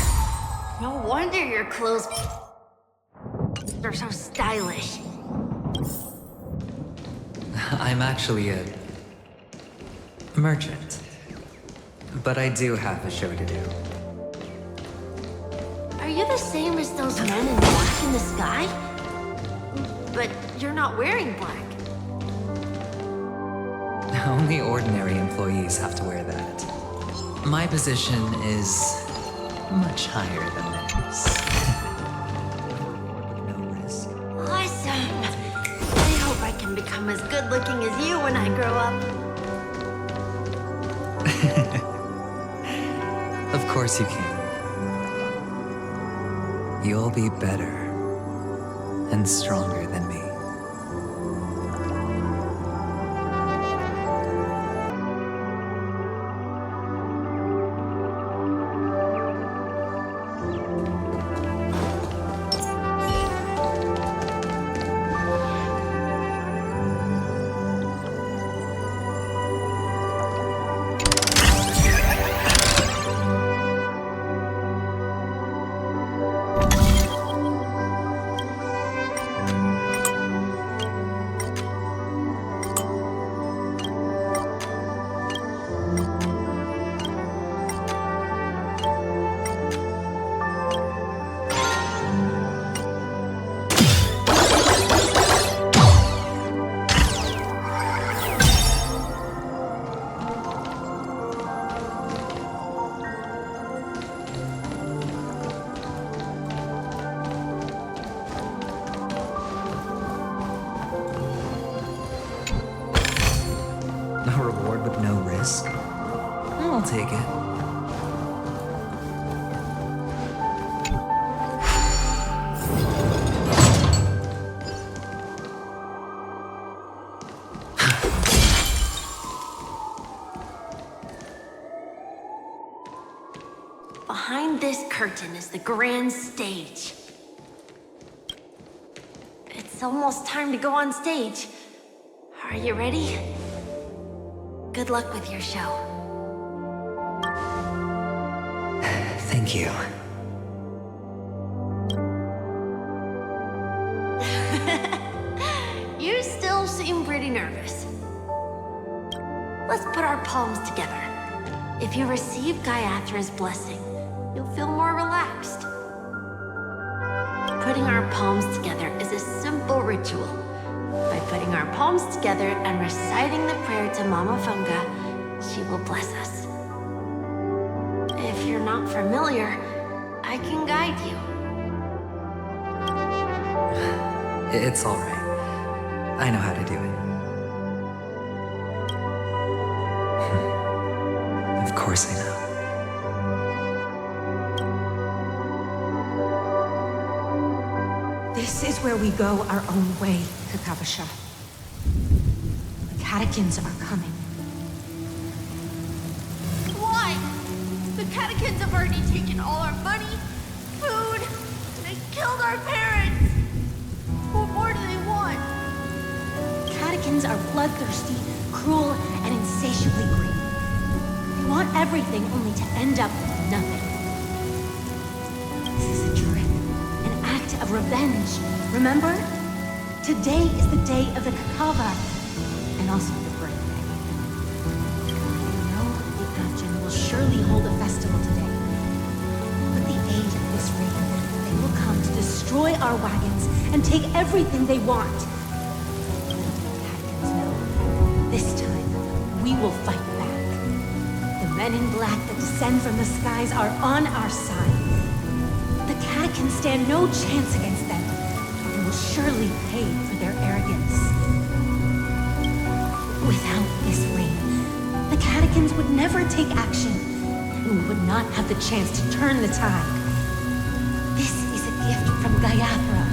No wonder your clothes are so stylish. I'm actually a merchant. but I do have a show to do. Are you the same as those men in black in the sky? But you're not wearing black. Only ordinary employees have to wear that. My position is much higher than theirs. No risk. Awesome! I hope I can become as good looking as you when I grow up. Of course you can. You'll be better and stronger than me. A reward with no risk? I'll take it. Behind this curtain is the grand stage. It's almost time to go on stage. Are you ready? Good luck with your show. Thank you. You still seem pretty nervous. Let's put our palms together. If you receive Gaiathra's blessing, you'll feel more relaxed. Putting our palms together is a simple ritual. By putting our palms together and reciting the prayer to Mama Funga, she will bless us. If you're not familiar, I can guide you. It's all right. I know how to do it. Of course I know. This is where we go our own way, Kakavasha. The catechins are coming. Why? The catechins have already taken all our money, food, and they killed our parents. What more do they want? Catechins are bloodthirsty, cruel, and insatiably greedy. They want everything only to end up with nothing. This is a trick, an act of revenge. Remember? Today is the day of the Kakava, and also your birthday. You know the Archon will surely hold a festival today. With the aid of this ring, they will come to destroy our wagons and take everything they want. Catechins know, this time, we will fight back. The men in black that descend from the skies are on our side. The catechins stand no chance against them, and will surely pay for their arrogance. Without this ring, the catechins would never take action, and we would not have the chance to turn the tide. This is a gift from Gaiathra,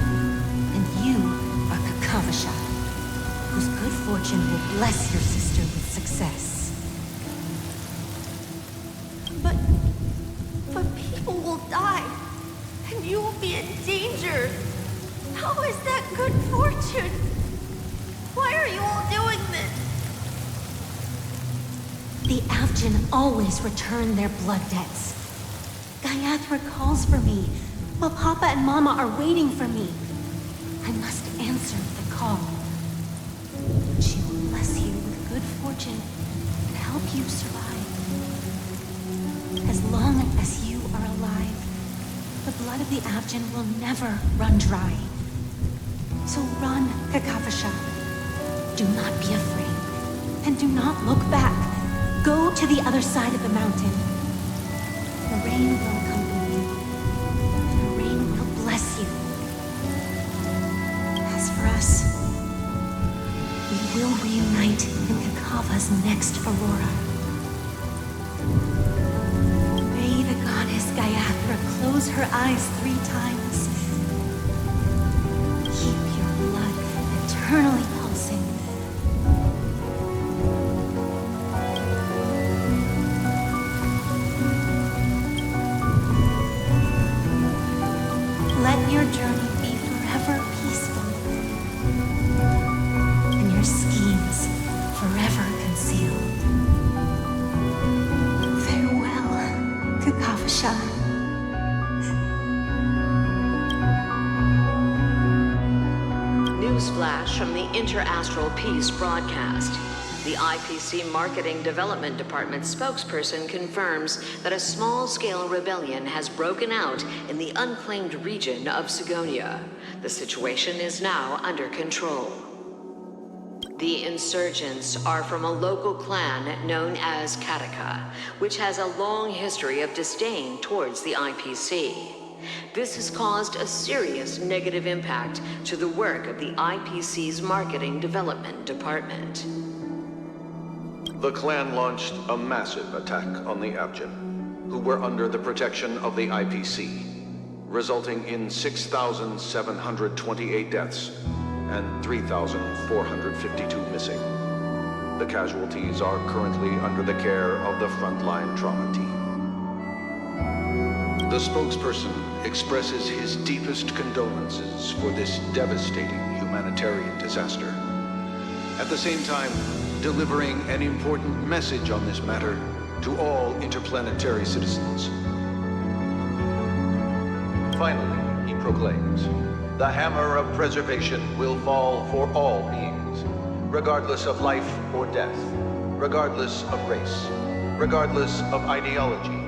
and you are Kakavasha, whose good fortune will bless your sister with success. But people will die, and you will be in danger. How is that good fortune? Why are you all doing this? The Archon always return their blood debts. Gaiathra calls for me, while Papa and Mama are waiting for me. I must answer the call. She will bless you with good fortune and help you survive. as long as you are alive, the blood of the Abjin will never run dry. So run, Kakavasha. Do not be afraid, and do not look back. Go to the other side of the mountain. The rain will accompany you, and the rain will bless you. As for us, we will reunite in Kakava's next aurora. May the goddess Gallagher close her eyes 3 times. Keep your blood eternally pulsing. Let your journey be forever peaceful, and your schemes forever concealed. Farewell, Kakavasha. Newsflash from the Interastral Peace broadcast. The IPC Marketing Development Department spokesperson confirms that a small-scale rebellion has broken out in the unclaimed region of Sigonia. The situation is now under control. The insurgents are from a local clan known as Kataka, which has a long history of disdain towards the IPC. This has caused a serious negative impact to the work of the IPC's Marketing Development Department. The clan launched a massive attack on the Abjin, who were under the protection of the IPC, resulting in 6,728 deaths and 3,452 missing. The casualties are currently under the care of the frontline trauma team. The spokesperson expresses his deepest condolences for this devastating humanitarian disaster. At the same time, delivering an important message on this matter to all interplanetary citizens. Finally, he proclaims, the hammer of preservation will fall for all beings, regardless of life or death, regardless of race, regardless of ideology,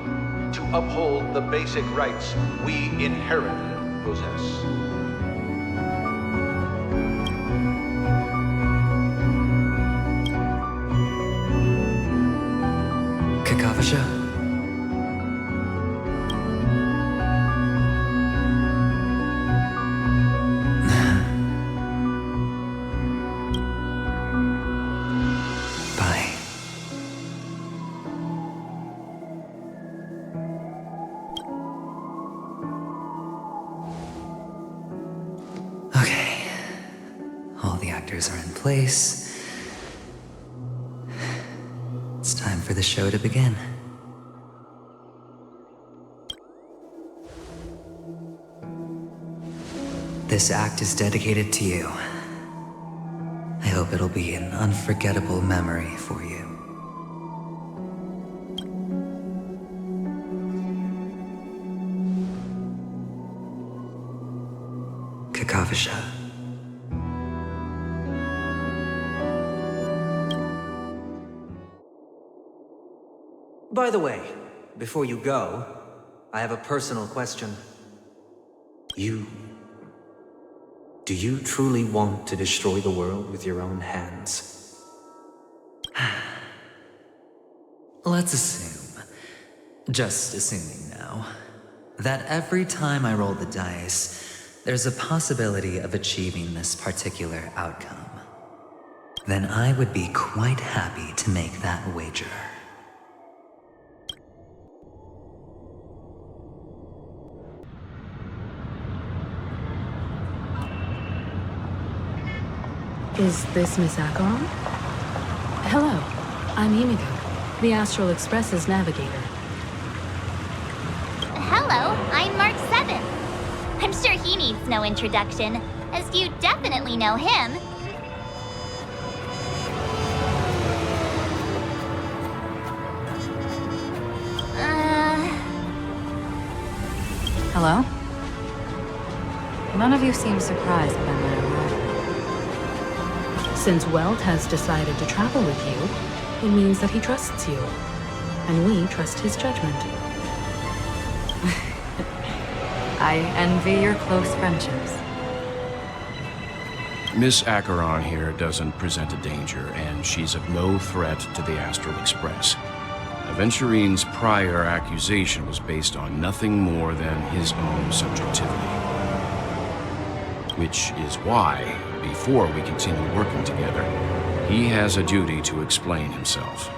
to uphold the basic rights we inherently possess. Kakavasha? Bye. Okay. All the actors are in place. It's time for the show to begin. This act is dedicated to you. I hope it'll be an unforgettable memory for you. Kakavasha. By the way, before you go, I have a personal question. Do you truly want to destroy the world with your own hands? Let's assume, just assuming now, that every time I roll the dice, there's a possibility of achieving this particular outcome. Then I would be quite happy to make that wager. Is this Miss Acheron? Hello, I'm Himiko, the Astral Express's navigator. Hello, I'm Mark 7. I'm sure he needs no introduction, as you definitely know him. Hello? None of you seem surprised by my arrival. Since Welt has decided to travel with you, it means that he trusts you. And we trust his judgment. I envy your close friendships. Miss Acheron here doesn't present a danger, and she's of no threat to the Astral Express. Adventurine's prior accusation was based on nothing more than his own subjectivity. Which is why, before we continue working together, he has a duty to explain himself.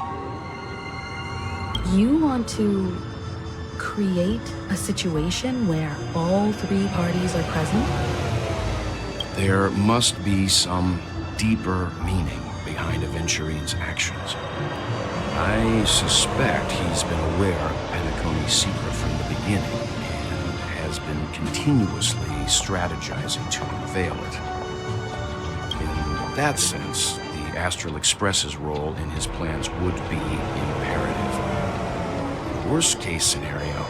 You want to create a situation where all three parties are present? There must be some deeper meaning behind Adventurine's actions. I suspect he's been aware of Penacony's secret from the beginning and has been continuously strategizing to unveil it. In that sense, the Astral Express's role in his plans would be imperative. In the worst case scenario,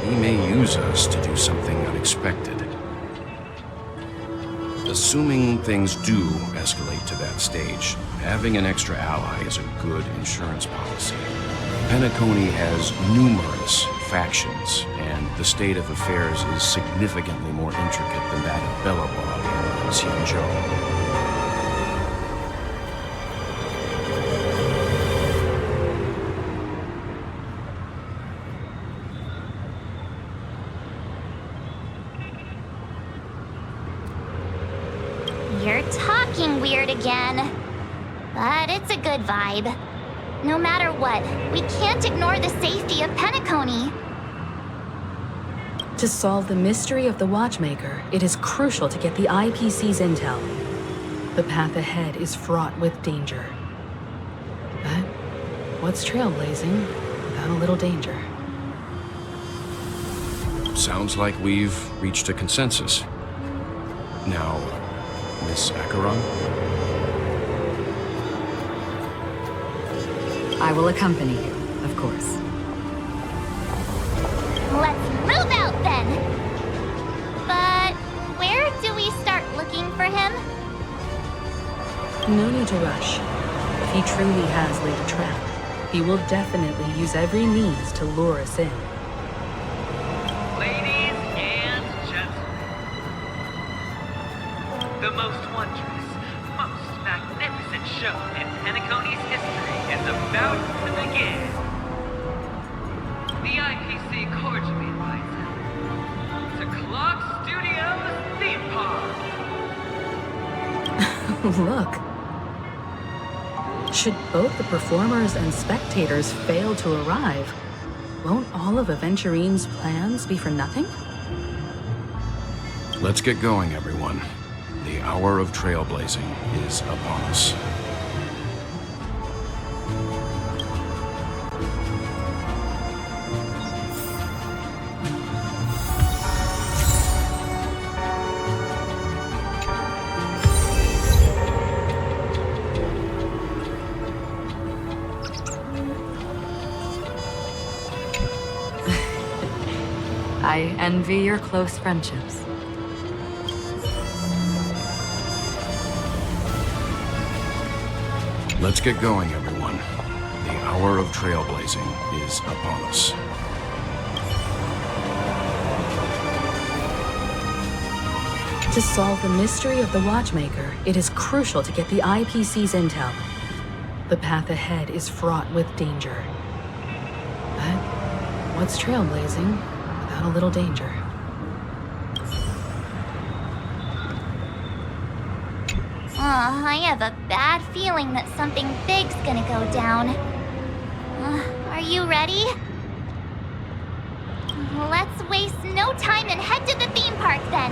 he may use us to do something unexpected. Assuming things do escalate to that stage, having an extra ally is a good insurance policy. Penacony has numerous factions, and the state of affairs is significantly more intricate than that of Belobog and Xianzhou. You're talking weird again. But it's a good vibe. No matter what, we can't ignore the safety of Penacony. To solve the mystery of the Watchmaker, it is crucial to get the IPC's intel. The path ahead is fraught with danger. But what's trailblazing without a little danger? Sounds like we've reached a consensus. Now, Miss Acheron? I will accompany you, of course. Let's move out then! But where do we start looking for him? No need to rush. If he truly has laid a trap, he will definitely use every means to lure us in. Ladies and gentlemen, the most wondrous, most magnificent show in Penacony's history is about to begin. The IPC cordially invites you to Clock Studios theme park. Look. Should both the performers and spectators fail to arrive, won't all of Adventurine's plans be for nothing? Let's get going, everyone. The hour of trailblazing is upon us. I envy your close friendships. Let's get going, everyone. The hour of trailblazing is upon us. To solve the mystery of the Watchmaker, it is crucial to get the IPC's intel. The path ahead is fraught with danger. But what's trailblazing without a little danger? I have a bad feeling that something big's gonna go down. Are you ready? Let's waste no time and head to the theme park then.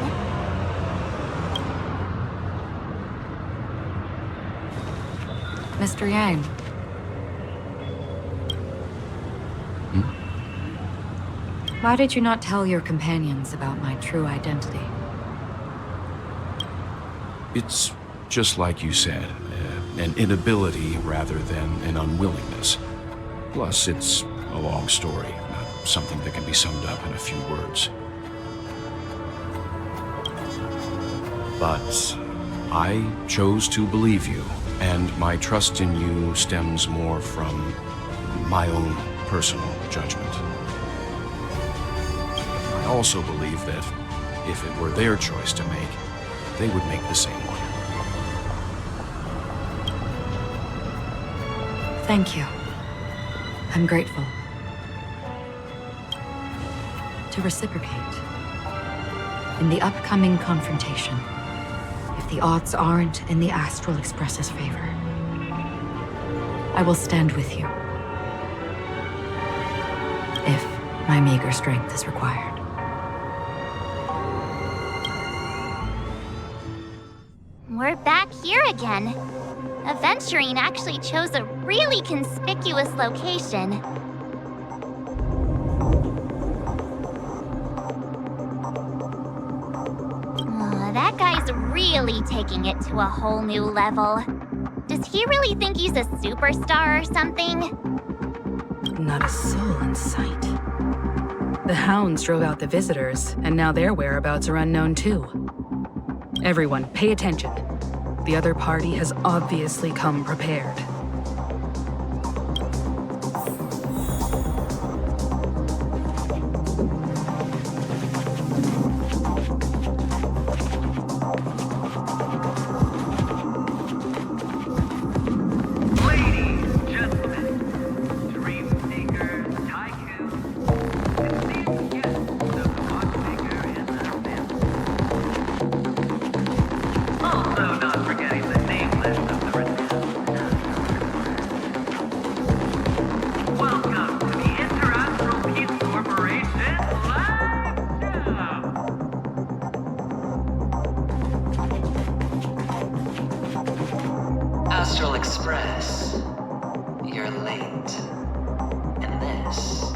Mr. Yang. Why did you not tell your companions about my true identity? It's just like you said, an inability rather than an unwillingness. Plus, it's a long story, not something that can be summed up in a few words. But I chose to believe you, and my trust in you stems more from my own personal judgment. also believe that if it were their choice to make, they would make the same one. Thank you. I'm grateful. To reciprocate. In the upcoming confrontation, if the odds aren't in the Astral Express's favor, I will stand with you. If my meager strength is required. We're back here again. Adventurine actually chose a really conspicuous location. That guy's really taking it to a whole new level. Does he really think he's a superstar or something? Not a soul in sight. The hounds drove out the visitors, and now their whereabouts are unknown too. Everyone, pay attention. The other party has obviously come prepared. Astral Express, you're late. And this,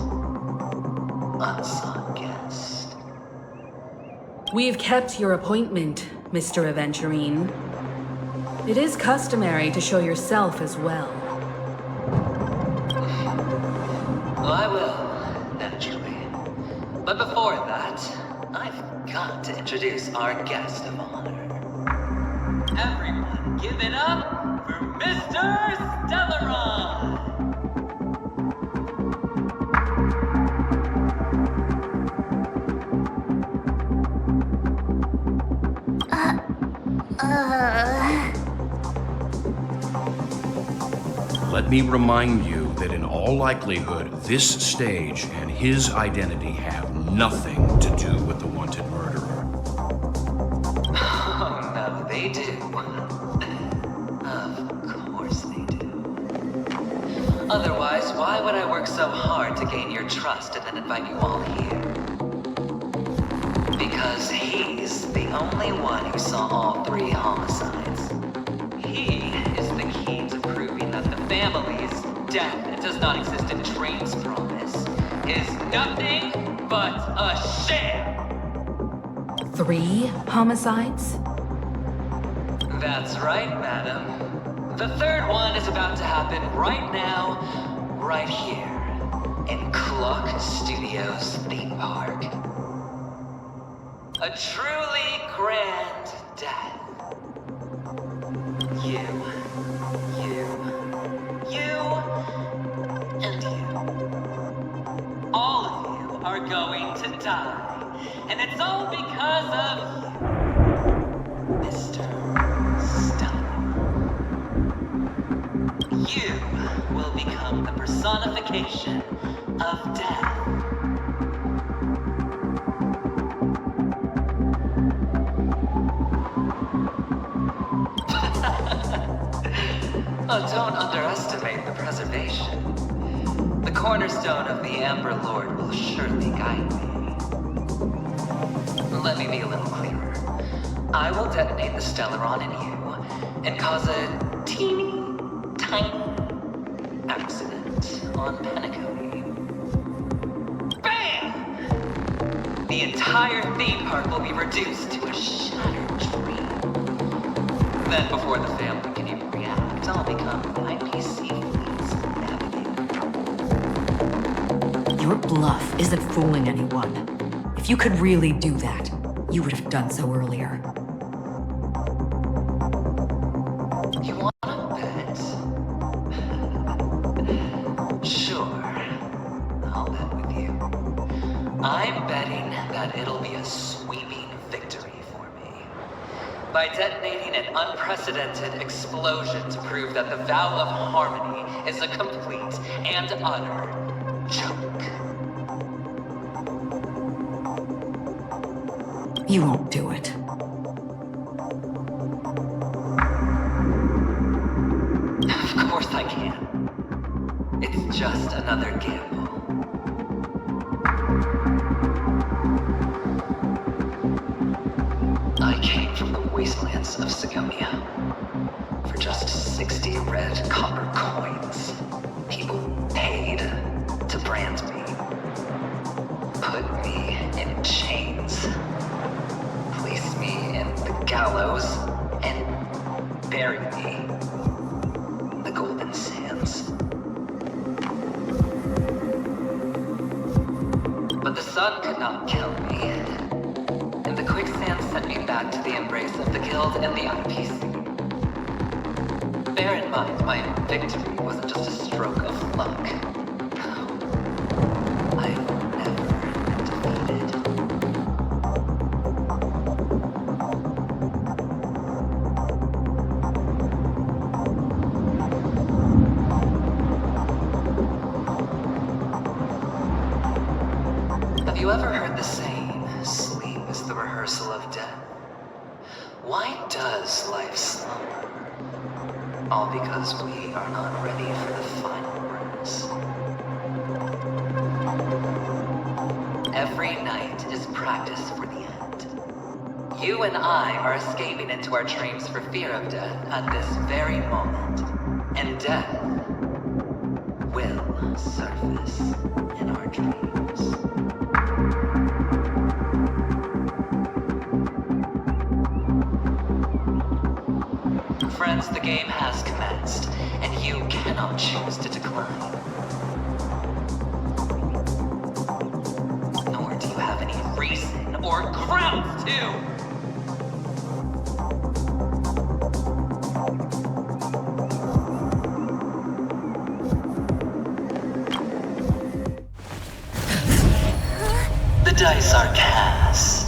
unsung guest. We've kept your appointment, Mr. Adventurine. It is customary to show yourself as well. Well, I will, naturally. But before that, I've got to introduce our guest of honor. Everyone, give it up for Mr. Stellaron! Let me remind you that in all likelihood, this stage and his identity have nothing to do with the wanted murderer. Oh, no, they do. Of course they do. Otherwise, why would I work so hard to gain your trust and then invite you all here? Because he's the only one who saw all 3 homicides. He is the key to proving that the family's death that does not exist in Train's promise is nothing but a sham! 3 homicides? That's right, madam. The 3rd one is about to happen right now, right here, in Clock Studios theme park. A truly grand death. You, and you. All of you are going to die. And it's all because of you, Mr. Stellaron. You will become the personification of death. Oh, don't underestimate the preservation. The cornerstone of the Amber Lord will surely guide me. Let me be a little clearer. I will detonate the Stellaron in you and cause a teeny, tiny accident on Penacony. Bam! The entire theme park will be reduced to a shattered dream. Then before the family can even react, I'll become the IPC fleet's navigator. Your bluff isn't fooling anyone. If you could really do that, you would have done so earlier. You wanna bet? Sure. I'll bet with you. I'm betting that it'll be a sweeping victory for me. By detonating an unprecedented explosion to prove that the vow of harmony is a complete and utter joke. You won't do it. Of course I can. It's just another gamble. I came from the wastelands of Sigonia. For just 60 red copper coins, people paid to brand me. Put me in chains. Place me in the gallows and bury me in the golden sands. But the sun could not kill me, and the quicksand sent me back to the embrace of the Guild and the IPC. Bear in mind, my victory wasn't just a stroke of luck. I've never been defeated. Have you ever heard the saying, sleep is the rehearsal of death? Why does life slumber? All because we are not ready for the final breaths. Every night is practice for the end. You and I are escaping into our dreams for fear of death at this very moment. And death will surface in our dreams. Friends, the game has commenced, and you cannot choose to decline. Nor do you have any reason or grounds to! The dice are cast.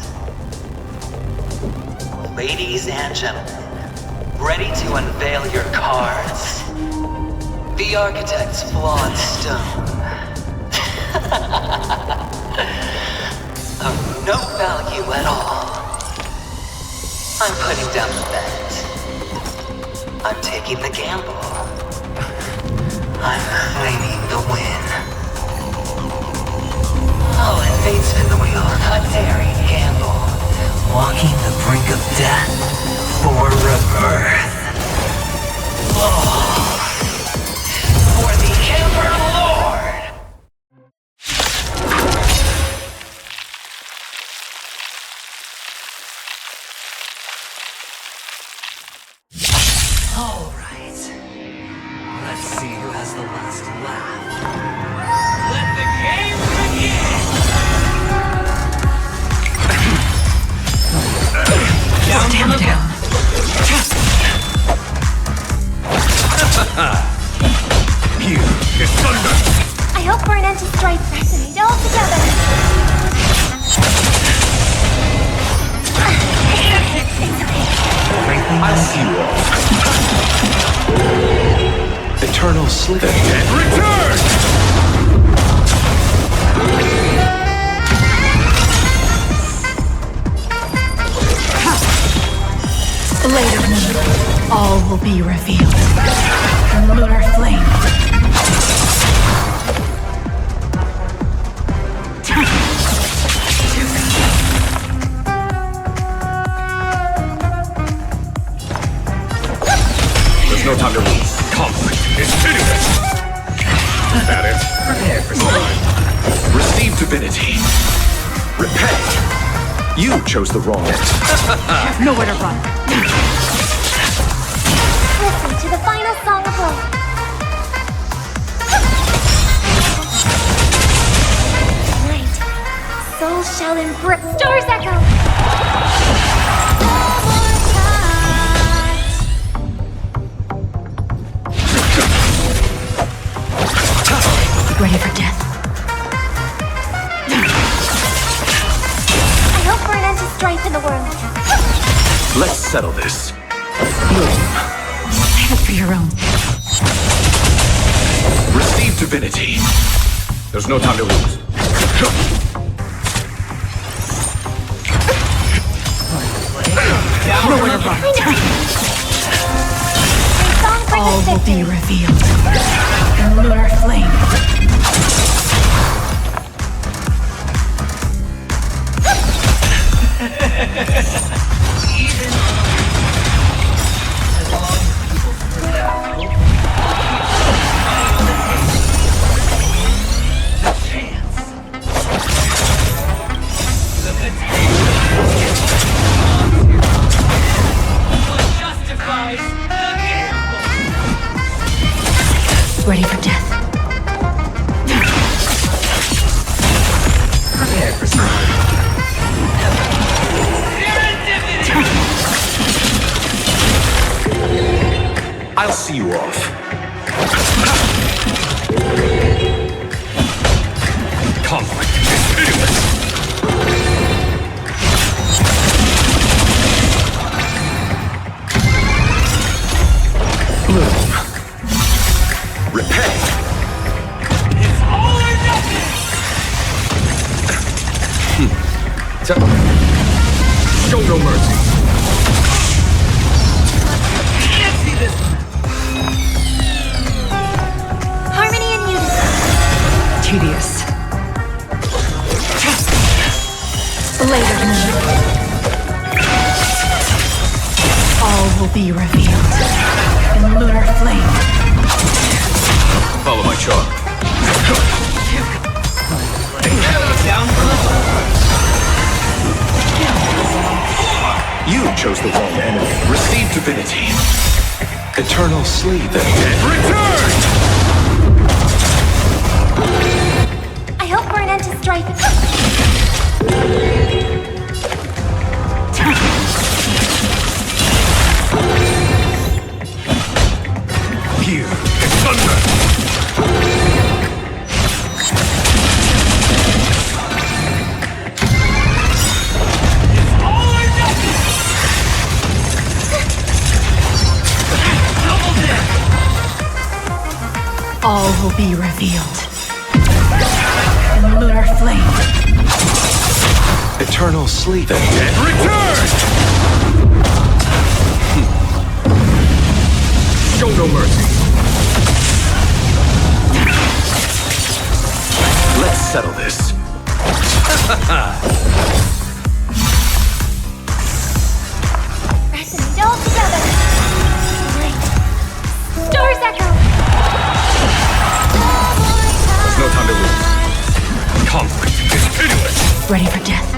Ladies and gentlemen, ready to unveil your cards? The architect's flawed stone. Of no value at all. I'm putting down the bet. I'm taking the gamble. I'm claiming the win. Oh, and fate spin the wheel. A daring gamble. Walking the brink of death for rebirth. Oh, for the Emperor Lord! All right. Let's see who has the last laugh. Let the game begin! Down. You asunder! I hope for an end to strife resonate all together. I see you all. Eternal slither. And return! Later, all will be revealed. The lunar flame. There's no time to lose. Conflict is pitiless. That is, prepare for slime. Receive divinity. Repay. You chose the wrong end. Have nowhere to run. Listen to the final song of life. Tonight, souls shall embrace. Stars echo. Ready for death. into strife in the world. Let's settle this. Save it for your own. Receive divinity. There's no time to lose. Nowhere to run. All will be revealed in lunar flame. Ready for death. Prepare for I'll see you off. Conflict is pitiless. Bloom. Repay. It's all or nothing! Show no mercy. Can't see this one! Harmony and unity. Tedious. Later than all will be revealed in lunar flame. Follow my charm. You chose the wrong enemy. Receive divinity. Eternal sleep. The dead return! I hope for an end to strife. Here is thunder! All will be revealed in lunar flame. Eternal sleep. The dead return! Show no mercy. Let's settle this. Resonate all together. Light. Stars echo. There's no time to lose. Conflict is pitiless. Ready for death.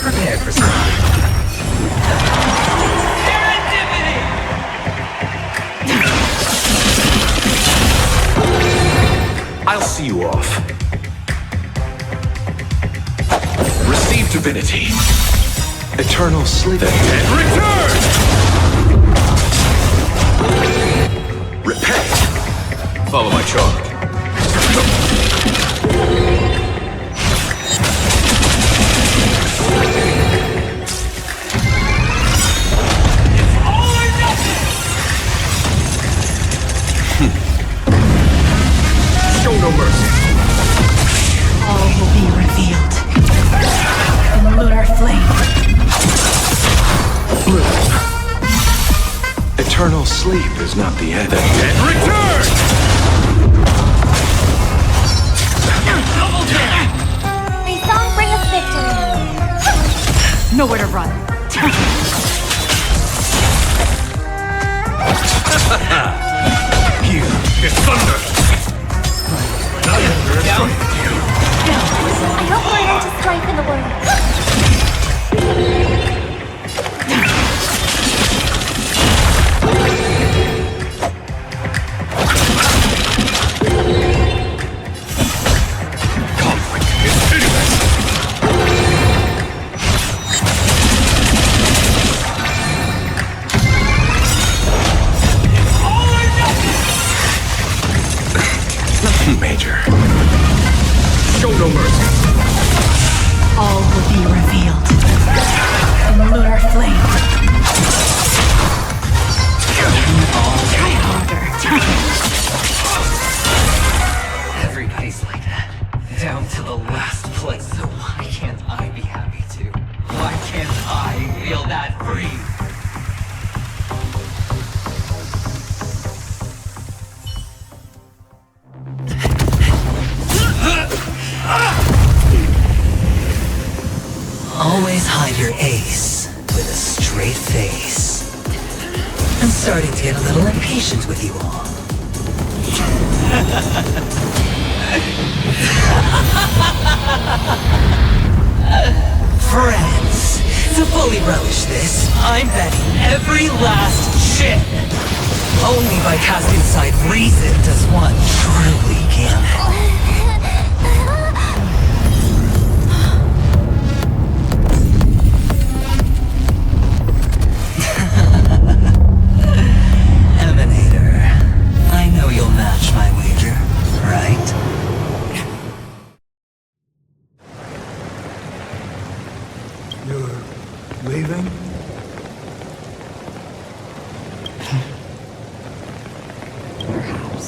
Prepare for something. I'll see you off. Receive divinity. Eternal sleep. The dead return! Repay. Follow my charge. Show no mercy. All will be revealed in lunar flame. Bloom. Eternal sleep is not the end. The dead return! May song bring us victory. Nowhere to run. Here is thunder! I hope for an end to strife in the world. Conflict is pitiless! danger. Show no mercy. All will be revealed in lunar flame. Try harder. Everybody's like that, down to the last place. So why can't I be happy too? Why can't I feel that free? Always hide your ace with a straight face. I'm starting to get a little impatient with you all. Friends, to fully relish this, I'm betting every last chip. Only by casting aside reason does one truly gamble. I know you'll match my wager, right? You're leaving? Perhaps.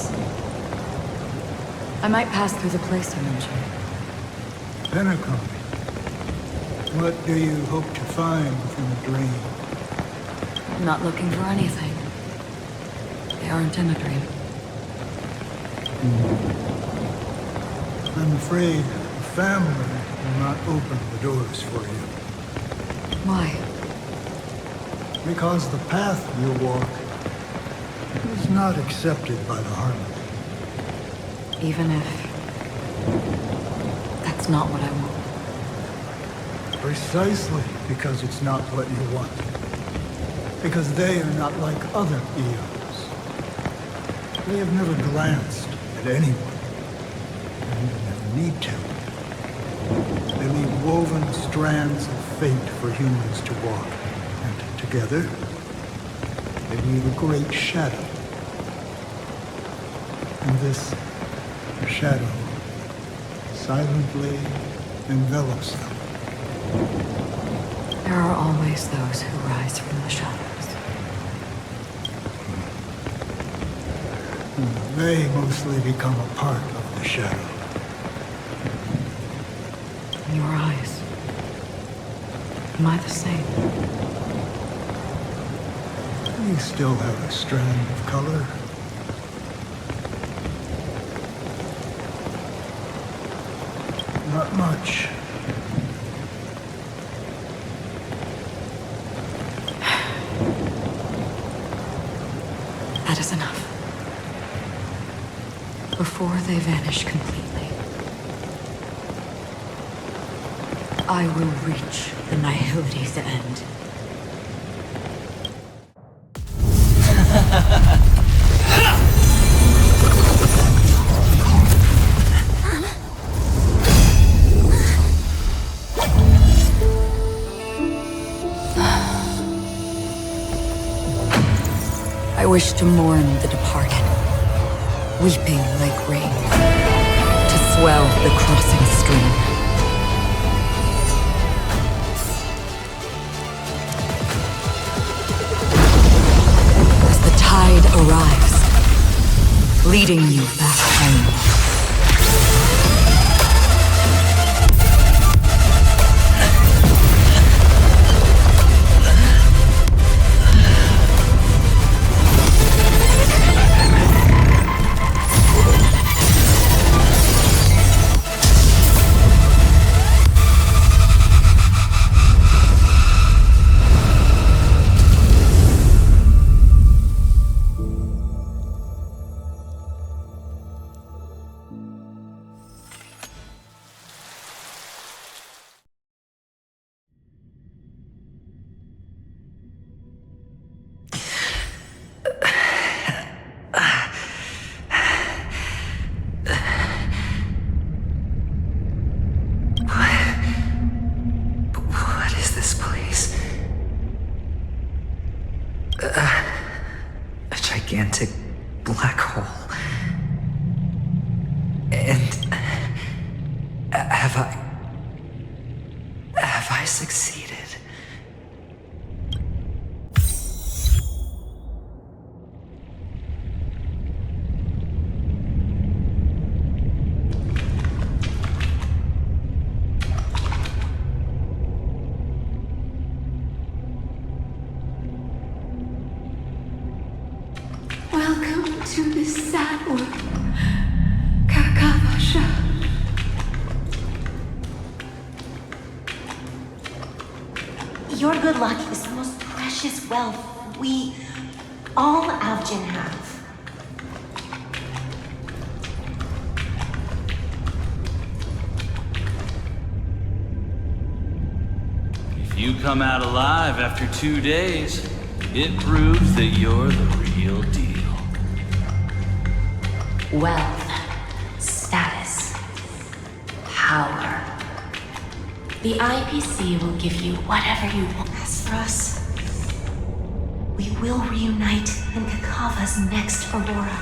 I might pass through the place you mentioned. Penacony. What do you hope to find within the dream? I'm not looking for anything. They aren't in a dream. I'm afraid the family will not open the doors for you. Why? Because the path you walk is not accepted by the Harmony. Even if that's not what I want. Precisely because it's not what you want. Because they are not like other eons. They have never glanced at anyone. And never need to. They leave woven strands of fate for humans to walk. And together, they weave a great shadow. And this shadow silently envelops them. There are always those who rise from the shadows. They mostly become a part of the shadow. In your eyes, am I the same? You still have a strand of color. Not much. That is enough. Before they vanish completely, I will reach the nihility's end. I wish to mourn the departed, weeping like rain, to swell the crossing stream. As the tide arrives, leading you back home. And have I succeeded? Welcome to this sad world, Kakavasha. Your good luck is the most precious wealth we, all Avgin, have. If you come out alive after 2 days, it proves that you're the real deal. Wealth, status, power. The IPC will give you whatever you want. As for us, we will reunite in Kakava's next Aurora.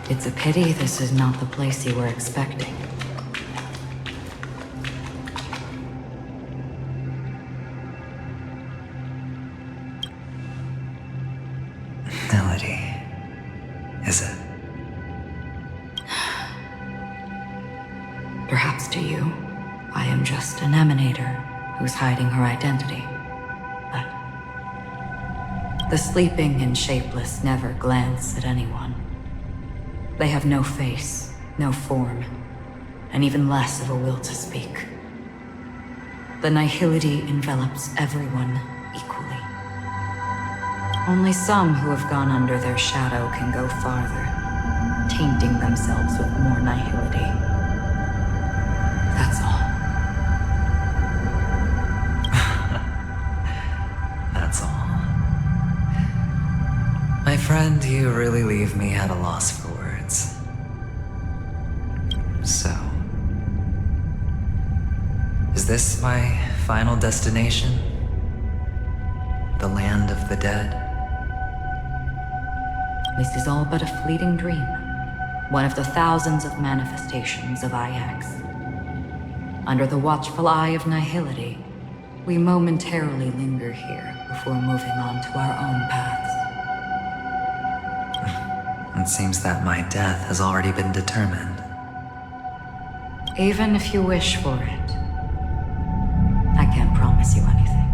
It's a pity this is not the place you were expecting. Melody, is it? Perhaps to you, I am just an emanator who's hiding her identity. But the sleeping and shapeless never glance at anyone. They have no face, no form, and even less of a will to speak. The nihility envelops everyone equally. Only some who have gone under their shadow can go farther, tainting themselves with more nihility. That's all. That's all. My friend, you really leave me at a loss for words. So, is this my final destination? The land of the dead? This is all but a fleeting dream. One of the thousands of manifestations of IX. Under the watchful eye of nihility, we momentarily linger here before moving on to our own paths. It seems that my death has already been determined. Even if you wish for it, I can't promise you anything.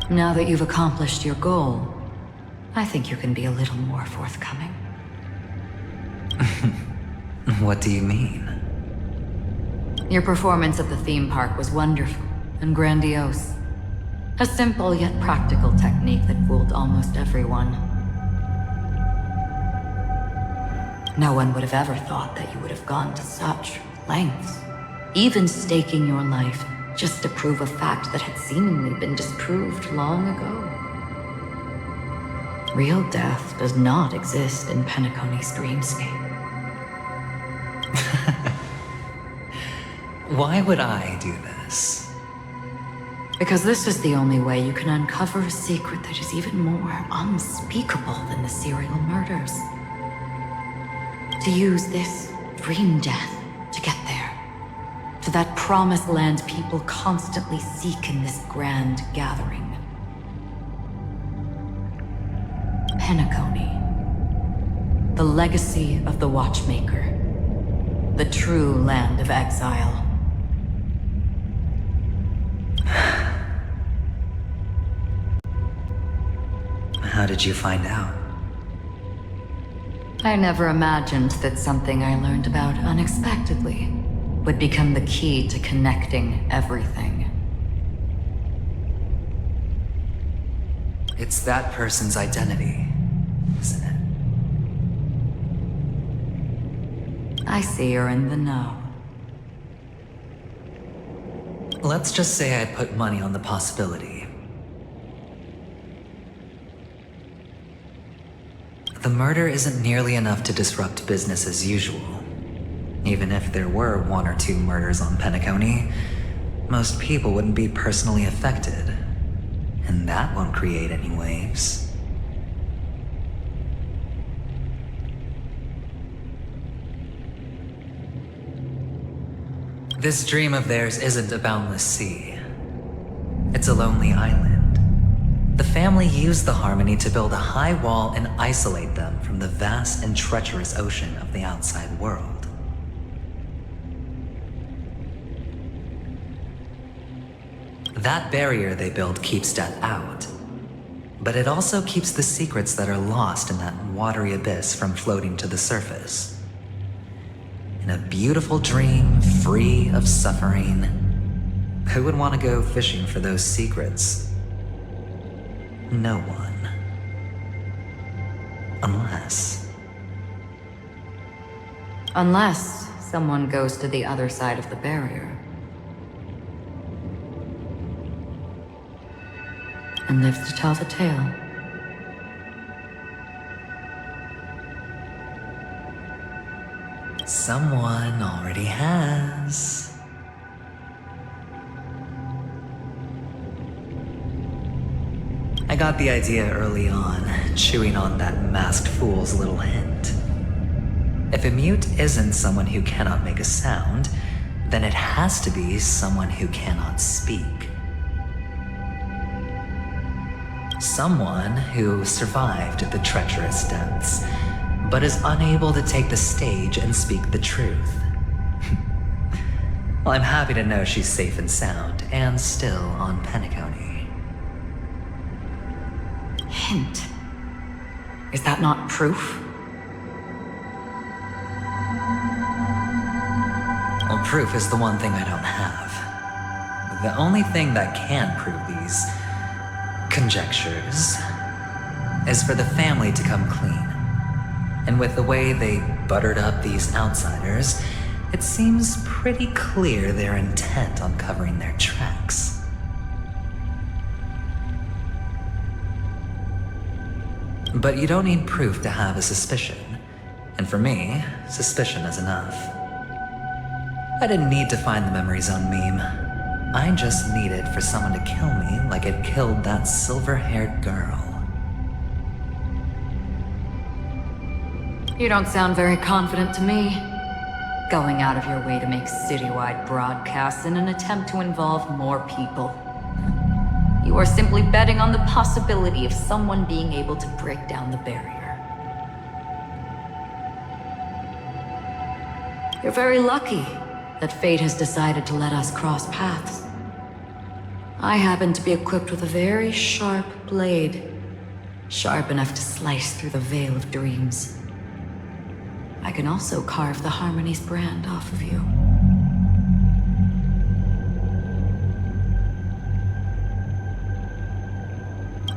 Now that you've accomplished your goal, I think you can be a little more forthcoming. What do you mean? Your performance at the theme park was wonderful and grandiose. A simple yet practical technique that fooled almost everyone. No one would have ever thought that you would have gone to such lengths, even staking your life just to prove a fact that had seemingly been disproved long ago. Real death does not exist in Penacony's dreamscape. Why would I do this? Because this is the only way you can uncover a secret that is even more unspeakable than the serial murders. To use this dream death to get there. To that promised land people constantly seek in this grand gathering. Penacony. The legacy of the Watchmaker. The true land of exile. How did you find out? I never imagined that something I learned about unexpectedly would become the key to connecting everything. It's that person's identity, isn't it? I see you're in the know. Let's just say I put money on the possibility. the murder isn't nearly enough to disrupt business as usual. Even if there were 1 or 2 murders on Penacony, most people wouldn't be personally affected. And that won't create any waves. This dream of theirs isn't a boundless sea. It's a lonely island. The family used the Harmony to build a high wall and isolate them from the vast and treacherous ocean of the outside world. That barrier they built keeps death out, but it also keeps the secrets that are lost in that watery abyss from floating to the surface. In a beautiful dream, free of suffering, who would want to go fishing for those secrets? No one. Unless someone goes to the other side of the barrier. And lives to tell the tale. Someone already has. I got the idea early on, chewing on that masked fool's little hint. If a mute isn't someone who cannot make a sound, then it has to be someone who cannot speak. Someone who survived the treacherous depths, but is unable to take the stage and speak the truth. Well, I'm happy to know she's safe and sound, and still on Penacony. Hint. Is that not proof? Well, proof is the one thing I don't have. The only thing that can prove these conjectures is for the family to come clean. And with the way they buttered up these outsiders, it seems pretty clear they're intent on covering their tracks. But you don't need proof to have a suspicion. And for me, suspicion is enough. I didn't need to find the memory zone meme. I just needed for someone to kill me like it killed that silver-haired girl. You don't sound very confident to me. Going out of your way to make citywide broadcasts in an attempt to involve more people. You are simply betting on the possibility of someone being able to break down the barrier. You're very lucky that fate has decided to let us cross paths. I happen to be equipped with a very sharp blade, sharp enough to slice through the veil of dreams. I can also carve the Harmony's brand off of you.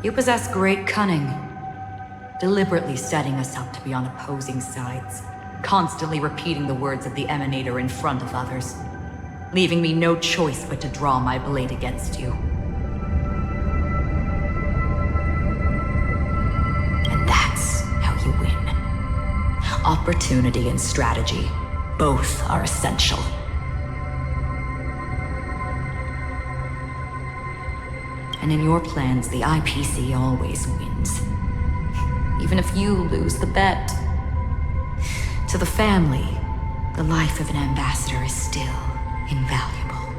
You possess great cunning, deliberately setting us up to be on opposing sides, constantly repeating the words of the Emanator in front of others, leaving me no choice but to draw my blade against you. And that's how you win. Opportunity and strategy, both are essential. And in your plans, the IPC always wins. Even if you lose the bet. To the family, the life of an ambassador is still invaluable.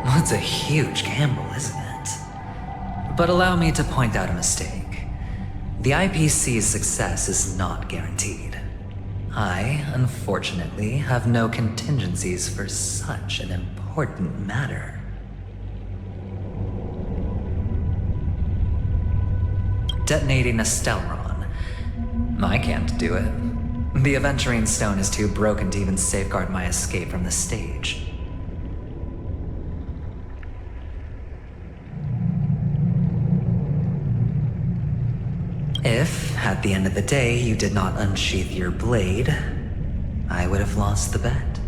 Well, it's a huge gamble, isn't it? But allow me to point out a mistake. The IPC's success is not guaranteed. I, unfortunately, have no contingencies for such an important matter. Detonating a Stelron. I can't do it. The Adventurine stone is too broken to even safeguard my escape from the stage. If, at the end of the day, you did not unsheath your blade, I would have lost the bet.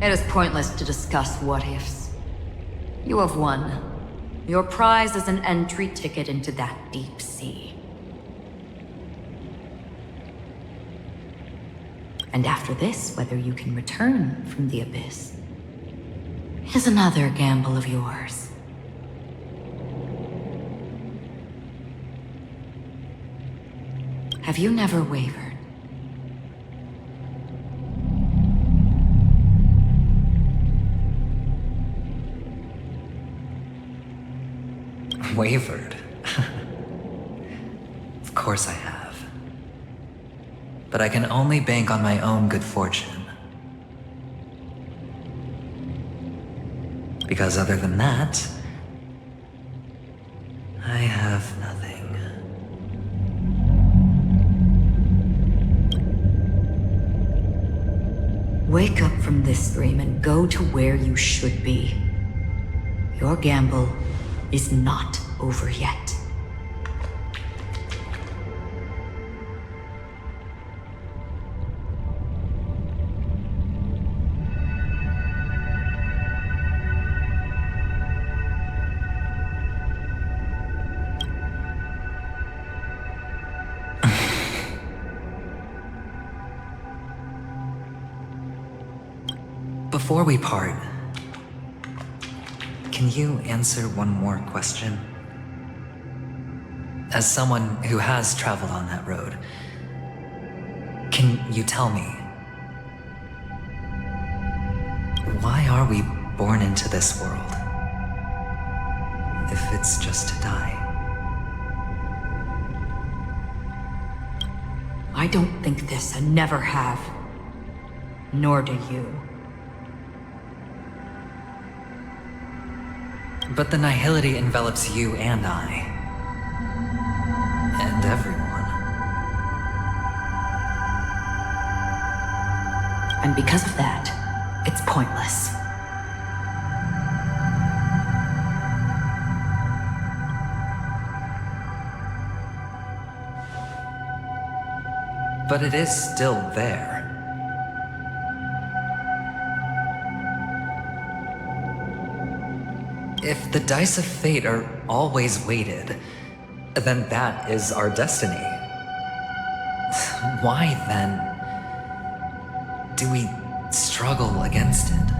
It is pointless to discuss what-ifs. You have won, Your prize is an entry ticket into that deep sea. And after this, whether you can return from the abyss is another gamble of yours. Have you never wavered? Wavered? Of course I have. But I can only bank on my own good fortune. Because other than that, I have nothing. Wake up from this dream and go to where you should be. Your gamble is not over yet. Before we part, can you answer one more question? As someone who has traveled on that road, can you tell me, why are we born into this world? If it's just to die. I don't think this and never have. Nor do you. But the nihility envelops you and I. And everyone. And because of that, it's pointless. But it is still there. If the dice of fate are always weighted, then that is our destiny. Why, then, do we struggle against it?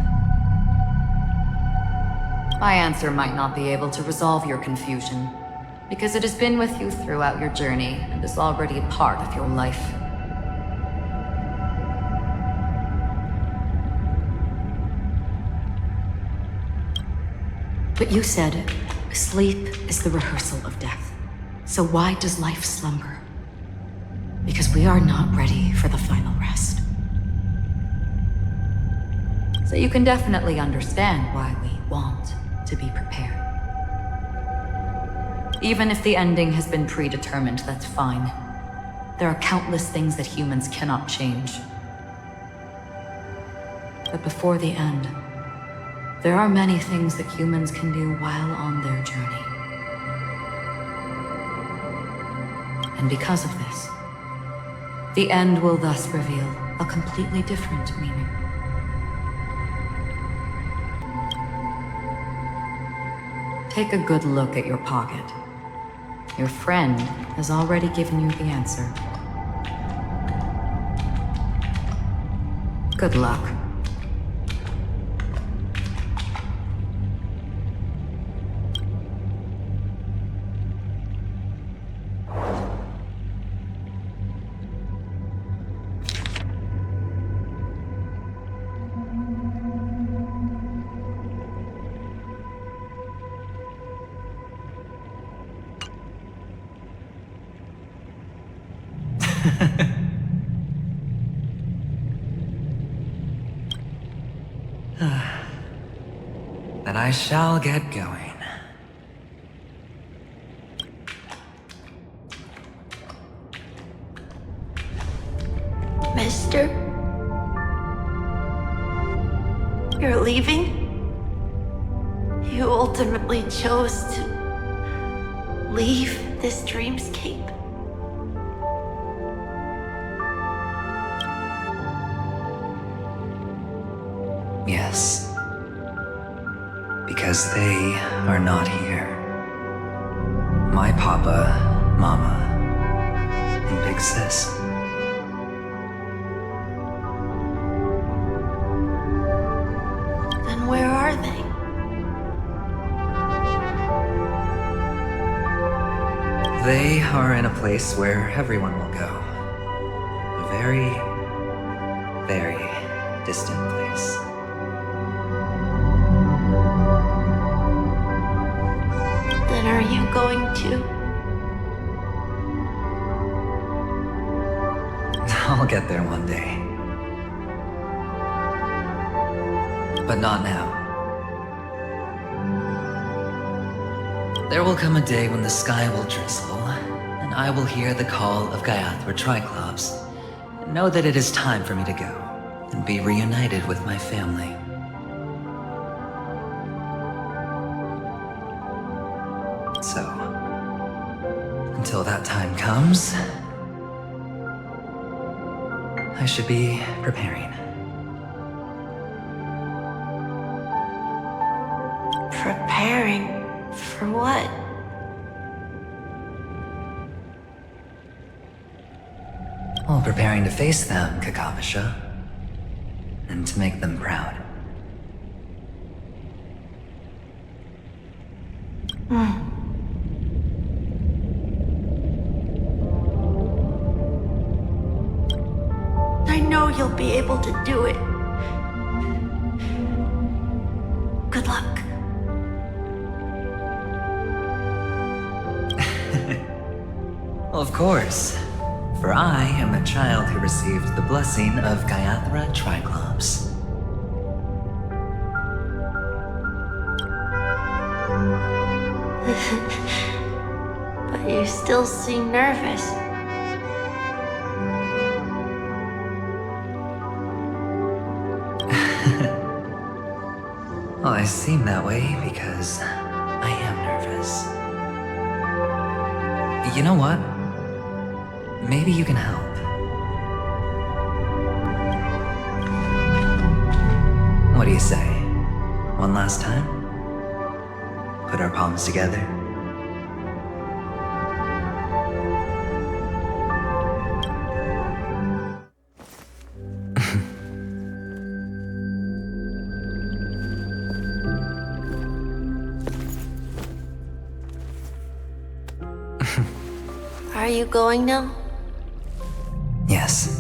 My answer might not be able to resolve your confusion, because it has been with you throughout your journey and is already a part of your life. But you said, sleep is the rehearsal of death. So why does life slumber? Because we are not ready for the final rest. So you can definitely understand why we want to be prepared. Even if the ending has been predetermined, that's fine. There are countless things that humans cannot change. But before the end, there are many things that humans can do while on their journey. And because of this, the end will thus reveal a completely different meaning. Take a good look at your pocket. Your friend has already given you the answer. Good luck. Then I shall get going. Mister? You're leaving? You ultimately chose to leave this dreamscape? Yes. Because they are not here. My papa, mama, and big sis. Then where are they? They are in a place where everyone will go. A very, very distant place. Then are you going to? I'll get there one day. But not now. There will come a day when the sky will drizzle, and I will hear the call of Gallagher Triclops, and know that it is time for me to go, and be reunited with my family. So, until that time comes, I should be preparing. Preparing? For what? Well, preparing to face them, Kakavasha. And to make them proud. I know you'll be able to do it. Good luck. Of course, for I am a child who received the blessing of Gallagher Triclops. But you still seem nervous. Well, I seem that way because I am nervous. You know what? Maybe you can help. What do you say? One last time? Put our palms together? Are you going now? Yes.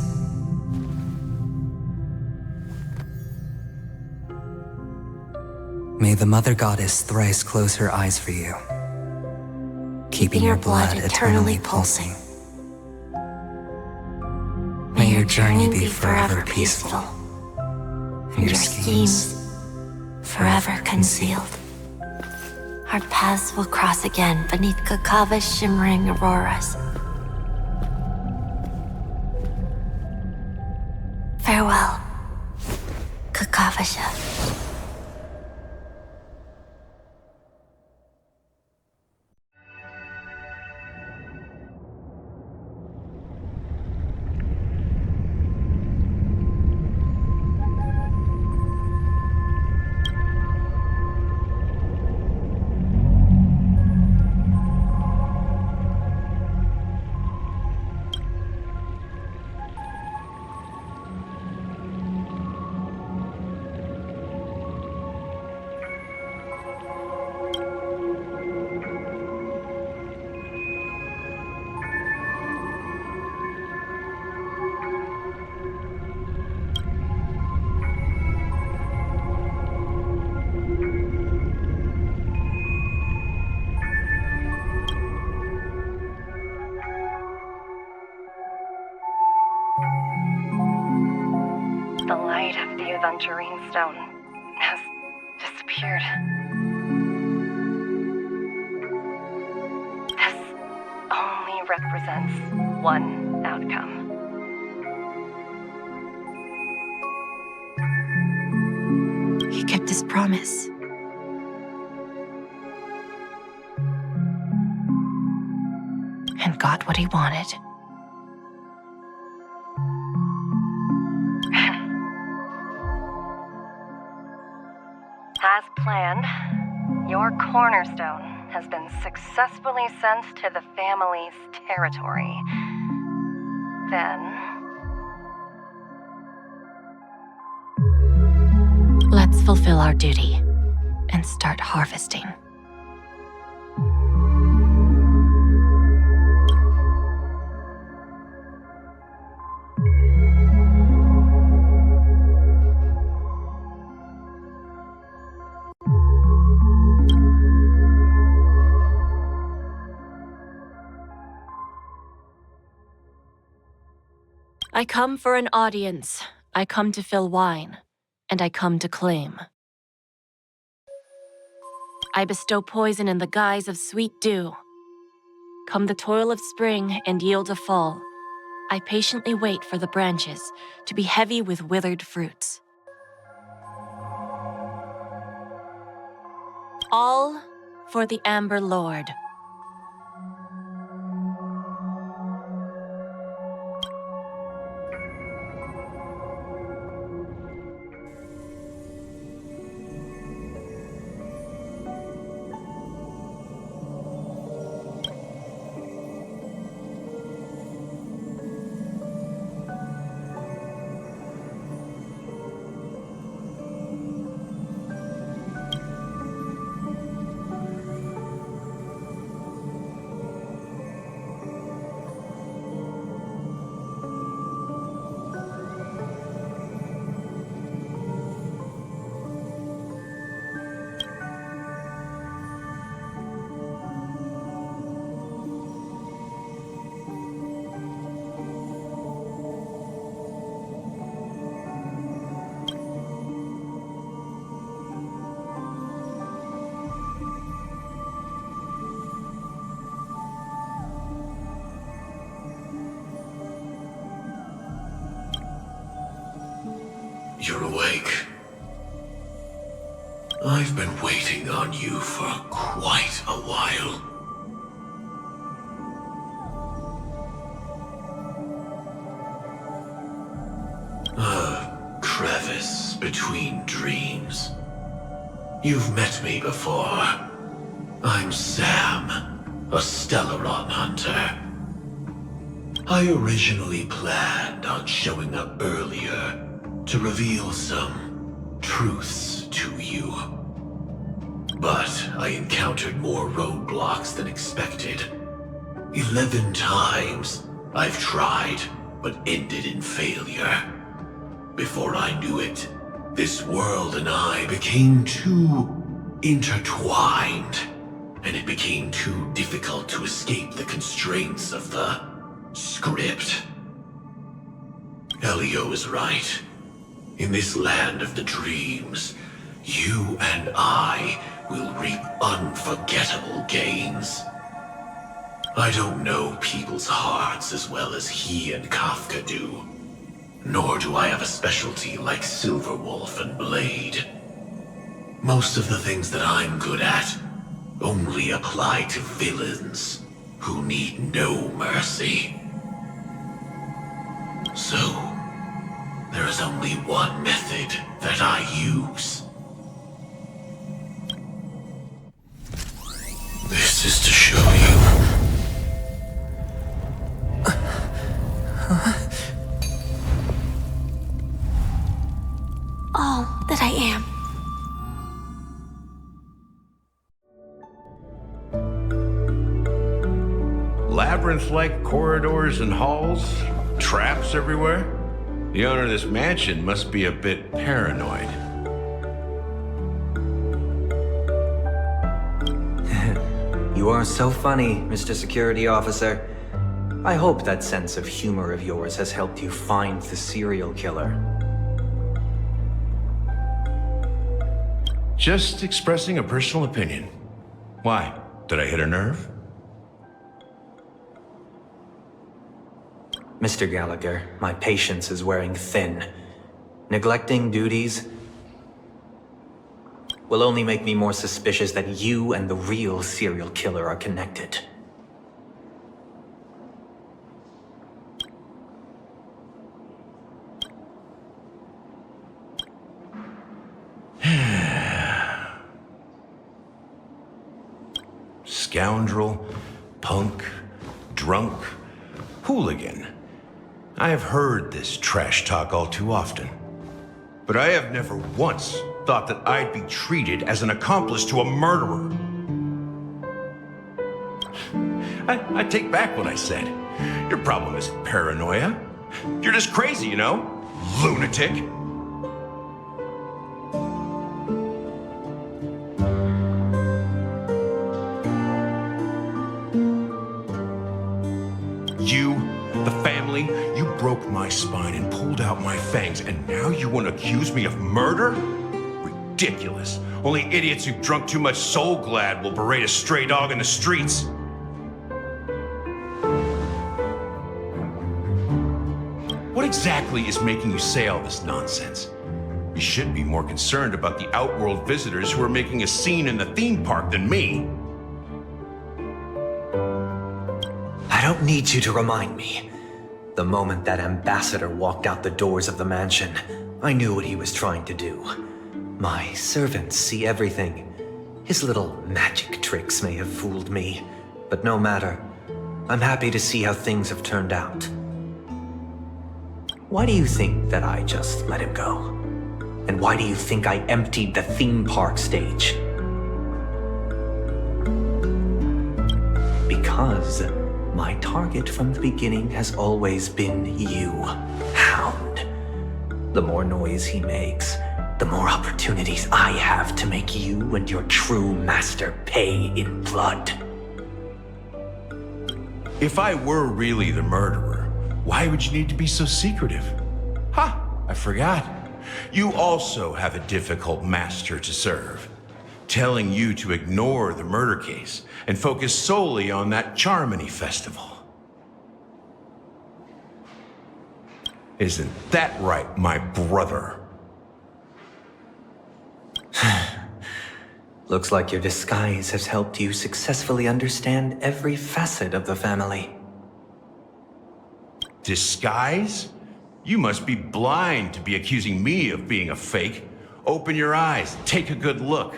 May the Mother Goddess thrice close her eyes for you, keeping your blood eternally pulsing. May your journey be forever peaceful, and your schemes forever concealed. Our paths will cross again beneath Kakava's shimmering auroras. Farewell, Kakavasha. The light of the Adventurine stone has disappeared. This only represents one outcome. He kept his promise. And got what he wanted. As planned, your cornerstone has been successfully sent to the family's territory, then... Let's fulfill our duty and start harvesting. I come for an audience. I come to fill wine, and I come to claim. I bestow poison in the guise of sweet dew. Come the toil of spring and yield a fall. I patiently wait for the branches to be heavy with withered fruits. All for the Amber Lord. You're awake. I've been waiting on you for quite a while. A crevice between dreams. You've met me before. I'm Sam, a Stellaron hunter. I originally planned on showing up earlier to reveal some truths to you. But I encountered more roadblocks than expected. 11 times I've tried, but ended in failure. Before I knew it, this world and I became too intertwined, and it became too difficult to escape the constraints of the script. Elio is right. In this land of the dreams, you and I will reap unforgettable gains. I don't know people's hearts as well as he and Kafka do. Nor do I have a specialty like Silverwolf and Blade. Most of the things that I'm good at only apply to villains who need no mercy. So, there is only one method that I use. This is to show you. All that I am. Labyrinth-like corridors and halls, traps everywhere. The owner of this mansion must be a bit paranoid. You are so funny, Mr. Security Officer. I hope that sense of humor of yours has helped you find the serial killer. Just expressing a personal opinion. Why? Did I hit a nerve? Mr. Gallagher, my patience is wearing thin. Neglecting duties will only make me more suspicious that you and the real serial killer are connected. Scoundrel, punk, drunk, hooligan. I have heard this trash talk all too often. But I have never once thought that I'd be treated as an accomplice to a murderer. I take back what I said. Your problem isn't paranoia. You're just crazy, you know? Lunatic. You, the family, you broke my spine and pulled out my fangs, and now you want to accuse me of murder? Ridiculous. Only idiots who've drunk too much Soul Glad will berate a stray dog in the streets. What exactly is making you say all this nonsense? You should be more concerned about the Outworld visitors who are making a scene in the theme park than me. I don't need you to remind me. The moment that ambassador walked out the doors of the mansion, I knew what he was trying to do. My servants see everything. His little magic tricks may have fooled me, but no matter. I'm happy to see how things have turned out. Why do you think that I just let him go? And why do you think I emptied the theme park stage? Because my target from the beginning has always been you, Hound. The more noise he makes, the more opportunities I have to make you and your true master pay in blood. If I were really the murderer, why would you need to be so secretive? Ha! I forgot. You also have a difficult master to serve, telling you to ignore the murder case and focus solely on that Charmony festival. Isn't that right, my brother? Looks like your disguise has helped you successfully understand every facet of the family. Disguise? You must be blind to be accusing me of being a fake. Open your eyes, take a good look.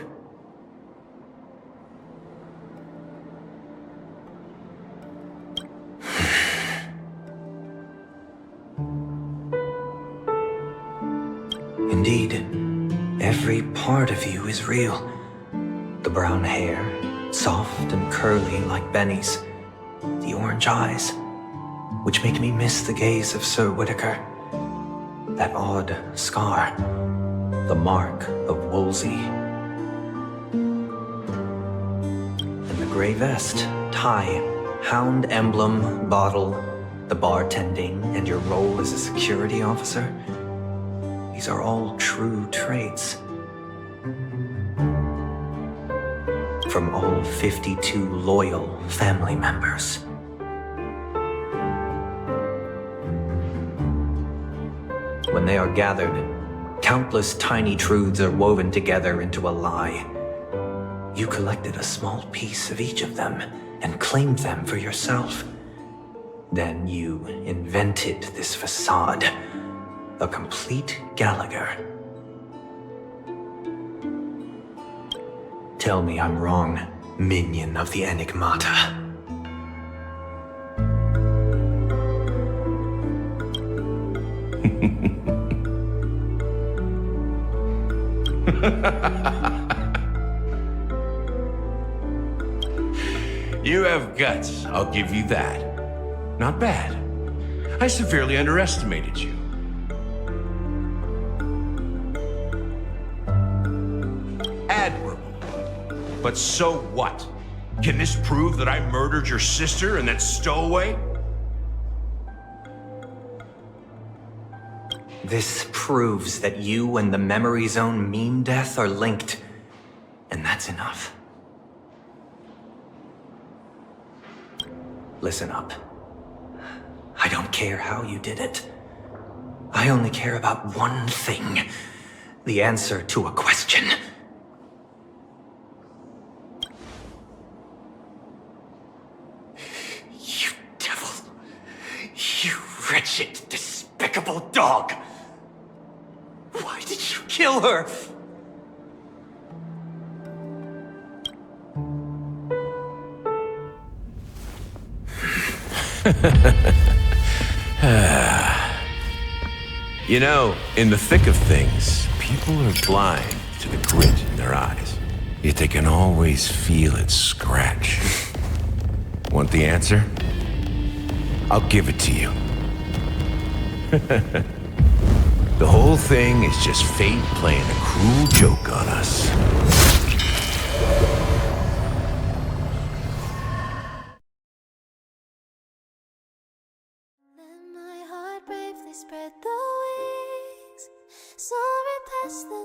Indeed, every part of you is real. The brown hair, soft and curly like Benny's. The orange eyes, which make me miss the gaze of Sir Whitaker. That odd scar, the mark of Wolsey. And the gray vest, tie, hound emblem, bottle, the bartending, and your role as a security officer. These are all true traits. From all 52 loyal family members. When they are gathered, countless tiny truths are woven together into a lie. You collected a small piece of each of them and claimed them for yourself. Then you invented this facade, a complete Gallagher. Tell me I'm wrong, minion of the Enigmata. You have guts, I'll give you that. Not bad. I severely underestimated you. Admirable. But so what? Can this prove that I murdered your sister and that stowaway? This proves that you and the Memory Zone meme death are linked, and that's enough. Listen up. I don't care how you did it. I only care about one thing. The answer to a question. You devil. You wretched, despicable dog. Why did you kill her? You know, in the thick of things, people are blind to the grit in their eyes. Yet they can always feel it scratch. Want the answer? I'll give it to you. The whole thing is just fate playing a cruel joke on us. Let my heart bravely spread the wings, soaring past the